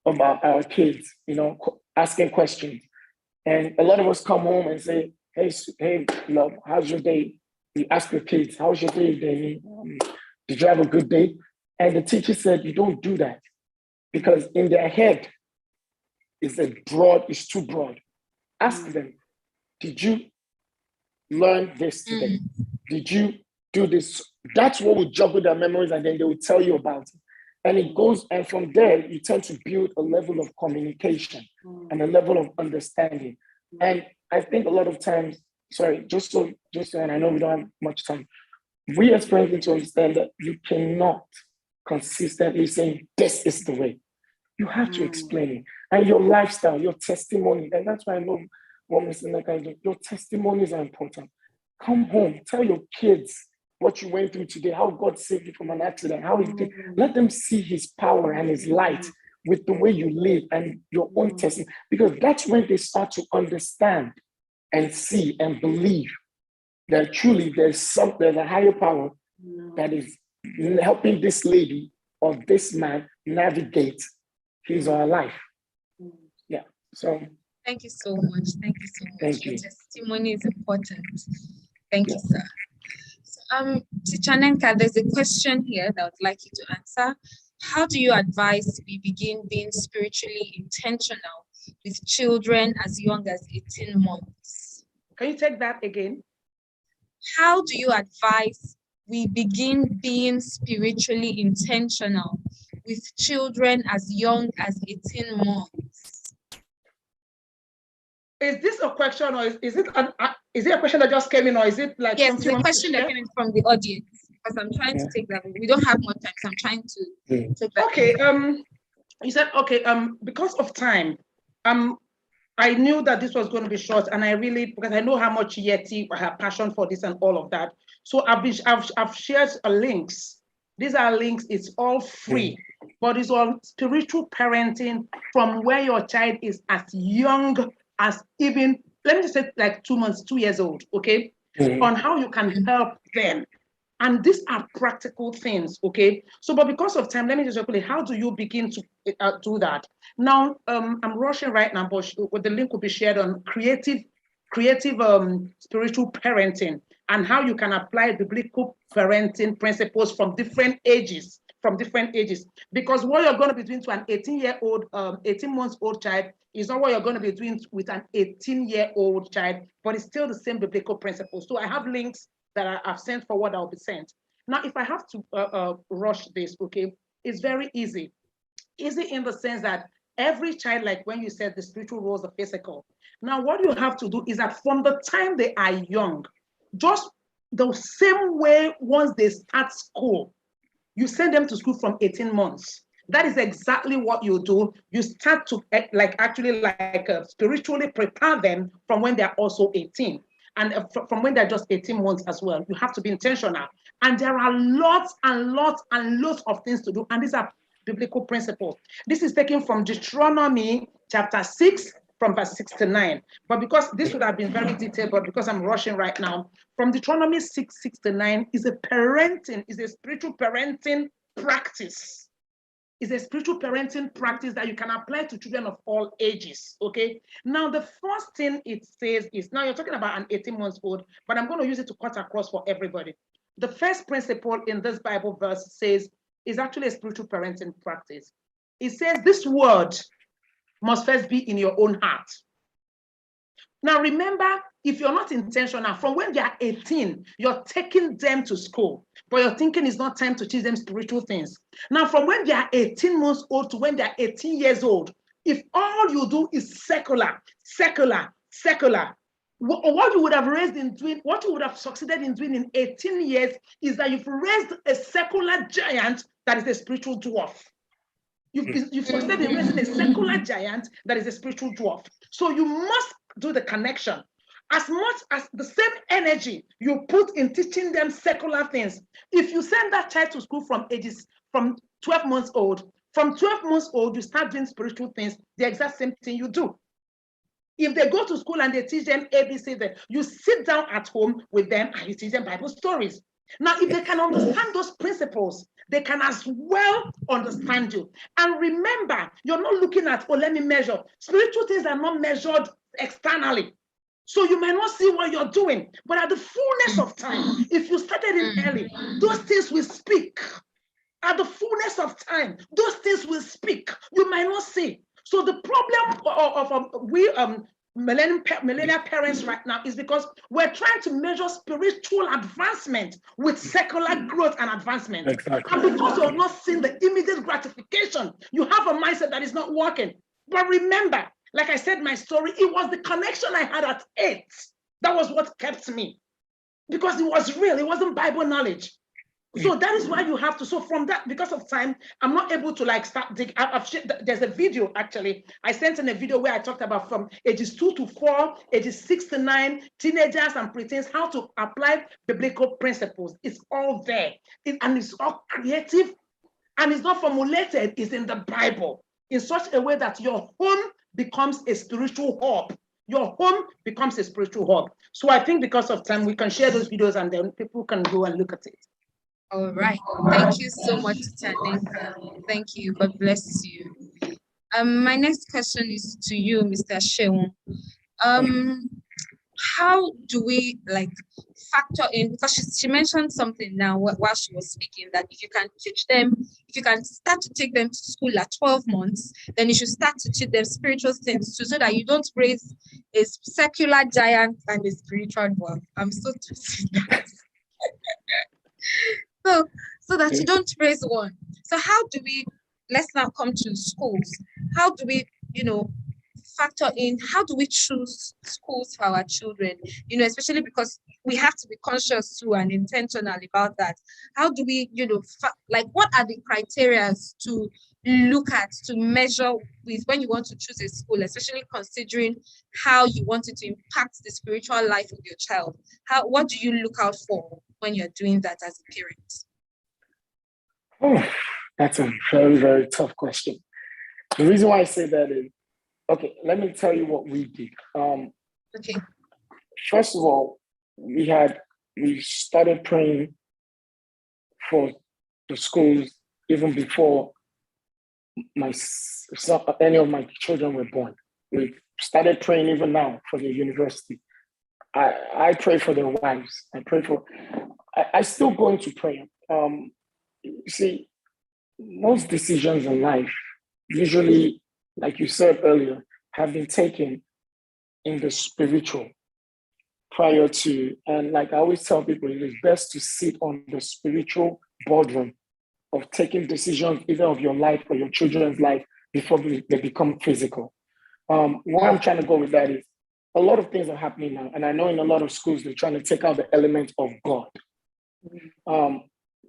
about our kids, asking questions. And a lot of us come home and say, hey, love, how's your day? You ask your kids, how's your day, Danny? Did you have a good day? And the teacher said, you don't do that, because in their head, it's too broad. Ask them, did you learn this today? Did you do this? That's what will juggle their memories, and then they will tell you about it. And it goes, and from there, you tend to build a level of communication and a level of understanding. And I think a lot of times, just so, and I know we don't have much time, we as parents need to understand that you cannot consistently say, this is the way. You have to explain it. And your lifestyle, your testimony, and that's why I love what Mr. Neka did. Your testimonies are important. Come home, tell your kids what you went through today, how God saved you from an accident, how he did. Let them see his power and his light with the way you live and your own testimony, because that's when they start to understand and see and believe that truly there's a higher power that is helping this lady or this man navigate his or her life. Yeah. So thank you so much. Thank you so much. Thank you. Your testimony is important. Thank you, sir. So, Teacher Nenka, there's a question here that I would like you to answer. How do you advise we begin being spiritually intentional with children as young as 18 months? Can you take that again? How do you advise we begin being spiritually intentional with children as young as 18 months? Is this a question, or is it a question that just came in, or is it like yes, it's a question that came in from the audience, because I'm trying to take that. We don't have more time, so I'm trying to take that. Okay. You said okay. Because of time, I knew that this was going to be short, and because I know how much Yeti, her passion for this and all of that. So I've shared links. These are links. It's all free, but it's on spiritual parenting from where your child is as young as even, let me just say, like 2 months, 2 years old. Okay, on how you can help them. And these are practical things, okay? So, but because of time, let me just quickly, how do you begin to do that? Now, I'm rushing right now, but the link will be shared on creative spiritual parenting, and how you can apply biblical parenting principles from different ages, because what you're going to be doing to an 18 months old child is not what you're going to be doing with an 18-year-old child, but it's still the same biblical principles. So I have links that I've sent for what I'll be sent. Now, if I have to rush this, okay, it's very easy. Easy in the sense that every child, like when you said the spiritual roles are physical. Now, what you have to do is that from the time they are young, just the same way once they start school, you send them to school from 18 months. That is exactly what you do. You start to spiritually prepare them from when they're also 18. And from when they're just 18 months as well. You have to be intentional. And there are lots and lots and lots of things to do. And these are biblical principles. This is taken from Deuteronomy chapter 6, from verse 6 to 9. But because this would have been very detailed, but because I'm rushing right now, from Deuteronomy 6, 6 to 9 is a spiritual parenting practice. It's a spiritual parenting practice that you can apply to children of all ages, okay? Now, the first thing it says is, now you're talking about an 18-month-old, but I'm going to use it to cut across for everybody. The first principle in this Bible verse says, is actually a spiritual parenting practice. It says this word must first be in your own heart. Now, remember, if you're not intentional, from when they are 18, you're taking them to school, but you're thinking it's not time to teach them spiritual things. Now, from when they are 18 months old to when they're 18 years old, if all you do is secular, what you would have raised in doing, what you would have succeeded in doing in 18 years is that you've raised a secular giant that is a spiritual dwarf. You've succeeded in raising a secular giant that is a spiritual dwarf. So you must do the connection. As much as the same energy you put in teaching them secular things, if you send that child to school from 12 months old, from 12 months old, you start doing spiritual things, the exact same thing you do. If they go to school and they teach them ABC, you sit down at home with them and you teach them Bible stories. Now, if they can understand those principles, they can as well understand you. And remember, you're not looking at, oh, let me measure. Spiritual things are not measured externally. So you might not see what you're doing, but at the fullness of time, if you started in early, those things will speak. At the fullness of time, those things will speak. You might not see. So the problem of millennial parents right now is because we're trying to measure spiritual advancement with secular growth and advancement. Exactly. And because you're not seeing the immediate gratification, you have a mindset that is not working. But remember, like I said, my story, it was the connection I had at 8. That was what kept me. Because it was real, it wasn't Bible knowledge. So that is why you have to, so from that, because of time, I'm not able to like start dig. There's a video actually, I sent in a video where I talked about from ages 2 to 4, ages 6 to 9, teenagers and preteens, how to apply biblical principles. It's all there, and it's all creative, and it's not formulated, it's in the Bible, in such a way that your home becomes a spiritual hub. Your home becomes a spiritual hub. So I think because of time, we can share those videos and then people can go and look at it. All right. Thank you so much, Tanika. Thank you. God bless you. My next question is to you, Mr. Sheung. How do we like factor in, because she mentioned something now while she was speaking, that if you can teach them, if you can start to take them to school at 12 months, then you should start to teach them spiritual things too, so that you don't raise a secular giant and a spiritual dwarf. I'm so to see that. So that you don't raise one. So how do we, let's now come to schools. How do we, factor in, how do we choose schools for our children? Especially because we have to be conscious too and intentional about that. How do we, what are the criteria to look at, to measure with when you want to choose a school, especially considering how you want it to impact the spiritual life of your child? What do you look out for when you're doing that as a parent? Oh, that's a very, very tough question. The reason why I say that is, okay, let me tell you what we did. Okay. First of all, we started praying for the schools even before any of my children were born. We started praying even now for the university. I pray for their wives. I still go into prayer. You see, most decisions in life, usually, like you said earlier, have been taken in the spiritual prior to, and like I always tell people, it is best to sit on the spiritual boardroom of taking decisions either of your life or your children's life before they become physical. Where I'm trying to go with that is, a lot of things are happening now, and I know in a lot of schools, they're trying to take out the element of God.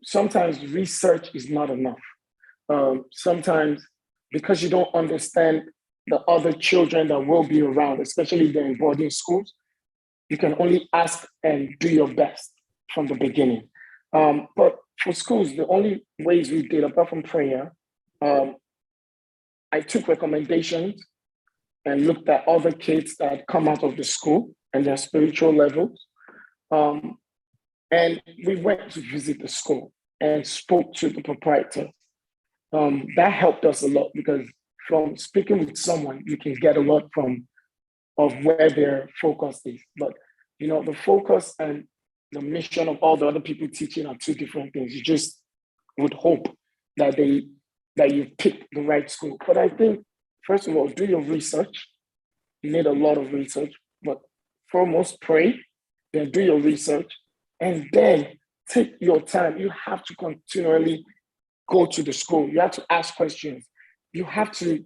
Sometimes research is not enough. Sometimes because you don't understand the other children that will be around, especially if they're in boarding schools, you can only ask and do your best from the beginning. But for schools, the only ways we did, apart from prayer, I took recommendations and looked at other kids that had come out of the school and their spiritual levels. And we went to visit the school and spoke to the proprietor. That helped us a lot because from speaking with someone, you can get a lot of where their focus is. But the focus and the mission of all the other people teaching are two different things. You just would hope that you pick the right school. But I think, first of all, do your research. You need a lot of research, but foremost, pray, then do your research, and then take your time. You have to continually go to the school. You have to ask questions. You have to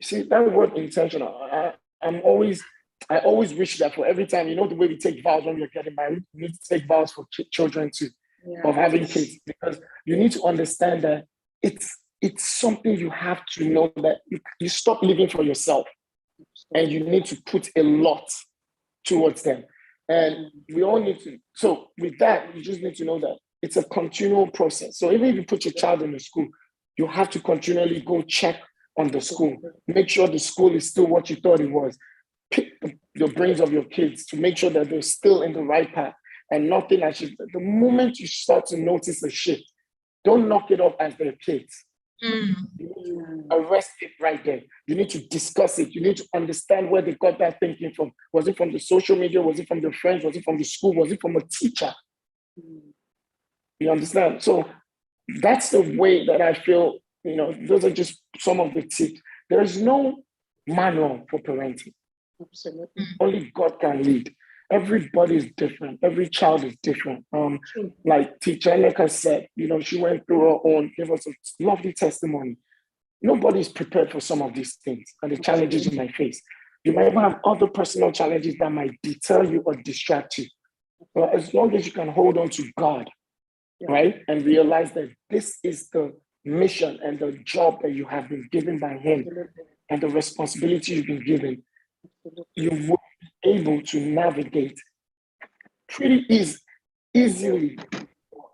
see that word intentional. I always wish that for every time, the way we take vows when we're getting married, we need to take vows for children too, of having kids, because you need to understand that it's something you have to know that you stop living for yourself and you need to put a lot towards them. And we all need to, so with that, you just need to know that it's a continual process. So even if you put your child in the school, you have to continually go check on the school. Make sure the school is still what you thought it was. Pick the brains of your kids to make sure that they're still in the right path and nothing as the moment you start to notice a shift, don't knock it off as their kids. You need to arrest it right there. You need to discuss it. You need to understand where they got that thinking from. Was it from the social media? Was it from their friends? Was it from the school? Was it from a teacher? You understand? So that's the way that I feel, those are just some of the tips. There is no manual for parenting. Absolutely. Only God can lead. Everybody is different. Every child is different. Like Teacher Neka said, she went through her own, gave us a lovely testimony. Nobody is prepared for some of these things and the challenges you might face. You might even have other personal challenges that might deter you or distract you. But as long as you can hold on to God, right, and realize that this is the mission and the job that you have been given by Him and the responsibility you've been given, you will be able to navigate pretty easily,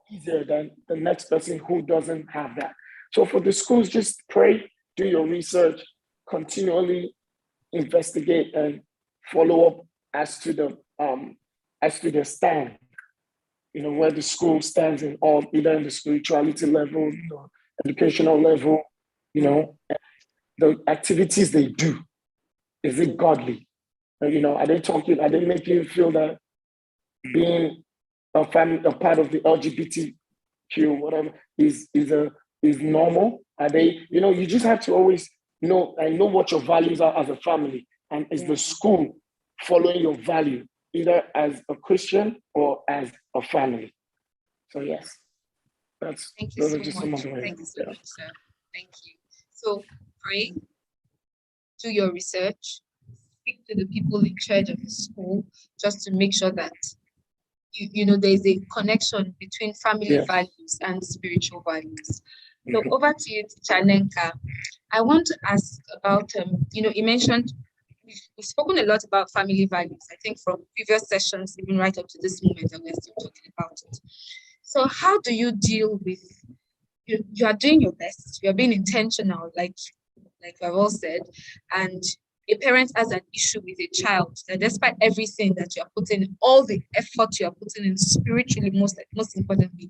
easier than the next person who doesn't have that. So for the schools, just pray, do your research, continually investigate and follow up as to the stand, where the school stands in all, either in the spirituality level, educational level, the activities they do. Is it godly? Are they making you feel that being a part of the LGBTQ, whatever, is normal? Are they, you just have to always know what your values are as a family. And is the school following your value, either as a Christian or as a family? So yes, Thank you so much. Thank you so much, sir. Thank you. So pray, do your research, speak to the people in charge of the school, just to make sure that there's a connection between family values and spiritual values. So over to you, Chanenka. I want to ask about, you mentioned, we've spoken a lot about family values, I think from previous sessions, even right up to this moment, and we're still talking about it. So how do you deal with, you are doing your best, you're being intentional, like we've all said, and a parent has an issue with a child that despite everything that you're putting, all the effort you're putting in spiritually, most importantly,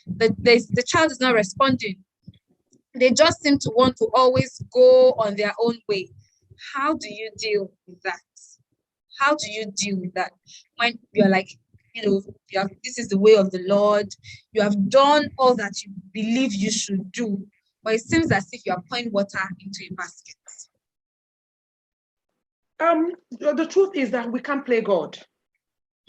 the child is not responding. They just seem to want to always go on their own way. How do you deal with that? How do you deal with that when you're like, this is the way of the Lord, you have done all that you believe you should do, but it seems as if you are pouring water into a basket? The truth is that we can't play God.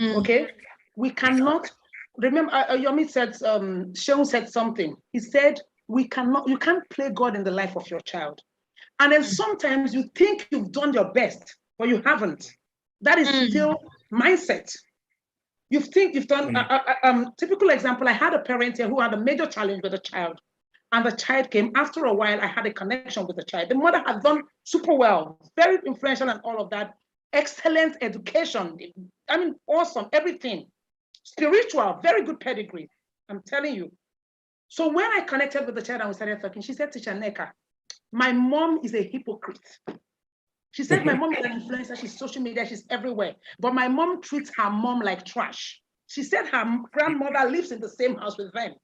Okay? We cannot. Remember, Yomi said, Sheung said something. He said, you can't play God in the life of your child. And then sometimes you think you've done your best, but you haven't. That is still mindset. You think you've done, typical example, I had a parent here who had a major challenge with a child. And the child came. After a while, I had a connection with the child. The mother had done super well, very influential and all of that. Excellent education. I mean, awesome, everything. Spiritual, very good pedigree. I'm telling you. So when I connected with the child and we started talking, she said, Teacher Neka, my mom is a hypocrite. She said, my mom is an influencer, she's social media, she's everywhere. But my mom treats her mom like trash. She said her grandmother lives in the same house with them,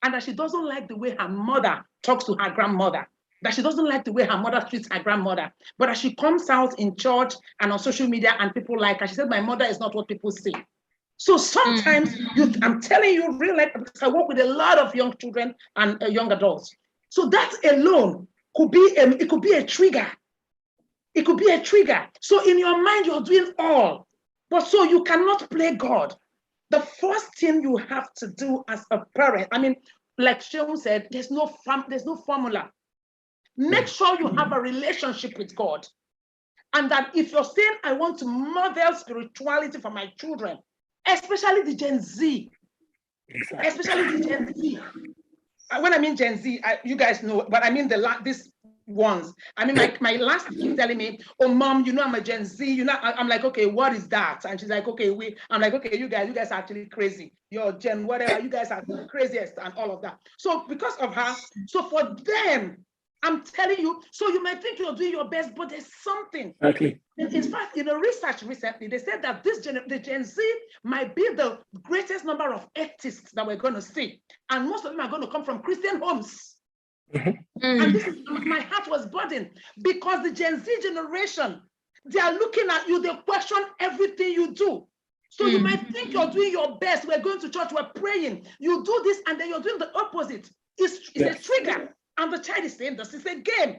and that she doesn't like the way her mother talks to her grandmother, that she doesn't like the way her mother treats her grandmother. But as she comes out in church and on social media and people like her, she said, my mother is not what people see. So sometimes I'm telling you, really, because I work with a lot of young children and young adults. So that alone could be it could be a trigger. It could be a trigger. So in your mind, you're doing all, but so you cannot play God. The first thing you have to do as a parent, I mean, like Sheung said, there's no formula. Make sure you have a relationship with God. And that if you're saying, I want to model spirituality for my children, especially the Gen Z, especially the Gen Z. When I mean Gen Z, you guys know, but I mean these ones. I mean, my last kid telling me, oh, mom, you know, I'm a Gen Z. You know, I'm like, okay, what is that? And she's like, okay, I'm like, okay, you guys are actually crazy. You're Gen whatever, you guys are the craziest and all of that. So because of her, so for them, I'm telling you, so you might think you're doing your best, but there's something. Okay. In fact, in a research recently, they said that the Gen Z might be the greatest number of atheists that we're going to see. And most of them are going to come from Christian homes. And this is, my heart was burdened because the Gen Z generation, they are looking at you, they question everything you do. So you might think you're doing your best. We're going to church, we're praying. You do this, and then you're doing the opposite. It's a trigger. And the child is saying this is a game.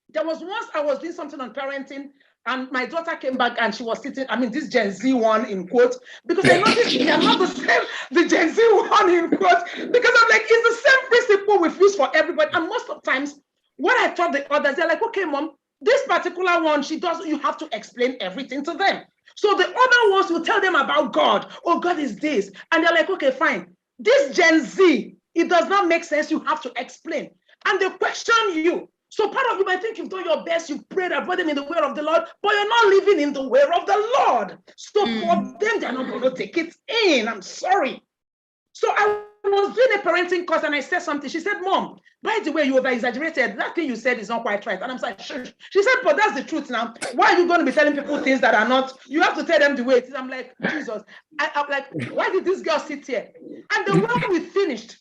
There was once I was doing something on parenting, and my daughter came back and she was sitting, I mean, this Gen Z one in quotes, because I noticed they are not the same, the Gen Z one in quotes, because I'm like, it's the same principle we've used for everybody. And most of the times, what I taught the others, they're like, okay, mom, this particular one, you have to explain everything to them. So the other ones will tell them about God. Oh, God is this. And they're like, okay, fine. This Gen Z, it does not make sense. You have to explain. And they question you. So part of you might think you've done your best, you've prayed and put them in the way of the Lord, but you're not living in the way of the Lord. So for them, they're not going to take it in. I'm sorry. So I was doing a parenting course and I said something. She said, Mom, by the way, you over-exaggerated. That thing you said is not quite right. And I'm like, sure. She said, but that's the truth now. Why are you going to be telling people things that are not? You have to tell them the way it is. I'm like, Jesus. I'm like, why did this girl sit here? And the way we finished,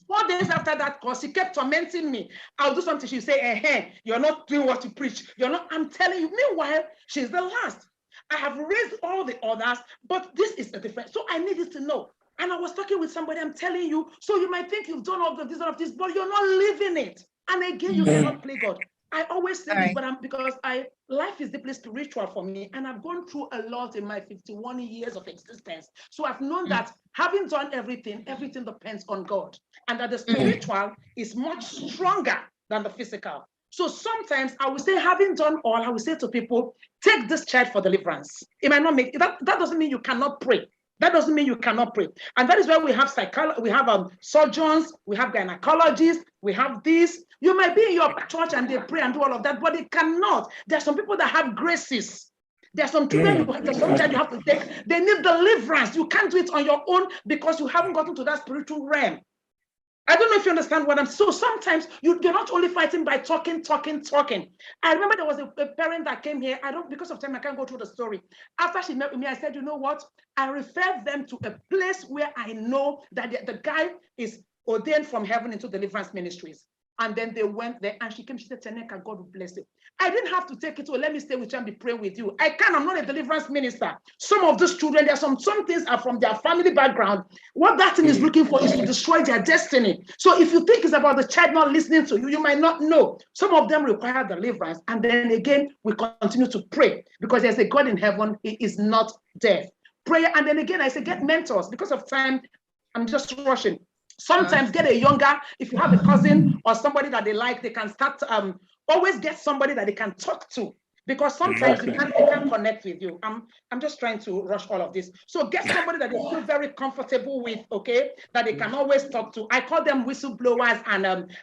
4 days after that course, she kept tormenting me. I'll do something. She'll say, you're not doing what you preach. You're not, I'm telling you. Meanwhile, she's the last. I have raised all the others, but this is the difference. So I needed to know. And I was talking with somebody, I'm telling you, so you might think you've done all of this, but you're not living it. And again, you cannot play God. I always say this, but because life is deeply spiritual for me, and I've gone through a lot in my 51 years of existence. So I've known that having done everything depends on God, and that the spiritual is much stronger than the physical. So sometimes I would say, having done all, I would say to people, take this child for deliverance. It might not make that doesn't mean you cannot pray. That doesn't mean you cannot pray. And that is why we have surgeons, we have gynecologists, we have this. You might be in your church and they pray and do all of that, but they cannot. There are some people that have graces. There are some children you have to take. They need deliverance. You can't do it on your own because you haven't gotten to that spiritual realm. I don't know if you understand what I'm saying. So sometimes you're not only fighting by talking. I remember there was a parent that came here. Because of time, I can't go through the story. After she met with me, I said, you know what? I referred them to a place where I know that the guy is ordained from heaven into deliverance ministries. And then they went there and she came, she said, Teneka, God will bless you. I didn't have to take it to, let me stay with you and be praying with you. I'm not a deliverance minister. Some of these children, there's some things are from their family background. What that thing is looking for is to destroy their destiny. So if you think it's about the child not listening to you, you might not know. Some of them require deliverance. And then again, we continue to pray because there's a God in heaven. He is not deaf. Prayer. And then again, I say, get mentors. Because of time, I'm just rushing. Sometimes get a younger, if you have a cousin or somebody that they like, they can start, always get somebody that they can talk to, because sometimes they can't connect with you. I'm just trying to rush all of this. So get somebody that they feel very comfortable with, okay, that they can always talk to. I call them whistleblowers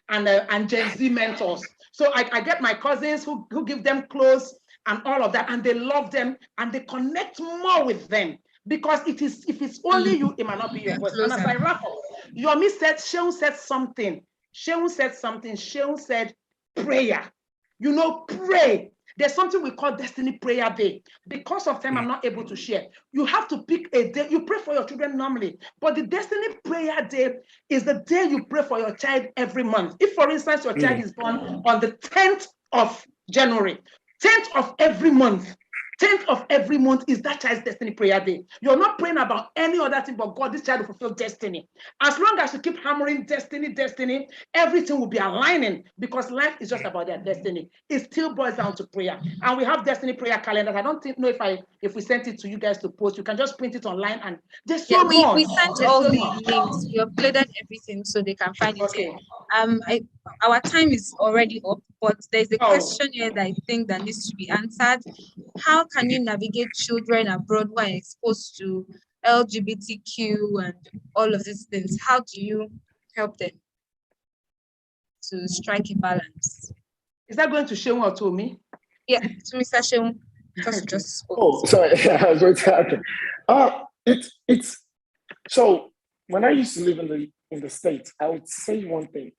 and Gen Z mentors. So I get my cousins who give them clothes and all of that, and they love them and they connect more with them. Because if it's only you, it might not be your voice. And as I wrap up, Yomi said, Sheun said something. Sheun said prayer. You know, pray. There's something we call Destiny Prayer Day. Because of time, I'm not able to share. You have to pick a day. You pray for your children normally, but the Destiny Prayer Day is the day you pray for your child every month. If, for instance, your child is born on the 10th of January, 10th of every month, 10th of every month is that child's Destiny Prayer Day. You're not praying about any other thing but God, this child will fulfill destiny. As long as you keep hammering destiny, everything will be aligning, because life is just about their destiny. It still boils down to prayer. And we have Destiny Prayer calendars. I don't know if we sent it to you guys to post. You can just print it online, and there's so much. We sent all the links. We uploaded everything so they can find it. Okay. Our time is already up, but there's a question here that I think that needs to be answered. How can you navigate children abroad who are exposed to LGBTQ and all of these things? How do you help them to strike a balance? Is that going to Sheun or to me? Yeah, to Mr. Sheun, because you just spoke. Oh, sorry, I was going to happen. It's so when I used to live in the States, I would say one thing.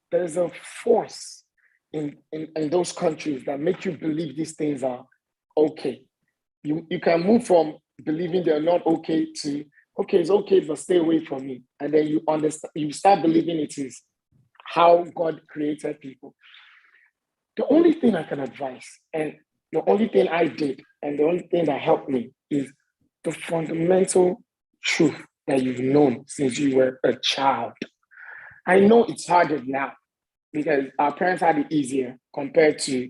There's a force in those countries that make you believe these things are okay. You can move from believing they're not okay to okay, it's okay, but stay away from me. And then you understand, you start believing it is how God created people. The only thing I can advise, and the only thing I did, and the only thing that helped me is the fundamental truth that you've known since you were a child. I know it's harder now because our parents had it easier compared to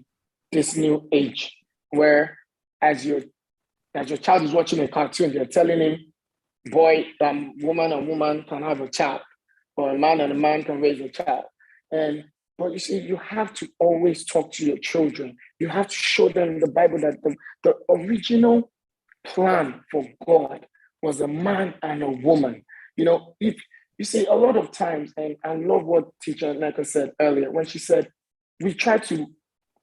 this new age where as your child is watching a cartoon, they're telling him, boy, woman and woman can have a child, or a man and a man can raise a child. But you see, you have to always talk to your children. You have to show them in the Bible that the original plan for God was a man and a woman. You know, if you see a lot of times, and I love what Teacher Naka said earlier, when she said, we try to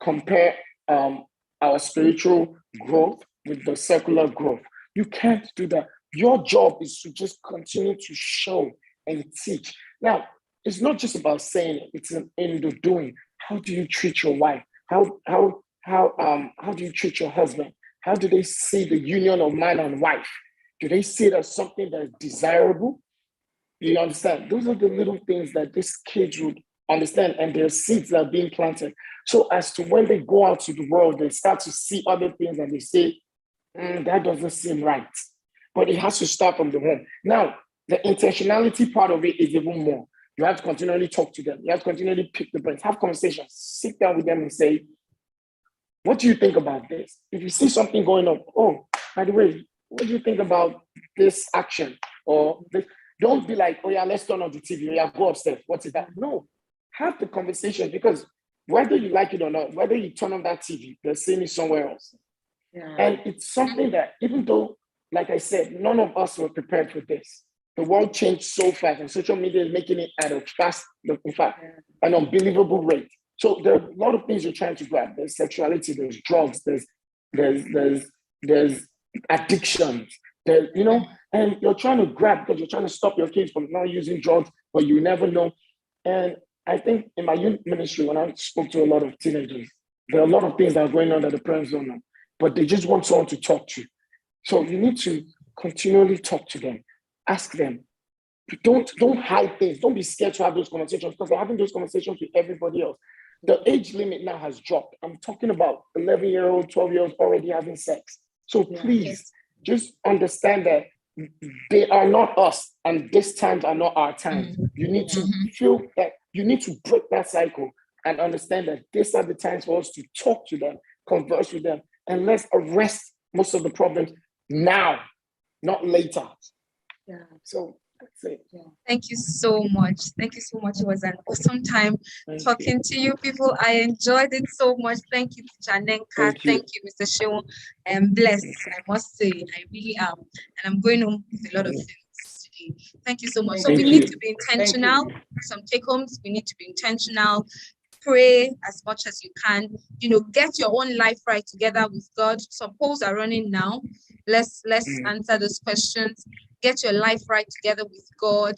compare our spiritual growth with the secular growth. You can't do that. Your job is to just continue to show and teach. Now, it's not just about saying it, it's in the doing. How do you treat your wife? How do you treat your husband? How do they see the union of man and wife? Do they see it as something that is desirable? You understand? Those are the little things that these kids would understand, and their seeds are being planted. So as to when they go out to the world, they start to see other things and they say, that doesn't seem right. But it has to start from the home. Now, the intentionality part of it is even more. You have to continually talk to them. You have to continually pick the brains, have conversations, sit down with them and say, what do you think about this? If you see something going on, oh, by the way, what do you think about this action? Or this? Don't be like, oh yeah, let's turn on the TV. Yeah, go upstairs. What is that? No, have the conversation, because whether you like it or not, whether you turn on that TV, they're seeing it somewhere else. Yeah. And it's something that, even though, like I said, none of us were prepared for this. The world changed so fast, and social media is making it at a fast, in fact, an unbelievable rate. So there are a lot of things you're trying to grab. There's sexuality, there's drugs, there's addictions, and you're trying to grab because you're trying to stop your kids from not using drugs, but you never know. And I think in my youth ministry, when I spoke to a lot of teenagers, there are a lot of things that are going on that the parents don't know, but they just want someone to talk to. So you need to continually talk to them, ask them. Don't hide things. Don't be scared to have those conversations, because they're having those conversations with everybody else. The age limit now has dropped. I'm talking about 11-year-old, 12-year-olds already having sex. So please, just understand that they are not us, and these times are not our times. You need to feel that you need to break that cycle and understand that these are the times for us to talk to them, converse with them, and let's arrest most of the problems now, not later. Yeah. So that's it. Yeah. Thank you so much. Thank you so much. It was an awesome time talking to you people. I enjoyed it so much. Thank you, Teacher Nenka. Thank you, Mr. Sheun. I'm blessed, I must say. I really am. And I'm going home with a lot of things today. Thank you so much. So we need to be intentional. Some take homes, we need to be intentional. Pray as much as you can. Get your own life right together with God. Some polls are running now. Let's answer those questions. Get your life right together with God.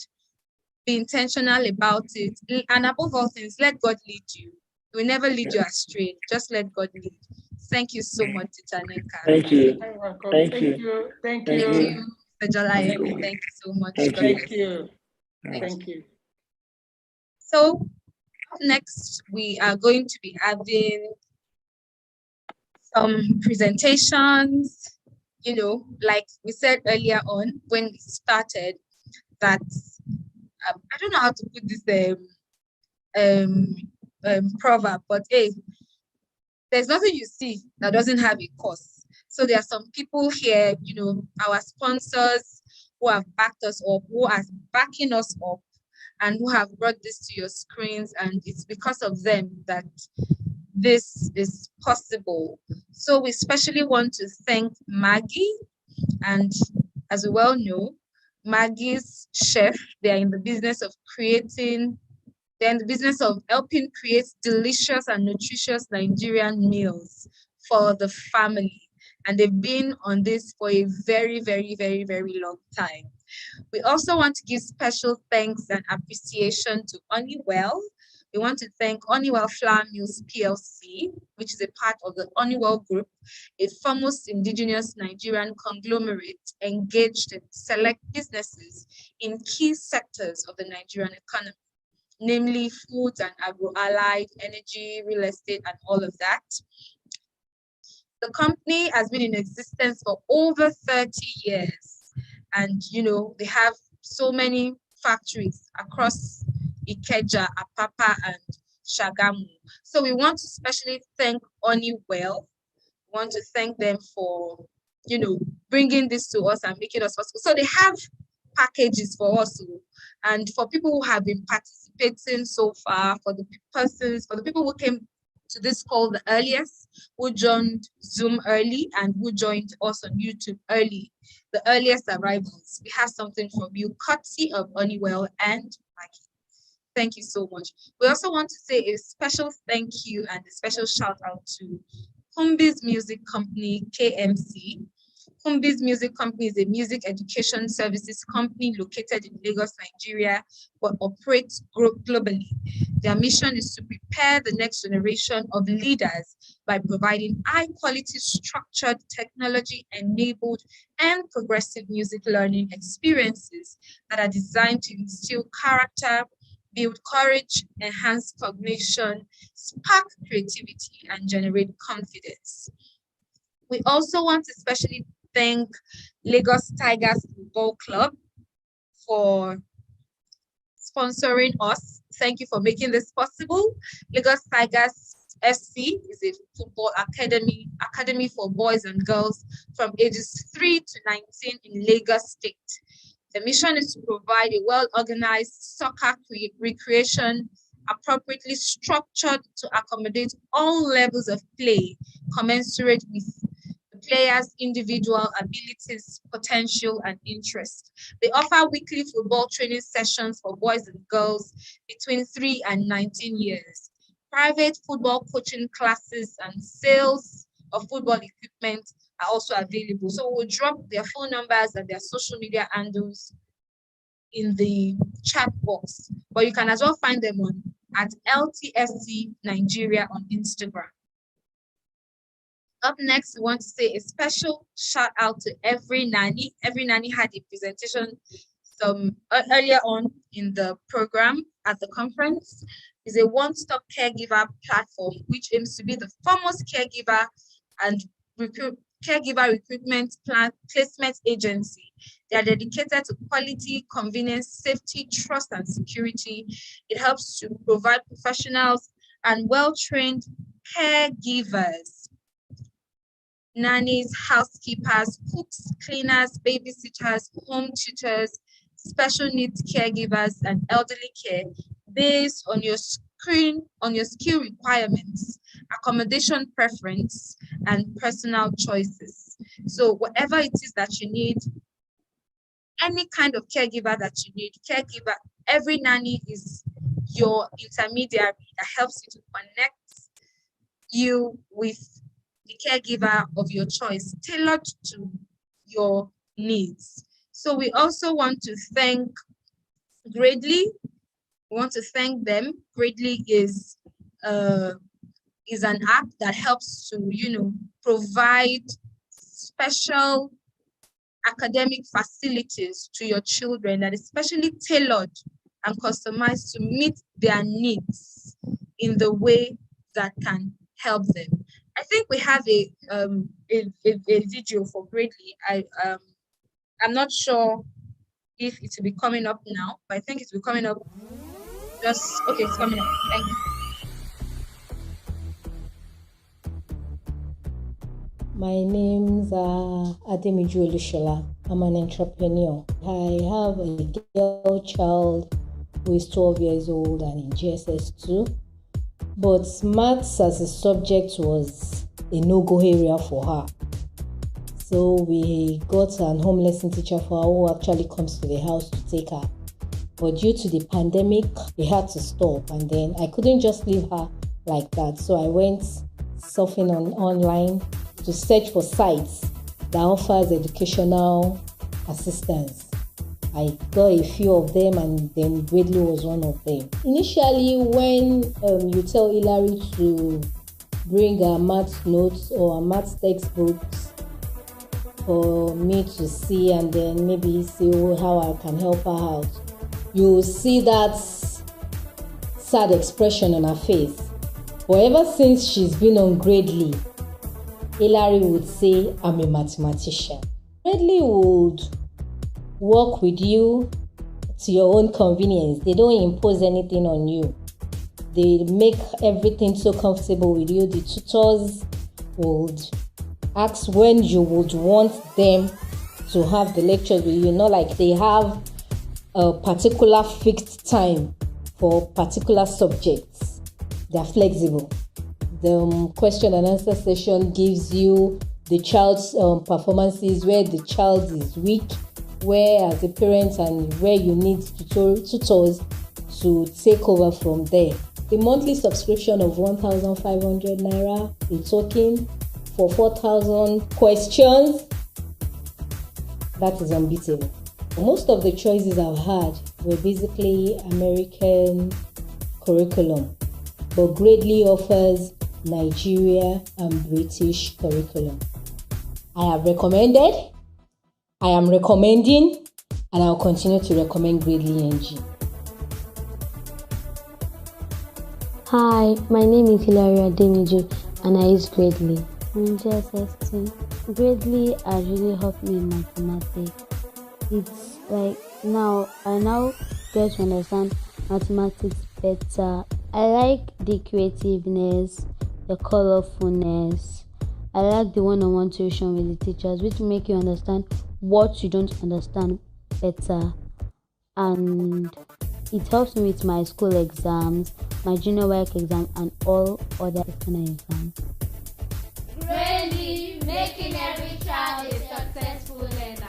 be intentional about it, and above all things, let God lead you. He will never lead you astray. Just let God lead. Thank you so much, Tita Nneka. Thank you. You're welcome. Thank Thank you. you. Thank Thank you. Thank you. you, Mr. Jolayemi. Thank you so much. Thank God you. bless. Thank you. Yes. Thank you. So up next, we are going to be having some presentations. You know, like we said earlier on when we started, that I don't know how to put this proverb, but hey, there's nothing you see that doesn't have a cost. So there are some people here, you know, our sponsors who have backed us up, who are backing us up, and who have brought this to your screens, and it's because of them that this is possible. So we especially want to thank Maggie, and as we well know, Maggie's chef, they are in the business of creating, they're in the business of helping create delicious and nutritious Nigerian meals for the family. And they've been on this for a very, very, very, very long time. We also want to give special thanks and appreciation to Honeywell. We want to thank Honeywell Flour Mills PLC, which is a part of the Honeywell Group, a foremost indigenous Nigerian conglomerate engaged in select businesses in key sectors of the Nigerian economy, namely foods and agro-allied, energy, real estate, and all of that. The company has been in existence for over 30 years. And, you know, they have so many factories across Ikeja, Apapa, and Shagamu. So we want to especially thank Honeywell. We want to thank them for, you know, bringing this to us and making us possible. So they have packages for us, and for people who have been participating so far, for the persons, for the people who came to this call the earliest, who joined Zoom early and who joined us on YouTube early, the earliest arrivals, we have something from you, courtesy of Honeywell and Maggie. Thank you so much. We also want to say a special thank you and a special shout out to Kumbi's Music Company, KMC. Kumbi's Music Company is a music education services company located in Lagos, Nigeria, but operates globally. Their mission is to prepare the next generation of leaders by providing high-quality, structured, technology-enabled, and progressive music learning experiences that are designed to instill character, build courage, enhance cognition, spark creativity, and generate confidence. We also want to especially thank Lagos Tigers Football Club for sponsoring us. Thank you for making this possible. Lagos Tigers FC is a football academy for boys and girls from ages 3 to 19 in Lagos State. The mission is to provide a well-organized soccer recreation appropriately structured to accommodate all levels of play commensurate with the players' individual abilities, potential, and interest. They offer weekly football training sessions for boys and girls between 3 and 19 years. Private football coaching classes and sales of football equipment are also available. So we'll drop their phone numbers and their social media handles in the chat box, but you can as well find them on at LTFC Nigeria on Instagram. Up next, we want to say a special shout out to Every Nanny. Every Nanny had a presentation earlier on in the program at the conference. It's a one-stop caregiver platform which aims to be the foremost caregiver and caregiver recruitment placement agency. They are dedicated to quality, convenience, safety, trust, and security. It helps to provide professionals and well-trained caregivers, nannies, housekeepers, cooks, cleaners, babysitters, home tutors, special needs caregivers, and elderly care based on your skill requirements, accommodation preference, and personal choices. So whatever it is that you need, any kind of caregiver that you need, Every Nanny is your intermediary that helps you to connect you with the caregiver of your choice, tailored to your needs. So we also want to thank Gradely, we want to thank them. Gradely is an app that helps to, provide special academic facilities to your children that is specially tailored and customized to meet their needs in the way that can help them. I think we have a video for Gradely. I'm not sure if it will be coming up now, but I think it will be coming up. Okay, it's coming up. Thank you. My name's Ademiju Olushola. I'm an entrepreneur. I have a girl child who is 12 years old and in GSS2. But maths as a subject was a no-go area for her. So we got an home lesson teacher for her who actually comes to the house to take her. But due to the pandemic, they had to stop. And then I couldn't just leave her like that. So I went surfing online to search for sites that offers educational assistance. I got a few of them, and then Gradely was one of them. Initially, when you tell Hilary to bring her math notes or her math textbooks for me to see and then maybe see how I can help her out, you see that sad expression on her face. But ever since she's been on Gradely, Hilary would say, I'm a mathematician. Gradely would work with you to your own convenience. They don't impose anything on you. They make everything so comfortable with you. The tutors would ask when you would want them to have the lectures with you. Not like they have a particular fixed time for particular subjects. They are flexible. The question and answer session gives you the child's performances, where the child is weak, where as a parent, and where you need tutors to take over from there. The monthly subscription of 1,500 Naira, a token for 4,000 questions, that is unbeatable. Most of the choices I've had were basically American curriculum, but Gradely offers Nigeria and British curriculum. I have recommended, I am recommending, and I'll continue to recommend Gradely NG. Hi, my name is Hilary Ademiju and I use Gradely. I'm GSS2. Gradely has really helped me in mathematics. It's like I now get to understand mathematics better. I like the creativeness, the colorfulness. I like the one-on-one tuition with the teachers, which make you understand what you don't understand better. And it helps me with my school exams, my junior work exam, and all other external exams. Gradely, making every child a successful learner.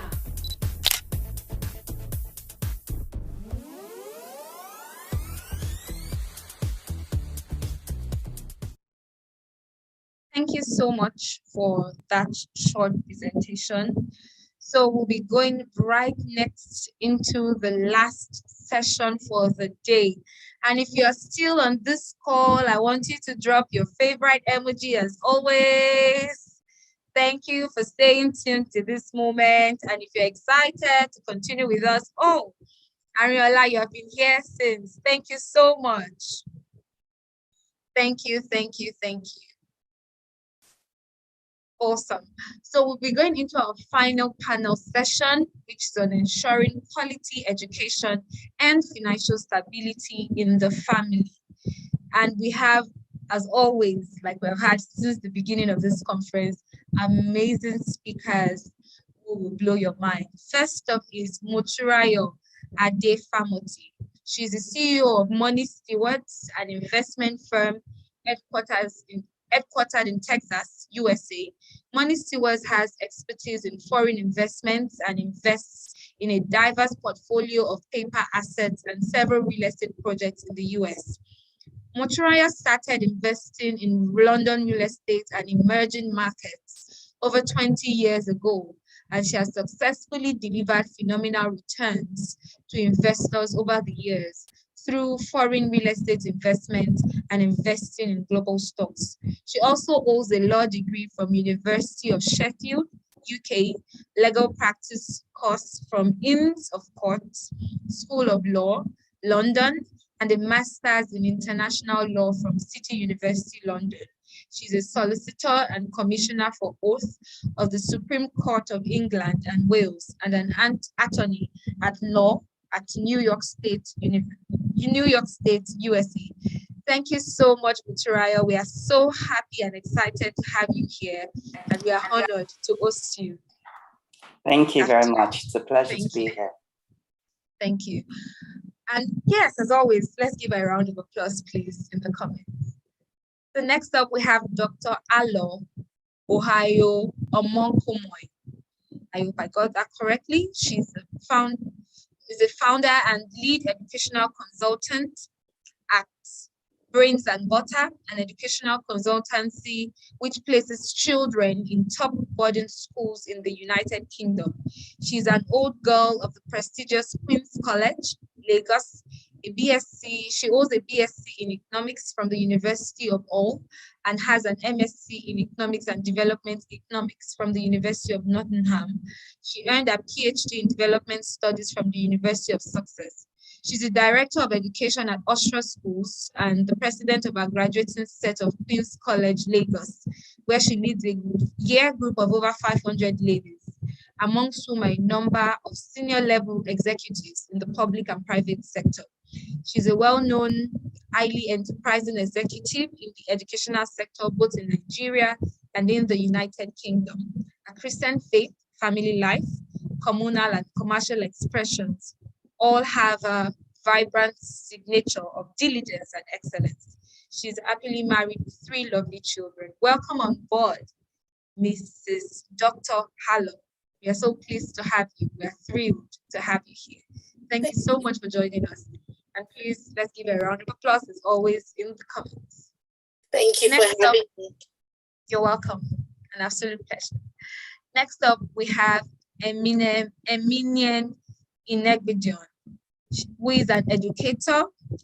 Thank you so much for that short presentation. So we'll be going right next into the last session for the day. And if you're still on this call, I want you to drop your favorite emoji as always. Thank you for staying tuned to this moment. And if you're excited to continue with us, Ariola, you have been here since. Thank you so much. Thank you, thank you, thank you. Awesome. So we'll be going into our final panel session, which is on ensuring quality education and financial stability in the family. And we have, as always, like we've had since the beginning of this conference, amazing speakers who will blow your mind. First up is Moturayo Adefamoti. She's the CEO of Money Stewards, an investment firm headquartered in Texas, USA. Money Stewards has expertise in foreign investments and invests in a diverse portfolio of paper assets and several real estate projects in the US. Moturaya started investing in London real estate and emerging markets over 20 years ago and she has successfully delivered phenomenal returns to investors over the years through foreign real estate investment and investing in global stocks. She also holds a law degree from University of Sheffield, UK, legal practice course from Inns of Court, School of Law, London, and a master's in international law from City University, London. She's a solicitor and commissioner for oath of the Supreme Court of England and Wales and an attorney at law at New York State, USA. Thank you so much, Muturaya. We are so happy and excited to have you here, and we are honored to host you. Thank you very much. It's a pleasure to be here. Thank you. And yes, as always, let's give a round of applause, please, in the comments. So next up, we have Dr. Alo Ohio Omonkomoy. I hope I got that correctly. She's a founder and lead educational consultant at Brains and Butter, an educational consultancy which places children in top boarding schools in the United Kingdom. She's an old girl of the prestigious Queen's College, Lagos, she holds a BSc in Economics from the University of Hull and has an MSc in Economics and Development Economics from the University of Nottingham. She earned a PhD in Development Studies from the University of Sussex. She's the Director of Education at Austria Schools and the President of our graduating set of Queen's College, Lagos, where she leads a year group of over 500 ladies, amongst whom are a number of senior level executives in the public and private sector. She's a well-known, highly enterprising executive in the educational sector, both in Nigeria and in the United Kingdom. A Christian faith, family life, communal and commercial expressions all have a vibrant signature of diligence and excellence. She's happily married with 3 lovely children. Welcome on board, Mrs. Dr. Hallo. We are so pleased to have you. We are thrilled to have you here. Thank you so much for joining us. And please, let's give a round of applause as always in the comments. Thank you for having me. You're welcome. An absolute pleasure. Next up, we have Eminian Inegbidion, who is an educator,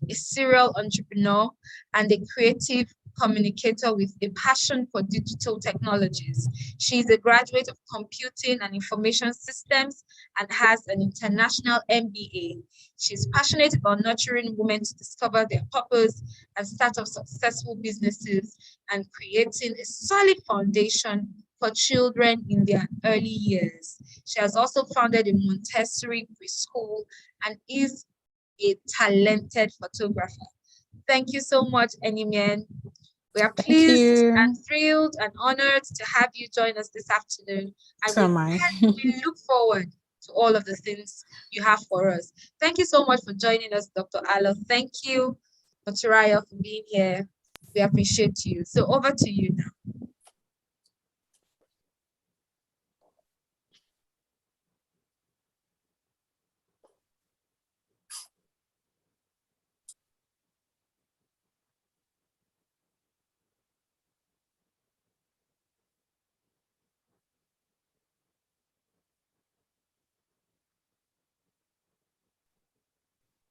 a serial entrepreneur, and a creative communicator with a passion for digital technologies. She is a graduate of Computing and Information Systems and has an international MBA. She's passionate about nurturing women to discover their purpose and start up successful businesses and creating a solid foundation for children in their early years. She has also founded a Montessori preschool and is a talented photographer. Thank you so much, Enimian. We are pleased and thrilled and honored to have you join us this afternoon. We look forward to all of the things you have for us. Thank you so much for joining us, Dr. Alo. Thank you, Muturaya, for being here. We appreciate you. So over to you now.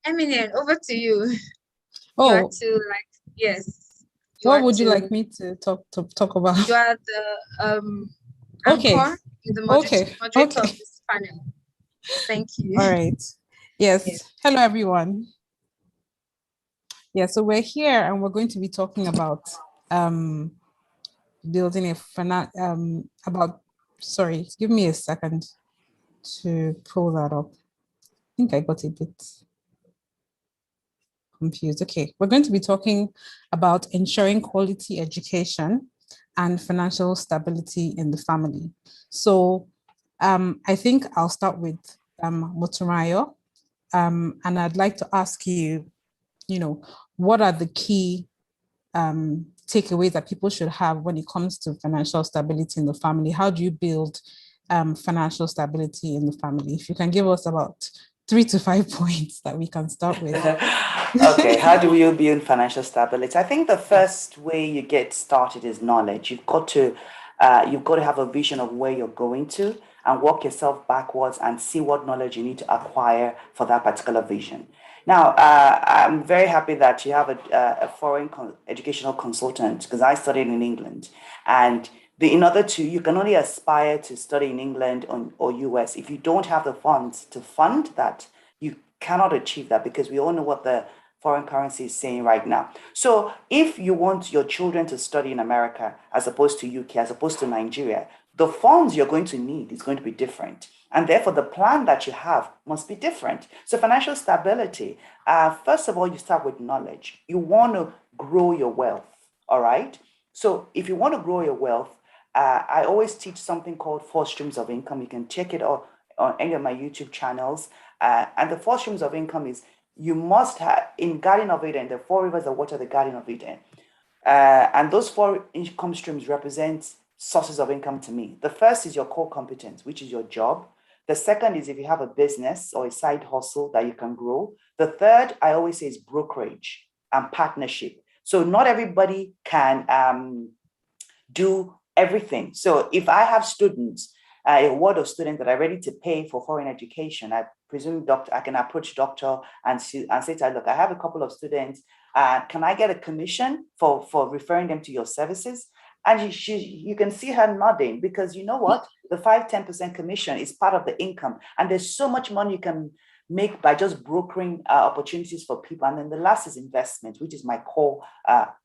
Eminem, over to you. Oh, you are to yes. What would you like me to talk about? You are the anchor, the moderator of this panel. Thank you. All right. Yes. Hello, everyone. Yeah, so we're here and we're going to be talking about building a sorry, give me a second to pull that up. I think I got a bit confused. Okay, we're going to be talking about ensuring quality education and financial stability in the family. So I think I'll start with Muturaya, and I'd like to ask you, what are the key takeaways that people should have when it comes to financial stability in the family? How do you build financial stability in the family? If you can give us about 3 to 5 points that we can start with. Okay, how do you build financial stability? I think the first way you get started is knowledge. You've got to have a vision of where you're going to, and work yourself backwards and see what knowledge you need to acquire for that particular vision. Now, I'm very happy that you have a foreign educational consultant, because I studied in England. And in order to, you can only aspire to study in England or US. If you don't have the funds to fund that, you cannot achieve that, because we all know what the foreign currency is saying right now. So if you want your children to study in America, as opposed to UK, as opposed to Nigeria, the funds you're going to need is going to be different. And therefore, the plan that you have must be different. So financial stability, first of all, you start with knowledge. You want to grow your wealth, all right? So if you want to grow your wealth, I always teach something called 4 streams of income. You can check it out on any of my YouTube channels. And the 4 streams of income is, you must have, in Garden of Eden, the 4 rivers of water, the Garden of Eden. And those 4 income streams represent sources of income to me. The first is your core competence, which is your job. The second is if you have a business or a side hustle that you can grow. The third, I always say, is brokerage and partnership. So not everybody can do everything. So if I have students, a ward of students that are ready to pay for foreign education, I presume I can approach doctor and say to her, look, I have a couple of students. Can I get a commission for referring them to your services? And you can see her nodding, because you know what? The 5-10% commission is part of the income. And there's so much money you can make by just brokering opportunities for people. And then the last is investment, which is my core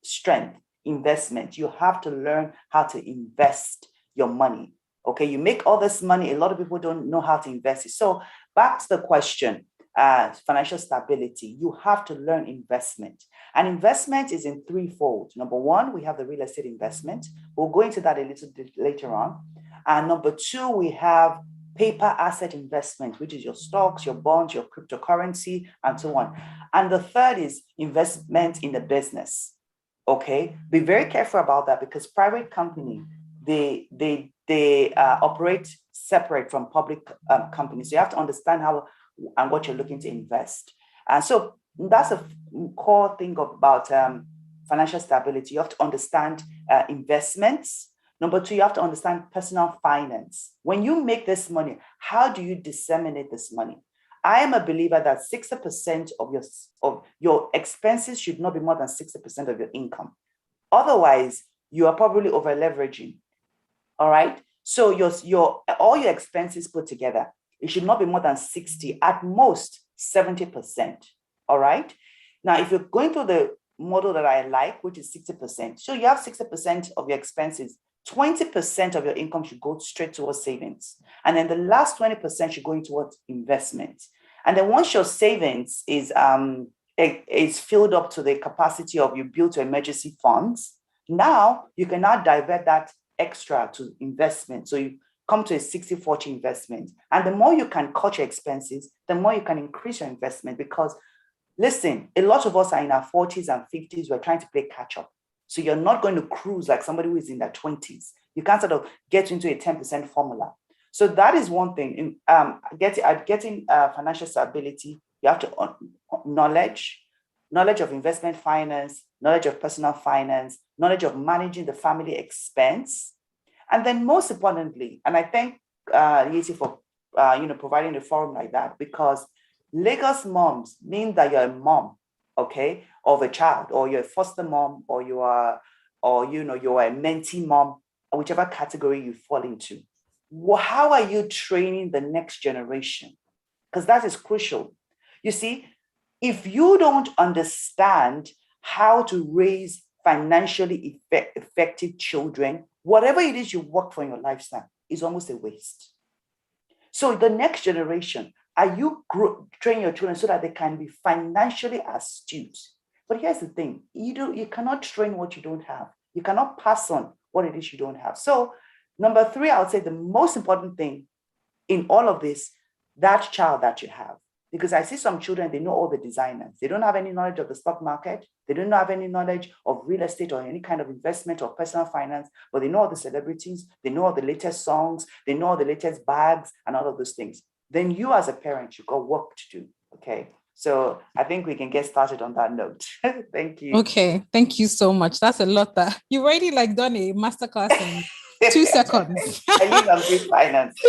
strength, investment. You have to learn how to invest your money. Okay, you make all this money. A lot of people don't know how to invest it. So back to the question, financial stability, you have to learn investment. And investment is in 3-fold. Number 1, we have the real estate investment. We'll go into that a little bit later on. And number 2, we have paper asset investment, which is your stocks, your bonds, your cryptocurrency, and so on. And the third is investment in the business. Okay, be very careful about that, because private company, they operate separate from public companies. So you have to understand how and what you're looking to invest. And so that's a core thing about financial stability. You have to understand investments. Number 2, you have to understand personal finance. When you make this money, how do you disseminate this money? I am a believer that 60% of your expenses should not be more than 60% of your income. Otherwise, you are probably over leveraging. All right. So all your expenses put together, it should not be more than 60, at most 70%. All right. Now, if you're going through the model that I like, which is 60%, so you have 60% of your expenses, 20% of your income should go straight towards savings. And then the last 20% should go into what? Investment. And then once your savings is filled up to the capacity of you built your emergency funds, now you can now divert that extra to investment. So you come to a 60-40 investment. And the more you can cut your expenses, the more you can increase your investment. Because listen, a lot of us are in our 40s and 50s. We're trying to play catch up. So you're not going to cruise like somebody who is in their 20s. You can't sort of get into a 10% formula. So that is one thing. In getting financial stability, you have to knowledge of investment finance, knowledge of personal finance, knowledge of managing the family expense. And then most importantly, and I thank Yeti for providing a forum like that, because Lagosmums mean that you're a mom, okay, of a child, or you're a foster mom, or you're a mentee mom, or whichever category you fall into. How are you training the next generation? Because that is crucial. You see, if you don't understand how to raise financially effective children, whatever it is you work for in your lifestyle is almost a waste. So the next generation, are you training your children so that they can be financially astute? But here's the thing, you cannot train what you don't have. You cannot pass on what it is you don't have. So number 3, I would say the most important thing in all of this, that child that you have. Because I see some children, they know all the designers. They don't have any knowledge of the stock market. They don't have any knowledge of real estate or any kind of investment or personal finance, but they know all the celebrities. They know all the latest songs. They know all the latest bags and all of those things. Then you as a parent, you've got work to do, okay? So I think we can get started on that note. Thank you. Okay, thank you so much. That's a lot that you've already done a masterclass in 2 seconds. I live on this finance.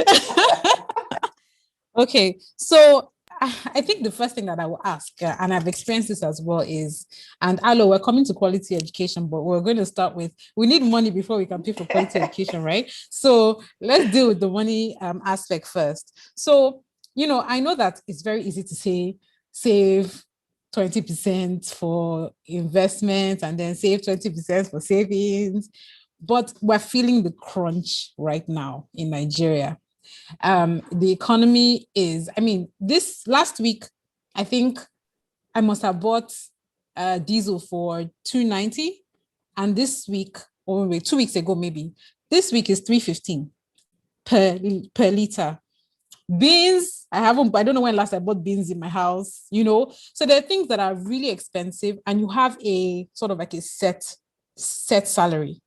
Okay, so I think the first thing that I will ask, and I've experienced this as well, is, and Alo, we're coming to quality education, but we're going to start with, we need money before we can pay for quality education, right? So let's deal with the money aspect first. So, I know that it's very easy to say, save 20% for investment and then save 20% for savings, but we're feeling the crunch right now in Nigeria. The economy is, this last week, I think I must have bought diesel for 290, and this week, or wait, 2 weeks ago maybe, this week is 315 per liter. Beans, I don't know when last I bought beans in my house, so there are things that are really expensive, and you have a sort of like a set salary.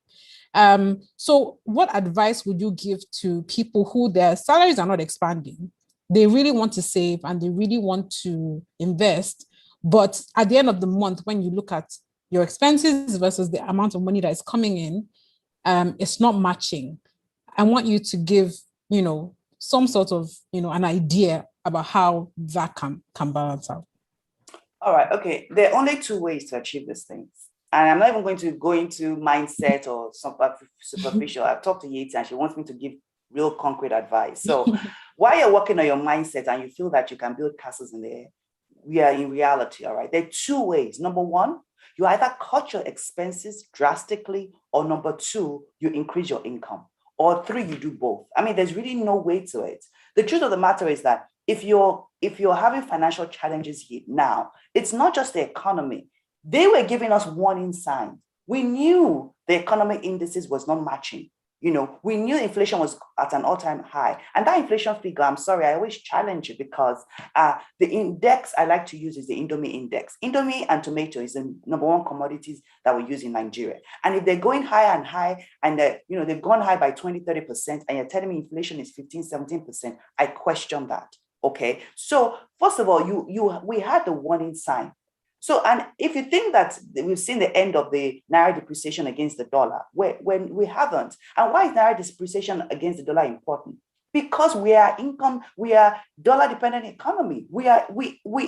So what advice would you give to people who their salaries are not expanding? They really want to save and they really want to invest, but at the end of the month, when you look at your expenses versus the amount of money that is coming in, it's not matching. I want you to give, some sort of, an idea about how that can balance out. All right. Okay. There are only 2 ways to achieve these things. And I'm not even going to go into mindset or some superficial. I've talked to Yates and she wants me to give real concrete advice. So while you're working on your mindset and you feel that you can build castles in the air, we are in reality, all right? There are 2 ways. Number 1, you either cut your expenses drastically, or number 2, you increase your income, or 3, you do both. There's really no way to it. The truth of the matter is that if you're having financial challenges here now, it's not just the economy. They were giving us warning signs. We knew the economic indices was not matching. We knew inflation was at an all-time high. And that inflation figure, I'm sorry, I always challenge it, because the index I like to use is the Indomie index. Indomie and tomato is the number 1 commodities that we use in Nigeria. And if they're going higher and high, and they've gone high by 20, 30%, and you're telling me inflation is 15, 17%, I question that. Okay. So first of all, we had the warning sign. So, and if you think that we've seen the end of the Naira depreciation against the dollar, when we haven't. And why is Naira depreciation against the dollar important? Because we are dollar dependent economy. We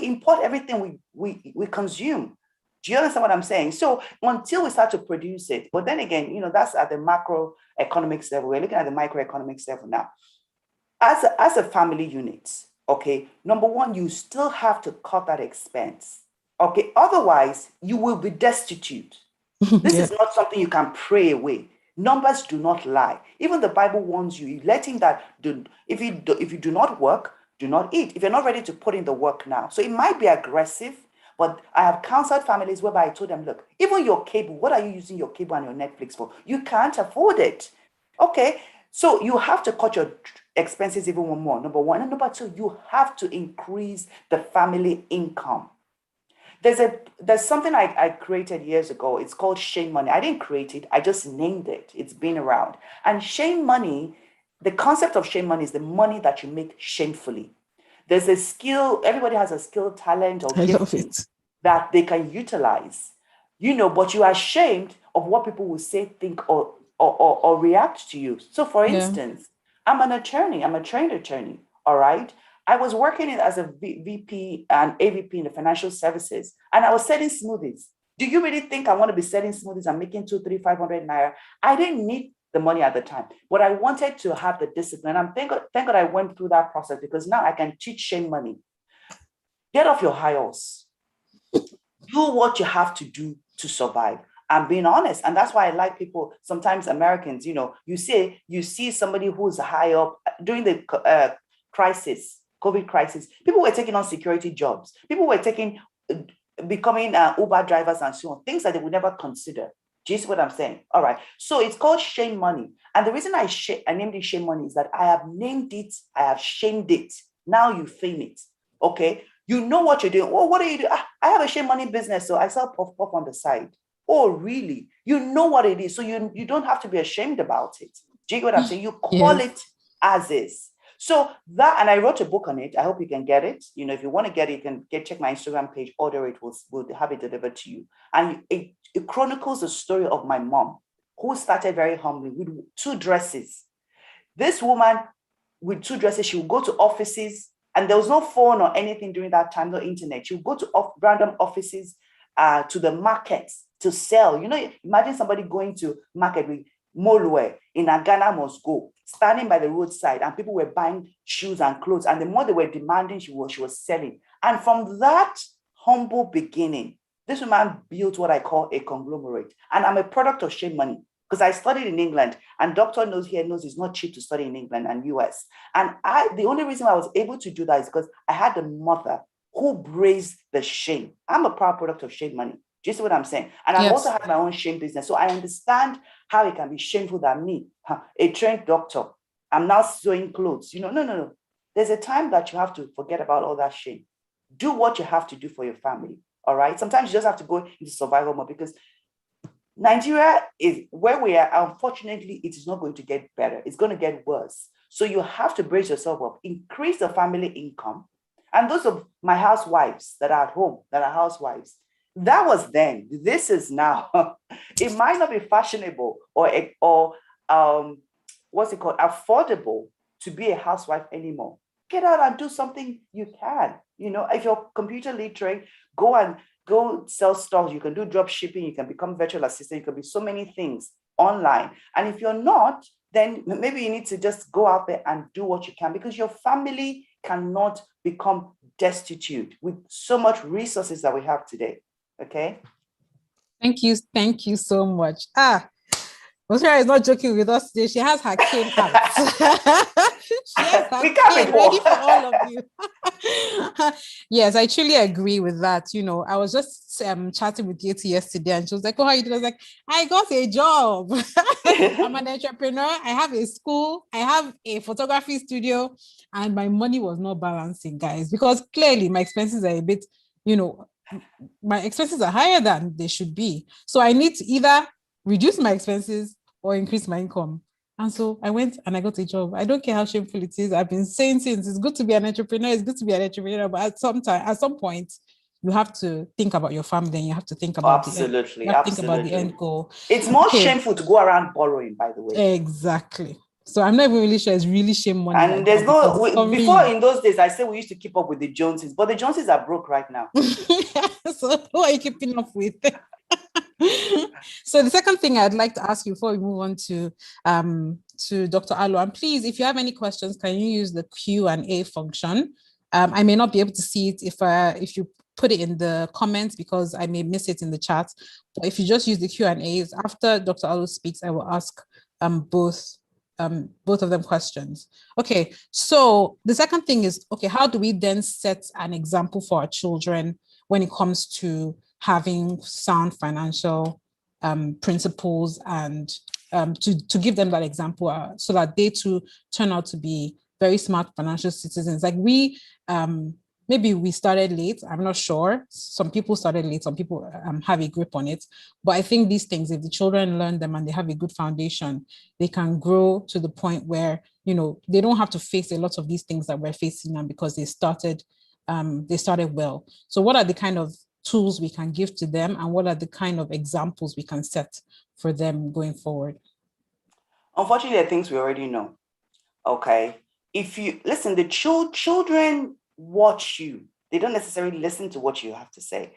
import everything we consume. Do you understand what I'm saying? So until we start to produce it, but then again, that's at the macroeconomics level. We're looking at the microeconomics level now. As a family unit, okay, number 1, you still have to cut that expense. Okay, otherwise you will be destitute. This is not something you can pray away. Numbers do not lie. Even the Bible warns you, letting that if you do not work, do not eat. If you're not ready to put in the work now. So it might be aggressive, but I have counseled families whereby I told them, look, even your cable, what are you using your cable and your Netflix for? You can't afford it. Okay, so you have to cut your expenses even more, number 1. And number 2, you have to increase the family income. There's something I created years ago. It's called shame money. I didn't create it. I just named it. It's been around. And shame money, the concept of shame money is the money that you make shamefully. There's a skill, everybody has a skill, talent, or gift that they can utilize, but you are ashamed of what people will say, think, or react to you. So for instance, I'm an attorney. I'm a trained attorney. All right. I was working as a VP and AVP in the financial services, and I was selling smoothies. Do you really think I want to be selling smoothies and making 200, 300, 500 naira? I didn't need the money at the time, but I wanted to have the discipline. And thank God I went through that process, because now I can teach shame money. Get off your high horse. Do what you have to do to survive. I'm being honest. And that's why I like people, sometimes Americans, you see somebody who's high up during the COVID crisis, people were taking on security jobs. People were becoming Uber drivers and so on, things that they would never consider. Do you see what I'm saying? All right. So it's called shame money. And the reason I named it shame money is that I have named it, I have shamed it. Now you fame it. Okay. You know what you're doing. Oh, what are you doing? I have a shame money business, so I sell puff on the side. Oh, really? You know what it is. So you don't have to be ashamed about it. Do you get what I'm saying? You call it as is. So that, and I wrote a book on it. I hope you can get it. If you want to get it, you can check my Instagram page, order it, we'll have it delivered to you. And it chronicles the story of my mom. who started very humbly with 2 dresses. This woman with 2 dresses, she would go to offices, and there was no phone or anything during that time, no internet. She would go to random offices, to the markets to sell. You know, imagine somebody going to market with Molue in a Ghana must go, standing by the roadside, and people were buying shoes and clothes, and the more they were demanding, she was selling. And from that humble beginning, this woman built what I call a conglomerate. And I'm a product of Shea Money, because I studied in England, and doctor knows it's not cheap to study in England and US. And the only reason I was able to do that is because I had a mother who braised the shame. I'm a proud product of Shea Money. Do you see what I'm saying? And I've also had my own shame business. So I understand how it can be shameful that me, a trained doctor, I'm now sewing clothes. No. There's a time that you have to forget about all that shame. Do what you have to do for your family. All right. Sometimes you just have to go into survival mode, because Nigeria is where we are. Unfortunately, it is not going to get better. It's going to get worse. So you have to brace yourself up, increase the family income. And those of my housewives that are at home, that are housewives, that was then. This is now. It might not be fashionable or what's it called, affordable to be a housewife anymore. Get out and do something you can. If you're computer literate, go sell stuff. You can do drop shipping. You can become virtual assistant. You can be so many things online. And if you're not, then maybe you need to just go out there and do what you can, because your family cannot become destitute with so much resources that we have today. Okay. Thank you so much. Osira is not joking with us today. She has her cane out. She has her cane ready for all of you. Yes, I truly agree with that. I was just chatting with Yeti yesterday, and she was like, "Oh, how you doing?" I was like, "I got a job. I'm an entrepreneur. I have a school. I have a photography studio, and my money was not balancing, guys, because clearly my expenses are a bit, my expenses are higher than they should be. So I need to either reduce my expenses or increase my income." And so I went and I got a job. I don't care how shameful it is. I've been saying since, it's good to be an entrepreneur. It's good to be an entrepreneur. But at some point, you have to think about your family, and you have to think about think about the end goal. It's more shameful to go around borrowing, by the way. Exactly. So I'm not even really sure it's really shame money. And like there's before in those days, I said we used to keep up with the Joneses, but the Joneses are broke right now. So who are you keeping up with? So the second thing I'd like to ask you before we move on to Dr. Alo, and please, if you have any questions, can you use the Q&A function? I may not be able to see it if you put it in the comments, because I may miss it in the chat. But if you just use the Q&As, after Dr. Alo speaks, I will ask both of them questions. Okay, so the second thing is, how do we then set an example for our children when it comes to having sound financial principles, and to give them that example so that they too turn out to be very smart financial citizens? Like maybe we started late. I'm not sure. Some people started late. Some people have a grip on it. But I think these things, if the children learn them and they have a good foundation, they can grow to the point where, they don't have to face a lot of these things that we're facing now, because they started well. So what are the kind of tools we can give to them, and what are the kind of examples we can set for them going forward? Unfortunately, there are things we already know. Okay. If you listen, the children watch you. They don't necessarily listen to what you have to say.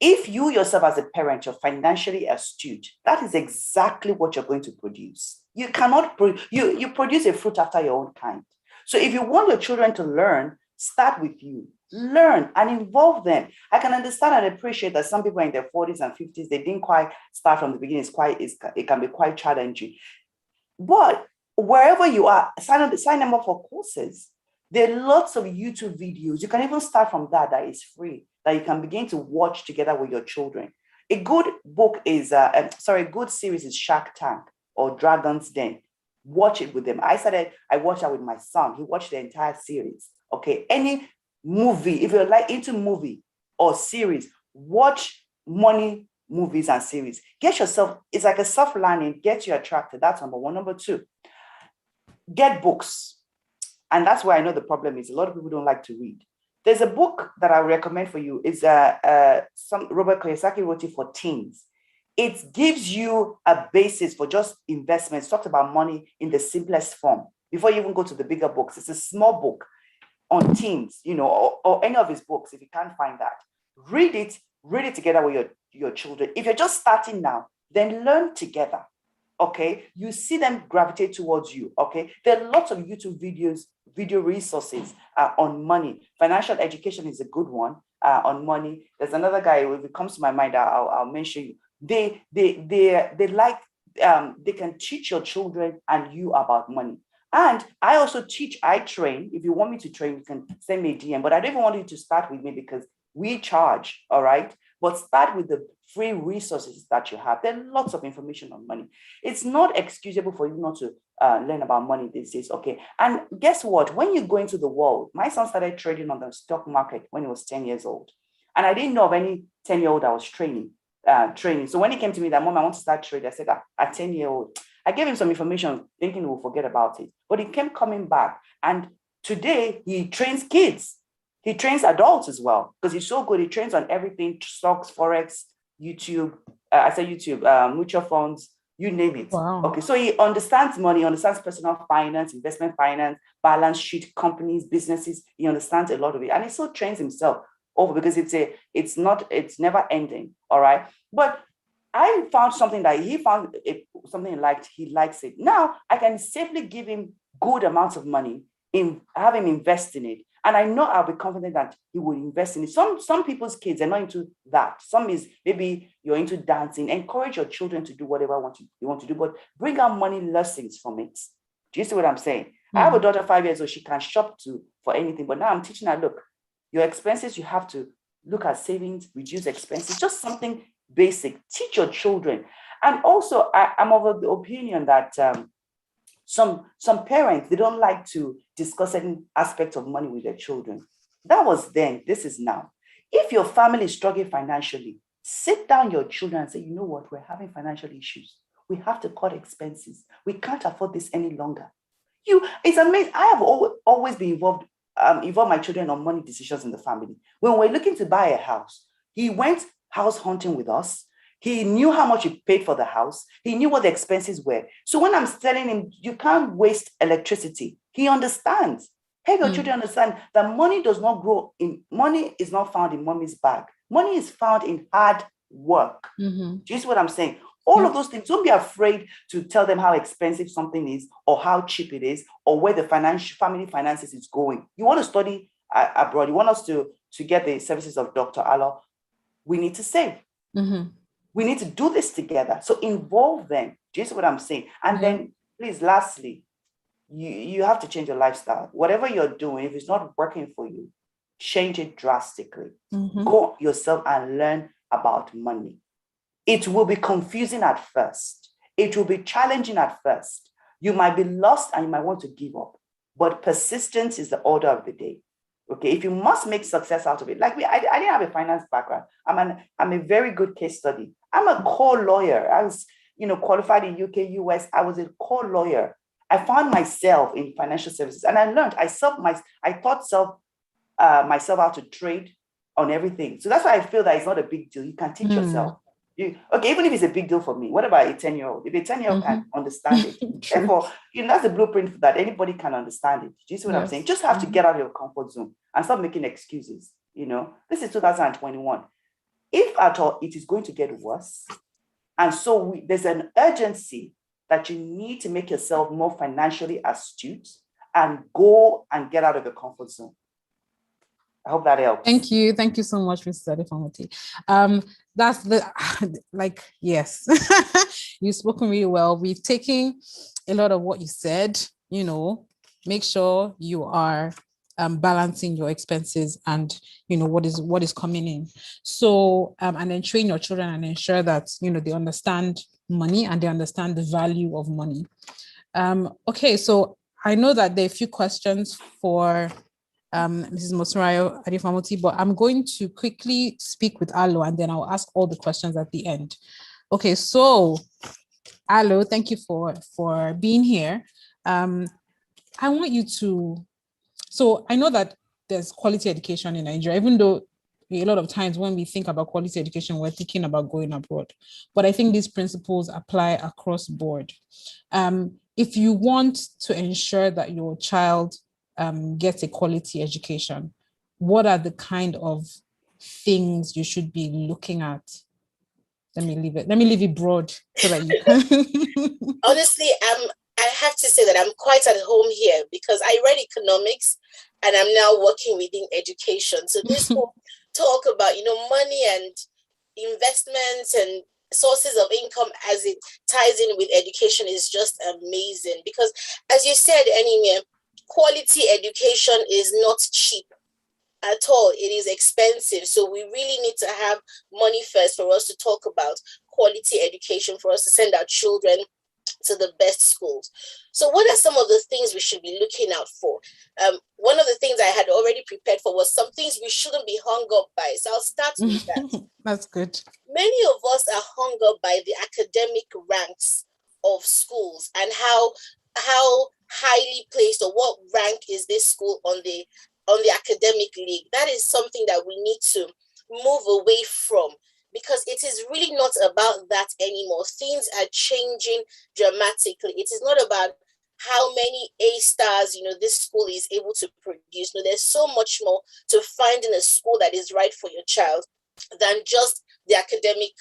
If you yourself as a parent, you're financially astute, that is exactly what you're going to produce. You cannot you produce a fruit after your own kind. So if you want your children to learn, start with you. Learn and involve them. I can understand and appreciate that some people are in their 40s and 50s, they didn't quite start from the beginning. It can be quite challenging. But wherever you are, sign them up for courses. There are lots of YouTube videos. You can even start from that is free, that you can begin to watch together with your children. A good book is, a good series is Shark Tank or Dragon's Den. Watch it with them. I watched that with my son. He watched the entire series. Okay, any movie, if you're into movie or series, watch money movies and series. Get yourself, it's like a soft landing, get you attracted. That's number one. Number two, get books. And that's where I know the problem is. A lot of people don't like to read. There's a book that I recommend for you. It's some Robert Kiyosaki wrote it for teens. It gives you a basis for just investments. Talked about money in the simplest form. Before you even go to the bigger books, it's a small book on teams, or any of his books. If you can't find that, read it together with your children. If you're just starting now, then learn together. Okay, you see them gravitate towards you. Okay, there are lots of YouTube video resources on money. Financial education is a good one on money. There's another guy, if it comes to my mind, I'll mention you. They like they can teach your children and you about money. And I also I train. If you want me to train, you can send me a DM. But I don't even want you to start with me because we charge. All right. But start with the free resources that you have. There are lots of information on money. It's not excusable for you not to learn about money these days. Okay. And guess what? When you go into the world, my son started trading on the stock market when he was 10 years old. And I didn't know of any 10-year-old I was training. So when he came to me that, Mom, I want to start trading, I said, at 10-year-old, I gave him some information thinking he will forget about it. But he kept coming back. And today he trains kids. He trains adults as well because he's so good. He trains on everything: stocks, forex, YouTube. Mutual funds, you name it. Wow. Okay, so he understands money, understands personal finance, investment finance, balance sheet, companies, businesses. He understands a lot of it, and he still trains himself over because it's never ending. All right, but I found something that he found something he liked. He likes it. Now I can safely give him good amounts of money, have him invest in it. And I know I'll be confident that he will invest in it. Some people's kids are not into that. Some is maybe you're into dancing. Encourage your children to do whatever you want to do, but bring out money lessons from it. Do you see what I'm saying? Mm-hmm. I have a daughter 5 years old. She can shop for anything, but now I'm teaching her, look, your expenses, you have to look at savings, reduce expenses, just something basic. Teach your children. And also, I'm of the opinion that some parents, they don't like to discuss any aspects of money with their children. That was then, this is now. If your family is struggling financially, sit down your children and say, you know what, we're having financial issues. We have to cut expenses. We can't afford this any longer. It's amazing. I have always been involve my children on money decisions in the family. When we're looking to buy a house, he went house hunting with us. He knew how much he paid for the house. He knew what the expenses were. So when I'm telling him, you can't waste electricity, he understands. Hey, your children understand that money is not found in mommy's bag. Money is found in hard work. Mm-hmm. Do you see what I'm saying? All of those things. Don't be afraid to tell them how expensive something is or how cheap it is or where the family finances is going. You want to study abroad. You want us to get the services of Dr. Alo. We need to save. Mm-hmm. We need to do this together. So involve them. Do you see what I'm saying? And then, please, lastly, you have to change your lifestyle. Whatever you're doing, if it's not working for you, change it drastically. Mm-hmm. Go yourself and learn about money. It will be confusing at first. It will be challenging at first. You might be lost and you might want to give up. But persistence is the order of the day. Okay, if you must make success out of it, like I didn't have a finance background. I'm a very good case study. I'm a core lawyer. I was, qualified in UK, US. I was a core lawyer. I found myself in financial services, and I learned. I taught myself how to trade on everything. So that's why I feel that it's not a big deal. You can teach yourself. Even if it's a big deal for me, what about a 10-year-old? If a 10-year-old can understand it, therefore, that's the blueprint that anybody can understand it. Do you see what I'm saying? Just have to get out of your comfort zone and stop making excuses. This is 2021. If at all it is going to get worse, and so there's an urgency that you need to make yourself more financially astute and go and get out of your comfort zone. I hope that helps. Thank you so much, Mrs. Adefamoti. That's yes, you've spoken really well. We've taken a lot of what you said. Make sure you are balancing your expenses and what is coming in. So and then train your children and ensure that they understand money and they understand the value of money. Okay, so I know that there are a few questions for Mrs. Mosrayo Adefamoti, but I'm going to quickly speak with Alo and then I'll ask all the questions at the end. Okay, so Alo, thank you for being here. I want you to, so I know that there's quality education in Nigeria, even though a lot of times when we think about quality education, we're thinking about going abroad. But I think these principles apply across board. If you want to ensure that your child gets a quality education, what are the kind of things you should be looking at? Let me leave it broad so that you can. Honestly, I have to say that I'm quite at home here because I read economics and I'm now working within education. So this whole talk about, money and investments and sources of income as it ties in with education is just amazing because, as you said, Enime, quality education is not cheap at all. It is expensive. So we really need to have money first for us to talk about quality education, for us to send our children to the best schools. So what are some of the things we should be looking out for? One of the things I had already prepared for was some things we shouldn't be hung up by. So I'll start with that. That's good. Many of us are hung up by the academic ranks of schools and how highly placed or what rank is this school on the academic league. That is something that we need to move away from, because it is really not about that anymore. Things are changing dramatically. It is not about how many A stars, this school is able to produce. No, there's so much more to finding a school that is right for your child than just the academic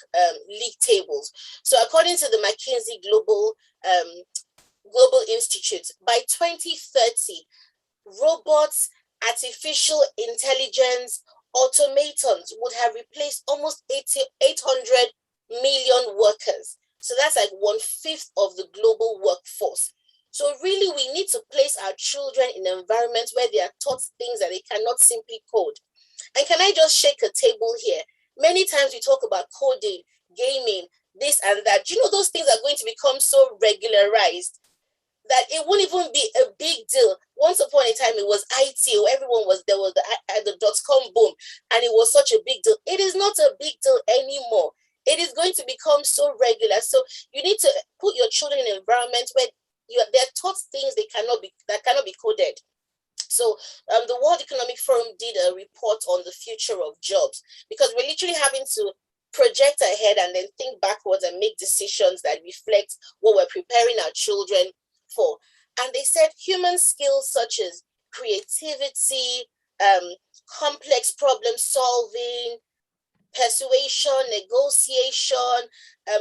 league tables. So according to the McKinsey Global Institute, by 2030, robots, artificial intelligence, automatons would have replaced almost 800 million workers. So that's like 1/5 of the global workforce. So really, we need to place our children in environments where they are taught things that they cannot simply code. And can I just shake a table here? Many times we talk about coding, gaming, this and that. Those things are going to become so regularized that it won't even be a big deal. Once upon a time, it was IT, everyone was there, was the dot-com boom, and it was such a big deal. It is not a big deal anymore. It is going to become so regular. So you need to put your children in environments where they're taught things that cannot be coded. So the World Economic Forum did a report on the future of jobs, because we're literally having to project ahead and then think backwards and make decisions that reflect what we're preparing our children for. And they said human skills such as creativity, complex problem solving, persuasion, negotiation,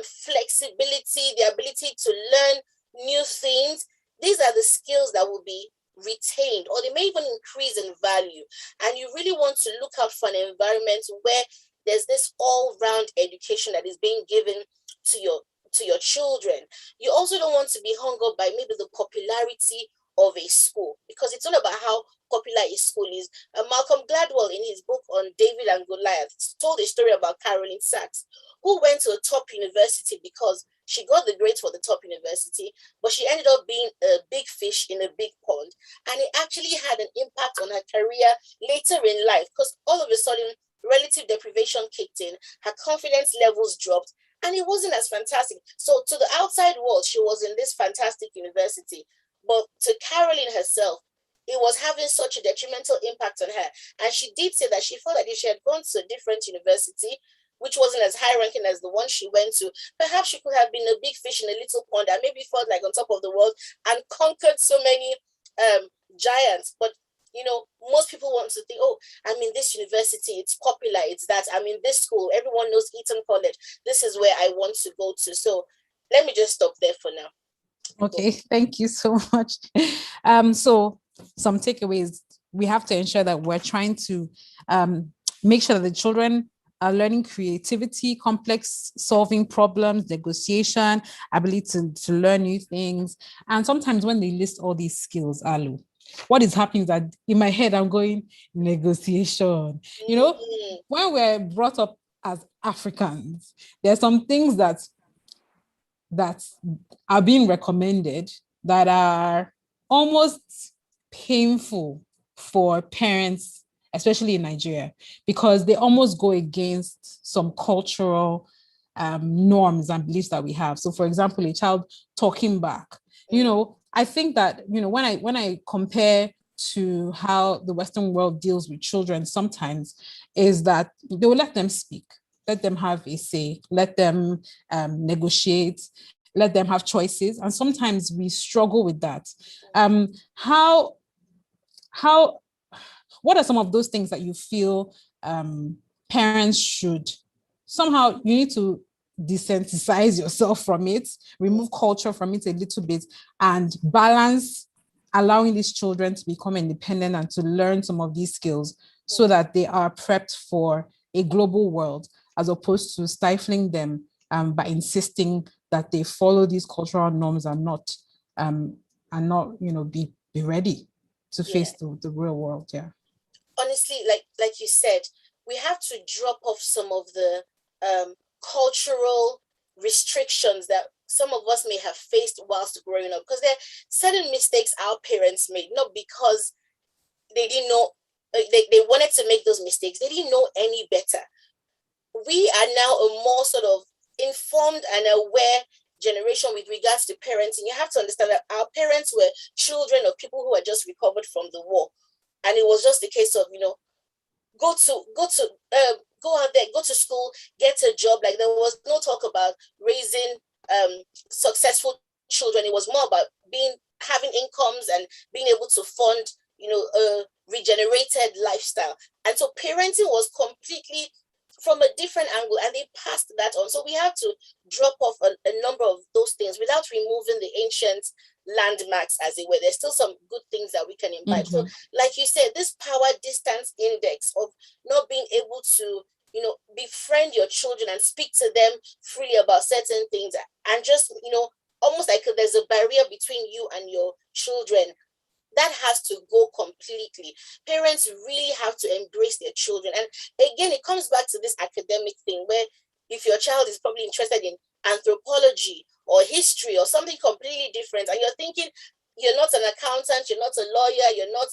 flexibility, the ability to learn new things. These are the skills that will be retained, or they may even increase in value. And you really want to look out for an environment where there's this all-round education that is being given to your children. You also don't want to be hung up by maybe the popularity of a school, because it's all about how popular a school is. Malcolm Gladwell, in his book on David and Goliath, told a story about Caroline Sachs, who went to a top university because she got the grades for the top university, but she ended up being a big fish in a big pond. And it actually had an impact on her career later in life, because all of a sudden, relative deprivation kicked in, her confidence levels dropped, and it wasn't as fantastic. So to the outside world, she was in this fantastic university, but to Caroline herself, it was having such a detrimental impact on her. And she did say that she felt that if she had gone to a different university, which wasn't as high ranking as the one she went to, perhaps she could have been a big fish in a little pond and maybe felt like on top of the world and conquered so many giants. But most people want to think, oh, I'm in this university, it's popular, it's that. I'm in this school, everyone knows Eton College. This is where I want to go to. So let me just stop there for now. Okay, thank you so much. So some takeaways: we have to ensure that we're trying to make sure that the children are learning creativity, complex solving problems, negotiation, ability to learn new things. And sometimes when they list all these skills, Alu, what is happening is that in my head, I'm going negotiation. When we're brought up as Africans, there are some things that are being recommended that are almost painful for parents, especially in Nigeria, because they almost go against some cultural norms and beliefs that we have. So for example, a child talking back, I think that, when I compare to how the Western world deals with children sometimes is that they will let them speak, let them have a say, let them negotiate, let them have choices. And sometimes we struggle with that. How, what are some of those things that you feel parents should somehow, you need to desensitize yourself from it, remove culture from it a little bit, and balance allowing these children to become independent and to learn some of these skills so that they are prepped for a global world, as opposed to stifling them by insisting that they follow these cultural norms and not, be ready to face the real world. Yeah. Honestly, like you said, we have to drop off some of the cultural restrictions that some of us may have faced whilst growing up, because there are certain mistakes our parents made, not because they didn't know, they wanted to make those mistakes, they didn't know any better. We are now a more sort of informed and aware generation with regards to parenting. You have to understand that our parents were children of people who had just recovered from the war, and it was just a case of, go out there, go to school, get a job. Like, there was no talk about raising successful children. It was more about having incomes and being able to fund, a regenerated lifestyle. And so parenting was completely from a different angle, and they passed that on. So we have to drop off a number of those things without removing the ancient landmarks, as it were. There's still some good things that we can imbibe. So like you said, this power distance index of not being able to, befriend your children and speak to them freely about certain things, and just, almost like there's a barrier between you and your children, that has to go completely. Parents really have to embrace their children. And again, it comes back to this academic thing where if your child is probably interested in anthropology or history or something completely different, and you're thinking you're not an accountant, you're not a lawyer, you're not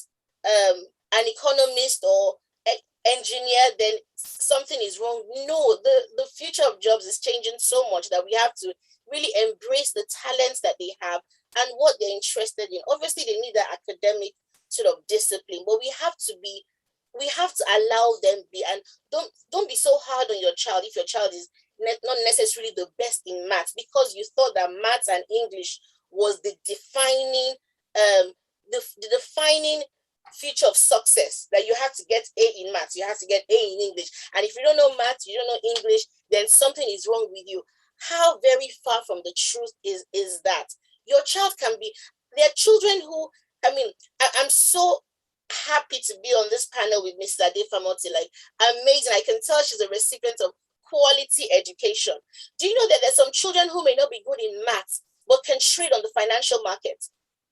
an economist or engineer, then something is wrong. No, the future of jobs is changing so much that we have to really embrace the talents that they have and what they're interested in. Obviously, they need that academic sort of discipline, but we have to allow them be. And don't be so hard on your child if your child is not necessarily the best in maths, because you thought that maths and English was the defining the defining feature of success, that you have to get A in maths, you have to get A in English, and if you don't know maths, you don't know English, then something is wrong with you. How very far from the truth is that? Your child can be, there are children who, I'm so happy to be on this panel with Mrs. Adefamote, like, amazing. I can tell she's a recipient of quality education. Do you know that there's some children who may not be good in maths, but can trade on the financial market?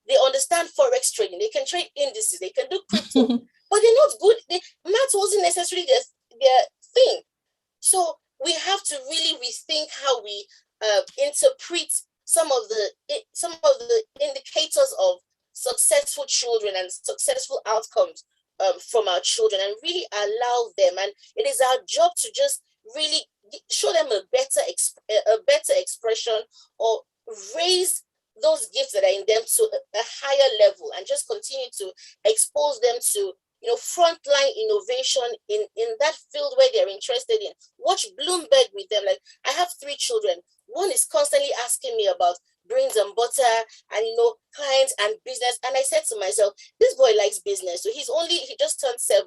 They understand forex trading, they can trade indices, they can do crypto, but they're not good. Maths wasn't necessarily their thing. So we have to really rethink how we interpret some of the indicators of successful children and successful outcomes from our children, and really allow them. And it is our job to just really show them a better expression, or raise those gifts that are in them to a higher level, and just continue to expose them to frontline innovation in that field where they're interested in. Watch Bloomberg with them. Like, I have 3 children. One is constantly asking me about brains and butter and clients and business, and I said to myself, this boy likes business. So he just turned 7,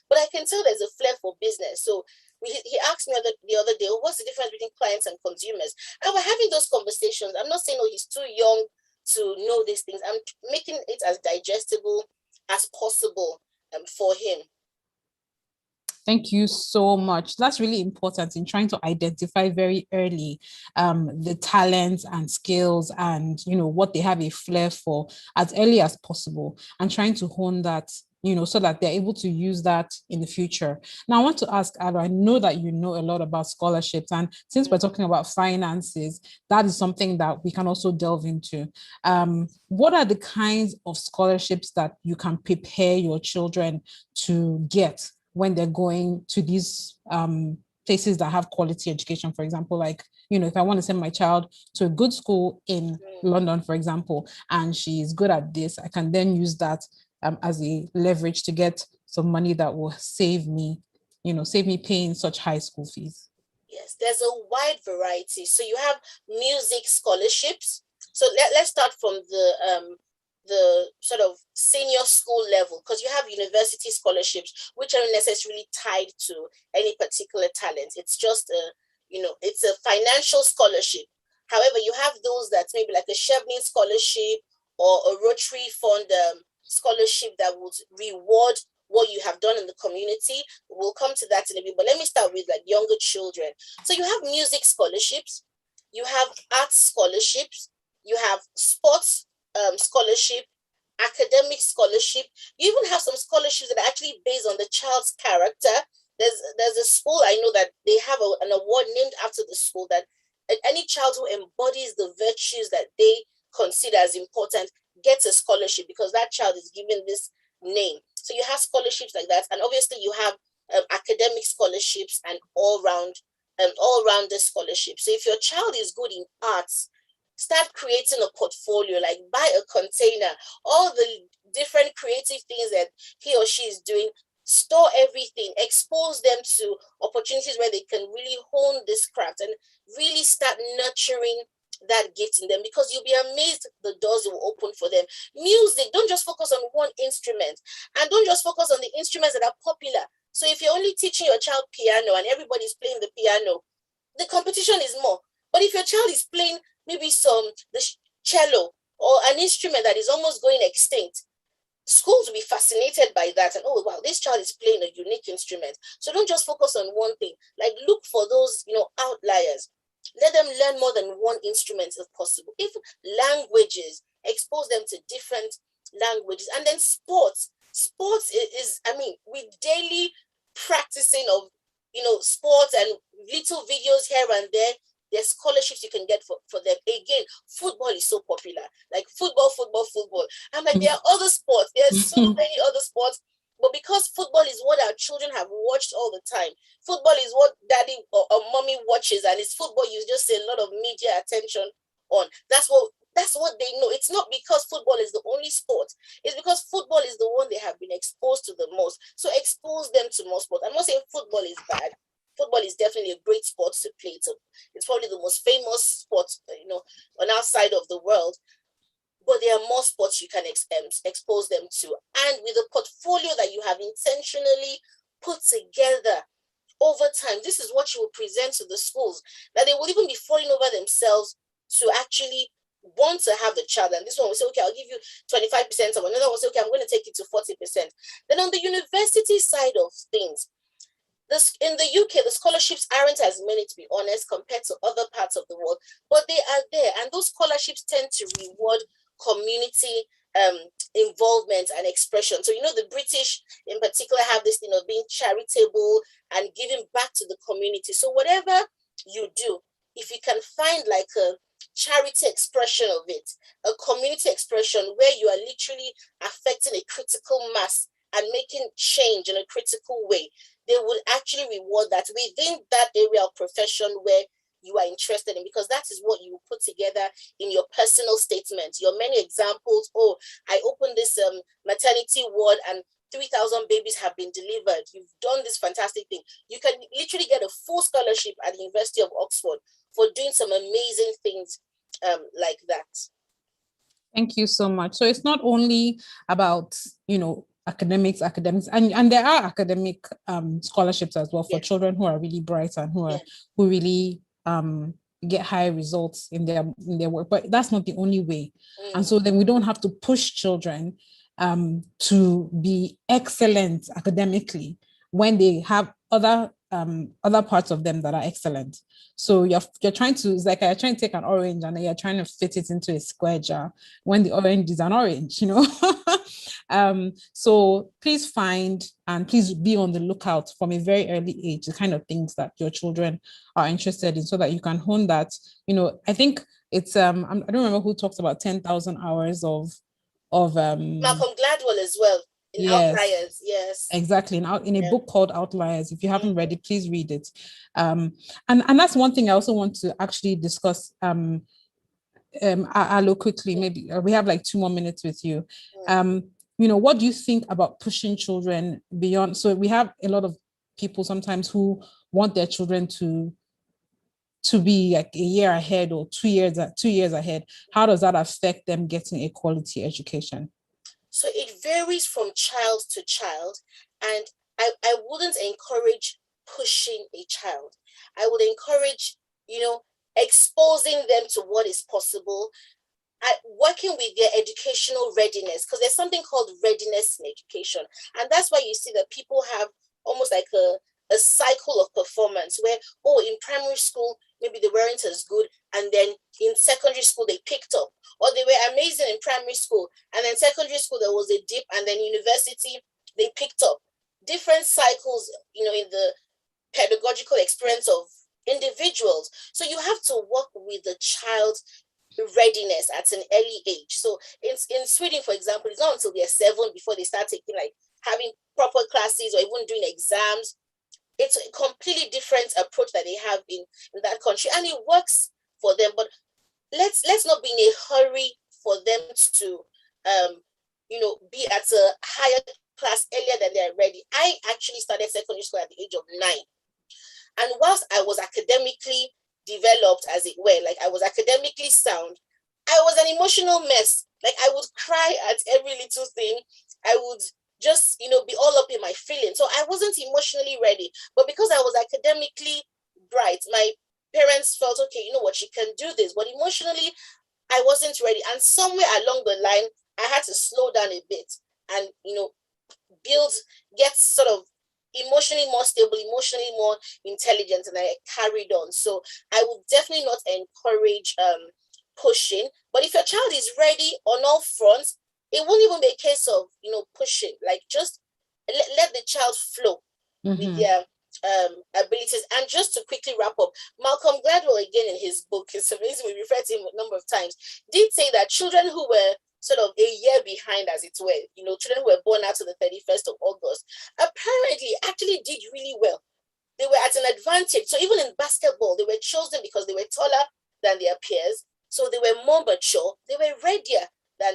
but I can tell there's a flair for business. So he asked me the other day, what's the difference between clients and consumers? And we're having those conversations. I'm not saying, he's too young to know these things. I'm making it as digestible as possible for him. Thank you so much. That's really important in trying to identify very early the talents and skills and what they have a flair for as early as possible, and trying to hone that so that they're able to use that in the future. Now, I want to ask Ado, I know that you know a lot about scholarships, and since we're talking about finances, that is something that we can also delve into. What are the kinds of scholarships that you can prepare your children to get when they're going to these places that have quality education? For example, like, if I want to send my child to a good school in London, for example, and she's good at this, I can then use that as a leverage to get some money that will save me paying such high school fees? Yes, there's a wide variety. So you have music scholarships. So let's start from the sort of senior school level, because you have university scholarships, which aren't necessarily tied to any particular talent. It's just it's a financial scholarship. However, you have those that maybe like a Chevron scholarship or a Rotary Fund scholarship that would reward what you have done in the community. We'll come to that in a bit, but let me start with like younger children. So you have music scholarships, you have arts scholarships, you have sports scholarship, academic scholarship. You even have some scholarships that are actually based on the child's character. There's a school I know that they have an award named after the school, that any child who embodies the virtues that they consider as important gets a scholarship because that child is given this name. So you have scholarships like that, and obviously you have academic scholarships and all-rounder scholarships. So if your child is good in arts, start creating a portfolio, like buy a container, all the different creative things that he or she is doing, store everything, expose them to opportunities where they can really hone this craft and really start nurturing that gift in them, because you'll be amazed the doors it will open for them. Music, don't just focus on one instrument, and don't just focus on the instruments that are popular. So if you're only teaching your child piano and everybody's playing the piano, the competition is more. But if your child is playing maybe the cello or an instrument that is almost going extinct, schools will be fascinated by that, and oh wow, this child is playing a unique instrument. So don't just focus on one thing. Like look for those outliers. Let them learn more than one instrument if possible. If languages, expose them to different languages. And then sports is with daily practicing of sports and little videos here and there, there's scholarships you can get for them. Again, football is so popular, like football. I'm like, there are other sports, there's so many other sports, but because football is what our children have watched all the time, football is what daddy or mommy watches, and it's football you just see a lot of media attention on. That's what they know. It's not because football is the only sport, it's because football is the one they have been exposed to the most. So expose them to more sport. I'm not saying football is bad. Football is definitely a great sport to play. It's probably the most famous sport, on our side of the world. But there are more sports you can expose them to. And with a portfolio that you have intentionally put together over time, this is what you will present to the schools, that they will even be falling over themselves to actually want to have the child. And this one will say, okay, I'll give you 25%, or another will say, okay, I'm going to take it to 40%. Then on the university side of things, in the UK, the scholarships aren't as many, to be honest, compared to other parts of the world, but they are there. And those scholarships tend to reward community involvement and expression. So, the British in particular have this thing of being charitable and giving back to the community. So whatever you do, if you can find like a charity expression of it, a community expression where you are literally affecting a critical mass and making change in a critical way, they will actually reward that within that area of profession where you are interested in, because that is what you put together in your personal statement. Your many examples, oh, I opened this maternity ward and 3,000 babies have been delivered. You've done this fantastic thing. You can literally get a full scholarship at the University of Oxford for doing some amazing things like that. Thank you so much. So it's not only about, academics, and there are academic scholarships as well for children who are really bright and who really get high results in their work, but that's not the only way. And so then we don't have to push children to be excellent academically when they have other parts of them that are excellent. So you're trying to, it's like you're trying to take an orange and then you're trying to fit it into a square jar when the orange is an orange, So please find and please be on the lookout from a very early age, the kind of things that your children are interested in, so that you can hone that. I think it's I don't remember who talks about 10,000 hours of Malcolm Gladwell as well. In Outliers, yes. Exactly. In a book called Outliers. If you haven't read it, please read it. And that's one thing I also want to actually discuss, Alo, quickly. Maybe we have like 2 more minutes with you. what do you think about pushing children beyond? So we have a lot of people sometimes who want their children to be like a year ahead or 2 years ahead. How does that affect them getting a quality education? So it varies from child to child, and I wouldn't encourage pushing a child. I would encourage, exposing them to what is possible, working with their educational readiness, because there's something called readiness in education. And that's why you see that people have almost like a cycle of performance where, in primary school, maybe they weren't as good, and then in secondary school, they picked up, or they were amazing in primary school, and then secondary school, there was a dip, and then university, they picked up. Different cycles, in the pedagogical experience of individuals. So you have to work with the child's readiness at an early age. So in Sweden, for example, it's not until they're 7 before they start taking, like, having proper classes or even doing exams. It's a completely different approach that they have in that country, and it works for them. But let's not be in a hurry for them to be at a higher class earlier than they're ready. I actually started secondary school at the age of 9. And whilst I was academically developed, as it were, like I was academically sound, I was an emotional mess. Like I would cry at every little thing. I would just, be all up in my feelings. So I wasn't emotionally ready. But because I was academically bright, my parents felt, okay, you know what, she can do this. But emotionally, I wasn't ready. And somewhere along the line, I had to slow down a bit and, get sort of emotionally more stable, emotionally more intelligent, and I carried on. So I would definitely not encourage pushing. But if your child is ready on all fronts, it won't even be a case of pushing. Like, just let the child flow with their abilities. And just to quickly wrap up, Malcolm Gladwell, again, in his book, it's amazing, we referred to him a number of times, did say that children who were sort of a year behind, as it were, children who were born after the 31st of August, apparently actually did really well. They were at an advantage. So even in basketball, they were chosen because they were taller than their peers. So they were more mature. They were readier than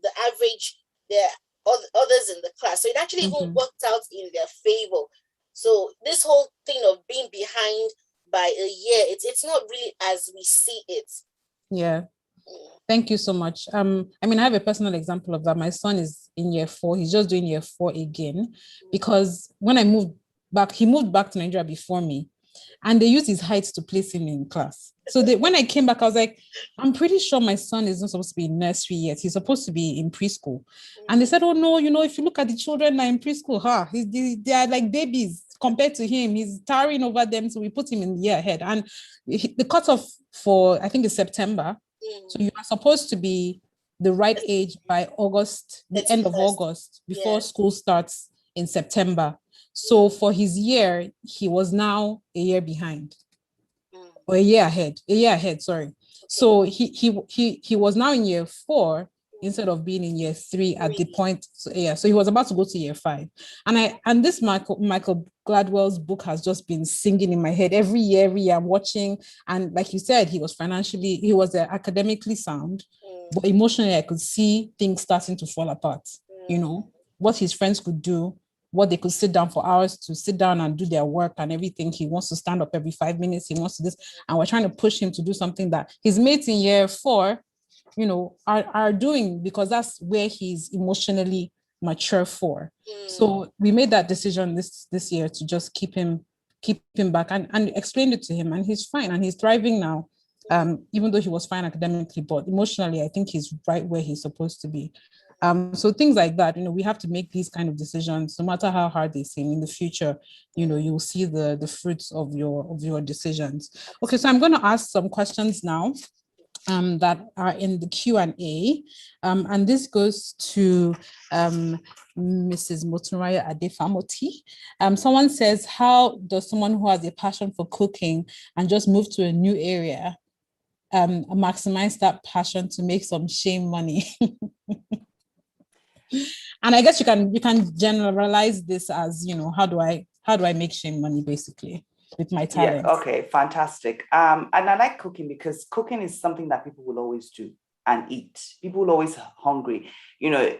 the average, their others in the class. So it actually even worked out in their favor. So this whole thing of being behind by a year, it's not really as we see it. Yeah. Thank you so much. I have a personal example of that. My son is in year 4. He's just doing year 4 again, because when I moved back, he moved back to Nigeria before me, and they used his height to place him in class. So when I came back, I was like, I'm pretty sure my son is not supposed to be in nursery yet. He's supposed to be in preschool. And they said, oh no, if you look at the children that are in preschool, they are like babies compared to him. He's towering over them. So we put him in the year ahead. And the cutoff for, I think, is September. So you are supposed to be the right age by August, the end of August, before school starts in September. So for his year, he was now a year behind, or a year ahead, sorry. So he was now in year 4 instead of being in year 3 at the point. So he was about to go to year 5. And this Michael Gladwell's book has just been singing in my head every year I'm watching. And like you said, he was academically sound, but emotionally I could see things starting to fall apart. What his friends could do, what they could sit down for hours to sit down and do their work and everything. He wants to stand up every 5 minutes. He wants to this, and we're trying to push him to do something that his mates in year 4, are doing, because that's where he's emotionally mature for. So we made that decision this year to just keep him back and explained it to him, and he's fine and he's thriving now. Even though he was fine academically, but emotionally, I think he's right where he's supposed to be. So things like that, we have to make these kind of decisions, no matter how hard they seem. In the future, you'll see the fruits of your decisions. Okay, so I'm going to ask some questions now that are in the Q&A. And this goes to Mrs. Motunraya Adefamoti. Someone says, how does someone who has a passion for cooking and just moved to a new area maximize that passion to make some shame money? And I guess you can generalize this as, how do I make shame money, basically, with my talent? Yeah, okay, fantastic. And I like cooking because cooking is something that people will always do. and eat. People are always hungry.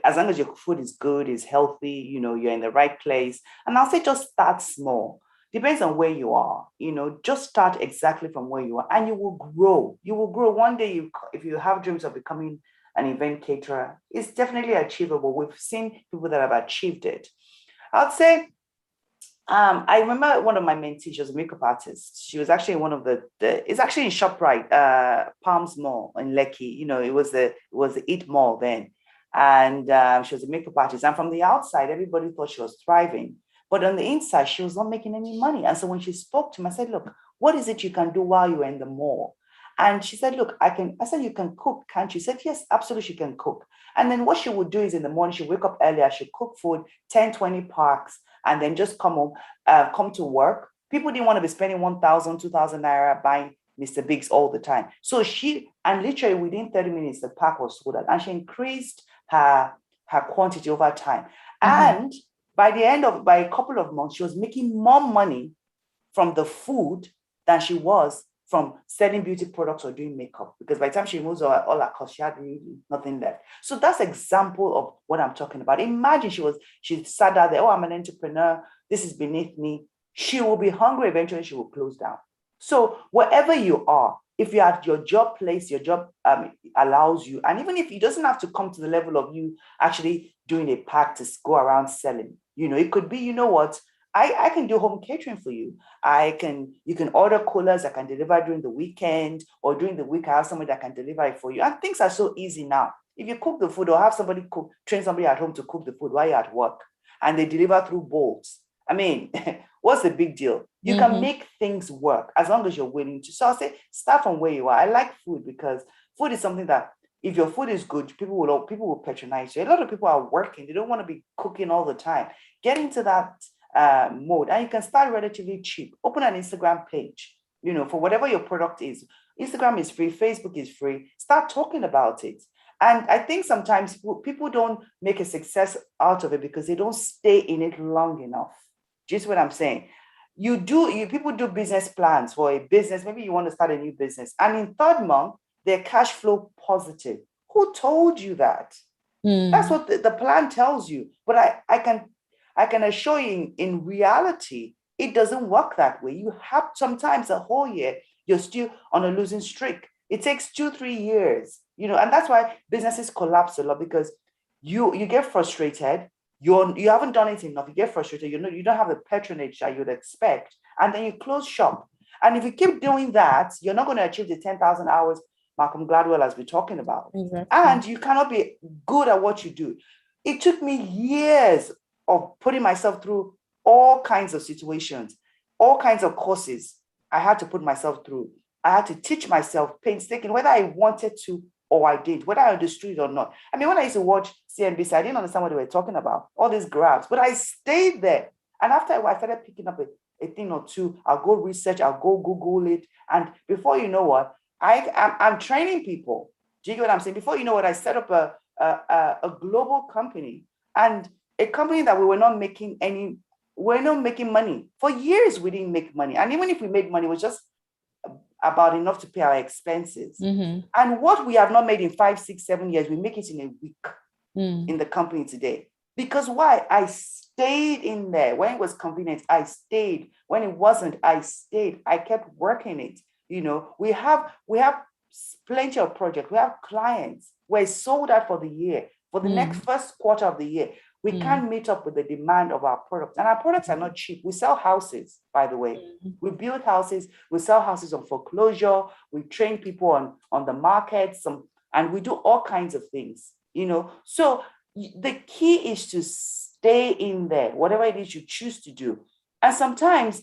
As long as your food is good, is healthy, you're in the right place. And I'll say just start small. Depends on where you are. Just start exactly from where you are, and you will grow. You will grow. One day, if you have dreams of becoming an event caterer, it's definitely achievable. We've seen people that have achieved it. I'd say, I remember one of my mentees, she was a makeup artist. She was actually one of it's actually in ShopRite, Palms Mall in Lekki. It was the Eat Mall then. And she was a makeup artist. And from the outside, everybody thought she was thriving. But on the inside, she was not making any money. And so when she spoke to me, I said, look, what is it you can do while you're in the mall? And she said, look, I said, you can cook, can't you? She said, yes, absolutely, she can cook. And then what she would do is in the morning, she'd wake up earlier, she'd cook food, 10, 20 packs, and then just come home, come to work. People didn't want to be spending 1,000, 2,000 naira buying Mr. Biggs all the time. So and literally within 30 minutes, the pack was sold out, and she increased her quantity over time. Mm-hmm. And by a couple of months, she was making more money from the food than she was from selling beauty products or doing makeup, because by the time she moves all her costs, she had really nothing left. So that's an example of what I'm talking about. Imagine she sat out there, oh, I'm an entrepreneur, this is beneath me. She will be hungry, eventually she will close down. So wherever you are, if you're at your job place, your job allows you, and even if it doesn't have to come to the level of you actually doing a pack to go around selling, it could be, you know what, I can do home catering for you. You can order coolers, I can deliver during the weekend, or during the week, I have somebody that can deliver it for you. And things are so easy now. If you cook the food or have somebody train somebody at home to cook the food while you're at work, and they deliver through bolts. I mean, what's the big deal? You can make things work as long as you're willing to. So I'll say, start from where you are. I like food because food is something that if your food is good, people will patronize you. A lot of people are working. They don't want to be cooking all the time. Get into that mode, and you can start relatively cheap. Open an Instagram page, for whatever your product is. Instagram is free, Facebook is free. Start talking about it. And I think sometimes people don't make a success out of it because they don't stay in it long enough. Just what I'm saying. People do business plans for a business. Maybe you want to start a new business, and in third month, they're cash flow positive. Who told you that? That's what the plan tells you. But I can assure you in reality, it doesn't work that way. You have sometimes a whole year, you're still on a losing streak. It takes 2-3 years, and that's why businesses collapse a lot, because you get frustrated. You haven't done it enough. You get frustrated. You don't have the patronage that you'd expect, and then you close shop. And if you keep doing that, you're not going to achieve the 10,000 hours Malcolm Gladwell has been talking about. Exactly. And you cannot be good at what you do. It took me years of putting myself through all kinds of situations, all kinds of courses I had to put myself through. I had to teach myself painstaking, whether I wanted to or I did, whether I understood it or not. I mean, when I used to watch CNBC, I didn't understand what they were talking about, all these graphs, but I stayed there. And after I started picking up a thing or two, I'll go research, I'll go Google it. And before you know what, I'm training people. Do you get what I'm saying? Before you know what, I set up a global company, and a company that we're not making money. For years, we didn't make money. And even if we made money, it was just about enough to pay our expenses. Mm-hmm. And what we have not made in 5, 6, 7 years, we make it in a week in the company today. Because why? I stayed in there. When it was convenient, I stayed. When it wasn't, I stayed. I kept working it. We have plenty of projects. We have clients. We're sold out for the year. For the next first quarter of the year, we can't meet up with the demand of our products. And our products are not cheap. We sell houses, by the way. We build houses. We sell houses on foreclosure. We train people on the market. And we do all kinds of things, So the key is to stay in there, whatever it is you choose to do. And sometimes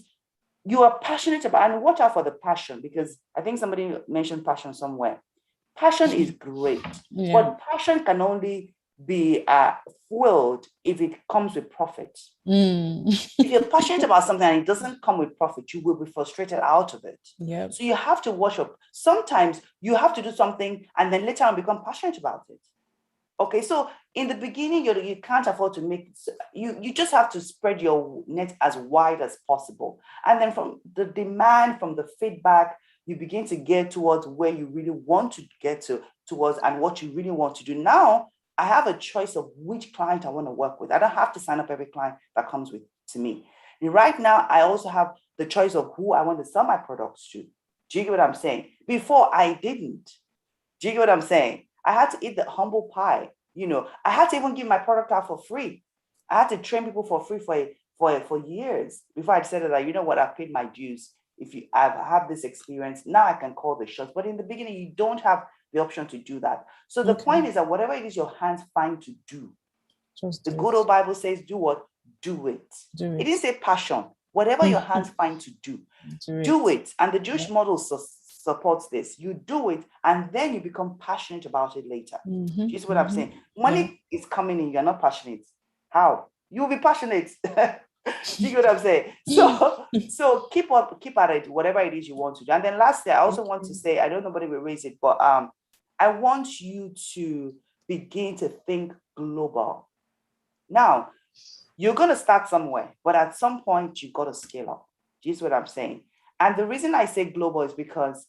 you are passionate about, and watch out for the passion, because I think somebody mentioned passion somewhere. Passion is great, but passion can only be fueled if it comes with profit. If you're passionate about something and it doesn't come with profit, you will be frustrated out of it. Yep. So you have to watch up. Sometimes you have to do something and then later on become passionate about it. Okay, so in the beginning, you can't afford to you just have to spread your net as wide as possible. And then from the demand, from the feedback, you begin to get towards where you really want to get towards and what you really want to do. Now, I have a choice of which client I want to work with. I don't have to sign up every client that comes to me. Right now, I also have the choice of who I want to sell my products to. Do you get what I'm saying? Before, I didn't. Do you get what I'm saying? I had to eat the humble pie. I had to even give my product out for free. I had to train people for free for years before I decided that, you know what, I've paid my dues. If I've had this experience, now I can call the shots. But in the beginning, you don't have the option to do that. So the point is that whatever it is your hands find to do, the good old Bible says, do what? Do it. It didn't say passion. Whatever your hands find to do, do it. And the Jewish model supports this. You do it, and then you become passionate about it later. Do you see what I'm saying? Money is coming in, you're not passionate. How? You'll be passionate. Do you get what I'm saying? So keep at it, whatever it is you want to do. And then lastly, I also want to say, I know nobody will raise it, but I want you to begin to think global. Now, you're going to start somewhere, but at some point, you've got to scale up. Do you see what I'm saying? And the reason I say global is because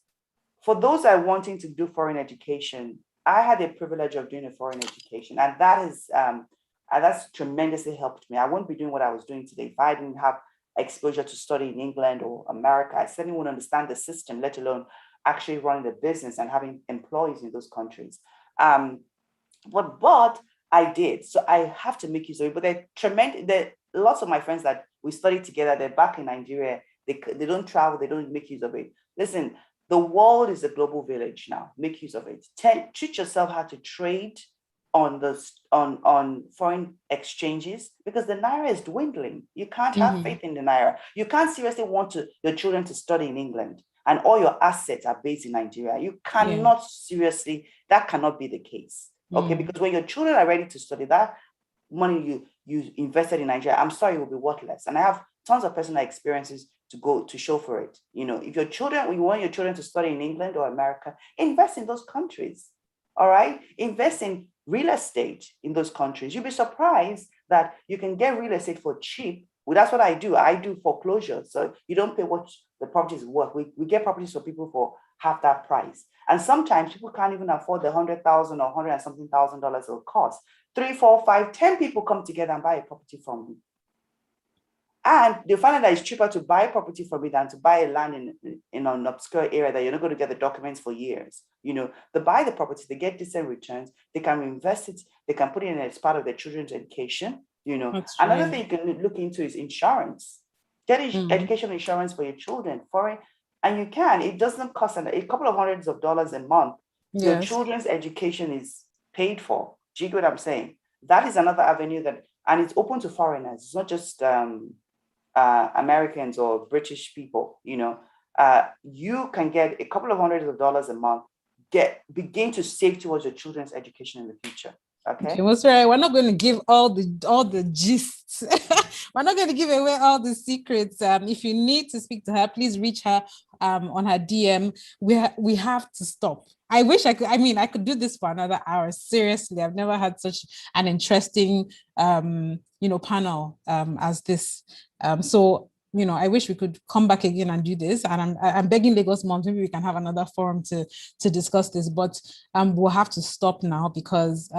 for those that are wanting to do foreign education, I had the privilege of doing a foreign education, and that's tremendously helped me. I wouldn't be doing what I was doing today if I didn't have exposure to study in England or America. I certainly wouldn't understand the system, let alone actually running the business and having employees in those countries. But I did. So I have to make use of it. But lots of my friends that we studied together, they're back in Nigeria. They don't travel, they don't make use of it. Listen, the world is a global village now. Make use of it. Teach yourself how to trade on foreign exchanges, because the naira is dwindling. You can't have faith in the naira. You can't seriously want your children to study in England and all your assets are based in Nigeria. You cannot seriously, that cannot be the case. Okay, because when your children are ready to study, that money you invested in Nigeria, I'm sorry, it will be worthless. And I have tons of personal experiences to show for it. If you want your children to study in England or America, invest in those countries. All right, invest in real estate in those countries. You'll be surprised that you can get real estate for cheap. Well, that's what I do. I do foreclosure. So you don't pay what the property is worth. We get properties for people for half that price. And sometimes people can't even afford the $100,000 or $100 and something thousand it'll cost. 3, 4, 5, 10 people come together and buy a property from you. And they find that it's cheaper to buy a property from you than to buy a land in an obscure area that you're not going to get the documents for years. They buy the property, they get decent returns, they can reinvest it, they can put it in as part of their children's education. Another thing you can look into is insurance. Get education insurance for your children, and you can. It doesn't cost a couple of hundreds of dollars a month. Yes. Your children's education is paid for. Do you get what I'm saying? That is another avenue and it's open to foreigners. It's not just Americans or British people. You can get a couple of hundreds of dollars a month. Begin to save towards your children's education in the future. Okay, that's right. We're not going to give all the gists. We're not going to give away all the secrets. If you need to speak to her, please reach her on her DM. We have to stop. I wish I could. I mean, I could do this for another hour. Seriously, I've never had such an interesting, panel as this. So I wish we could come back again and do this. And I'm begging Lagosmums, maybe we can have another forum to discuss this. But we'll have to stop now because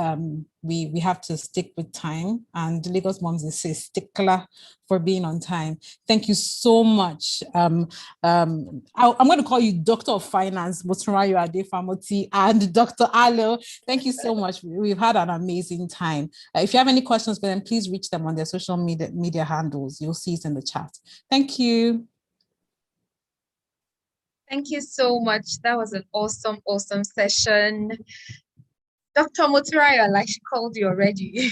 we have to stick with time. And Lagosmums is a stickler for being on time. Thank you so much. I'm going to call you Doctor of Finance, Motunrayo Adefamoti, and Dr. Alo. Thank you so much. We've had an amazing time. If you have any questions for them, please reach them on their social media handles. You'll see it in the chat. Thank you. Thank you so much. That was an awesome session. Dr. Motunrayo, like she called you already.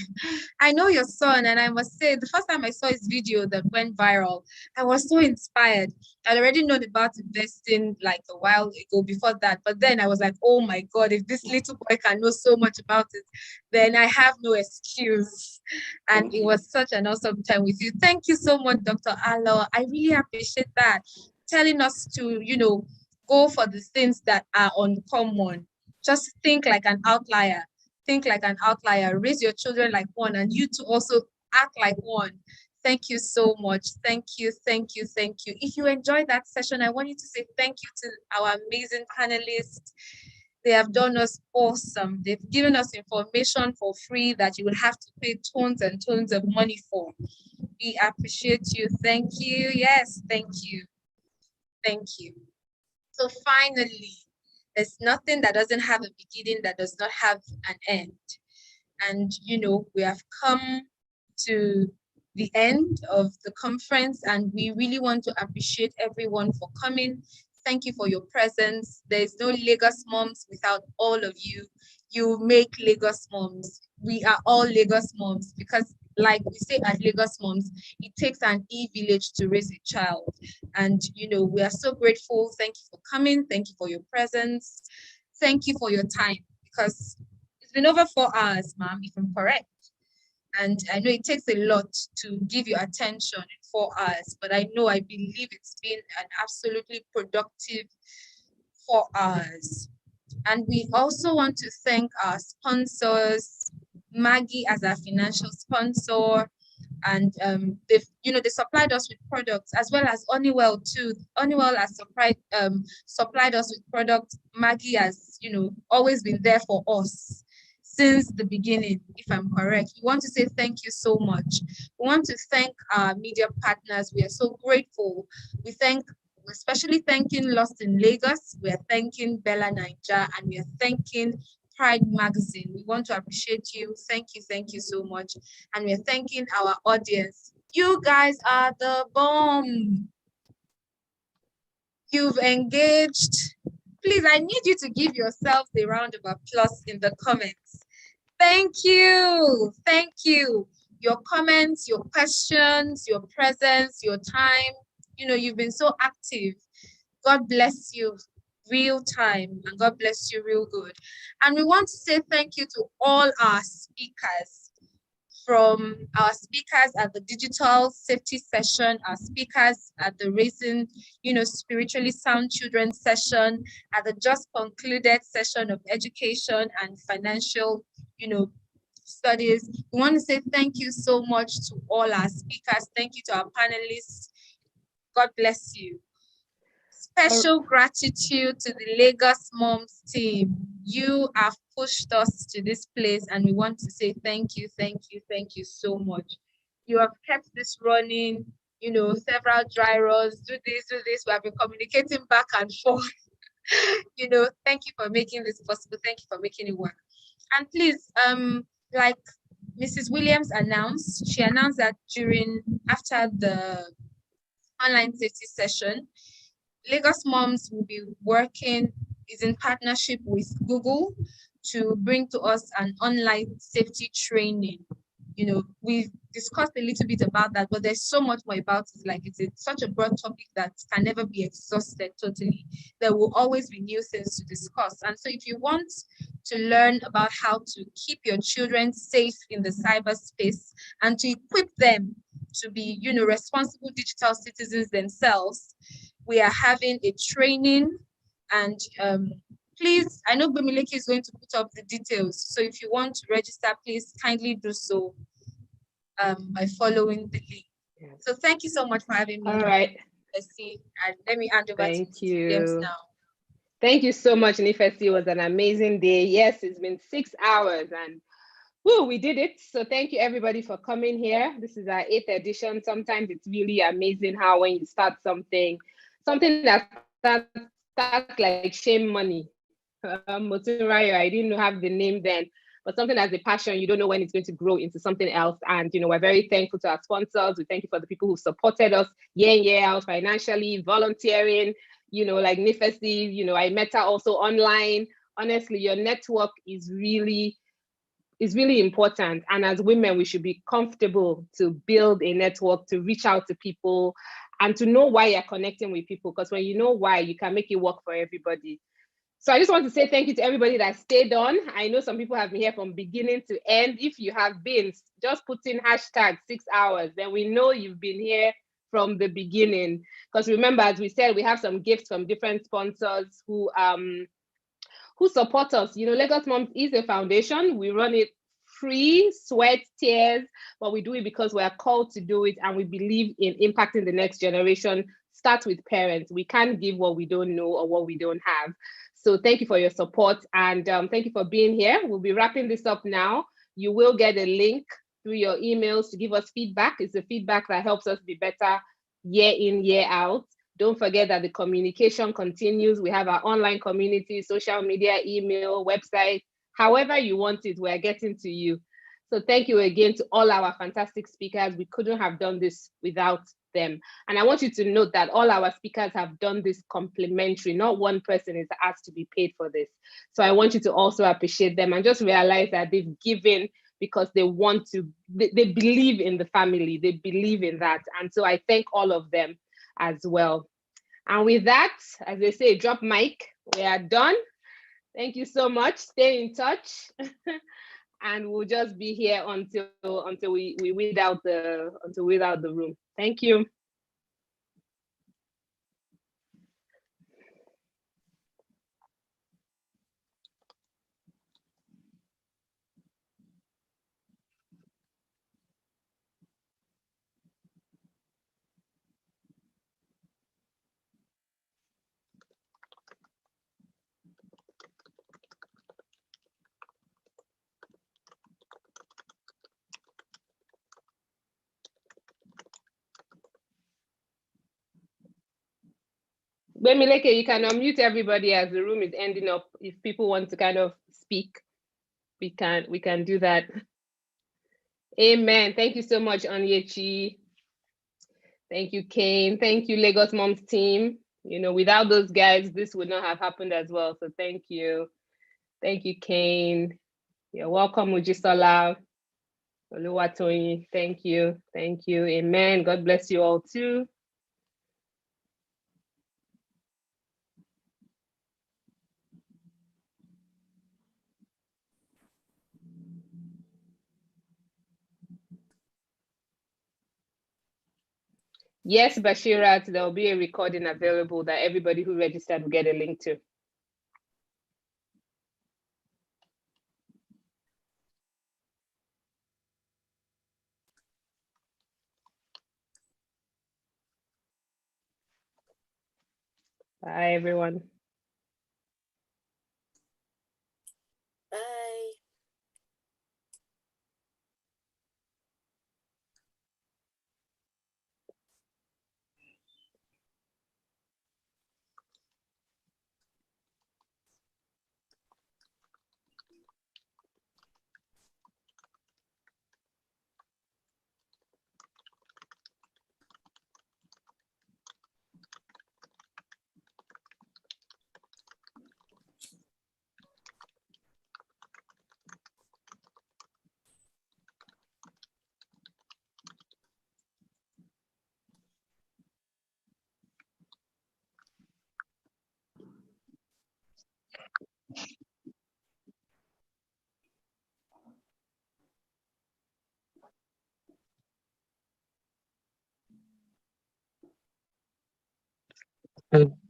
I know your son, and I must say, the first time I saw his video that went viral, I was so inspired. I'd already known about investing like a while ago before that, but then I was like, oh my God, if this little boy can know so much about it, then I have no excuse. And it was such an awesome time with you. Thank you so much, Dr. Alo. I really appreciate that. Telling us to, go for the things that are uncommon. Just think like an outlier. Think like an outlier. Raise your children like one, and you to also act like one. Thank you so much. Thank you, thank you, thank you. If you enjoyed that session, I want you to say thank you to our amazing panelists. They have done us awesome. They've given us information for free that you will have to pay tons and tons of money for. We appreciate you. Thank you. Yes, thank you. Thank you. So finally, there's nothing that doesn't have a beginning that does not have an end. And, you know, we have come to the end of the conference, and we really want to appreciate everyone for coming. Thank you for your presence. There's no Lagos Moms without all of you. You make Lagos Moms. We are all Lagos Moms because, like we say at Lagos Moms, it takes an e-village to raise a child. And, you know, we are so grateful. Thank you for coming. Thank you for your presence. Thank you for your time, because it's been over 4 hours, ma'am, if I'm correct. And I know it takes a lot to give you attention in 4 hours, but I believe it's been an absolutely productive 4 hours. And we also want to thank our sponsors, Maggie as our financial sponsor, and they supplied us with products, as well as Honeywell too. Honeywell has supplied us with products. Maggie has, always been there for us since the beginning, if I'm correct. We want to say thank you so much. We want to thank our media partners. We are so grateful. We're especially thanking Lost in Lagos. We are thanking Bella Naija, and we are thanking Pride Magazine. We want to appreciate you. Thank you so much. And we are thanking our audience. You guys are the bomb. You've engaged. Please, I need you to give yourselves a round of applause in the comments. Thank you. Thank you. Your comments, your questions, your presence, your time, you've been so active. God bless you real time, and God bless you real good. And we want to say thank you to all our speakers, from our speakers at the digital safety session, our speakers at the Raising, Spiritually Sound Children session, at the just concluded session of education and financial, studies. We want to say thank you so much to all our speakers. Thank you to our panelists. God bless you. Special gratitude to the Lagos Moms team. You have pushed us to this place, and we want to say thank you so much. You have kept this running, several dry runs, do this. We have been communicating back and forth. Thank you for making this possible. Thank you for making it work. And please, like Mrs. Williams announced, she announced that after the online safety session, Lagos Moms will be is in partnership with Google to bring to us an online safety training. We've discussed a little bit about that, but there's so much more about it. Like, it's such a broad topic that can never be exhausted totally. There will always be new things to discuss. And so if you want to learn about how to keep your children safe in the cyberspace and to equip them to be, responsible digital citizens themselves, we are having a training. And please, I know Bumileke is going to put up the details. So if you want to register, please kindly do so by following the link. So thank you so much for having me. All right. Let's see. And let me hand over to Williams now. Thank you so much, Nifesi. It was an amazing day. Yes, it's been 6 hours and woo, we did it. So thank you everybody for coming here. This is our 8th edition. Sometimes it's really amazing how when you start something that starts like shame money. Moturayo, I didn't have the name then, but something as a passion, you don't know when it's going to grow into something else. And we're very thankful to our sponsors. We thank you for the people who supported us year in, year out, financially, volunteering, like Nifesi, I met her also online. Honestly, your network is really important. And as women, we should be comfortable to build a network, to reach out to people, and to know why you're connecting with people. Because when you know why, you can make it work for everybody. So I just want to say thank you to everybody that stayed on. I know some people have been here from beginning to end. If you have been, just put in hashtag 6 hours, then we know you've been here from the beginning. Because remember, as we said, we have some gifts from different sponsors who support us. Lagos Moms is a foundation. We run it free, sweat, tears, but we do it because we are called to do it and we believe in impacting the next generation. Start with parents. We can't give what we don't know or what we don't have. So thank you for your support and thank you for being here. We'll be wrapping this up now. You will get a link through your emails to give us feedback. It's the feedback that helps us be better year in, year out. Don't forget that the communication continues. We have our online community, social media, email, website, however you want it, we're getting to you. So thank you again to all our fantastic speakers. We couldn't have done this without them. And I want you to note that all our speakers have done this complimentary. Not one person is asked to be paid for this. So I want you to also appreciate them and just realize that they've given because they want to, they believe in the family, they believe in that. And so I thank all of them as well. And with that, as they say, drop mic, we are done. Thank you so much. Stay in touch. And we'll just be here until we weed out the room. Thank you. Bemileke, you can unmute everybody as the room is ending up. If people want to kind of speak, we can do that. Amen. Thank you so much, Onyechi. Thank you, Kane. Thank you, Lagosmums team. You know, without those guys, this would not have happened as well. So thank you. Thank you, Kane. You're welcome, Mujisola. Oluwatoyin. Thank you. Thank you. Amen. God bless you all too. Yes, Bashirat, there will be a recording available that everybody who registered will get a link to. Bye, everyone. Bye. Mm.